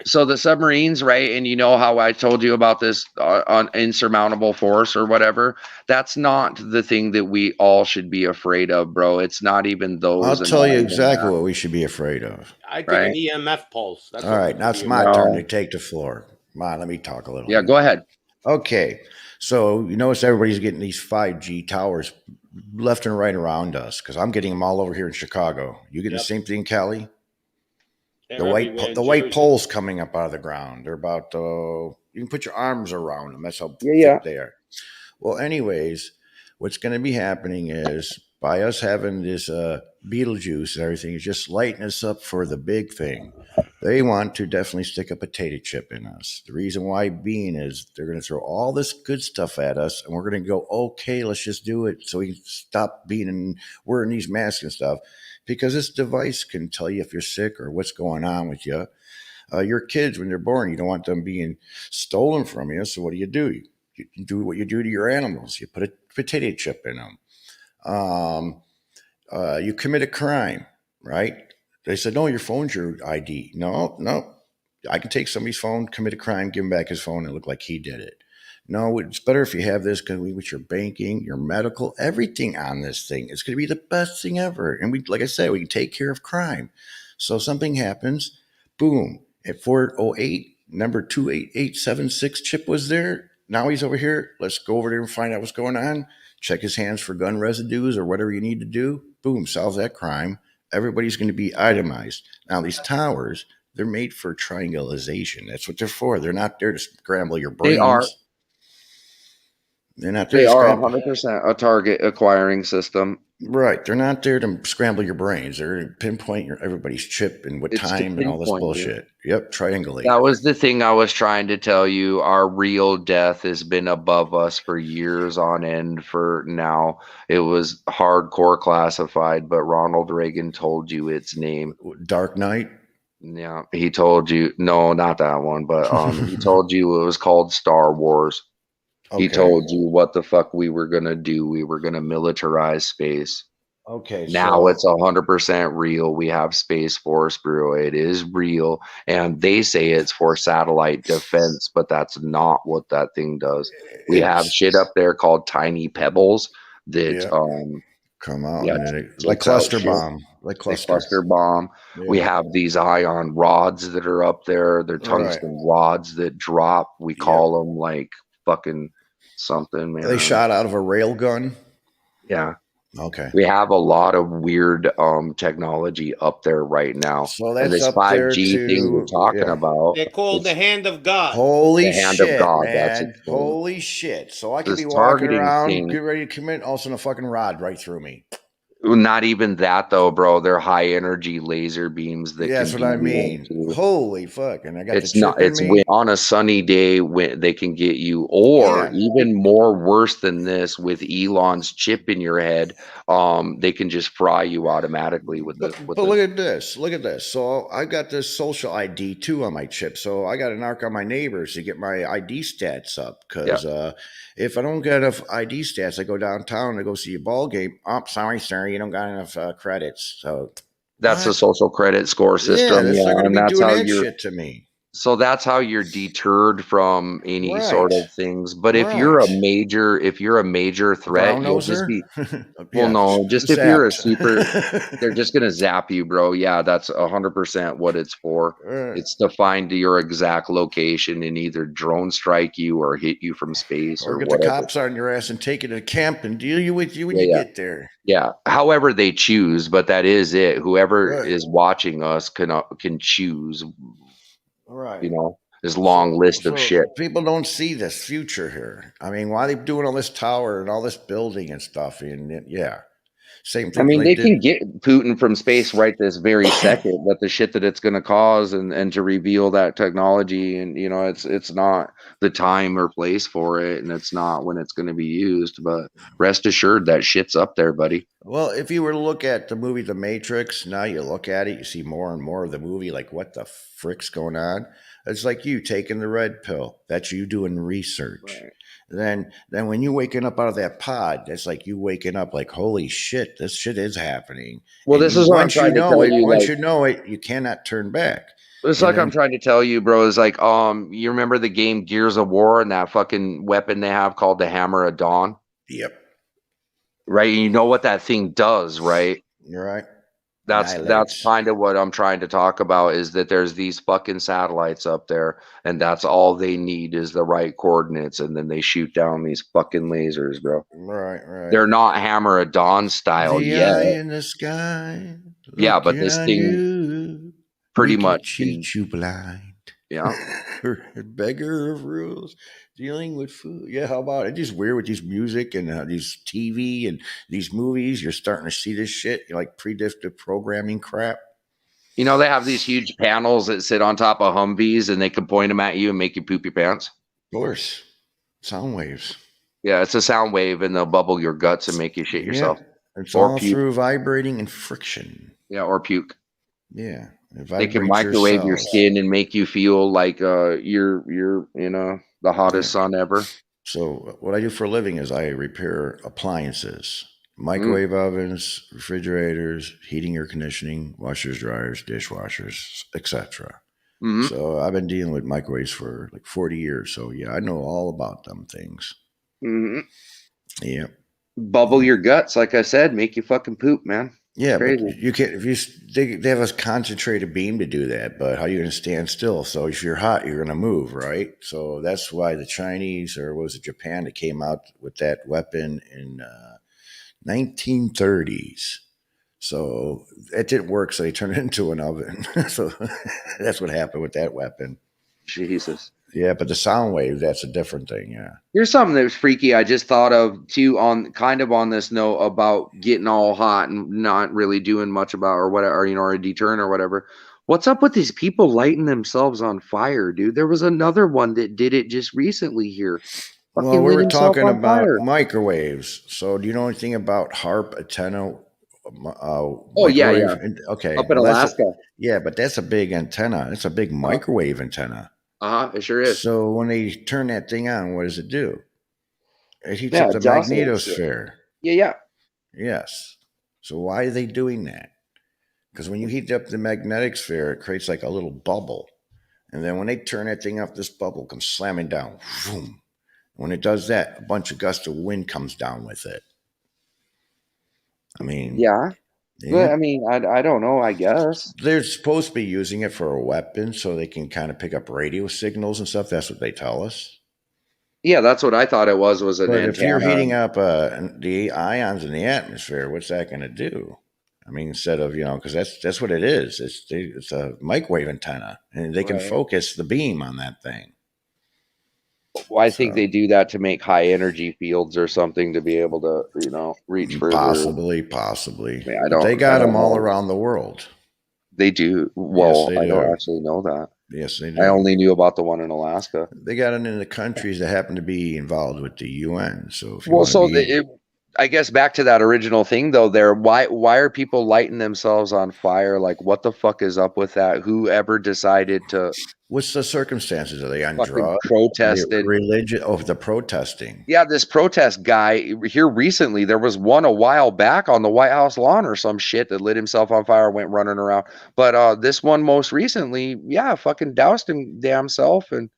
Speaker 2: So the submarines, right? And you know how I told you about this on insurmountable force or whatever? That's not the thing that we all should be afraid of, bro. It's not even those.
Speaker 3: I'll tell you exactly what we should be afraid of.
Speaker 1: I think an EMF pulse.
Speaker 3: All right, now it's my turn to take the floor. Come on, let me talk a little.
Speaker 2: Yeah, go ahead.
Speaker 3: Okay, so you notice everybody's getting these 5G towers left and right around us because I'm getting them all over here in Chicago. You getting the
Speaker 1: Yep.
Speaker 3: same thing, Cali?
Speaker 1: They're
Speaker 3: The white
Speaker 1: everywhere in
Speaker 3: the white
Speaker 1: Jersey.
Speaker 3: poles coming up out of the ground. They're about you can put your arms around them. That's how
Speaker 2: Yeah, yeah.
Speaker 3: thick they are. Well, anyways, what's going to be happening is by us having this Beetlejuice and everything, is just lighting us up for the big thing. They want to definitely stick a potato chip in us. The reason why being is they're going to throw all this good stuff at us, and we're going to go, okay, let's just do it so we can stop being wearing these masks and stuff. Because this device can tell you if you're sick or what's going on with you. Your kids, when they're born, you don't want them being stolen from you. So what do? You do what you do to your animals. You put a potato chip in them. You commit a crime, right? They said, no, your phone's your ID. No, no. I can take somebody's phone, commit a crime, give him back his phone, and look like he did it. No, it's better if you have this because with your banking, your medical, everything on this thing. It's going to be the best thing ever. And we, like I said, we can take care of crime. So something happens, boom. At 408, number 28876 chip was there. Now he's over here. Let's go over there and find out what's going on. Check his hands for gun residues or whatever you need to do. Boom, solves that crime. Everybody's going to be itemized. Now, these towers, they're made for triangulation. That's what they're for. They're not there to scramble your
Speaker 2: They are.
Speaker 3: brains. They're not there
Speaker 2: They
Speaker 3: to
Speaker 2: are
Speaker 3: scramble.
Speaker 2: 100% a target acquiring system.
Speaker 3: Right. They're not there to scramble your brains. They're to pinpoint everybody's chip and what
Speaker 2: It's to
Speaker 3: time and all this
Speaker 2: pinpoint you.
Speaker 3: bullshit. Yep. Triangulate.
Speaker 2: That was the thing I was trying to tell you. Our real death has been above us for years on end. For now, it was hardcore classified, but Ronald Reagan told you its name.
Speaker 3: Dark Knight.
Speaker 2: Yeah, he told you. No, not that one, but he told you it was called Star Wars. He
Speaker 3: Okay.
Speaker 2: told you what the fuck we were gonna do. We were gonna militarize space.
Speaker 3: Okay.
Speaker 2: Now
Speaker 3: So
Speaker 2: it's 100% real. We have Space Force Bureau. It is real, and they say it's for satellite defense, but that's not what that thing does. We have shit up there called tiny pebbles that
Speaker 3: yeah, come out
Speaker 2: yeah,
Speaker 3: and like
Speaker 2: takes out
Speaker 3: cluster
Speaker 2: shit.
Speaker 3: bomb, like cluster.
Speaker 2: bomb. We
Speaker 3: Yeah.
Speaker 2: have these ion rods that are up there. They're
Speaker 3: Right.
Speaker 2: tungsten rods that drop. We
Speaker 3: Yep.
Speaker 2: call them like fucking something, man.
Speaker 3: They shot out of a rail gun.
Speaker 2: Yeah.
Speaker 3: Okay.
Speaker 2: We have a lot of weird technology up there right now.
Speaker 3: So
Speaker 2: And
Speaker 3: that's
Speaker 2: this
Speaker 3: up
Speaker 2: 5G
Speaker 3: there
Speaker 2: thing you're
Speaker 3: to
Speaker 2: talking about,
Speaker 1: They're called the
Speaker 2: it's
Speaker 1: hand of God.
Speaker 3: holy
Speaker 2: the hand of
Speaker 3: shit,
Speaker 2: God. That's
Speaker 3: man.
Speaker 2: its name.
Speaker 3: Holy shit. So I could
Speaker 2: This
Speaker 3: be walking
Speaker 2: targeting
Speaker 3: around,
Speaker 2: thing.
Speaker 3: get ready to commit, all of a sudden a fucking rod right through me.
Speaker 2: Not even that though, bro. They're high energy laser beams that
Speaker 3: Yeah, that's
Speaker 2: can
Speaker 3: what
Speaker 2: do
Speaker 3: I mean.
Speaker 2: too.
Speaker 3: Holy fuck. And I got
Speaker 2: It's
Speaker 3: the chip
Speaker 2: not.
Speaker 3: in
Speaker 2: It's
Speaker 3: me.
Speaker 2: when, on a sunny day when they can get you, or
Speaker 3: Yeah.
Speaker 2: even more worse than this, with Elon's chip in your head. They can just fry you automatically with
Speaker 3: But
Speaker 2: the.
Speaker 3: look at this. Look at this. So I got this social ID too on my chip. So I got to narc on my neighbors to get my ID stats up. Because if I don't get enough ID stats, I go downtown to go see a ball game. Oh, sorry, sir, you don't got enough credits. So
Speaker 2: That's a
Speaker 3: what?
Speaker 2: social credit score
Speaker 3: Yeah,
Speaker 2: system.
Speaker 3: they're going to
Speaker 2: And
Speaker 3: be
Speaker 2: that's
Speaker 3: doing
Speaker 2: how
Speaker 3: that
Speaker 2: you're.
Speaker 3: shit to me.
Speaker 2: So that's how you're deterred from any sort
Speaker 3: Right.
Speaker 2: of things. But if you're a major threat,
Speaker 3: Brown
Speaker 2: you'll just
Speaker 3: noser?
Speaker 2: be. Well,
Speaker 3: Yeah,
Speaker 2: no, just if you're a super,
Speaker 3: zapped.
Speaker 2: they're just gonna zap you, bro. Yeah, that's 100% what it's for.
Speaker 3: Right.
Speaker 2: It's to find your exact location and either drone strike you or hit you from space
Speaker 3: Or
Speaker 2: or
Speaker 3: get the
Speaker 2: whatever.
Speaker 3: cops on your ass and take you to camp and deal with you when
Speaker 2: Yeah,
Speaker 3: you
Speaker 2: yeah.
Speaker 3: get there.
Speaker 2: Yeah, however they choose, but that is it. Whoever
Speaker 3: Right.
Speaker 2: is watching us can choose,
Speaker 3: Right.
Speaker 2: you know, this long list of shit.
Speaker 3: People don't see this future here. I mean, why are they doing all this tower and all this building and stuff? And yeah, same
Speaker 2: I
Speaker 3: thing
Speaker 2: mean,
Speaker 3: they
Speaker 2: they can
Speaker 3: did.
Speaker 2: get Putin from space right this very second, but the shit that it's going to cause and to reveal that technology, and you know, it's not the time or place for it, and it's not when it's going to be used. But rest assured, that shit's up there, buddy.
Speaker 3: Well, if you were to look at the movie The Matrix, now you look at it, you see more and more of the movie, like what the frick's going on? It's like you taking the red pill. That's you doing research.
Speaker 2: Right.
Speaker 3: Then when you waking up out of that pod, that's like you waking up like, holy shit, this shit is happening.
Speaker 2: Well,
Speaker 3: And
Speaker 2: this is what I'm trying to tell you.
Speaker 3: once
Speaker 2: Like,
Speaker 3: you know it, you cannot turn back.
Speaker 2: it's
Speaker 3: And
Speaker 2: like I'm
Speaker 3: then,
Speaker 2: trying to tell you, bro. Is like, you remember the game Gears of War and that fucking weapon they have called the Hammer of Dawn,
Speaker 3: yep,
Speaker 2: right? And you know what that thing does, right?
Speaker 3: you're right.
Speaker 2: That's
Speaker 3: annihilates.
Speaker 2: kind of what I'm trying to talk about, is that there's these fucking satellites up there, and that's all they need is the right coordinates, and then they shoot down these fucking lasers, bro.
Speaker 3: Right.
Speaker 2: They're not Hammer of Dawn style
Speaker 3: The
Speaker 2: yet.
Speaker 3: eye in the sky.
Speaker 2: Yeah, but this
Speaker 3: on
Speaker 2: thing
Speaker 3: you,
Speaker 2: pretty
Speaker 3: we can
Speaker 2: much can,
Speaker 3: cheat you blind.
Speaker 2: yeah.
Speaker 3: Beggar of rules, dealing with food. Yeah, how about it? Just weird with these music and these TV and these movies. You're starting to see this shit, like predictive programming crap.
Speaker 2: You know, they have these huge panels that sit on top of Humvees, and they can point them at you and make you poop your pants.
Speaker 3: Of course, sound waves.
Speaker 2: Yeah, it's a sound wave, and they'll bubble your guts and make you shit yourself.
Speaker 3: It's
Speaker 2: or
Speaker 3: all
Speaker 2: puke.
Speaker 3: through vibrating and friction.
Speaker 2: Yeah, or puke.
Speaker 3: Yeah,
Speaker 2: They can microwave your skin and make you feel like you're you know, the hottest sun ever.
Speaker 3: So what I do for a living is I repair appliances, microwave ovens, refrigerators, heating, air conditioning, washers, dryers, dishwashers, etc. So I've been dealing with microwaves for like 40 years. So yeah, I know all about them things. Yep.
Speaker 2: Bubble your guts, like I said, make you fucking poop, man.
Speaker 3: Yeah, but you can't. If they have a concentrated beam to do that, but how are you going to stand still? So if you're hot, you're going to move, right? So that's why the Chinese, or was it Japan, that came out with that weapon in 1930s. So it didn't work, so they turned it into an oven. So that's what happened with that weapon.
Speaker 2: Jesus.
Speaker 3: Yeah, but the sound wave, that's a different thing, yeah.
Speaker 2: Here's something that was freaky I just thought of too, on kind of on this note about getting all hot and not really doing much about, or whatever, or, you know, or a deterrent or whatever. What's up with these people lighting themselves on fire, dude? There was another one that did it just recently here.
Speaker 3: Well, we were talking about microwaves. So do you know anything about HARP antenna?
Speaker 2: Yeah.
Speaker 3: Okay.
Speaker 2: Up in Alaska.
Speaker 3: But that's a big antenna. It's a big microwave antenna.
Speaker 2: It sure is.
Speaker 3: So when they turn that thing on, what does it do? It heats up the magnetosphere.
Speaker 2: Yeah.
Speaker 3: Yes. So why are they doing that? Because when you heat up the magnetic sphere, it creates like a little bubble. And then when they turn that thing up, this bubble comes slamming down. Boom. When it does that, a bunch of gust of wind comes down with it. I mean...
Speaker 2: Yeah. But I mean, I don't know, I guess.
Speaker 3: They're supposed to be using it for a weapon so they can kind of pick up radio signals and stuff. That's what they tell us.
Speaker 2: Yeah, that's what I thought it was an antenna.
Speaker 3: If you're heating up the ions in the atmosphere, what's that going to do? I mean, instead of, because that's what it is. It's a microwave antenna, and they can focus the beam on that thing.
Speaker 2: Well, I think they do that to make high energy fields or something, to be able to, reach further.
Speaker 3: Possibly.
Speaker 2: I mean,
Speaker 3: they got them all around the world.
Speaker 2: They do. Well, yes, I don't actually know that.
Speaker 3: Yes, they do.
Speaker 2: I only knew about the one in Alaska.
Speaker 3: They got it in the countries that happen to be involved with the UN. So,
Speaker 2: I guess back to that original thing though, why are people lighting themselves on fire? Like, what the fuck is up with that? Whoever decided to...
Speaker 3: What's the circumstances? Are they on drugs?
Speaker 2: Protested.
Speaker 3: Religion? Oh, the protesting.
Speaker 2: Yeah, this protest guy here recently, there was one a while back on the White House lawn or some shit that lit himself on fire, went running around. But this one most recently, fucking doused him damn self. And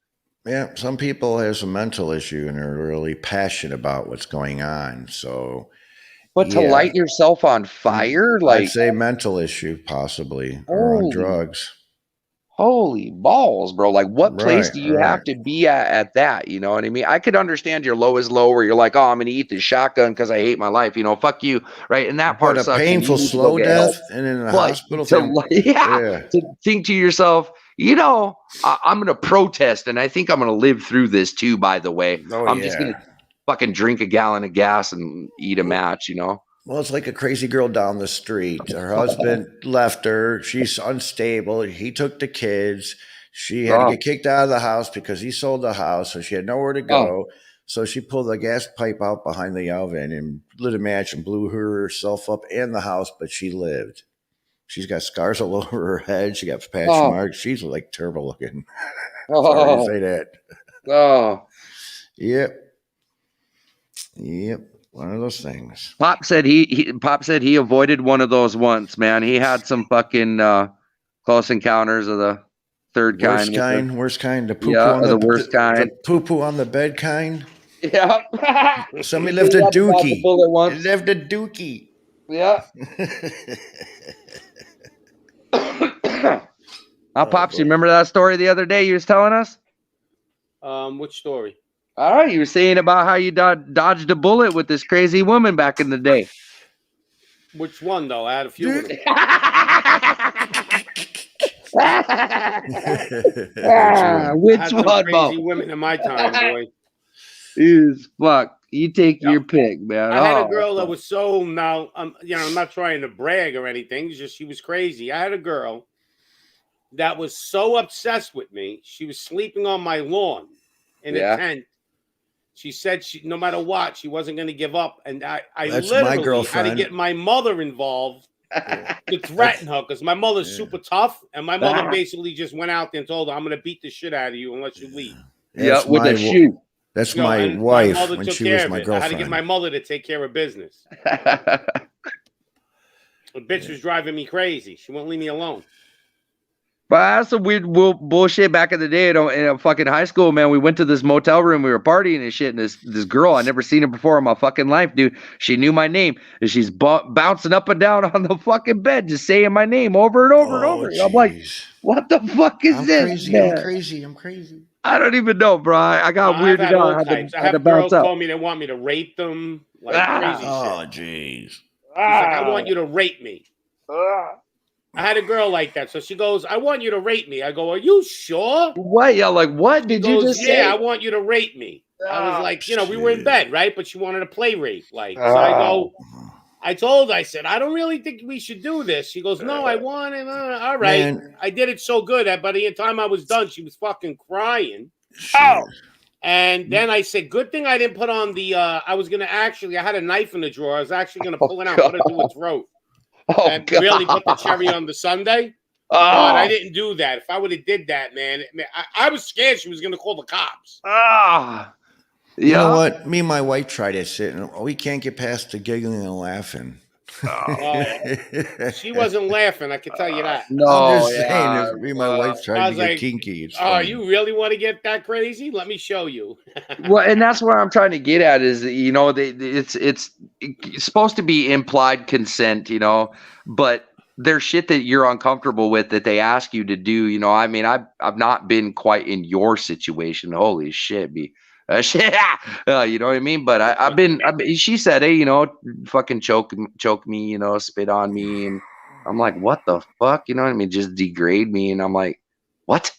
Speaker 3: yeah, some people have some mental issue and are really passionate about what's going on. So,
Speaker 2: but to light yourself on fire, like,
Speaker 3: I'd say mental issue, possibly, or on drugs.
Speaker 2: Holy balls, bro. Like, what place do you have to be at that? You know what I mean? I could understand your low is low, where you're like, oh, I'm going to eat this shotgun because I hate my life. Fuck you. Right. And that part
Speaker 3: sucks.
Speaker 2: A
Speaker 3: painful, slow death and in the hospital.
Speaker 2: To think to yourself, I'm going to protest, and I think I'm going to live through this too, by the way. I'm just going to fucking drink a gallon of gas and eat a match,
Speaker 3: Well, it's like a crazy girl down the street. Her husband left her. She's unstable. He took the kids. She had to get kicked out of the house because he sold the house, so she had nowhere to go. So she pulled the gas pipe out behind the oven and lit a match and blew herself up and the house, but she lived. She's got scars all over her head. She got patch marks. She's like terrible looking. Sorry to say that. Yep. One of those things.
Speaker 2: Pop said he avoided one of those once, man. He had some fucking close encounters of the third kind.
Speaker 3: Worst kind. The worst kind. The poo-poo on the bed kind.
Speaker 2: Yeah.
Speaker 3: Somebody left a dookie. Left a dookie.
Speaker 2: Yeah. Pops, you remember that story the other day you was telling us?
Speaker 1: Which story?
Speaker 2: All right, you were saying about how you dodged a bullet with this crazy woman back in the day.
Speaker 1: Which one though? I had a few of them.
Speaker 2: Which
Speaker 1: I had some
Speaker 2: one,
Speaker 1: crazy
Speaker 2: Bo?
Speaker 1: women in my time, boy.
Speaker 2: Is fuck. You take
Speaker 1: Yep.
Speaker 2: your pick, man.
Speaker 1: I had a girl that was so now. I'm not trying to brag or anything. It's just she was crazy. I had a girl that was so obsessed with me. She was sleeping on my lawn in a tent. She said no matter what, she wasn't going to give up. And I
Speaker 3: That's my
Speaker 1: literally had to
Speaker 3: girlfriend.
Speaker 1: get my mother involved to threaten her because my mother's super tough. And my mother basically just went out there and told her, I'm going to beat the shit out of you unless you leave.
Speaker 2: Yeah, with a shoe.
Speaker 3: That's my wife
Speaker 1: my mother
Speaker 3: when
Speaker 1: took
Speaker 3: she
Speaker 1: care
Speaker 3: was
Speaker 1: of
Speaker 3: my
Speaker 1: it.
Speaker 3: girlfriend.
Speaker 1: I had to get my mother to take care of business. The bitch was driving me crazy. She won't leave me alone.
Speaker 2: But I had some weird bullshit back in the day in a fucking high school, man. We went to this motel room, we were partying and shit, and this girl, I never seen her before in my fucking life, dude. She knew my name, and she's bouncing up and down on the fucking bed, just saying my name over and over and over. And I'm like, what the fuck is this?
Speaker 3: Crazy,
Speaker 2: man?
Speaker 3: I'm crazy.
Speaker 2: I don't even know, bro. I got weirded out.
Speaker 1: I have girls call me. They want me to rate them like crazy shit.
Speaker 3: Oh, jeez.
Speaker 1: She's like, I want you to rate me. I had a girl like that. So she goes, I want you to rate me. I go, are you sure?
Speaker 2: What? Yeah, like, what did you just say?
Speaker 1: Yeah, I want you to rate me. I was like, we were in bed, right? But she wanted to play rate. Like, so I go, I told her, I said, I don't really think we should do this. She goes, no, I want it. All right. Man. I did it so good that by the time I was done, she was fucking crying.
Speaker 3: Oh.
Speaker 1: And then I said, good thing I didn't put on the, I had a knife in the drawer. I was actually going to pull it out, put it through her throat. And really put the cherry on the sundae. But I didn't do that. If I would have did that, man, I was scared she was going to call the cops.
Speaker 3: You know what? Me and my wife tried that shit, and we can't get past the giggling and laughing.
Speaker 1: She wasn't laughing, I can tell you that.
Speaker 3: No, I'm just saying, me and my wife tried to get kinky. It's
Speaker 1: you really want to get that crazy? Let me show you.
Speaker 2: Well, and that's what I'm trying to get at is, it's supposed to be implied consent, but there's shit that you're uncomfortable with that they ask you to do. I mean, I've not been quite in your situation. Holy shit, shit, you know what I mean? But I've been. She said, "Hey, fucking choke me, spit on me," and I'm like, "What the fuck?" You know what I mean? Just degrade me, and I'm like, "What?"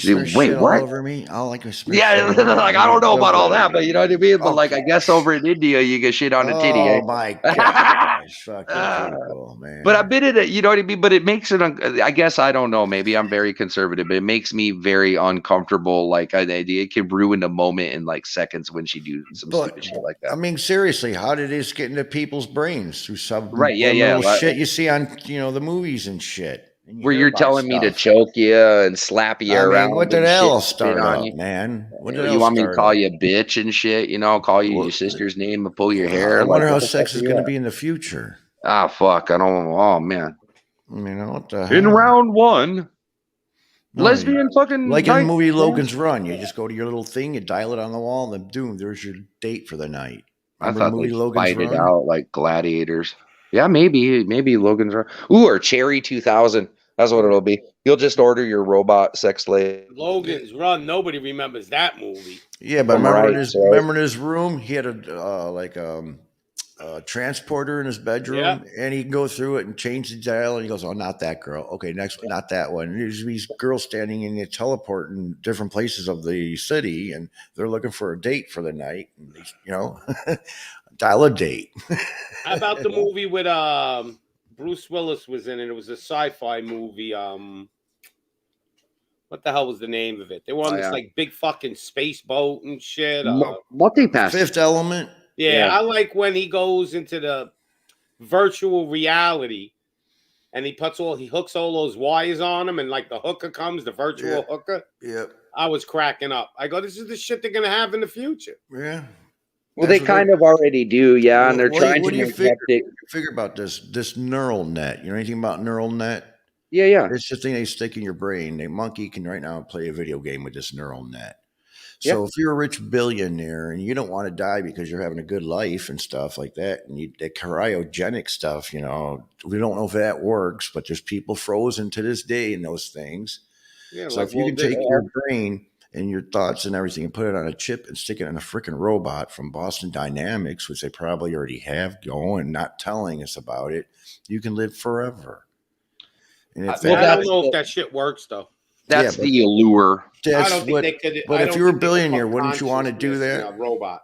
Speaker 3: Wait, what? All over me? I like
Speaker 2: yeah, like I don't know about all that, but you know what I mean. But like, I guess over in India, you get shit on a titty.
Speaker 3: Oh my gosh, fucking people, man!
Speaker 2: But I've been in it, you know what I mean. But it makes it. I guess I don't know. Maybe I'm very conservative, but it makes me very uncomfortable. Like it can ruin the moment in like seconds when she do some stupid shit like that.
Speaker 3: I mean, seriously, how did this get into people's brains through some
Speaker 2: little
Speaker 3: shit you see on the movies and shit?
Speaker 2: Where you're telling me to choke you and slap you around.
Speaker 3: What did hell start up, man? What did
Speaker 2: you want me to call you a bitch and shit? Call you your sister's name and pull your hair.
Speaker 3: I wonder how sex is going to be in the future.
Speaker 2: Ah, fuck! I don't. Oh man.
Speaker 3: What the hell?
Speaker 2: In round one, lesbian fucking
Speaker 3: like in the movie Logan's Run. You just go to your little thing, you dial it on the wall, and then there's your date for the night.
Speaker 2: Remember I thought they fight it out like gladiators. Yeah, maybe Logan's Run. Ooh, or Cherry 2000. That's what it'll be. You'll just order your robot sex slave.
Speaker 1: Logan's Run. Nobody remembers that movie.
Speaker 3: Yeah, but remember in his room, he had a transporter in his bedroom, and he can go through it and change the dial. And he goes, "Oh, not that girl. Okay, next, not that one." And there's these girls standing in the teleport in different places of the city, and they're looking for a date for the night. And they, dial a date.
Speaker 1: How about the movie with Bruce Willis was in it? It was a sci-fi movie. What the hell was the name of it? They were on this like big fucking space boat and shit.
Speaker 2: Multipass.
Speaker 3: Fifth Element.
Speaker 1: Yeah, I like when he goes into the virtual reality and he hooks all those wires on him, and like the hooker comes, the virtual hooker.
Speaker 3: Yeah.
Speaker 1: I was cracking up. I go, this is the shit they're gonna have in the future.
Speaker 3: Yeah.
Speaker 2: Well, they kind of already do, and they're trying to
Speaker 3: figure about this neural net. You know anything about neural net?
Speaker 2: Yeah.
Speaker 3: It's the thing they stick in your brain. A monkey can right now play a video game with this neural net. So if you're a rich billionaire and you don't want to die because you're having a good life and stuff like that, and the cryogenic stuff, we don't know if that works, but there's people frozen to this day in those things.
Speaker 1: Yeah,
Speaker 3: So
Speaker 1: like
Speaker 3: if you
Speaker 1: Walt
Speaker 3: can take
Speaker 1: Disney.
Speaker 3: your brain and your thoughts and everything and put it on a chip and stick it in a freaking robot from Boston Dynamics, which they probably already have going, not telling us about it, you can live forever. And if
Speaker 1: I don't know if that shit works though.
Speaker 2: That's the allure.
Speaker 1: I don't think they could.
Speaker 3: But if you were a billionaire, wouldn't you want to do
Speaker 1: consciousness in
Speaker 3: that?
Speaker 1: a robot.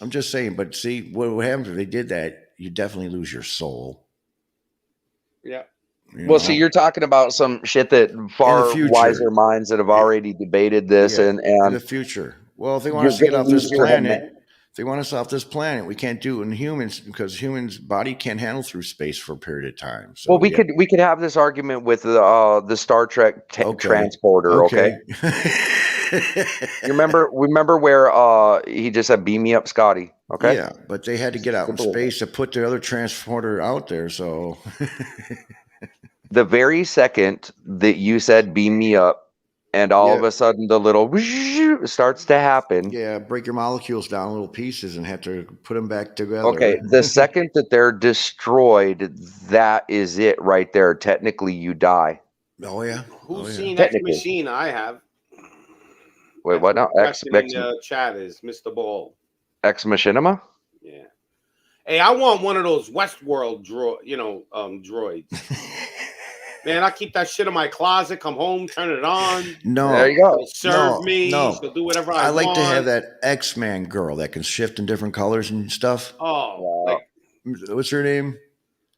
Speaker 3: I'm just saying. But see, what would happen if they did that? You definitely lose your soul.
Speaker 1: Yeah.
Speaker 2: Well, see, you're talking about some shit that far wiser minds that have already debated this, and
Speaker 3: in the future. Well, if they want us to get off this planet, if they want us off this planet, we can't do it in humans because humans' body can't handle through space for a period of time. So,
Speaker 2: well, we could have this argument with the Star Trek transporter. Okay. Remember where he just said, "Beam me up, Scotty." Okay.
Speaker 3: Yeah, but they had to get out in space to put the other transporter out there. So.
Speaker 2: The very second that you said "beam me up," and all of a sudden the little starts to happen.
Speaker 3: Yeah, break your molecules down little pieces and have to put them back together.
Speaker 2: Okay, the second that they're destroyed, that is it right there. Technically, you die.
Speaker 3: Oh yeah.
Speaker 1: Who's seen Ex Machina? I have.
Speaker 2: Wait, what now?
Speaker 1: Ex in the chat is Mr. Ball.
Speaker 2: Ex Machinima?
Speaker 1: Yeah. Hey, I want one of those Westworld droids. Man, I keep that shit in my closet. Come home, turn it on.
Speaker 3: No,
Speaker 2: there you go.
Speaker 1: Serve me. No, she'll do whatever I want.
Speaker 3: I like to have that X-Man girl that can shift in different colors and stuff.
Speaker 1: Oh, wow.
Speaker 3: What's her name?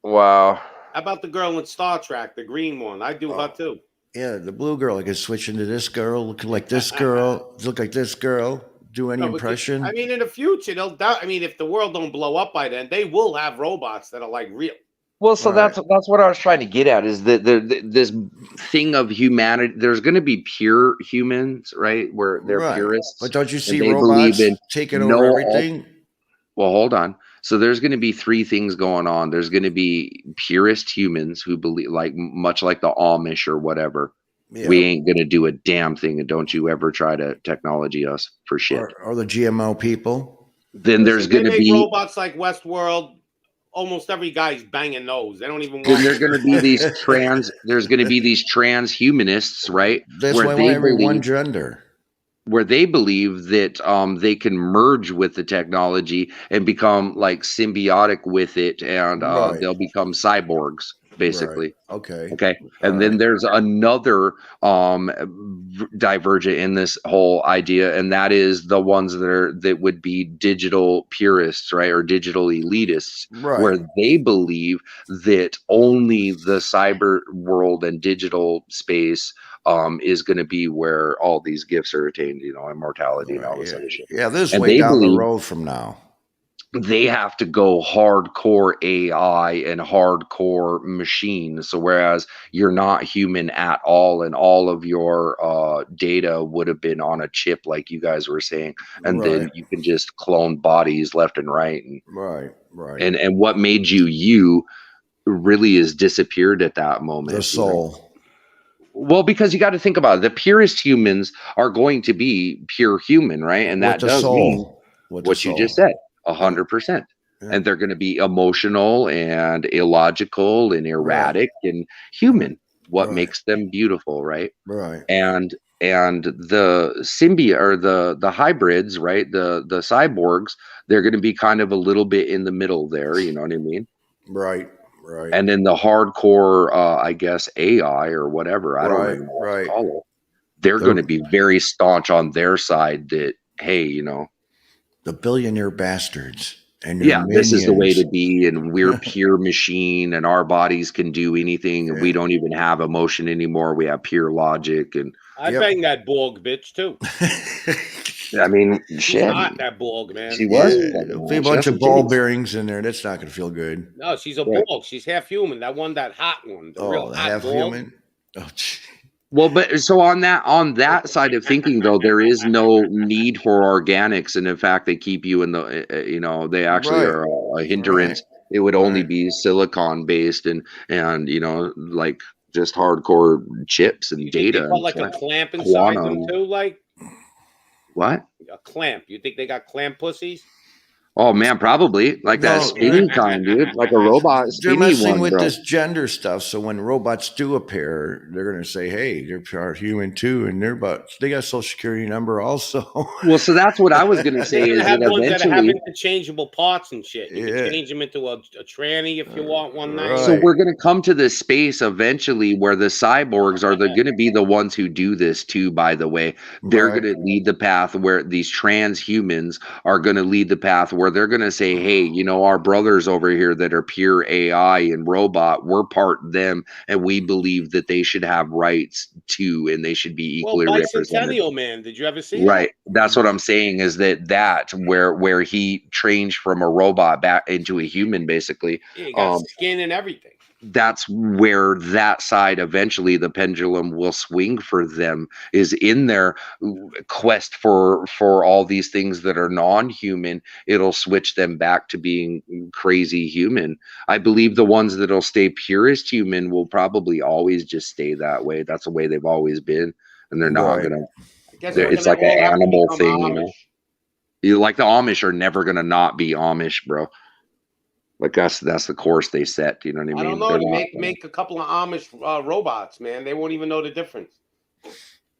Speaker 2: Wow.
Speaker 1: How about the girl in Star Trek, the green one? I do her too.
Speaker 3: Yeah, the blue girl. I can switch into this girl, look like this girl, look like this girl. Do any impression?
Speaker 1: I mean, in the future, they'll. I mean, if the world don't blow up by then, they will have robots that are like real.
Speaker 2: Well, so that's what I was trying to get at, is that this thing of humanity. There's going to be pure humans, right? Where they're purists.
Speaker 3: But don't you see robots taking over everything?
Speaker 2: Well, hold on. So there's going to be three things going on. There's going to be purist humans who believe, much like the Amish or whatever. Yeah. We ain't going to do a damn thing, and don't you ever try to technology us for shit.
Speaker 3: Or the GMO people.
Speaker 2: Then there's going to be
Speaker 1: robots like Westworld. Almost every guy's banging those. They don't even want.
Speaker 2: Then there's going to be these there's going to be these transhumanists, right?
Speaker 3: That's why every one gender.
Speaker 2: Where they believe that they can merge with the technology and become like symbiotic with it, and they'll become cyborgs, basically.
Speaker 3: Right.
Speaker 2: Okay. And then there's another divergent in this whole idea, and that is the ones that would be digital purists, right, or digital elitists, where they believe that only the cyber world and digital space is going to be where all these gifts are attained, immortality and all this other shit.
Speaker 3: Yeah, this is way down the road from now.
Speaker 2: They have to go hardcore AI and hardcore machine. So whereas you're not human at all, and all of your data would have been on a chip, like you guys were saying, and then you can just clone bodies left and right. And, And what made you really is disappeared at that moment.
Speaker 3: The soul.
Speaker 2: Well, because you got to think about it. The purest humans are going to be pure human, right? And that does mean what you just said, 100%. And they're going to be emotional and illogical and erratic and human. What makes them beautiful, right? And the symbiote or the hybrids, right? The cyborgs, they're going to be kind of a little bit in the middle there. You know what I mean?
Speaker 3: Right.
Speaker 2: And then the hardcore, I guess, AI or whatever, I don't know what to call it. They're going to be very staunch on their side that, hey,
Speaker 3: the billionaire bastards. And
Speaker 2: this is the way to be, and we're pure machine, and our bodies can do anything, and we don't even have emotion anymore. We have pure logic. And
Speaker 1: I bang that Borg bitch too.
Speaker 2: I mean,
Speaker 1: she's not that Borg, man.
Speaker 2: She was.
Speaker 3: A bunch of ball bearings in there. That's not going to feel good.
Speaker 1: No, she's a Borg. She's half human. That hot one. The real hot
Speaker 3: half
Speaker 1: Borg.
Speaker 3: human. Oh,
Speaker 2: well, but so on that side of thinking, though, there is no need for organics, and in fact, they keep you in the, they actually are a hindrance. It would only be silicon based, and like just hardcore chips and data.
Speaker 1: Like a clamp inside them too, like.
Speaker 2: What?
Speaker 1: A clamp. You think they got clamp pussies?
Speaker 2: Oh man, probably like that
Speaker 3: No,
Speaker 2: spinny kind, dude. Like a robot
Speaker 3: they're
Speaker 2: spinny
Speaker 3: messing
Speaker 2: one,
Speaker 3: with
Speaker 2: bro.
Speaker 3: this gender stuff. So when robots do appear, they're going to say, "Hey, they're part human too," and they got a social security number also.
Speaker 2: Well, so that's what I was gonna say.
Speaker 1: They're gonna
Speaker 2: Is
Speaker 1: have
Speaker 2: that
Speaker 1: ones that have
Speaker 2: eventually?
Speaker 1: interchangeable parts and shit. You can
Speaker 3: Yeah,
Speaker 1: change them into a tranny if you want one night.
Speaker 2: So
Speaker 3: right,
Speaker 2: we're going to come to this space eventually where the cyborgs are going to be the ones who do this too, by the way. They're
Speaker 3: right,
Speaker 2: going to lead the path where these transhumans are going to lead the path where they're going to say, hey, you know, our brothers over here that are pure AI and robot, we're part them, and we believe that they should have rights too, and they should be
Speaker 1: Well,
Speaker 2: equally represented.
Speaker 1: Bicentennial Man, did you ever see that?
Speaker 2: Right. That's what I'm saying is that where he changed from a robot back into a human, basically.
Speaker 1: Yeah, he got skin and everything.
Speaker 2: That's where that side eventually the pendulum will swing for them, is in their quest for all these things that are non-human. It'll switch them back to being crazy human. I believe the ones that'll stay purest human will probably always just stay that way. That's the way they've always been, and they're not
Speaker 3: right.
Speaker 2: gonna.
Speaker 1: I guess we're
Speaker 2: It's
Speaker 1: gonna
Speaker 2: like an
Speaker 1: all have to
Speaker 2: animal
Speaker 1: become
Speaker 2: thing, you
Speaker 1: Amish.
Speaker 2: know. You like the Amish are never gonna not be Amish, bro. Like that's the course they set. You know what I mean?
Speaker 1: I don't know.
Speaker 2: They're
Speaker 1: You
Speaker 2: not.
Speaker 1: make a couple of Amish robots, man. They won't even know the difference.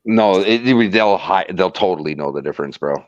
Speaker 2: No, they'll totally know the difference, bro.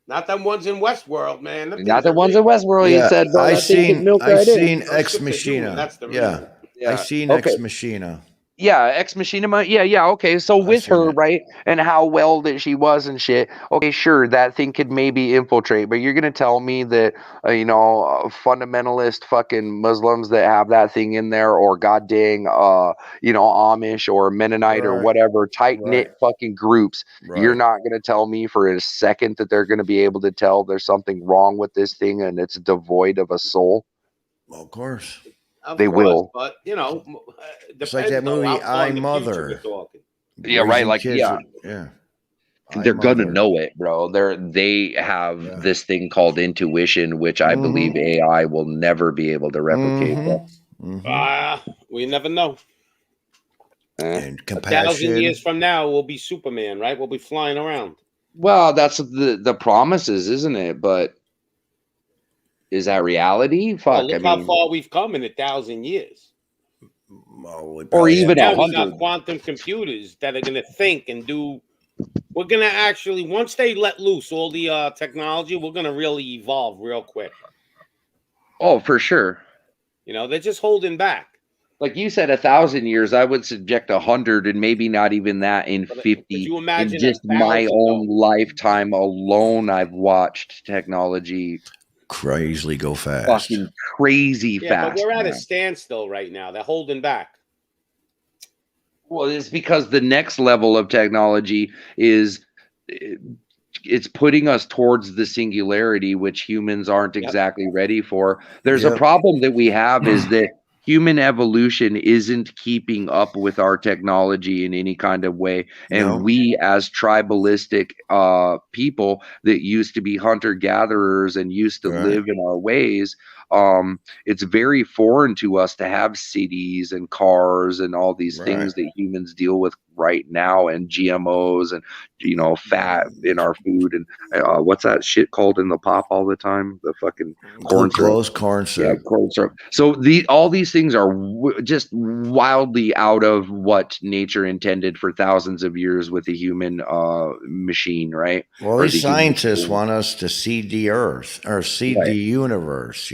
Speaker 1: Not them ones in Westworld, man. Them
Speaker 2: Not
Speaker 1: things
Speaker 2: the
Speaker 1: are
Speaker 2: ones
Speaker 1: big.
Speaker 2: in Westworld. He
Speaker 3: Yeah,
Speaker 2: said, bro, that thing could milk
Speaker 3: I
Speaker 2: right in.
Speaker 3: seen
Speaker 1: Those
Speaker 3: Ex
Speaker 1: ships are human.
Speaker 3: Machina.
Speaker 1: That's the
Speaker 3: Yeah,
Speaker 1: reason.
Speaker 3: I
Speaker 2: Yeah.
Speaker 3: seen
Speaker 2: Okay.
Speaker 3: Ex Machina.
Speaker 2: Yeah, Ex Machina. Yeah. Okay. So with
Speaker 3: seen
Speaker 2: her,
Speaker 3: it.
Speaker 2: right, and how well that she was and shit. Okay, sure, that thing could maybe infiltrate, but you're gonna tell me that fundamentalist fucking Muslims that have that thing in there, or god dang, Amish or Mennonite or
Speaker 3: Right,
Speaker 2: whatever tight knit
Speaker 3: right,
Speaker 2: fucking groups. You're
Speaker 3: right.
Speaker 2: not gonna tell me for a second that they're gonna be able to tell there's something wrong with this thing and it's devoid of a soul.
Speaker 3: Well, of course.
Speaker 1: Of
Speaker 2: They
Speaker 1: course,
Speaker 2: will.
Speaker 1: but
Speaker 3: It's like
Speaker 1: depends
Speaker 3: that
Speaker 1: though
Speaker 3: movie
Speaker 1: how far
Speaker 3: I
Speaker 1: in the future we're
Speaker 3: Mother.
Speaker 1: talking.
Speaker 2: Yeah, right.
Speaker 3: Raising
Speaker 2: Like,
Speaker 3: kids.
Speaker 2: yeah.
Speaker 3: Yeah. I
Speaker 2: They're gonna
Speaker 3: Mother.
Speaker 2: know it, bro. They have
Speaker 3: Yeah.
Speaker 2: this thing called intuition, which I believe AI will never be able to replicate.
Speaker 1: We never know.
Speaker 3: And
Speaker 1: 1,000
Speaker 3: compassion.
Speaker 1: years from now, we'll be Superman, right? We'll be flying around.
Speaker 2: Well, that's the promises, isn't it? But is that reality?
Speaker 1: Well,
Speaker 2: Fuck.
Speaker 1: look
Speaker 2: I
Speaker 1: how
Speaker 2: mean,
Speaker 1: far we've come in 1,000 years.
Speaker 3: Well, we
Speaker 2: or
Speaker 3: probably
Speaker 2: even
Speaker 1: Now we got
Speaker 2: 100.
Speaker 1: quantum computers that are going to think and do. We're going to actually, once they let loose all the technology, we're going to really evolve real quick.
Speaker 2: Oh, for sure.
Speaker 1: They're just holding back.
Speaker 2: Like you said, 1,000 years. I would subject 100, and maybe not even that in
Speaker 1: But
Speaker 2: 50.
Speaker 1: could you
Speaker 2: In
Speaker 1: imagine
Speaker 2: just my
Speaker 1: 1,000?
Speaker 2: own lifetime alone, I've watched technology
Speaker 3: crazily go fast.
Speaker 2: fucking crazy
Speaker 1: Yeah,
Speaker 2: fast.
Speaker 1: but we're at a
Speaker 2: man.
Speaker 1: standstill right now. They're holding back.
Speaker 2: Well, it's because the next level of technology is it's putting us towards the singularity, which humans aren't exactly ready for. There's a problem that we have is that human evolution isn't keeping up with our technology in any kind of way. And we, as tribalistic people that used to be hunter-gatherers and used to live in our ways, it's very foreign to us to have cities and cars and all these things that humans deal with right now, and GMOs and fat in our food, and what's that shit called in the pop all the time? The fucking corn syrup.
Speaker 3: Corn syrup.
Speaker 2: Yeah, corn syrup. So all these things are just wildly out of what nature intended for thousands of years with the human machine, right?
Speaker 3: Well, these scientists want us to seed the earth or seed the universe,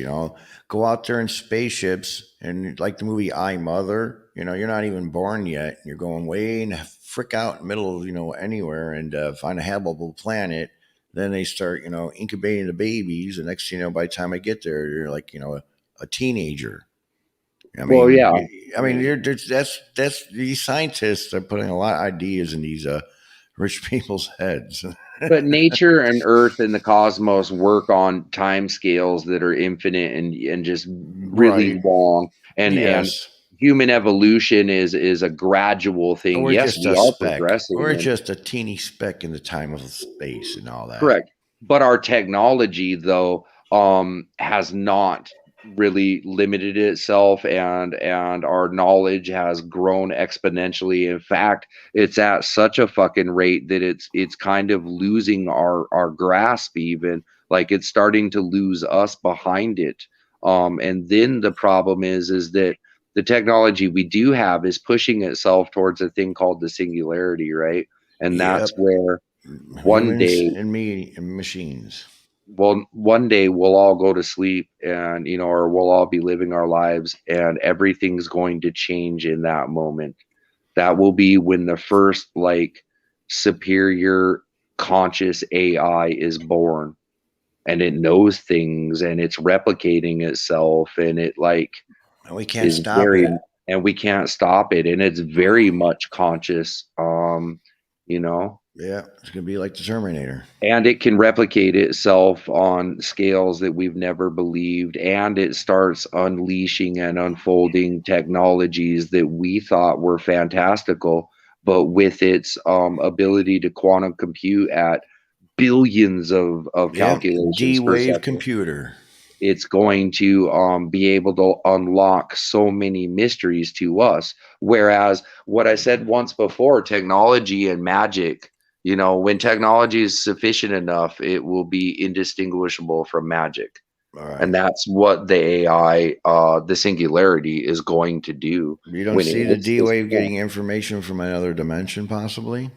Speaker 3: go out there in spaceships, and like the movie I Mother, you're not even born yet. You're going way in the frick out in the middle of, anywhere, and find a habitable planet. Then they start, incubating the babies. The next thing you know, by the time I get there, you're like, a teenager. I mean, that's these scientists are putting a lot of ideas in these rich people's heads.
Speaker 2: But nature and earth and the cosmos work on time scales that are infinite and just really long. And human evolution is a gradual thing.
Speaker 3: We're
Speaker 2: yes,
Speaker 3: just
Speaker 2: we
Speaker 3: a
Speaker 2: are
Speaker 3: speck.
Speaker 2: progressing.
Speaker 3: We're just a teeny speck in the time of space and all that.
Speaker 2: Correct. But our technology, though, has not really limited itself, and our knowledge has grown exponentially. In fact, it's at such a fucking rate that it's kind of losing our grasp, even like it's starting to lose us behind it. And then the problem is that the technology we do have is pushing itself towards a thing called the singularity, right? And
Speaker 3: Yep.
Speaker 2: that's where one
Speaker 3: Humans
Speaker 2: day,
Speaker 3: and me and machines.
Speaker 2: well, one day we'll all go to sleep, and or we'll all be living our lives, and everything's going to change in that moment. That will be when the first like superior conscious AI is born, and it knows things, and it's replicating itself, and it like
Speaker 3: And we can't
Speaker 2: is
Speaker 3: stop
Speaker 2: very,
Speaker 3: it.
Speaker 2: and we can't stop it, and it's very much conscious. You know,
Speaker 3: Yeah, it's gonna be like the Terminator.
Speaker 2: and it can replicate itself on scales that we've never believed, and it starts unleashing and unfolding technologies that we thought were fantastical, but with its ability to quantum compute at billions of
Speaker 3: Yep,
Speaker 2: calculations per
Speaker 3: D-Wave
Speaker 2: second,
Speaker 3: computer.
Speaker 2: it's going to be able to unlock so many mysteries to us. Whereas what I said once before, technology and magic, when technology is sufficient enough, it will be indistinguishable from magic.
Speaker 3: All right.
Speaker 2: And that's what the AI, the singularity, is going to do
Speaker 3: You don't
Speaker 2: when it
Speaker 3: see the
Speaker 2: hits this
Speaker 3: D-Wave
Speaker 2: point.
Speaker 3: getting information from another dimension, possibly?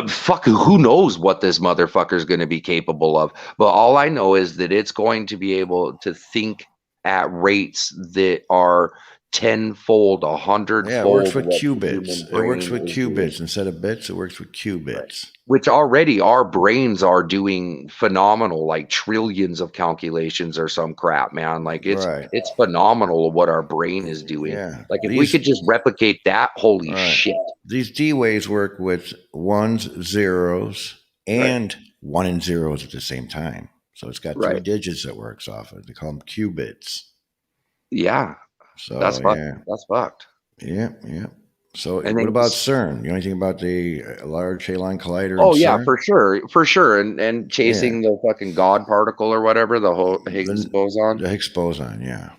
Speaker 2: Fuck, who knows what this motherfucker's going to be capable of? But all I know is that it's going to be able to think at rates that are tenfold, a
Speaker 3: Yeah, it
Speaker 2: hundredfold
Speaker 3: works with
Speaker 2: what the human
Speaker 3: qubits. It works
Speaker 2: brain
Speaker 3: with
Speaker 2: is doing.
Speaker 3: qubits instead of bits. It works with
Speaker 2: Right.
Speaker 3: qubits.
Speaker 2: Which already our brains are doing phenomenal, like trillions of calculations or some crap, man. Like
Speaker 3: Right.
Speaker 2: it's phenomenal what our brain is doing.
Speaker 3: Yeah.
Speaker 2: Like if we could just replicate that, holy
Speaker 3: Right.
Speaker 2: shit.
Speaker 3: These D-Waves work with ones, zeros,
Speaker 2: Right.
Speaker 3: and one and zeros at the same time. So it's got three
Speaker 2: Right.
Speaker 3: digits that works off of. They call them qubits.
Speaker 2: Yeah.
Speaker 3: So
Speaker 2: That's fucked.
Speaker 3: yeah.
Speaker 2: That's fucked.
Speaker 3: Yeah, yeah. So
Speaker 2: And
Speaker 3: what
Speaker 2: then
Speaker 3: about CERN? You know anything about the Large Hadron Collider and
Speaker 2: oh yeah,
Speaker 3: CERN?
Speaker 2: for sure, and chasing the fucking God particle or whatever, the whole Higgs boson.
Speaker 3: The Higgs boson, yeah.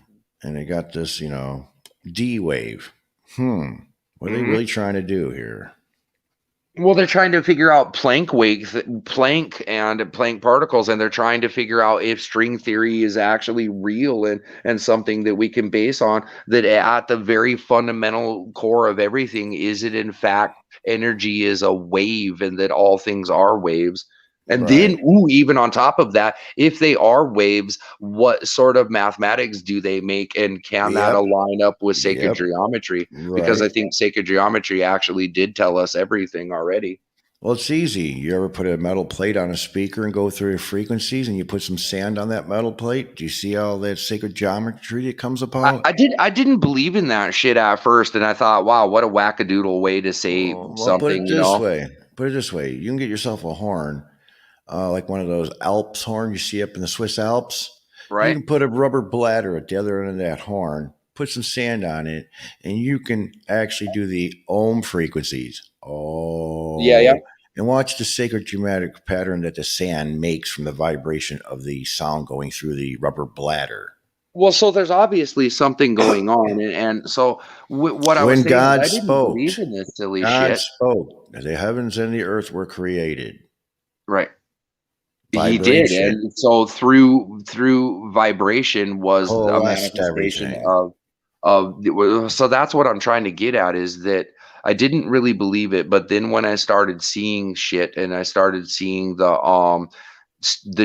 Speaker 3: And they got this, D wave. What are they really trying to do here?
Speaker 2: Well, they're trying to figure out Planck particles, and they're trying to figure out if string theory is actually real and something that we can base on. That at the very fundamental core of everything, is it in fact energy is a wave, and that all things are waves. And then, even on top of that, if they are waves, what sort of mathematics do they make, and can that align up with sacred geometry? Because I think sacred geometry actually did tell us everything already.
Speaker 3: Well, it's easy. You ever put a metal plate on a speaker and go through the frequencies, and you put some sand on that metal plate? Do you see all that sacred geometry that comes about?
Speaker 2: I didn't believe in that shit at first, and I thought, wow, what a wackadoodle way to say something.
Speaker 3: Put it this way. Put it this way. You can get yourself a horn. Like one of those Alps horns you see up in the Swiss Alps.
Speaker 2: Right.
Speaker 3: You can put a rubber bladder at the other end of that horn, put some sand on it, and you can actually do the ohm frequencies. Oh.
Speaker 2: Yeah.
Speaker 3: And watch the sacred geometric pattern that the sand makes from the vibration of the sound going through the rubber bladder.
Speaker 2: Well, so there's obviously something going on, and so what I was saying,
Speaker 3: God
Speaker 2: I didn't believe in this silly shit.
Speaker 3: God spoke. The heavens and the earth were created.
Speaker 2: Right.
Speaker 3: Vibration.
Speaker 2: He did, and so through vibration was a manifestation of. So that's what I'm trying to get at, is that I didn't really believe it, but then when I started seeing shit, and I started seeing the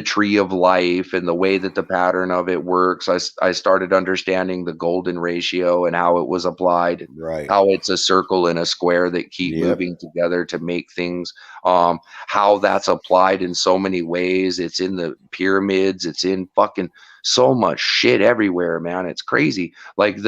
Speaker 2: tree of life and the way that the pattern of it works, I started understanding the golden ratio and how it was applied, how it's a circle and a square that keep moving together to make things, how that's applied in so many ways. It's in the pyramids, it's in fucking so much shit everywhere, man. It's crazy. Like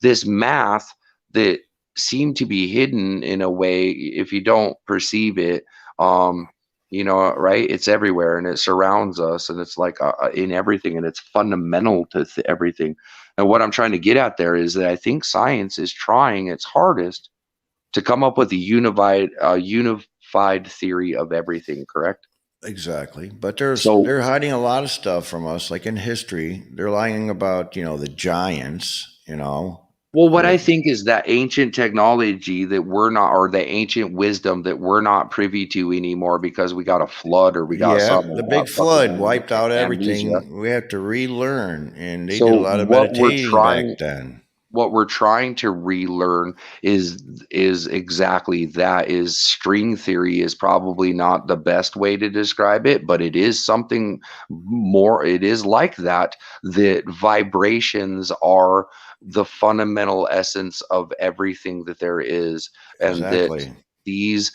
Speaker 2: this math that seemed to be hidden in a way, if you don't perceive it, right? It's everywhere, and it surrounds us, and it's like in everything, and it's fundamental to everything. And what I'm trying to get at there is that I think science is trying its hardest to come up with a unified theory of everything. Correct?
Speaker 3: Exactly. But
Speaker 2: So,
Speaker 3: they're hiding a lot of stuff from us, like in history. They're lying about, the giants,
Speaker 2: well, what I
Speaker 3: What
Speaker 2: think is that ancient technology that we're not, or the ancient wisdom that we're not privy to anymore because we got a flood or we got
Speaker 3: yeah,
Speaker 2: something,
Speaker 3: the
Speaker 2: we
Speaker 3: big
Speaker 2: got
Speaker 3: flood
Speaker 2: fucking
Speaker 3: wiped out
Speaker 2: amnesia.
Speaker 3: everything. We have to relearn. And they did a
Speaker 2: So
Speaker 3: lot of meditating back then.
Speaker 2: what we're trying to relearn is exactly that. Is string theory is probably not the best way to describe it, but it is something more. It is like that, that vibrations are the fundamental essence of everything that there is, and that
Speaker 3: Exactly.
Speaker 2: these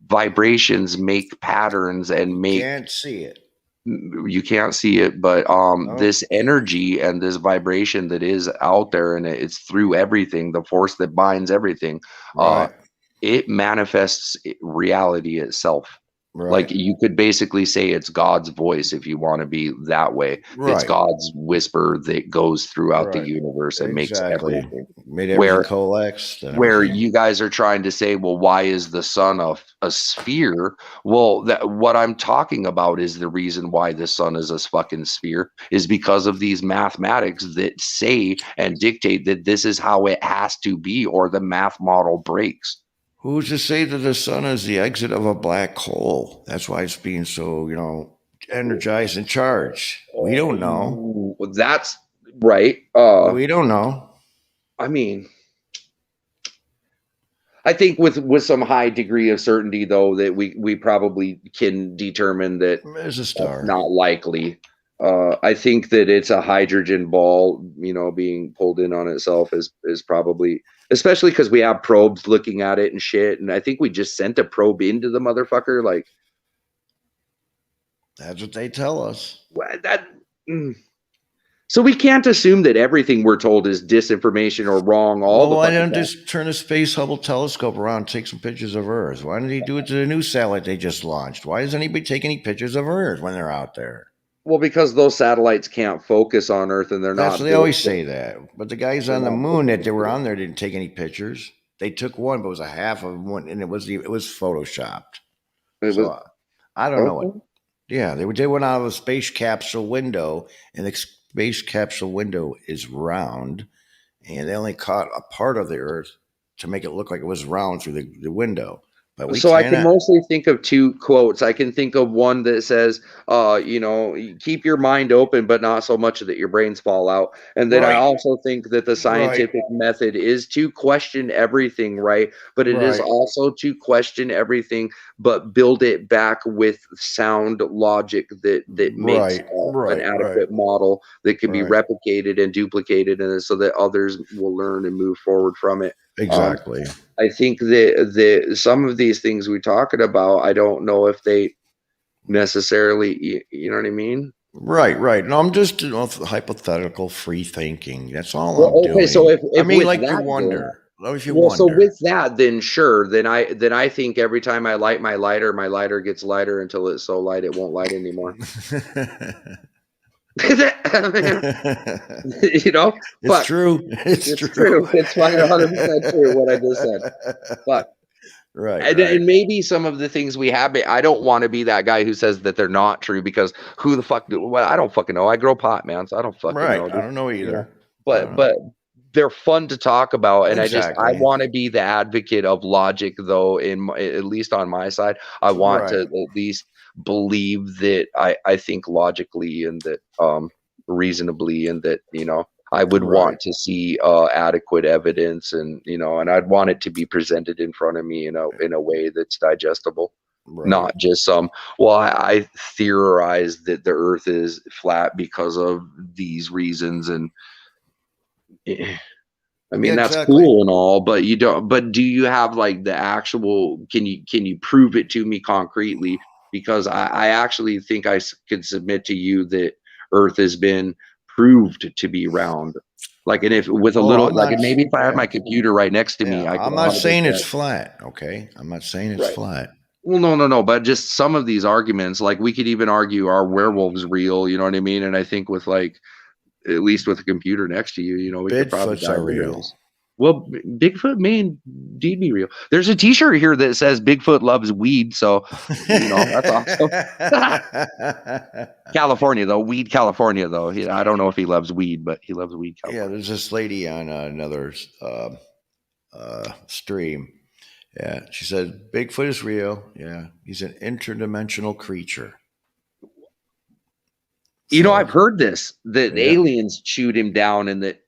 Speaker 2: vibrations make patterns and make,
Speaker 3: Can't see it.
Speaker 2: you can't see it, but
Speaker 3: No.
Speaker 2: this energy and this vibration that is out there, and it's through everything, the force that binds everything, uh
Speaker 3: Right.
Speaker 2: it manifests reality itself. Like,
Speaker 3: Right.
Speaker 2: you could basically say it's God's voice if you want to be that way. It's
Speaker 3: Right.
Speaker 2: God's whisper that goes throughout the
Speaker 3: Right.
Speaker 2: universe and makes
Speaker 3: Exactly.
Speaker 2: everything.
Speaker 3: Made everything
Speaker 2: Where
Speaker 3: coalesce and
Speaker 2: where
Speaker 3: everything.
Speaker 2: you guys are trying to say, well, why is the sun a sphere? Well, what I'm talking about is the reason why the sun is a fucking sphere is because of these mathematics that say and dictate that this is how it has to be, or the math model breaks.
Speaker 3: Who's to say that the sun is the exit of a black hole? That's why it's being so, energized and charged. We don't know.
Speaker 2: That's right.
Speaker 3: We don't know.
Speaker 2: I mean, I think with some high degree of certainty, though, that we probably can determine that
Speaker 3: There's a
Speaker 2: that's
Speaker 3: star.
Speaker 2: not likely. I think that it's a hydrogen ball, being pulled in on itself is probably, especially because we have probes looking at it and shit. And I think we just sent a probe into the motherfucker. Like,
Speaker 3: That's what they tell us.
Speaker 2: that. So we can't assume that everything we're told is disinformation or wrong all the
Speaker 3: Why
Speaker 2: fucking
Speaker 3: don't
Speaker 2: time.
Speaker 3: just turn the Space Hubble telescope around and take some pictures of Earth? Why didn't he do it to the new satellite they just launched? Why doesn't anybody take any pictures of Earth when they're out there?
Speaker 2: Well, because those satellites can't focus on Earth, and they're
Speaker 3: That's
Speaker 2: not
Speaker 3: what they
Speaker 2: built
Speaker 3: always
Speaker 2: to.
Speaker 3: say that. But the guys
Speaker 2: They're
Speaker 3: on the
Speaker 2: not
Speaker 3: moon
Speaker 2: built
Speaker 3: that they were
Speaker 2: to.
Speaker 3: on there didn't take any pictures. They took one, but it was a half of one, and it was photoshopped.
Speaker 2: It was
Speaker 3: So I don't know what.
Speaker 2: okay.
Speaker 3: Yeah, they went out of a space capsule window, and the space capsule window is round, and they only caught a part of the Earth to make it look like it was round through the window. But we
Speaker 2: So I can
Speaker 3: cannot.
Speaker 2: mostly think of two quotes. I can think of one that says, keep your mind open, but not so much that your brains fall out. And then I
Speaker 3: Right,
Speaker 2: also think that the
Speaker 3: right,
Speaker 2: scientific method is to question everything, right? But it is
Speaker 3: right,
Speaker 2: also to question everything, but build it back with sound logic that makes
Speaker 3: right,
Speaker 2: an
Speaker 3: right, right,
Speaker 2: adequate model that can be
Speaker 3: right.
Speaker 2: replicated and duplicated, and so that others will learn and move forward from it. Um,
Speaker 3: Exactly.
Speaker 2: I think that some of these things we're talking about, I don't know if they necessarily, you know what I mean?
Speaker 3: Right, right. No, I'm just hypothetical free thinking. That's all I'm
Speaker 2: Well, okay, so
Speaker 3: doing. I
Speaker 2: if
Speaker 3: mean,
Speaker 2: with
Speaker 3: like you
Speaker 2: that, then,
Speaker 3: wonder. Love if you
Speaker 2: well, so
Speaker 3: wonder.
Speaker 2: with that, then sure, then I think every time I light my lighter gets lighter until it's so light it won't light anymore. You know,
Speaker 3: It's
Speaker 2: fuck,
Speaker 3: true. It's
Speaker 2: it's
Speaker 3: true.
Speaker 2: true. It's 100% true what I just said. Fuck.
Speaker 3: Right,
Speaker 2: And,
Speaker 3: right,
Speaker 2: and maybe some of the things we have, I don't want to be that guy who says that they're not true, because who the fuck well, I don't fucking know. I grow pot, man, so I don't fucking
Speaker 3: right.
Speaker 2: know,
Speaker 3: I
Speaker 2: dude.
Speaker 3: don't know
Speaker 2: You know,
Speaker 3: either. I don't
Speaker 2: but
Speaker 3: know.
Speaker 2: they're fun to talk about, and I
Speaker 3: Exactly.
Speaker 2: want to be the advocate of logic, though. At least on my side, I want to
Speaker 3: Right,
Speaker 2: at least believe that I think logically, and that reasonably, and that I would
Speaker 3: right,
Speaker 2: want to see adequate evidence, and and I'd want it to be presented in front of me in a way that's digestible,
Speaker 3: right.
Speaker 2: not just some. Well, I theorize that the Earth is flat because of these reasons, and I
Speaker 3: Yeah,
Speaker 2: mean, that's
Speaker 3: exactly.
Speaker 2: cool and all, but you don't. But do you have like the actual? Can you prove it to me concretely? Because I actually think could submit to you that Earth has been proved to be round. Like, and if with a
Speaker 3: Oh,
Speaker 2: little,
Speaker 3: I'm
Speaker 2: like,
Speaker 3: not.
Speaker 2: and maybe if I had
Speaker 3: Yeah,
Speaker 2: my computer right next to
Speaker 3: yeah.
Speaker 2: me, I could
Speaker 3: I'm not saying it's
Speaker 2: 100%.
Speaker 3: flat. Okay, I'm not saying it's
Speaker 2: Right.
Speaker 3: flat.
Speaker 2: Well, no, but just some of these arguments, like we could even argue, are werewolves real? You know what I mean? And I think with, like, at least with a computer next to you, we could probably
Speaker 3: Bigfoots are
Speaker 2: dive into
Speaker 3: real.
Speaker 2: this. Well, Bigfoot may indeed be real. There's a T-shirt here that says Bigfoot loves weed, so that's awesome. California though, weed California though. I don't know if he loves weed, but he loves weed. California.
Speaker 3: Yeah, there's this lady on another stream. Yeah, she said Bigfoot is real. Yeah, he's an interdimensional creature.
Speaker 2: I've heard this that aliens chewed him down, and that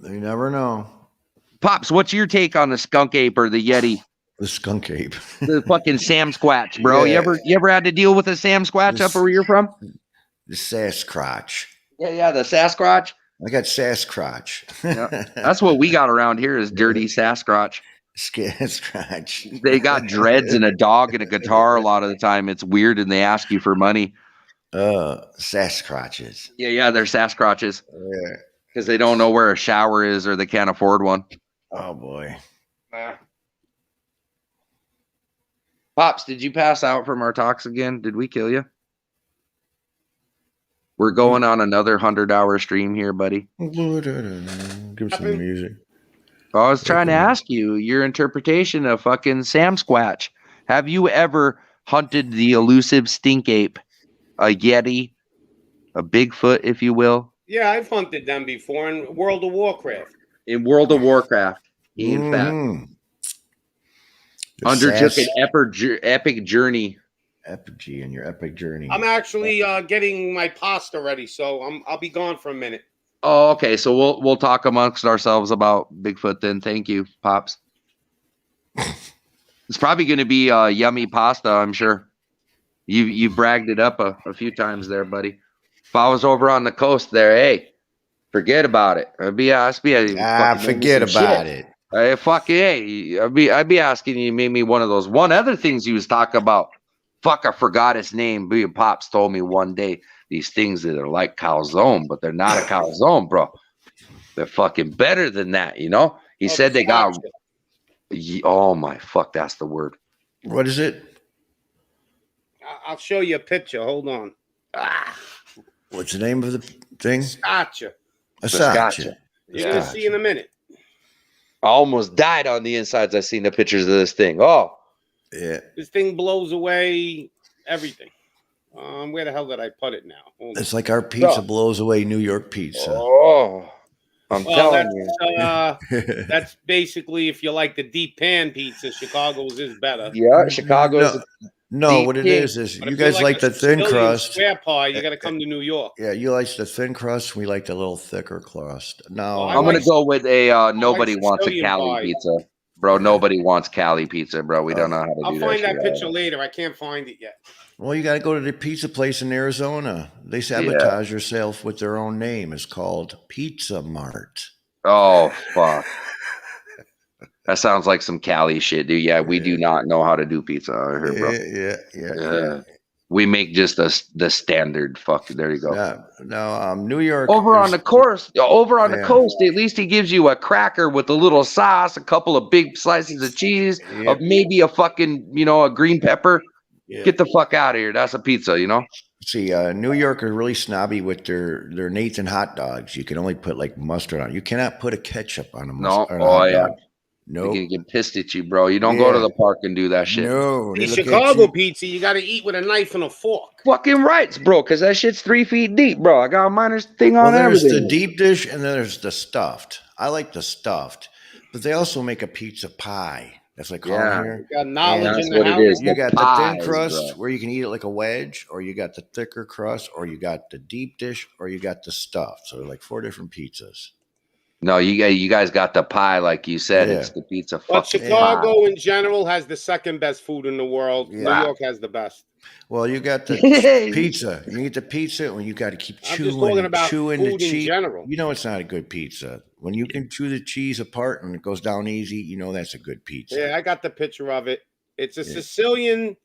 Speaker 3: you never know.
Speaker 2: Pops, what's your take on the skunk ape or the Yeti?
Speaker 3: The skunk ape.
Speaker 2: The fucking Sam Squatch, bro.
Speaker 3: Yeah.
Speaker 2: You ever had to deal with a Sam Squatch up where you're from?
Speaker 3: The Sasquatch.
Speaker 2: Yeah, the Sasquatch.
Speaker 3: I got Sasquatch.
Speaker 2: Yeah. That's what we got around here is dirty Sasquatch.
Speaker 3: Sasquatch.
Speaker 2: They got dreads and a dog and a guitar a lot of the time. It's weird, and they ask you for money.
Speaker 3: Sasquatches.
Speaker 2: Yeah, they're Sasquatches.
Speaker 3: Yeah.
Speaker 2: Because they don't know where a shower is or they can't afford one.
Speaker 3: Oh, boy.
Speaker 2: Pops, did you pass out from our talks again? Did we kill you? We're going on another 100-hour stream here, buddy.
Speaker 3: Give some music.
Speaker 2: I was trying to ask you your interpretation of fucking Sam Squatch. Have you ever hunted the elusive stink ape, a Yeti, a Bigfoot, if you will?
Speaker 1: Yeah, I've hunted them before in World of Warcraft.
Speaker 2: In World of Warcraft, he in fact undertook an epic journey.
Speaker 3: Epigee in your epic journey.
Speaker 1: I'm actually getting my pasta ready, so I'll be gone for a minute.
Speaker 2: Oh, okay. So we'll talk amongst ourselves about Bigfoot then. Thank you, Pops. It's probably going to be yummy pasta, I'm sure. You bragged it up a few times there, buddy. If I was over on the coast there, hey, forget about it. Forget about it. Hey, I'd be asking you maybe one of those. One other things you was talking about. Fuck, I forgot his name. But your Pops told me one day these things that are like calzone, but they're not a calzone, bro. They're fucking better than that, He said they got. Oh my fuck, that's the word.
Speaker 3: What is it?
Speaker 1: I'll show you a picture. Hold on.
Speaker 3: What's the name of the thing?
Speaker 1: Scotcha.
Speaker 3: A scotcha.
Speaker 1: You're gonna see in a minute.
Speaker 2: I almost died on the insides. I seen the pictures of this thing. Oh,
Speaker 3: yeah.
Speaker 1: This thing blows away everything. Where the hell did I put it now?
Speaker 3: It's like our pizza blows away New York pizza.
Speaker 2: Oh, I'm telling you.
Speaker 1: That's basically if you like the deep pan pizza, Chicago's is better.
Speaker 2: Yeah, Chicago's.
Speaker 3: No, what it is you guys like the thin crust.
Speaker 1: Square pie, you got to come to New York.
Speaker 3: Yeah, you like the thin crust. We like the little thicker crust. No,
Speaker 2: I'm going to go with a nobody wants a Cali pizza. Bro, nobody wants Cali pizza, bro. We don't know how to do that.
Speaker 1: I'll find that picture later. I can't find it yet.
Speaker 3: Well, you got to go to the pizza place in Arizona. They sabotage yourself with their own name. It's called Pizza Mart.
Speaker 2: Oh, fuck. That sounds like some Cali shit, dude. Yeah, we do not know how to do pizza out here, bro.
Speaker 3: Yeah.
Speaker 2: We make just the standard. Fuck, there you go.
Speaker 3: No, New York.
Speaker 2: On the coast, at least he gives you a cracker with a little sauce, a couple of big slices of cheese, maybe a fucking, a green pepper. Yeah. Get the fuck out of here. That's a pizza,
Speaker 3: See, New York are really snobby with their Nathan hot dogs. You can only put like mustard on. You cannot put a ketchup on a mustard.
Speaker 2: No, they get pissed at you, bro. You don't go to the park and do that shit.
Speaker 3: No,
Speaker 1: the Chicago pizza, you got to eat with a knife and a fork.
Speaker 2: Fucking rights, bro, because that shit's 3 feet deep, bro. I got a miner's thing on there.
Speaker 3: There's the deep dish and then there's the stuffed. I like the stuffed, but they also make a pizza pie. That's like here.
Speaker 1: You got knowledge in
Speaker 2: the house.
Speaker 3: You got the thin crust where you can eat it like a wedge, or you got the thicker crust, or you got the deep dish, or you got the stuffed. So like 4 different pizzas.
Speaker 2: No, you guys got the pie, like you said. It's the pizza.
Speaker 1: But Chicago in general has the second best food in the world. New York has the best.
Speaker 3: Well, you got the pizza. You get the pizza, and you got to keep chewing the cheese. You know it's not a good pizza. When you can chew the cheese apart and it goes down easy, that's a good pizza.
Speaker 1: Yeah, I got the picture of it. It's a Sicilian.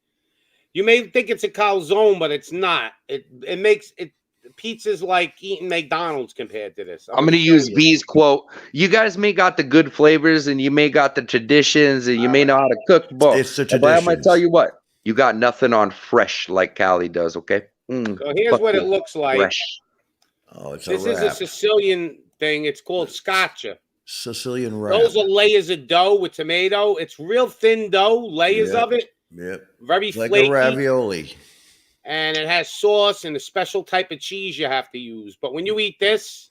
Speaker 1: You may think it's a calzone, but it's not. It makes it. Pizza's like eating McDonald's compared to this.
Speaker 2: I'm going to use B's quote. You guys may got the good flavors and you may got the traditions and you may know how to cook. But
Speaker 3: it's the traditions.
Speaker 2: But I'm going to tell you what. You got nothing on fresh like Cali does, okay?
Speaker 1: So here's what it looks like.
Speaker 3: Fresh. Oh,
Speaker 1: this is a Sicilian thing. It's called scotcha.
Speaker 3: Sicilian wrap.
Speaker 1: Those are layers of dough with tomato. It's real thin dough, layers of it.
Speaker 3: Yep.
Speaker 1: Very
Speaker 3: Like
Speaker 1: flaky.
Speaker 3: a ravioli.
Speaker 1: And it has sauce and a special type of cheese you have to use. But when you eat this,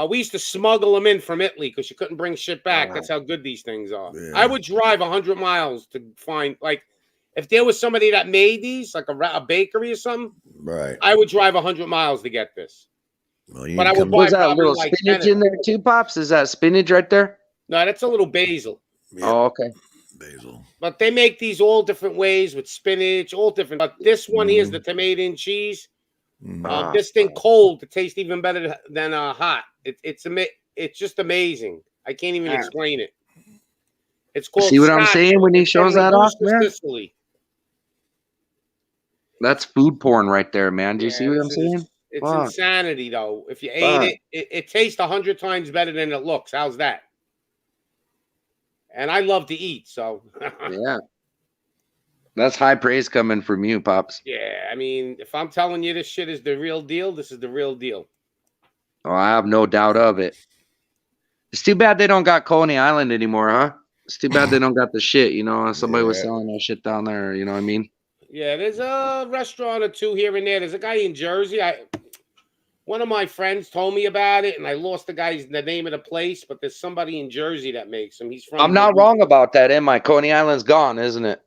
Speaker 1: we used to smuggle them in from Italy because you couldn't bring shit back. That's how good these things are.
Speaker 3: Yeah.
Speaker 1: I would drive 100 miles to find, like, if there was somebody that made these, like a bakery or something,
Speaker 3: Right.
Speaker 1: I would drive 100 miles to get this.
Speaker 3: Well, you
Speaker 1: But I would
Speaker 3: come-
Speaker 1: buy
Speaker 2: Was that a
Speaker 1: probably
Speaker 2: little
Speaker 1: like
Speaker 2: spinach
Speaker 1: 10.
Speaker 2: in there too, Pops? Is that spinach right there?
Speaker 1: No, that's a little basil.
Speaker 3: Yep.
Speaker 2: Oh, okay.
Speaker 3: Basil.
Speaker 1: But they make these all different ways with spinach, all different. But this one here is the tomato and cheese.
Speaker 3: Mhm.
Speaker 1: This thing cold to taste even better than hot. It's just amazing. I can't even explain it. It's called.
Speaker 2: See what I'm
Speaker 1: scotch.
Speaker 2: saying when he
Speaker 1: It's from
Speaker 2: shows that off,
Speaker 1: Ragusa,
Speaker 2: man?
Speaker 1: Sicily.
Speaker 2: That's food porn right there, man. Do you see what I'm saying?
Speaker 1: It's
Speaker 2: Fuck.
Speaker 1: insanity, though. If you
Speaker 2: Fuck.
Speaker 1: ate it tastes 100 times better than it looks. How's that? And I love to eat, so
Speaker 2: Yeah. That's high praise coming from you, Pops.
Speaker 1: yeah. I mean, if I'm telling you this shit is the real deal, this is the real deal.
Speaker 2: Oh, I have no doubt of it. It's too bad they don't got Coney Island anymore, huh? It's too bad they don't got the shit, you know. Somebody was
Speaker 3: Yeah.
Speaker 2: selling that shit down there, you know what I mean?
Speaker 1: Yeah, there's a restaurant or two here and there. There's a guy in Jersey. One of my friends told me about it, and I lost the name of the place. But there's somebody in Jersey that makes them. He's from.
Speaker 2: I'm not wrong about that, am I? Coney Island's gone, isn't it?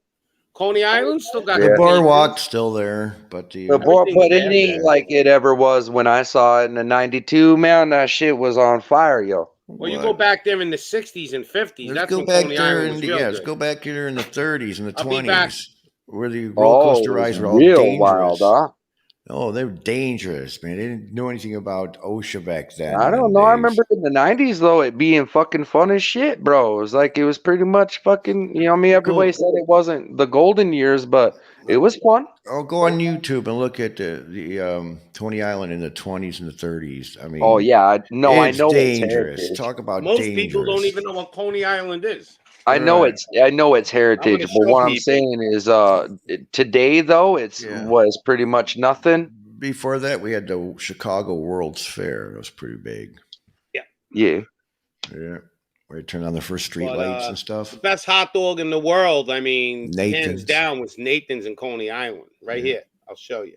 Speaker 1: Coney Island still got
Speaker 3: The
Speaker 1: the
Speaker 3: boardwalk's still there, but the
Speaker 2: But it
Speaker 1: there.
Speaker 2: ain't like it ever was when I saw it in the '92. Man, that shit was on fire, yo.
Speaker 1: Well, you go back there in the 60s and 50s.
Speaker 3: Let's
Speaker 1: that's
Speaker 3: go
Speaker 1: when
Speaker 3: back
Speaker 1: Coney
Speaker 3: there
Speaker 1: Island
Speaker 3: in
Speaker 1: was
Speaker 3: the,
Speaker 1: real
Speaker 3: let's
Speaker 1: good.
Speaker 3: go back here in the 30s and the
Speaker 1: I'll be back.
Speaker 3: 20s, where the roller coaster rides were all
Speaker 2: real
Speaker 3: dangerous.
Speaker 2: wild, huh?
Speaker 3: Oh, they were dangerous, man. They didn't know anything about OSHA back then.
Speaker 2: I don't know. I remember in the '90s though, it being fucking fun as shit, bro. It was like it was pretty much fucking. You know, what I mean, everybody said it wasn't the golden years, but it was fun.
Speaker 3: I'll go on YouTube and look at the Coney Island in the 20s and the 30s. I mean,
Speaker 2: Oh yeah, I know
Speaker 3: it's
Speaker 2: it's
Speaker 3: dangerous.
Speaker 2: heritage.
Speaker 3: Talk about
Speaker 1: Most
Speaker 3: dangerous.
Speaker 1: people don't even know what Coney Island is.
Speaker 2: I know
Speaker 3: Right.
Speaker 2: it's heritage,
Speaker 1: I'm
Speaker 2: but
Speaker 1: gonna show
Speaker 2: what I'm
Speaker 1: people.
Speaker 2: saying is, today though, was pretty much nothing.
Speaker 3: Before that, we had the Chicago World's Fair. It was pretty big.
Speaker 2: Yeah.
Speaker 3: Yeah, where you turned on the first street
Speaker 1: But,
Speaker 3: lights and
Speaker 1: The
Speaker 3: stuff.
Speaker 1: best hot dog in the world, I mean, hands
Speaker 3: Nathan's.
Speaker 1: down, was Nathan's in Coney Island. Right here. I'll show you.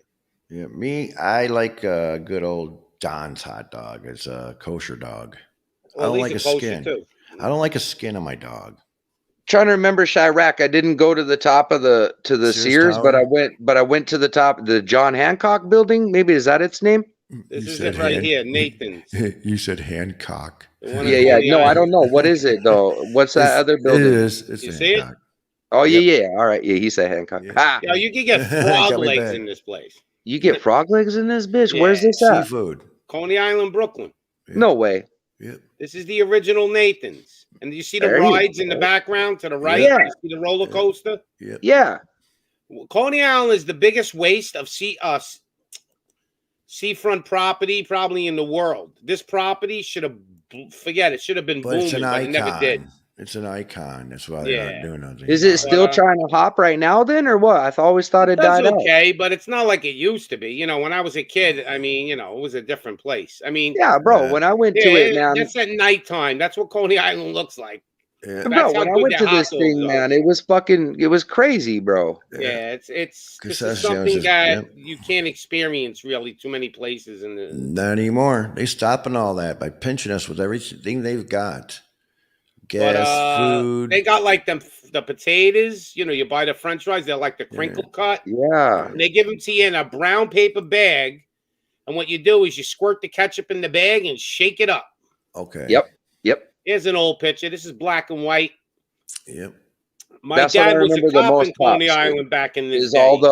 Speaker 3: Yeah, I like a good old Don's hot dog. It's a kosher dog. I
Speaker 1: Well,
Speaker 3: don't
Speaker 1: these
Speaker 3: like
Speaker 1: are
Speaker 3: a
Speaker 1: kosher,
Speaker 3: skin.
Speaker 1: too.
Speaker 3: I don't like a skin on my dog.
Speaker 2: Trying to remember Chirac. I didn't go to the top of the Sears, but
Speaker 3: Tower?
Speaker 2: I went to the top, the John Hancock building. Maybe is that its name?
Speaker 1: This
Speaker 3: You
Speaker 1: is
Speaker 3: said
Speaker 1: it right here, Nathan's.
Speaker 3: You said Hancock.
Speaker 1: The one in
Speaker 2: Yeah.
Speaker 1: Coney
Speaker 2: No, I
Speaker 1: Island.
Speaker 2: don't know. What is it though? What's that other
Speaker 3: It
Speaker 2: building?
Speaker 3: is. It's
Speaker 1: You
Speaker 3: a
Speaker 1: see it?
Speaker 3: Hancock.
Speaker 2: Oh yeah. All right. Yeah, he said Hancock.
Speaker 3: Yeah.
Speaker 2: Ah,
Speaker 1: Yo, you can get
Speaker 3: Got
Speaker 1: frog
Speaker 3: me
Speaker 1: legs
Speaker 3: back.
Speaker 1: in this place.
Speaker 2: you get frog legs in this bitch?
Speaker 1: Yeah.
Speaker 2: Where's this at?
Speaker 3: Seafood.
Speaker 1: Coney Island, Brooklyn.
Speaker 2: No way.
Speaker 3: Yep.
Speaker 1: This is the original Nathan's. And you see the
Speaker 2: There you
Speaker 1: rides in the background to the right?
Speaker 2: Yeah.
Speaker 1: You see the roller coaster?
Speaker 3: Yep.
Speaker 2: Yeah.
Speaker 1: Coney Island is the biggest waste of seafront property probably in the world. This property should have been
Speaker 3: But it's
Speaker 1: booming,
Speaker 3: an
Speaker 1: but it never did.
Speaker 3: icon. It's an icon. That's why they're
Speaker 1: Yeah.
Speaker 3: not doing nothing.
Speaker 2: Is it
Speaker 3: about
Speaker 2: still trying to hop right now then, or what? I always thought it
Speaker 1: That's
Speaker 2: died out.
Speaker 1: okay, but it's not like it used to be. You know, when I was a kid, I mean, it was a different place. I mean,
Speaker 2: Yeah, bro.
Speaker 3: Yeah.
Speaker 2: When I went to it, man.
Speaker 1: that's at nighttime. That's what Coney Island looks like.
Speaker 3: Yeah.
Speaker 1: That's
Speaker 2: Bro,
Speaker 1: how
Speaker 2: when I
Speaker 1: good
Speaker 2: went
Speaker 1: their
Speaker 2: to
Speaker 1: hot
Speaker 2: this
Speaker 1: dogs
Speaker 2: thing,
Speaker 1: are.
Speaker 2: man, it was crazy, bro.
Speaker 1: Yeah, it's this is
Speaker 3: Concessions
Speaker 1: something
Speaker 3: is-
Speaker 1: that
Speaker 3: yep.
Speaker 1: you can't experience really too many places in the.
Speaker 3: Not anymore. They stopping all that by pinching us with everything they've got. Gas, food.
Speaker 1: They got like the potatoes. You buy the French fries. They're like the crinkle cut.
Speaker 2: Yeah.
Speaker 1: And they give them to you in a brown paper bag. And what you do is you squirt the ketchup in the bag and shake it up.
Speaker 3: Okay.
Speaker 2: Yep.
Speaker 1: Here's an old picture. This is black and white.
Speaker 3: Yep.
Speaker 1: My
Speaker 2: That's what I
Speaker 1: dad was a
Speaker 2: remember the
Speaker 1: cop
Speaker 2: most,
Speaker 1: in Coney
Speaker 2: Pops.
Speaker 1: Island back in this
Speaker 2: Is
Speaker 1: day.
Speaker 2: all the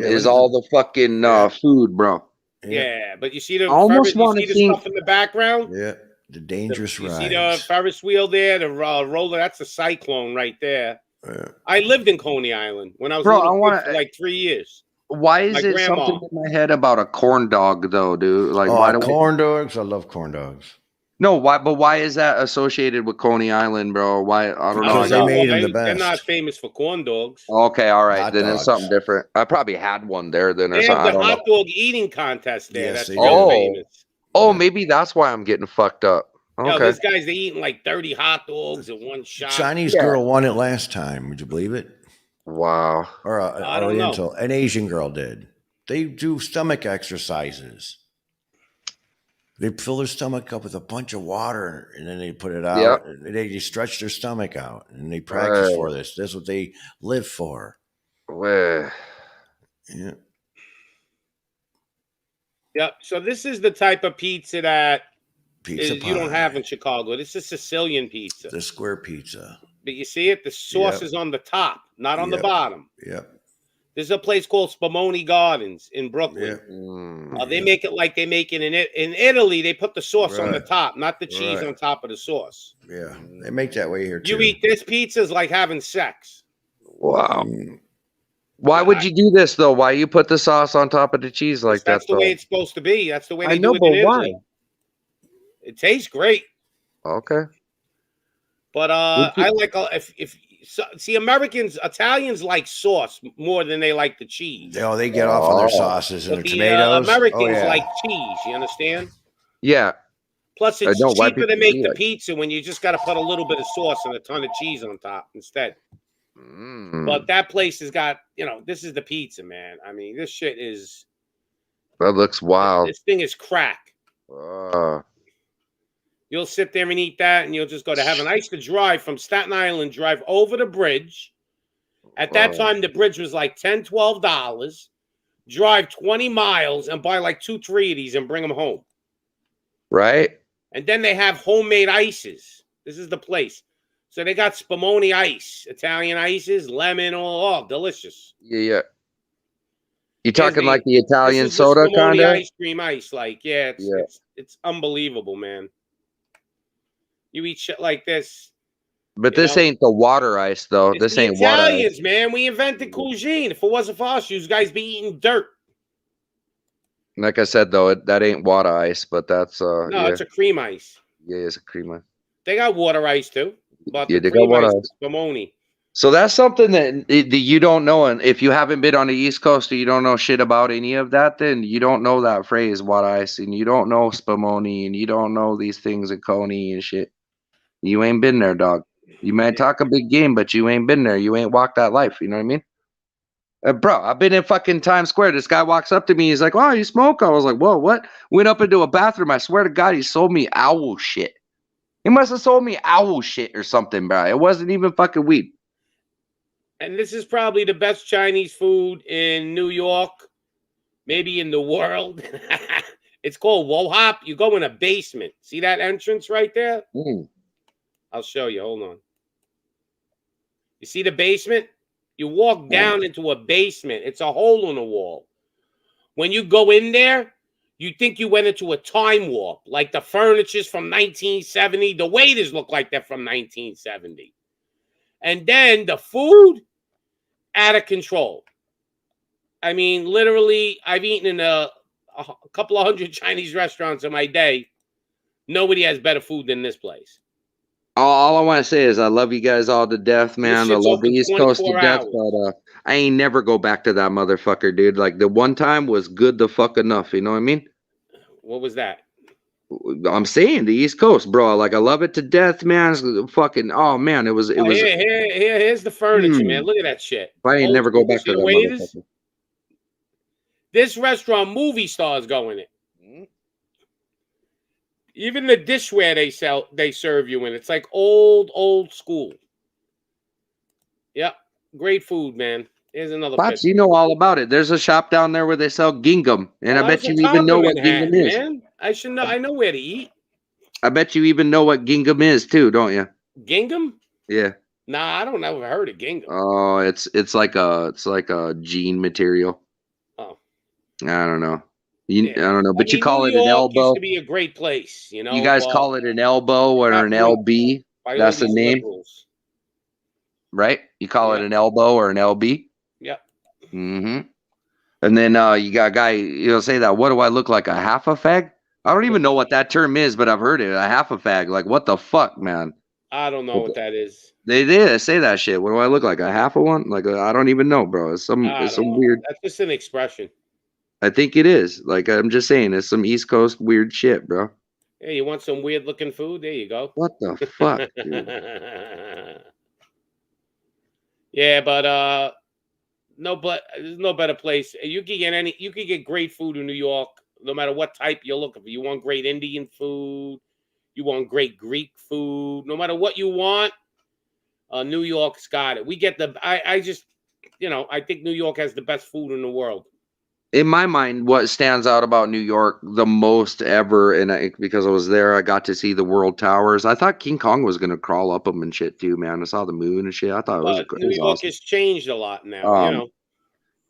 Speaker 3: Yeah,
Speaker 2: is
Speaker 3: what is
Speaker 2: all the fucking food, bro.
Speaker 1: Yeah, but you see the
Speaker 2: I almost
Speaker 1: Ferris, you
Speaker 2: wanna
Speaker 1: see the
Speaker 2: think-
Speaker 1: stuff in the background.
Speaker 3: Yeah. The dangerous
Speaker 1: You
Speaker 3: rides.
Speaker 1: see the Ferris wheel there, the roller. That's the Cyclone right there.
Speaker 3: Yeah.
Speaker 1: I lived in Coney Island when I was
Speaker 2: Bro,
Speaker 1: a little
Speaker 2: I
Speaker 1: kid
Speaker 2: wanna-
Speaker 1: for like 3 years.
Speaker 2: Why is
Speaker 1: My
Speaker 2: it
Speaker 1: grandma.
Speaker 2: something in my head about a corn dog though, dude? Like why do
Speaker 3: corn dogs. I love corn dogs.
Speaker 2: No, why? But why is that associated with Coney Island, bro? Why? I don't know.
Speaker 3: Because
Speaker 2: I
Speaker 3: they
Speaker 2: got-
Speaker 3: made them the
Speaker 1: They're
Speaker 3: best.
Speaker 1: not famous for corn dogs.
Speaker 2: Okay, all right.
Speaker 3: Hot
Speaker 2: Then
Speaker 3: dogs.
Speaker 2: it's something different. I probably had one there then or
Speaker 1: They
Speaker 2: something.
Speaker 1: have
Speaker 2: I
Speaker 1: the
Speaker 2: don't know.
Speaker 1: hot dog eating contest there.
Speaker 3: Yes,
Speaker 1: That's
Speaker 3: they
Speaker 1: real
Speaker 2: do.
Speaker 1: famous.
Speaker 2: Oh, maybe that's why I'm getting fucked up.
Speaker 1: Yo,
Speaker 2: Okay.
Speaker 1: these guys, they eating like 30 hot dogs in one shot.
Speaker 3: Chinese
Speaker 2: Yeah.
Speaker 3: girl won it last time. Would you believe it?
Speaker 2: Wow.
Speaker 3: Or
Speaker 1: I don't know.
Speaker 3: an Asian girl did. They do stomach exercises. They fill their stomach up with a bunch of water and then they put it
Speaker 2: Yeah.
Speaker 3: out. They stretch their stomach out and they
Speaker 2: Right.
Speaker 3: practice for this. That's what they live for.
Speaker 2: Well,
Speaker 3: Yeah.
Speaker 1: Yep. So this is the type of pizza that
Speaker 3: Pizza
Speaker 1: you don't
Speaker 3: pie.
Speaker 1: have in Chicago. This is Sicilian pizza.
Speaker 3: The square pizza.
Speaker 1: But you see it? The sauce is on the top, not on the bottom.
Speaker 3: Yep.
Speaker 1: There's a place called Spumoni Gardens in Brooklyn.
Speaker 3: Yep.
Speaker 1: They make it like they make it in Italy. They put the sauce on the top, not the cheese on top of the sauce.
Speaker 3: Yeah. They make that way here too.
Speaker 1: You eat this pizza is like having sex.
Speaker 2: wow. Why would you do this though? Why you put the sauce on top of the cheese like that?
Speaker 1: That's the way it's supposed to be. That's the way they
Speaker 2: know,
Speaker 1: do it
Speaker 2: but
Speaker 1: in Italy.
Speaker 2: why?
Speaker 1: It tastes great.
Speaker 2: Okay.
Speaker 1: But I like see Italians like sauce more than they like the cheese.
Speaker 3: Oh, they get off on their sauces and
Speaker 1: But
Speaker 3: their
Speaker 1: the
Speaker 3: tomatoes.
Speaker 1: Americans like cheese. You understand?
Speaker 2: Yeah.
Speaker 1: Plus, it's
Speaker 2: know, why
Speaker 1: cheaper to
Speaker 2: people
Speaker 1: make
Speaker 2: do
Speaker 1: the
Speaker 2: that.
Speaker 1: pizza when you just got to put a little bit of sauce and a ton of cheese on top instead. But that place has got, this is the pizza, man. I mean, this shit is.
Speaker 2: That looks wild.
Speaker 1: This thing is crack. You'll sit there and eat that, and you'll just go to heaven. I used to drive from Staten Island, drive over the bridge. At that time, the bridge was like $10, $12. Drive 20 miles and buy like 2, 3 of these and bring them home.
Speaker 2: Right?
Speaker 1: And then they have homemade ices. This is the place. So they got Spumoni ice, Italian ices, lemon, all delicious.
Speaker 2: Yeah. You talking like the Italian soda kind of?
Speaker 1: Ice cream ice, like it's unbelievable, man. You eat shit like this.
Speaker 2: But this ain't the water ice though. This ain't water ice.
Speaker 1: Italians, man. We invented cuisine. If it wasn't for us, you guys be eating dirt.
Speaker 2: Like I said though, that ain't water ice, but that's
Speaker 1: no, it's a cream ice.
Speaker 2: Yeah, it's a cream ice.
Speaker 1: They got water ice too. But
Speaker 2: they got water ice.
Speaker 1: Spumoni.
Speaker 2: So that's something that you don't know, and if you haven't been on the East Coast or you don't know shit about any of that, then you don't know that phrase, water ice, and you don't know Spumoni, and you don't know these things at Coney and shit. You ain't been there, dog. You might talk a big game, but you ain't been there. You ain't walked that life. You know what I mean? Bro, I've been in fucking Times Square. This guy walks up to me. He's like, "Oh, you smoke?" I was like, "Whoa, what?" Went up into a bathroom. I swear to God, he sold me owl shit. He must have sold me owl shit or something, bro. It wasn't even fucking weed.
Speaker 1: And this is probably the best Chinese food in New York, maybe in the world. It's called Wohop. You go in a basement. See that entrance right there? I'll show you. Hold on. You see the basement? You walk down into a basement. It's a hole in the wall. When you go in there, you think you went into a time warp. Like the furniture's from 1970. The waiters look like they're from 1970. And then the food, out of control. I mean, literally, I've eaten in a couple of hundred Chinese restaurants in my day. Nobody has better food than this place.
Speaker 2: All I want to say is I love you guys all to death, man. I love the East Coast to death, but I ain't never go back to that motherfucker, dude. Like the one time was good the fuck enough. You know what I mean?
Speaker 1: What was that?
Speaker 2: I'm saying the East Coast, bro. Like I love it to death, man. It's fucking man, it was.
Speaker 1: Here's the furniture, man. Look at that shit.
Speaker 2: I ain't never go back to that motherfucker.
Speaker 1: This restaurant, movie stars go in it. Even the dishware they serve you in. It's like old school. Yep. Great food, man. Here's another
Speaker 2: Pops, you know all about it. There's a shop down there where they sell gingham. And I bet you even know what gingham is. Man.
Speaker 1: I should know. I know where to eat.
Speaker 2: I bet you even know what gingham is too, don't you?
Speaker 1: Gingham?
Speaker 2: Yeah.
Speaker 1: Nah, I don't ever heard of gingham.
Speaker 2: Oh, it's like a jean material.
Speaker 1: Oh.
Speaker 2: I don't know. I don't know, but you call it an elbow.
Speaker 1: Used to be a great place, you know.
Speaker 2: You guys call it an elbow or an LB. That's the name,
Speaker 1: liberals.
Speaker 2: Right? You call it an elbow or an LB.
Speaker 1: Yep.
Speaker 2: And then you got a guy. Say that. What do I look like? A half a fag? I don't even know what that term is, but I've heard it. A half a fag. Like what the fuck, man?
Speaker 1: I don't know what that is.
Speaker 2: They did say that shit. What do I look like? A half of one? Like I don't even know, bro. It's some weird.
Speaker 1: That's just an expression.
Speaker 2: I think it is. Like I'm just saying, it's some East Coast weird shit, bro.
Speaker 1: Hey, you want some weird looking food? There you go.
Speaker 2: What the fuck, dude?
Speaker 1: Yeah, but there's no better place. You can get great food in New York, no matter what type you're looking for. You want great Indian food, you want great Greek food, no matter what you want, New York's got it. We get I just, I think New York has the best food in the world.
Speaker 2: In my mind, what stands out about New York the most ever, because I was there, I got to see the World Towers. I thought King Kong was gonna crawl up them and shit too, man. I saw the moon and shit. I thought it
Speaker 1: But New
Speaker 2: was
Speaker 1: York
Speaker 2: awesome.
Speaker 1: has changed a lot now,
Speaker 2: But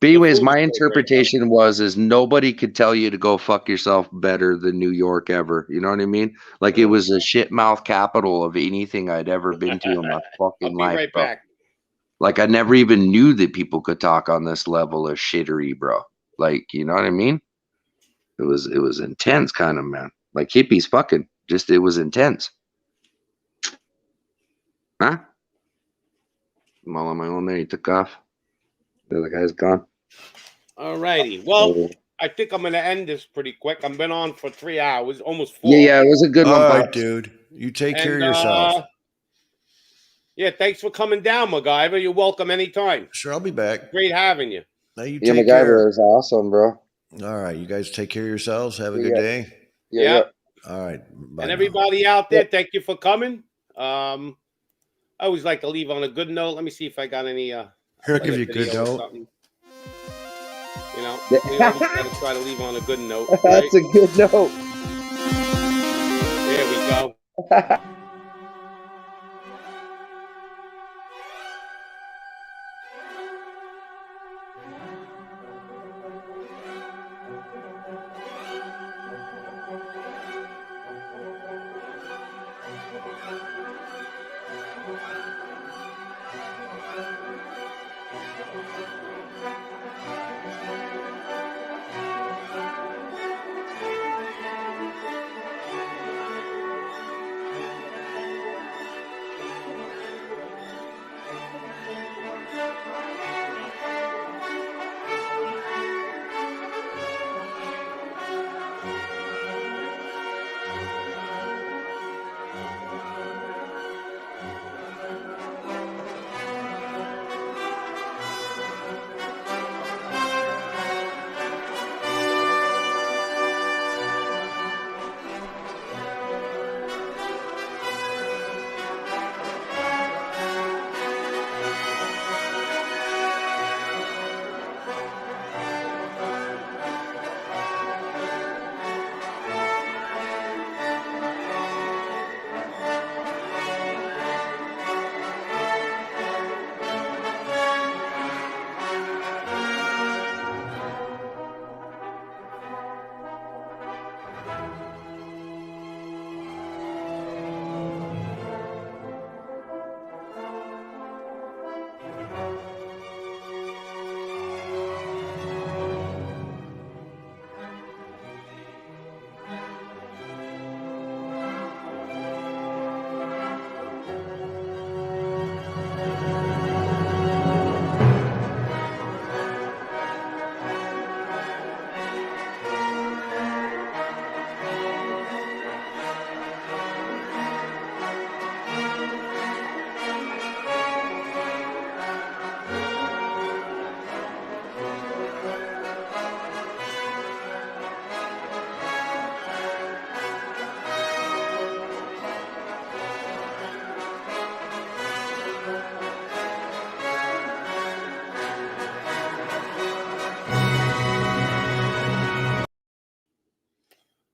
Speaker 1: The
Speaker 2: anyways,
Speaker 1: food
Speaker 2: my
Speaker 1: is still great, though.
Speaker 2: interpretation is nobody could tell you to go fuck yourself better than New York ever. You know what I mean? Like it was a shit mouth capital of anything I'd ever been to in my
Speaker 1: I'll
Speaker 2: fucking
Speaker 1: be
Speaker 2: life,
Speaker 1: right
Speaker 2: bro.
Speaker 1: back.
Speaker 2: Like I never even knew that people could talk on this level of shittery, bro. Like, you know what I mean? It was intense, kind of, man. Like hippies fucking. Just it was intense. Huh? I'm all on my own there. He took off. The other guy's gone.
Speaker 1: All righty. Well, I think I'm going to end this pretty quick. I've been on for 3 hours, almost 4.
Speaker 2: Yeah, it was a good one,
Speaker 3: All right,
Speaker 2: Pops.
Speaker 3: dude. You take care of yourself.
Speaker 1: Yeah, thanks for coming down, MacGyver. You're welcome anytime.
Speaker 3: Sure, I'll be back.
Speaker 1: Great having you.
Speaker 3: Now you
Speaker 2: Yeah,
Speaker 3: take
Speaker 2: MacGyver
Speaker 3: care.
Speaker 2: is awesome, bro.
Speaker 3: All right, you guys take care of yourselves. Have a good day.
Speaker 2: Yeah.
Speaker 3: All right. Bye
Speaker 1: And
Speaker 3: now.
Speaker 1: everybody out there, thank you for coming. I always like to leave on a good note. Let me see if I got any.
Speaker 3: Here, I'll give you a good
Speaker 1: video or
Speaker 3: note.
Speaker 1: something. We always got to try to leave on a good note. Right?
Speaker 2: That's a good note.
Speaker 1: There we go.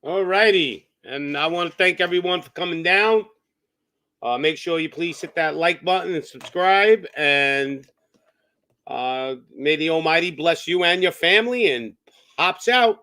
Speaker 1: All righty. And I want to thank everyone for coming down. Make sure you please hit that like button and subscribe. And may the Almighty bless you and your family. And Pops out.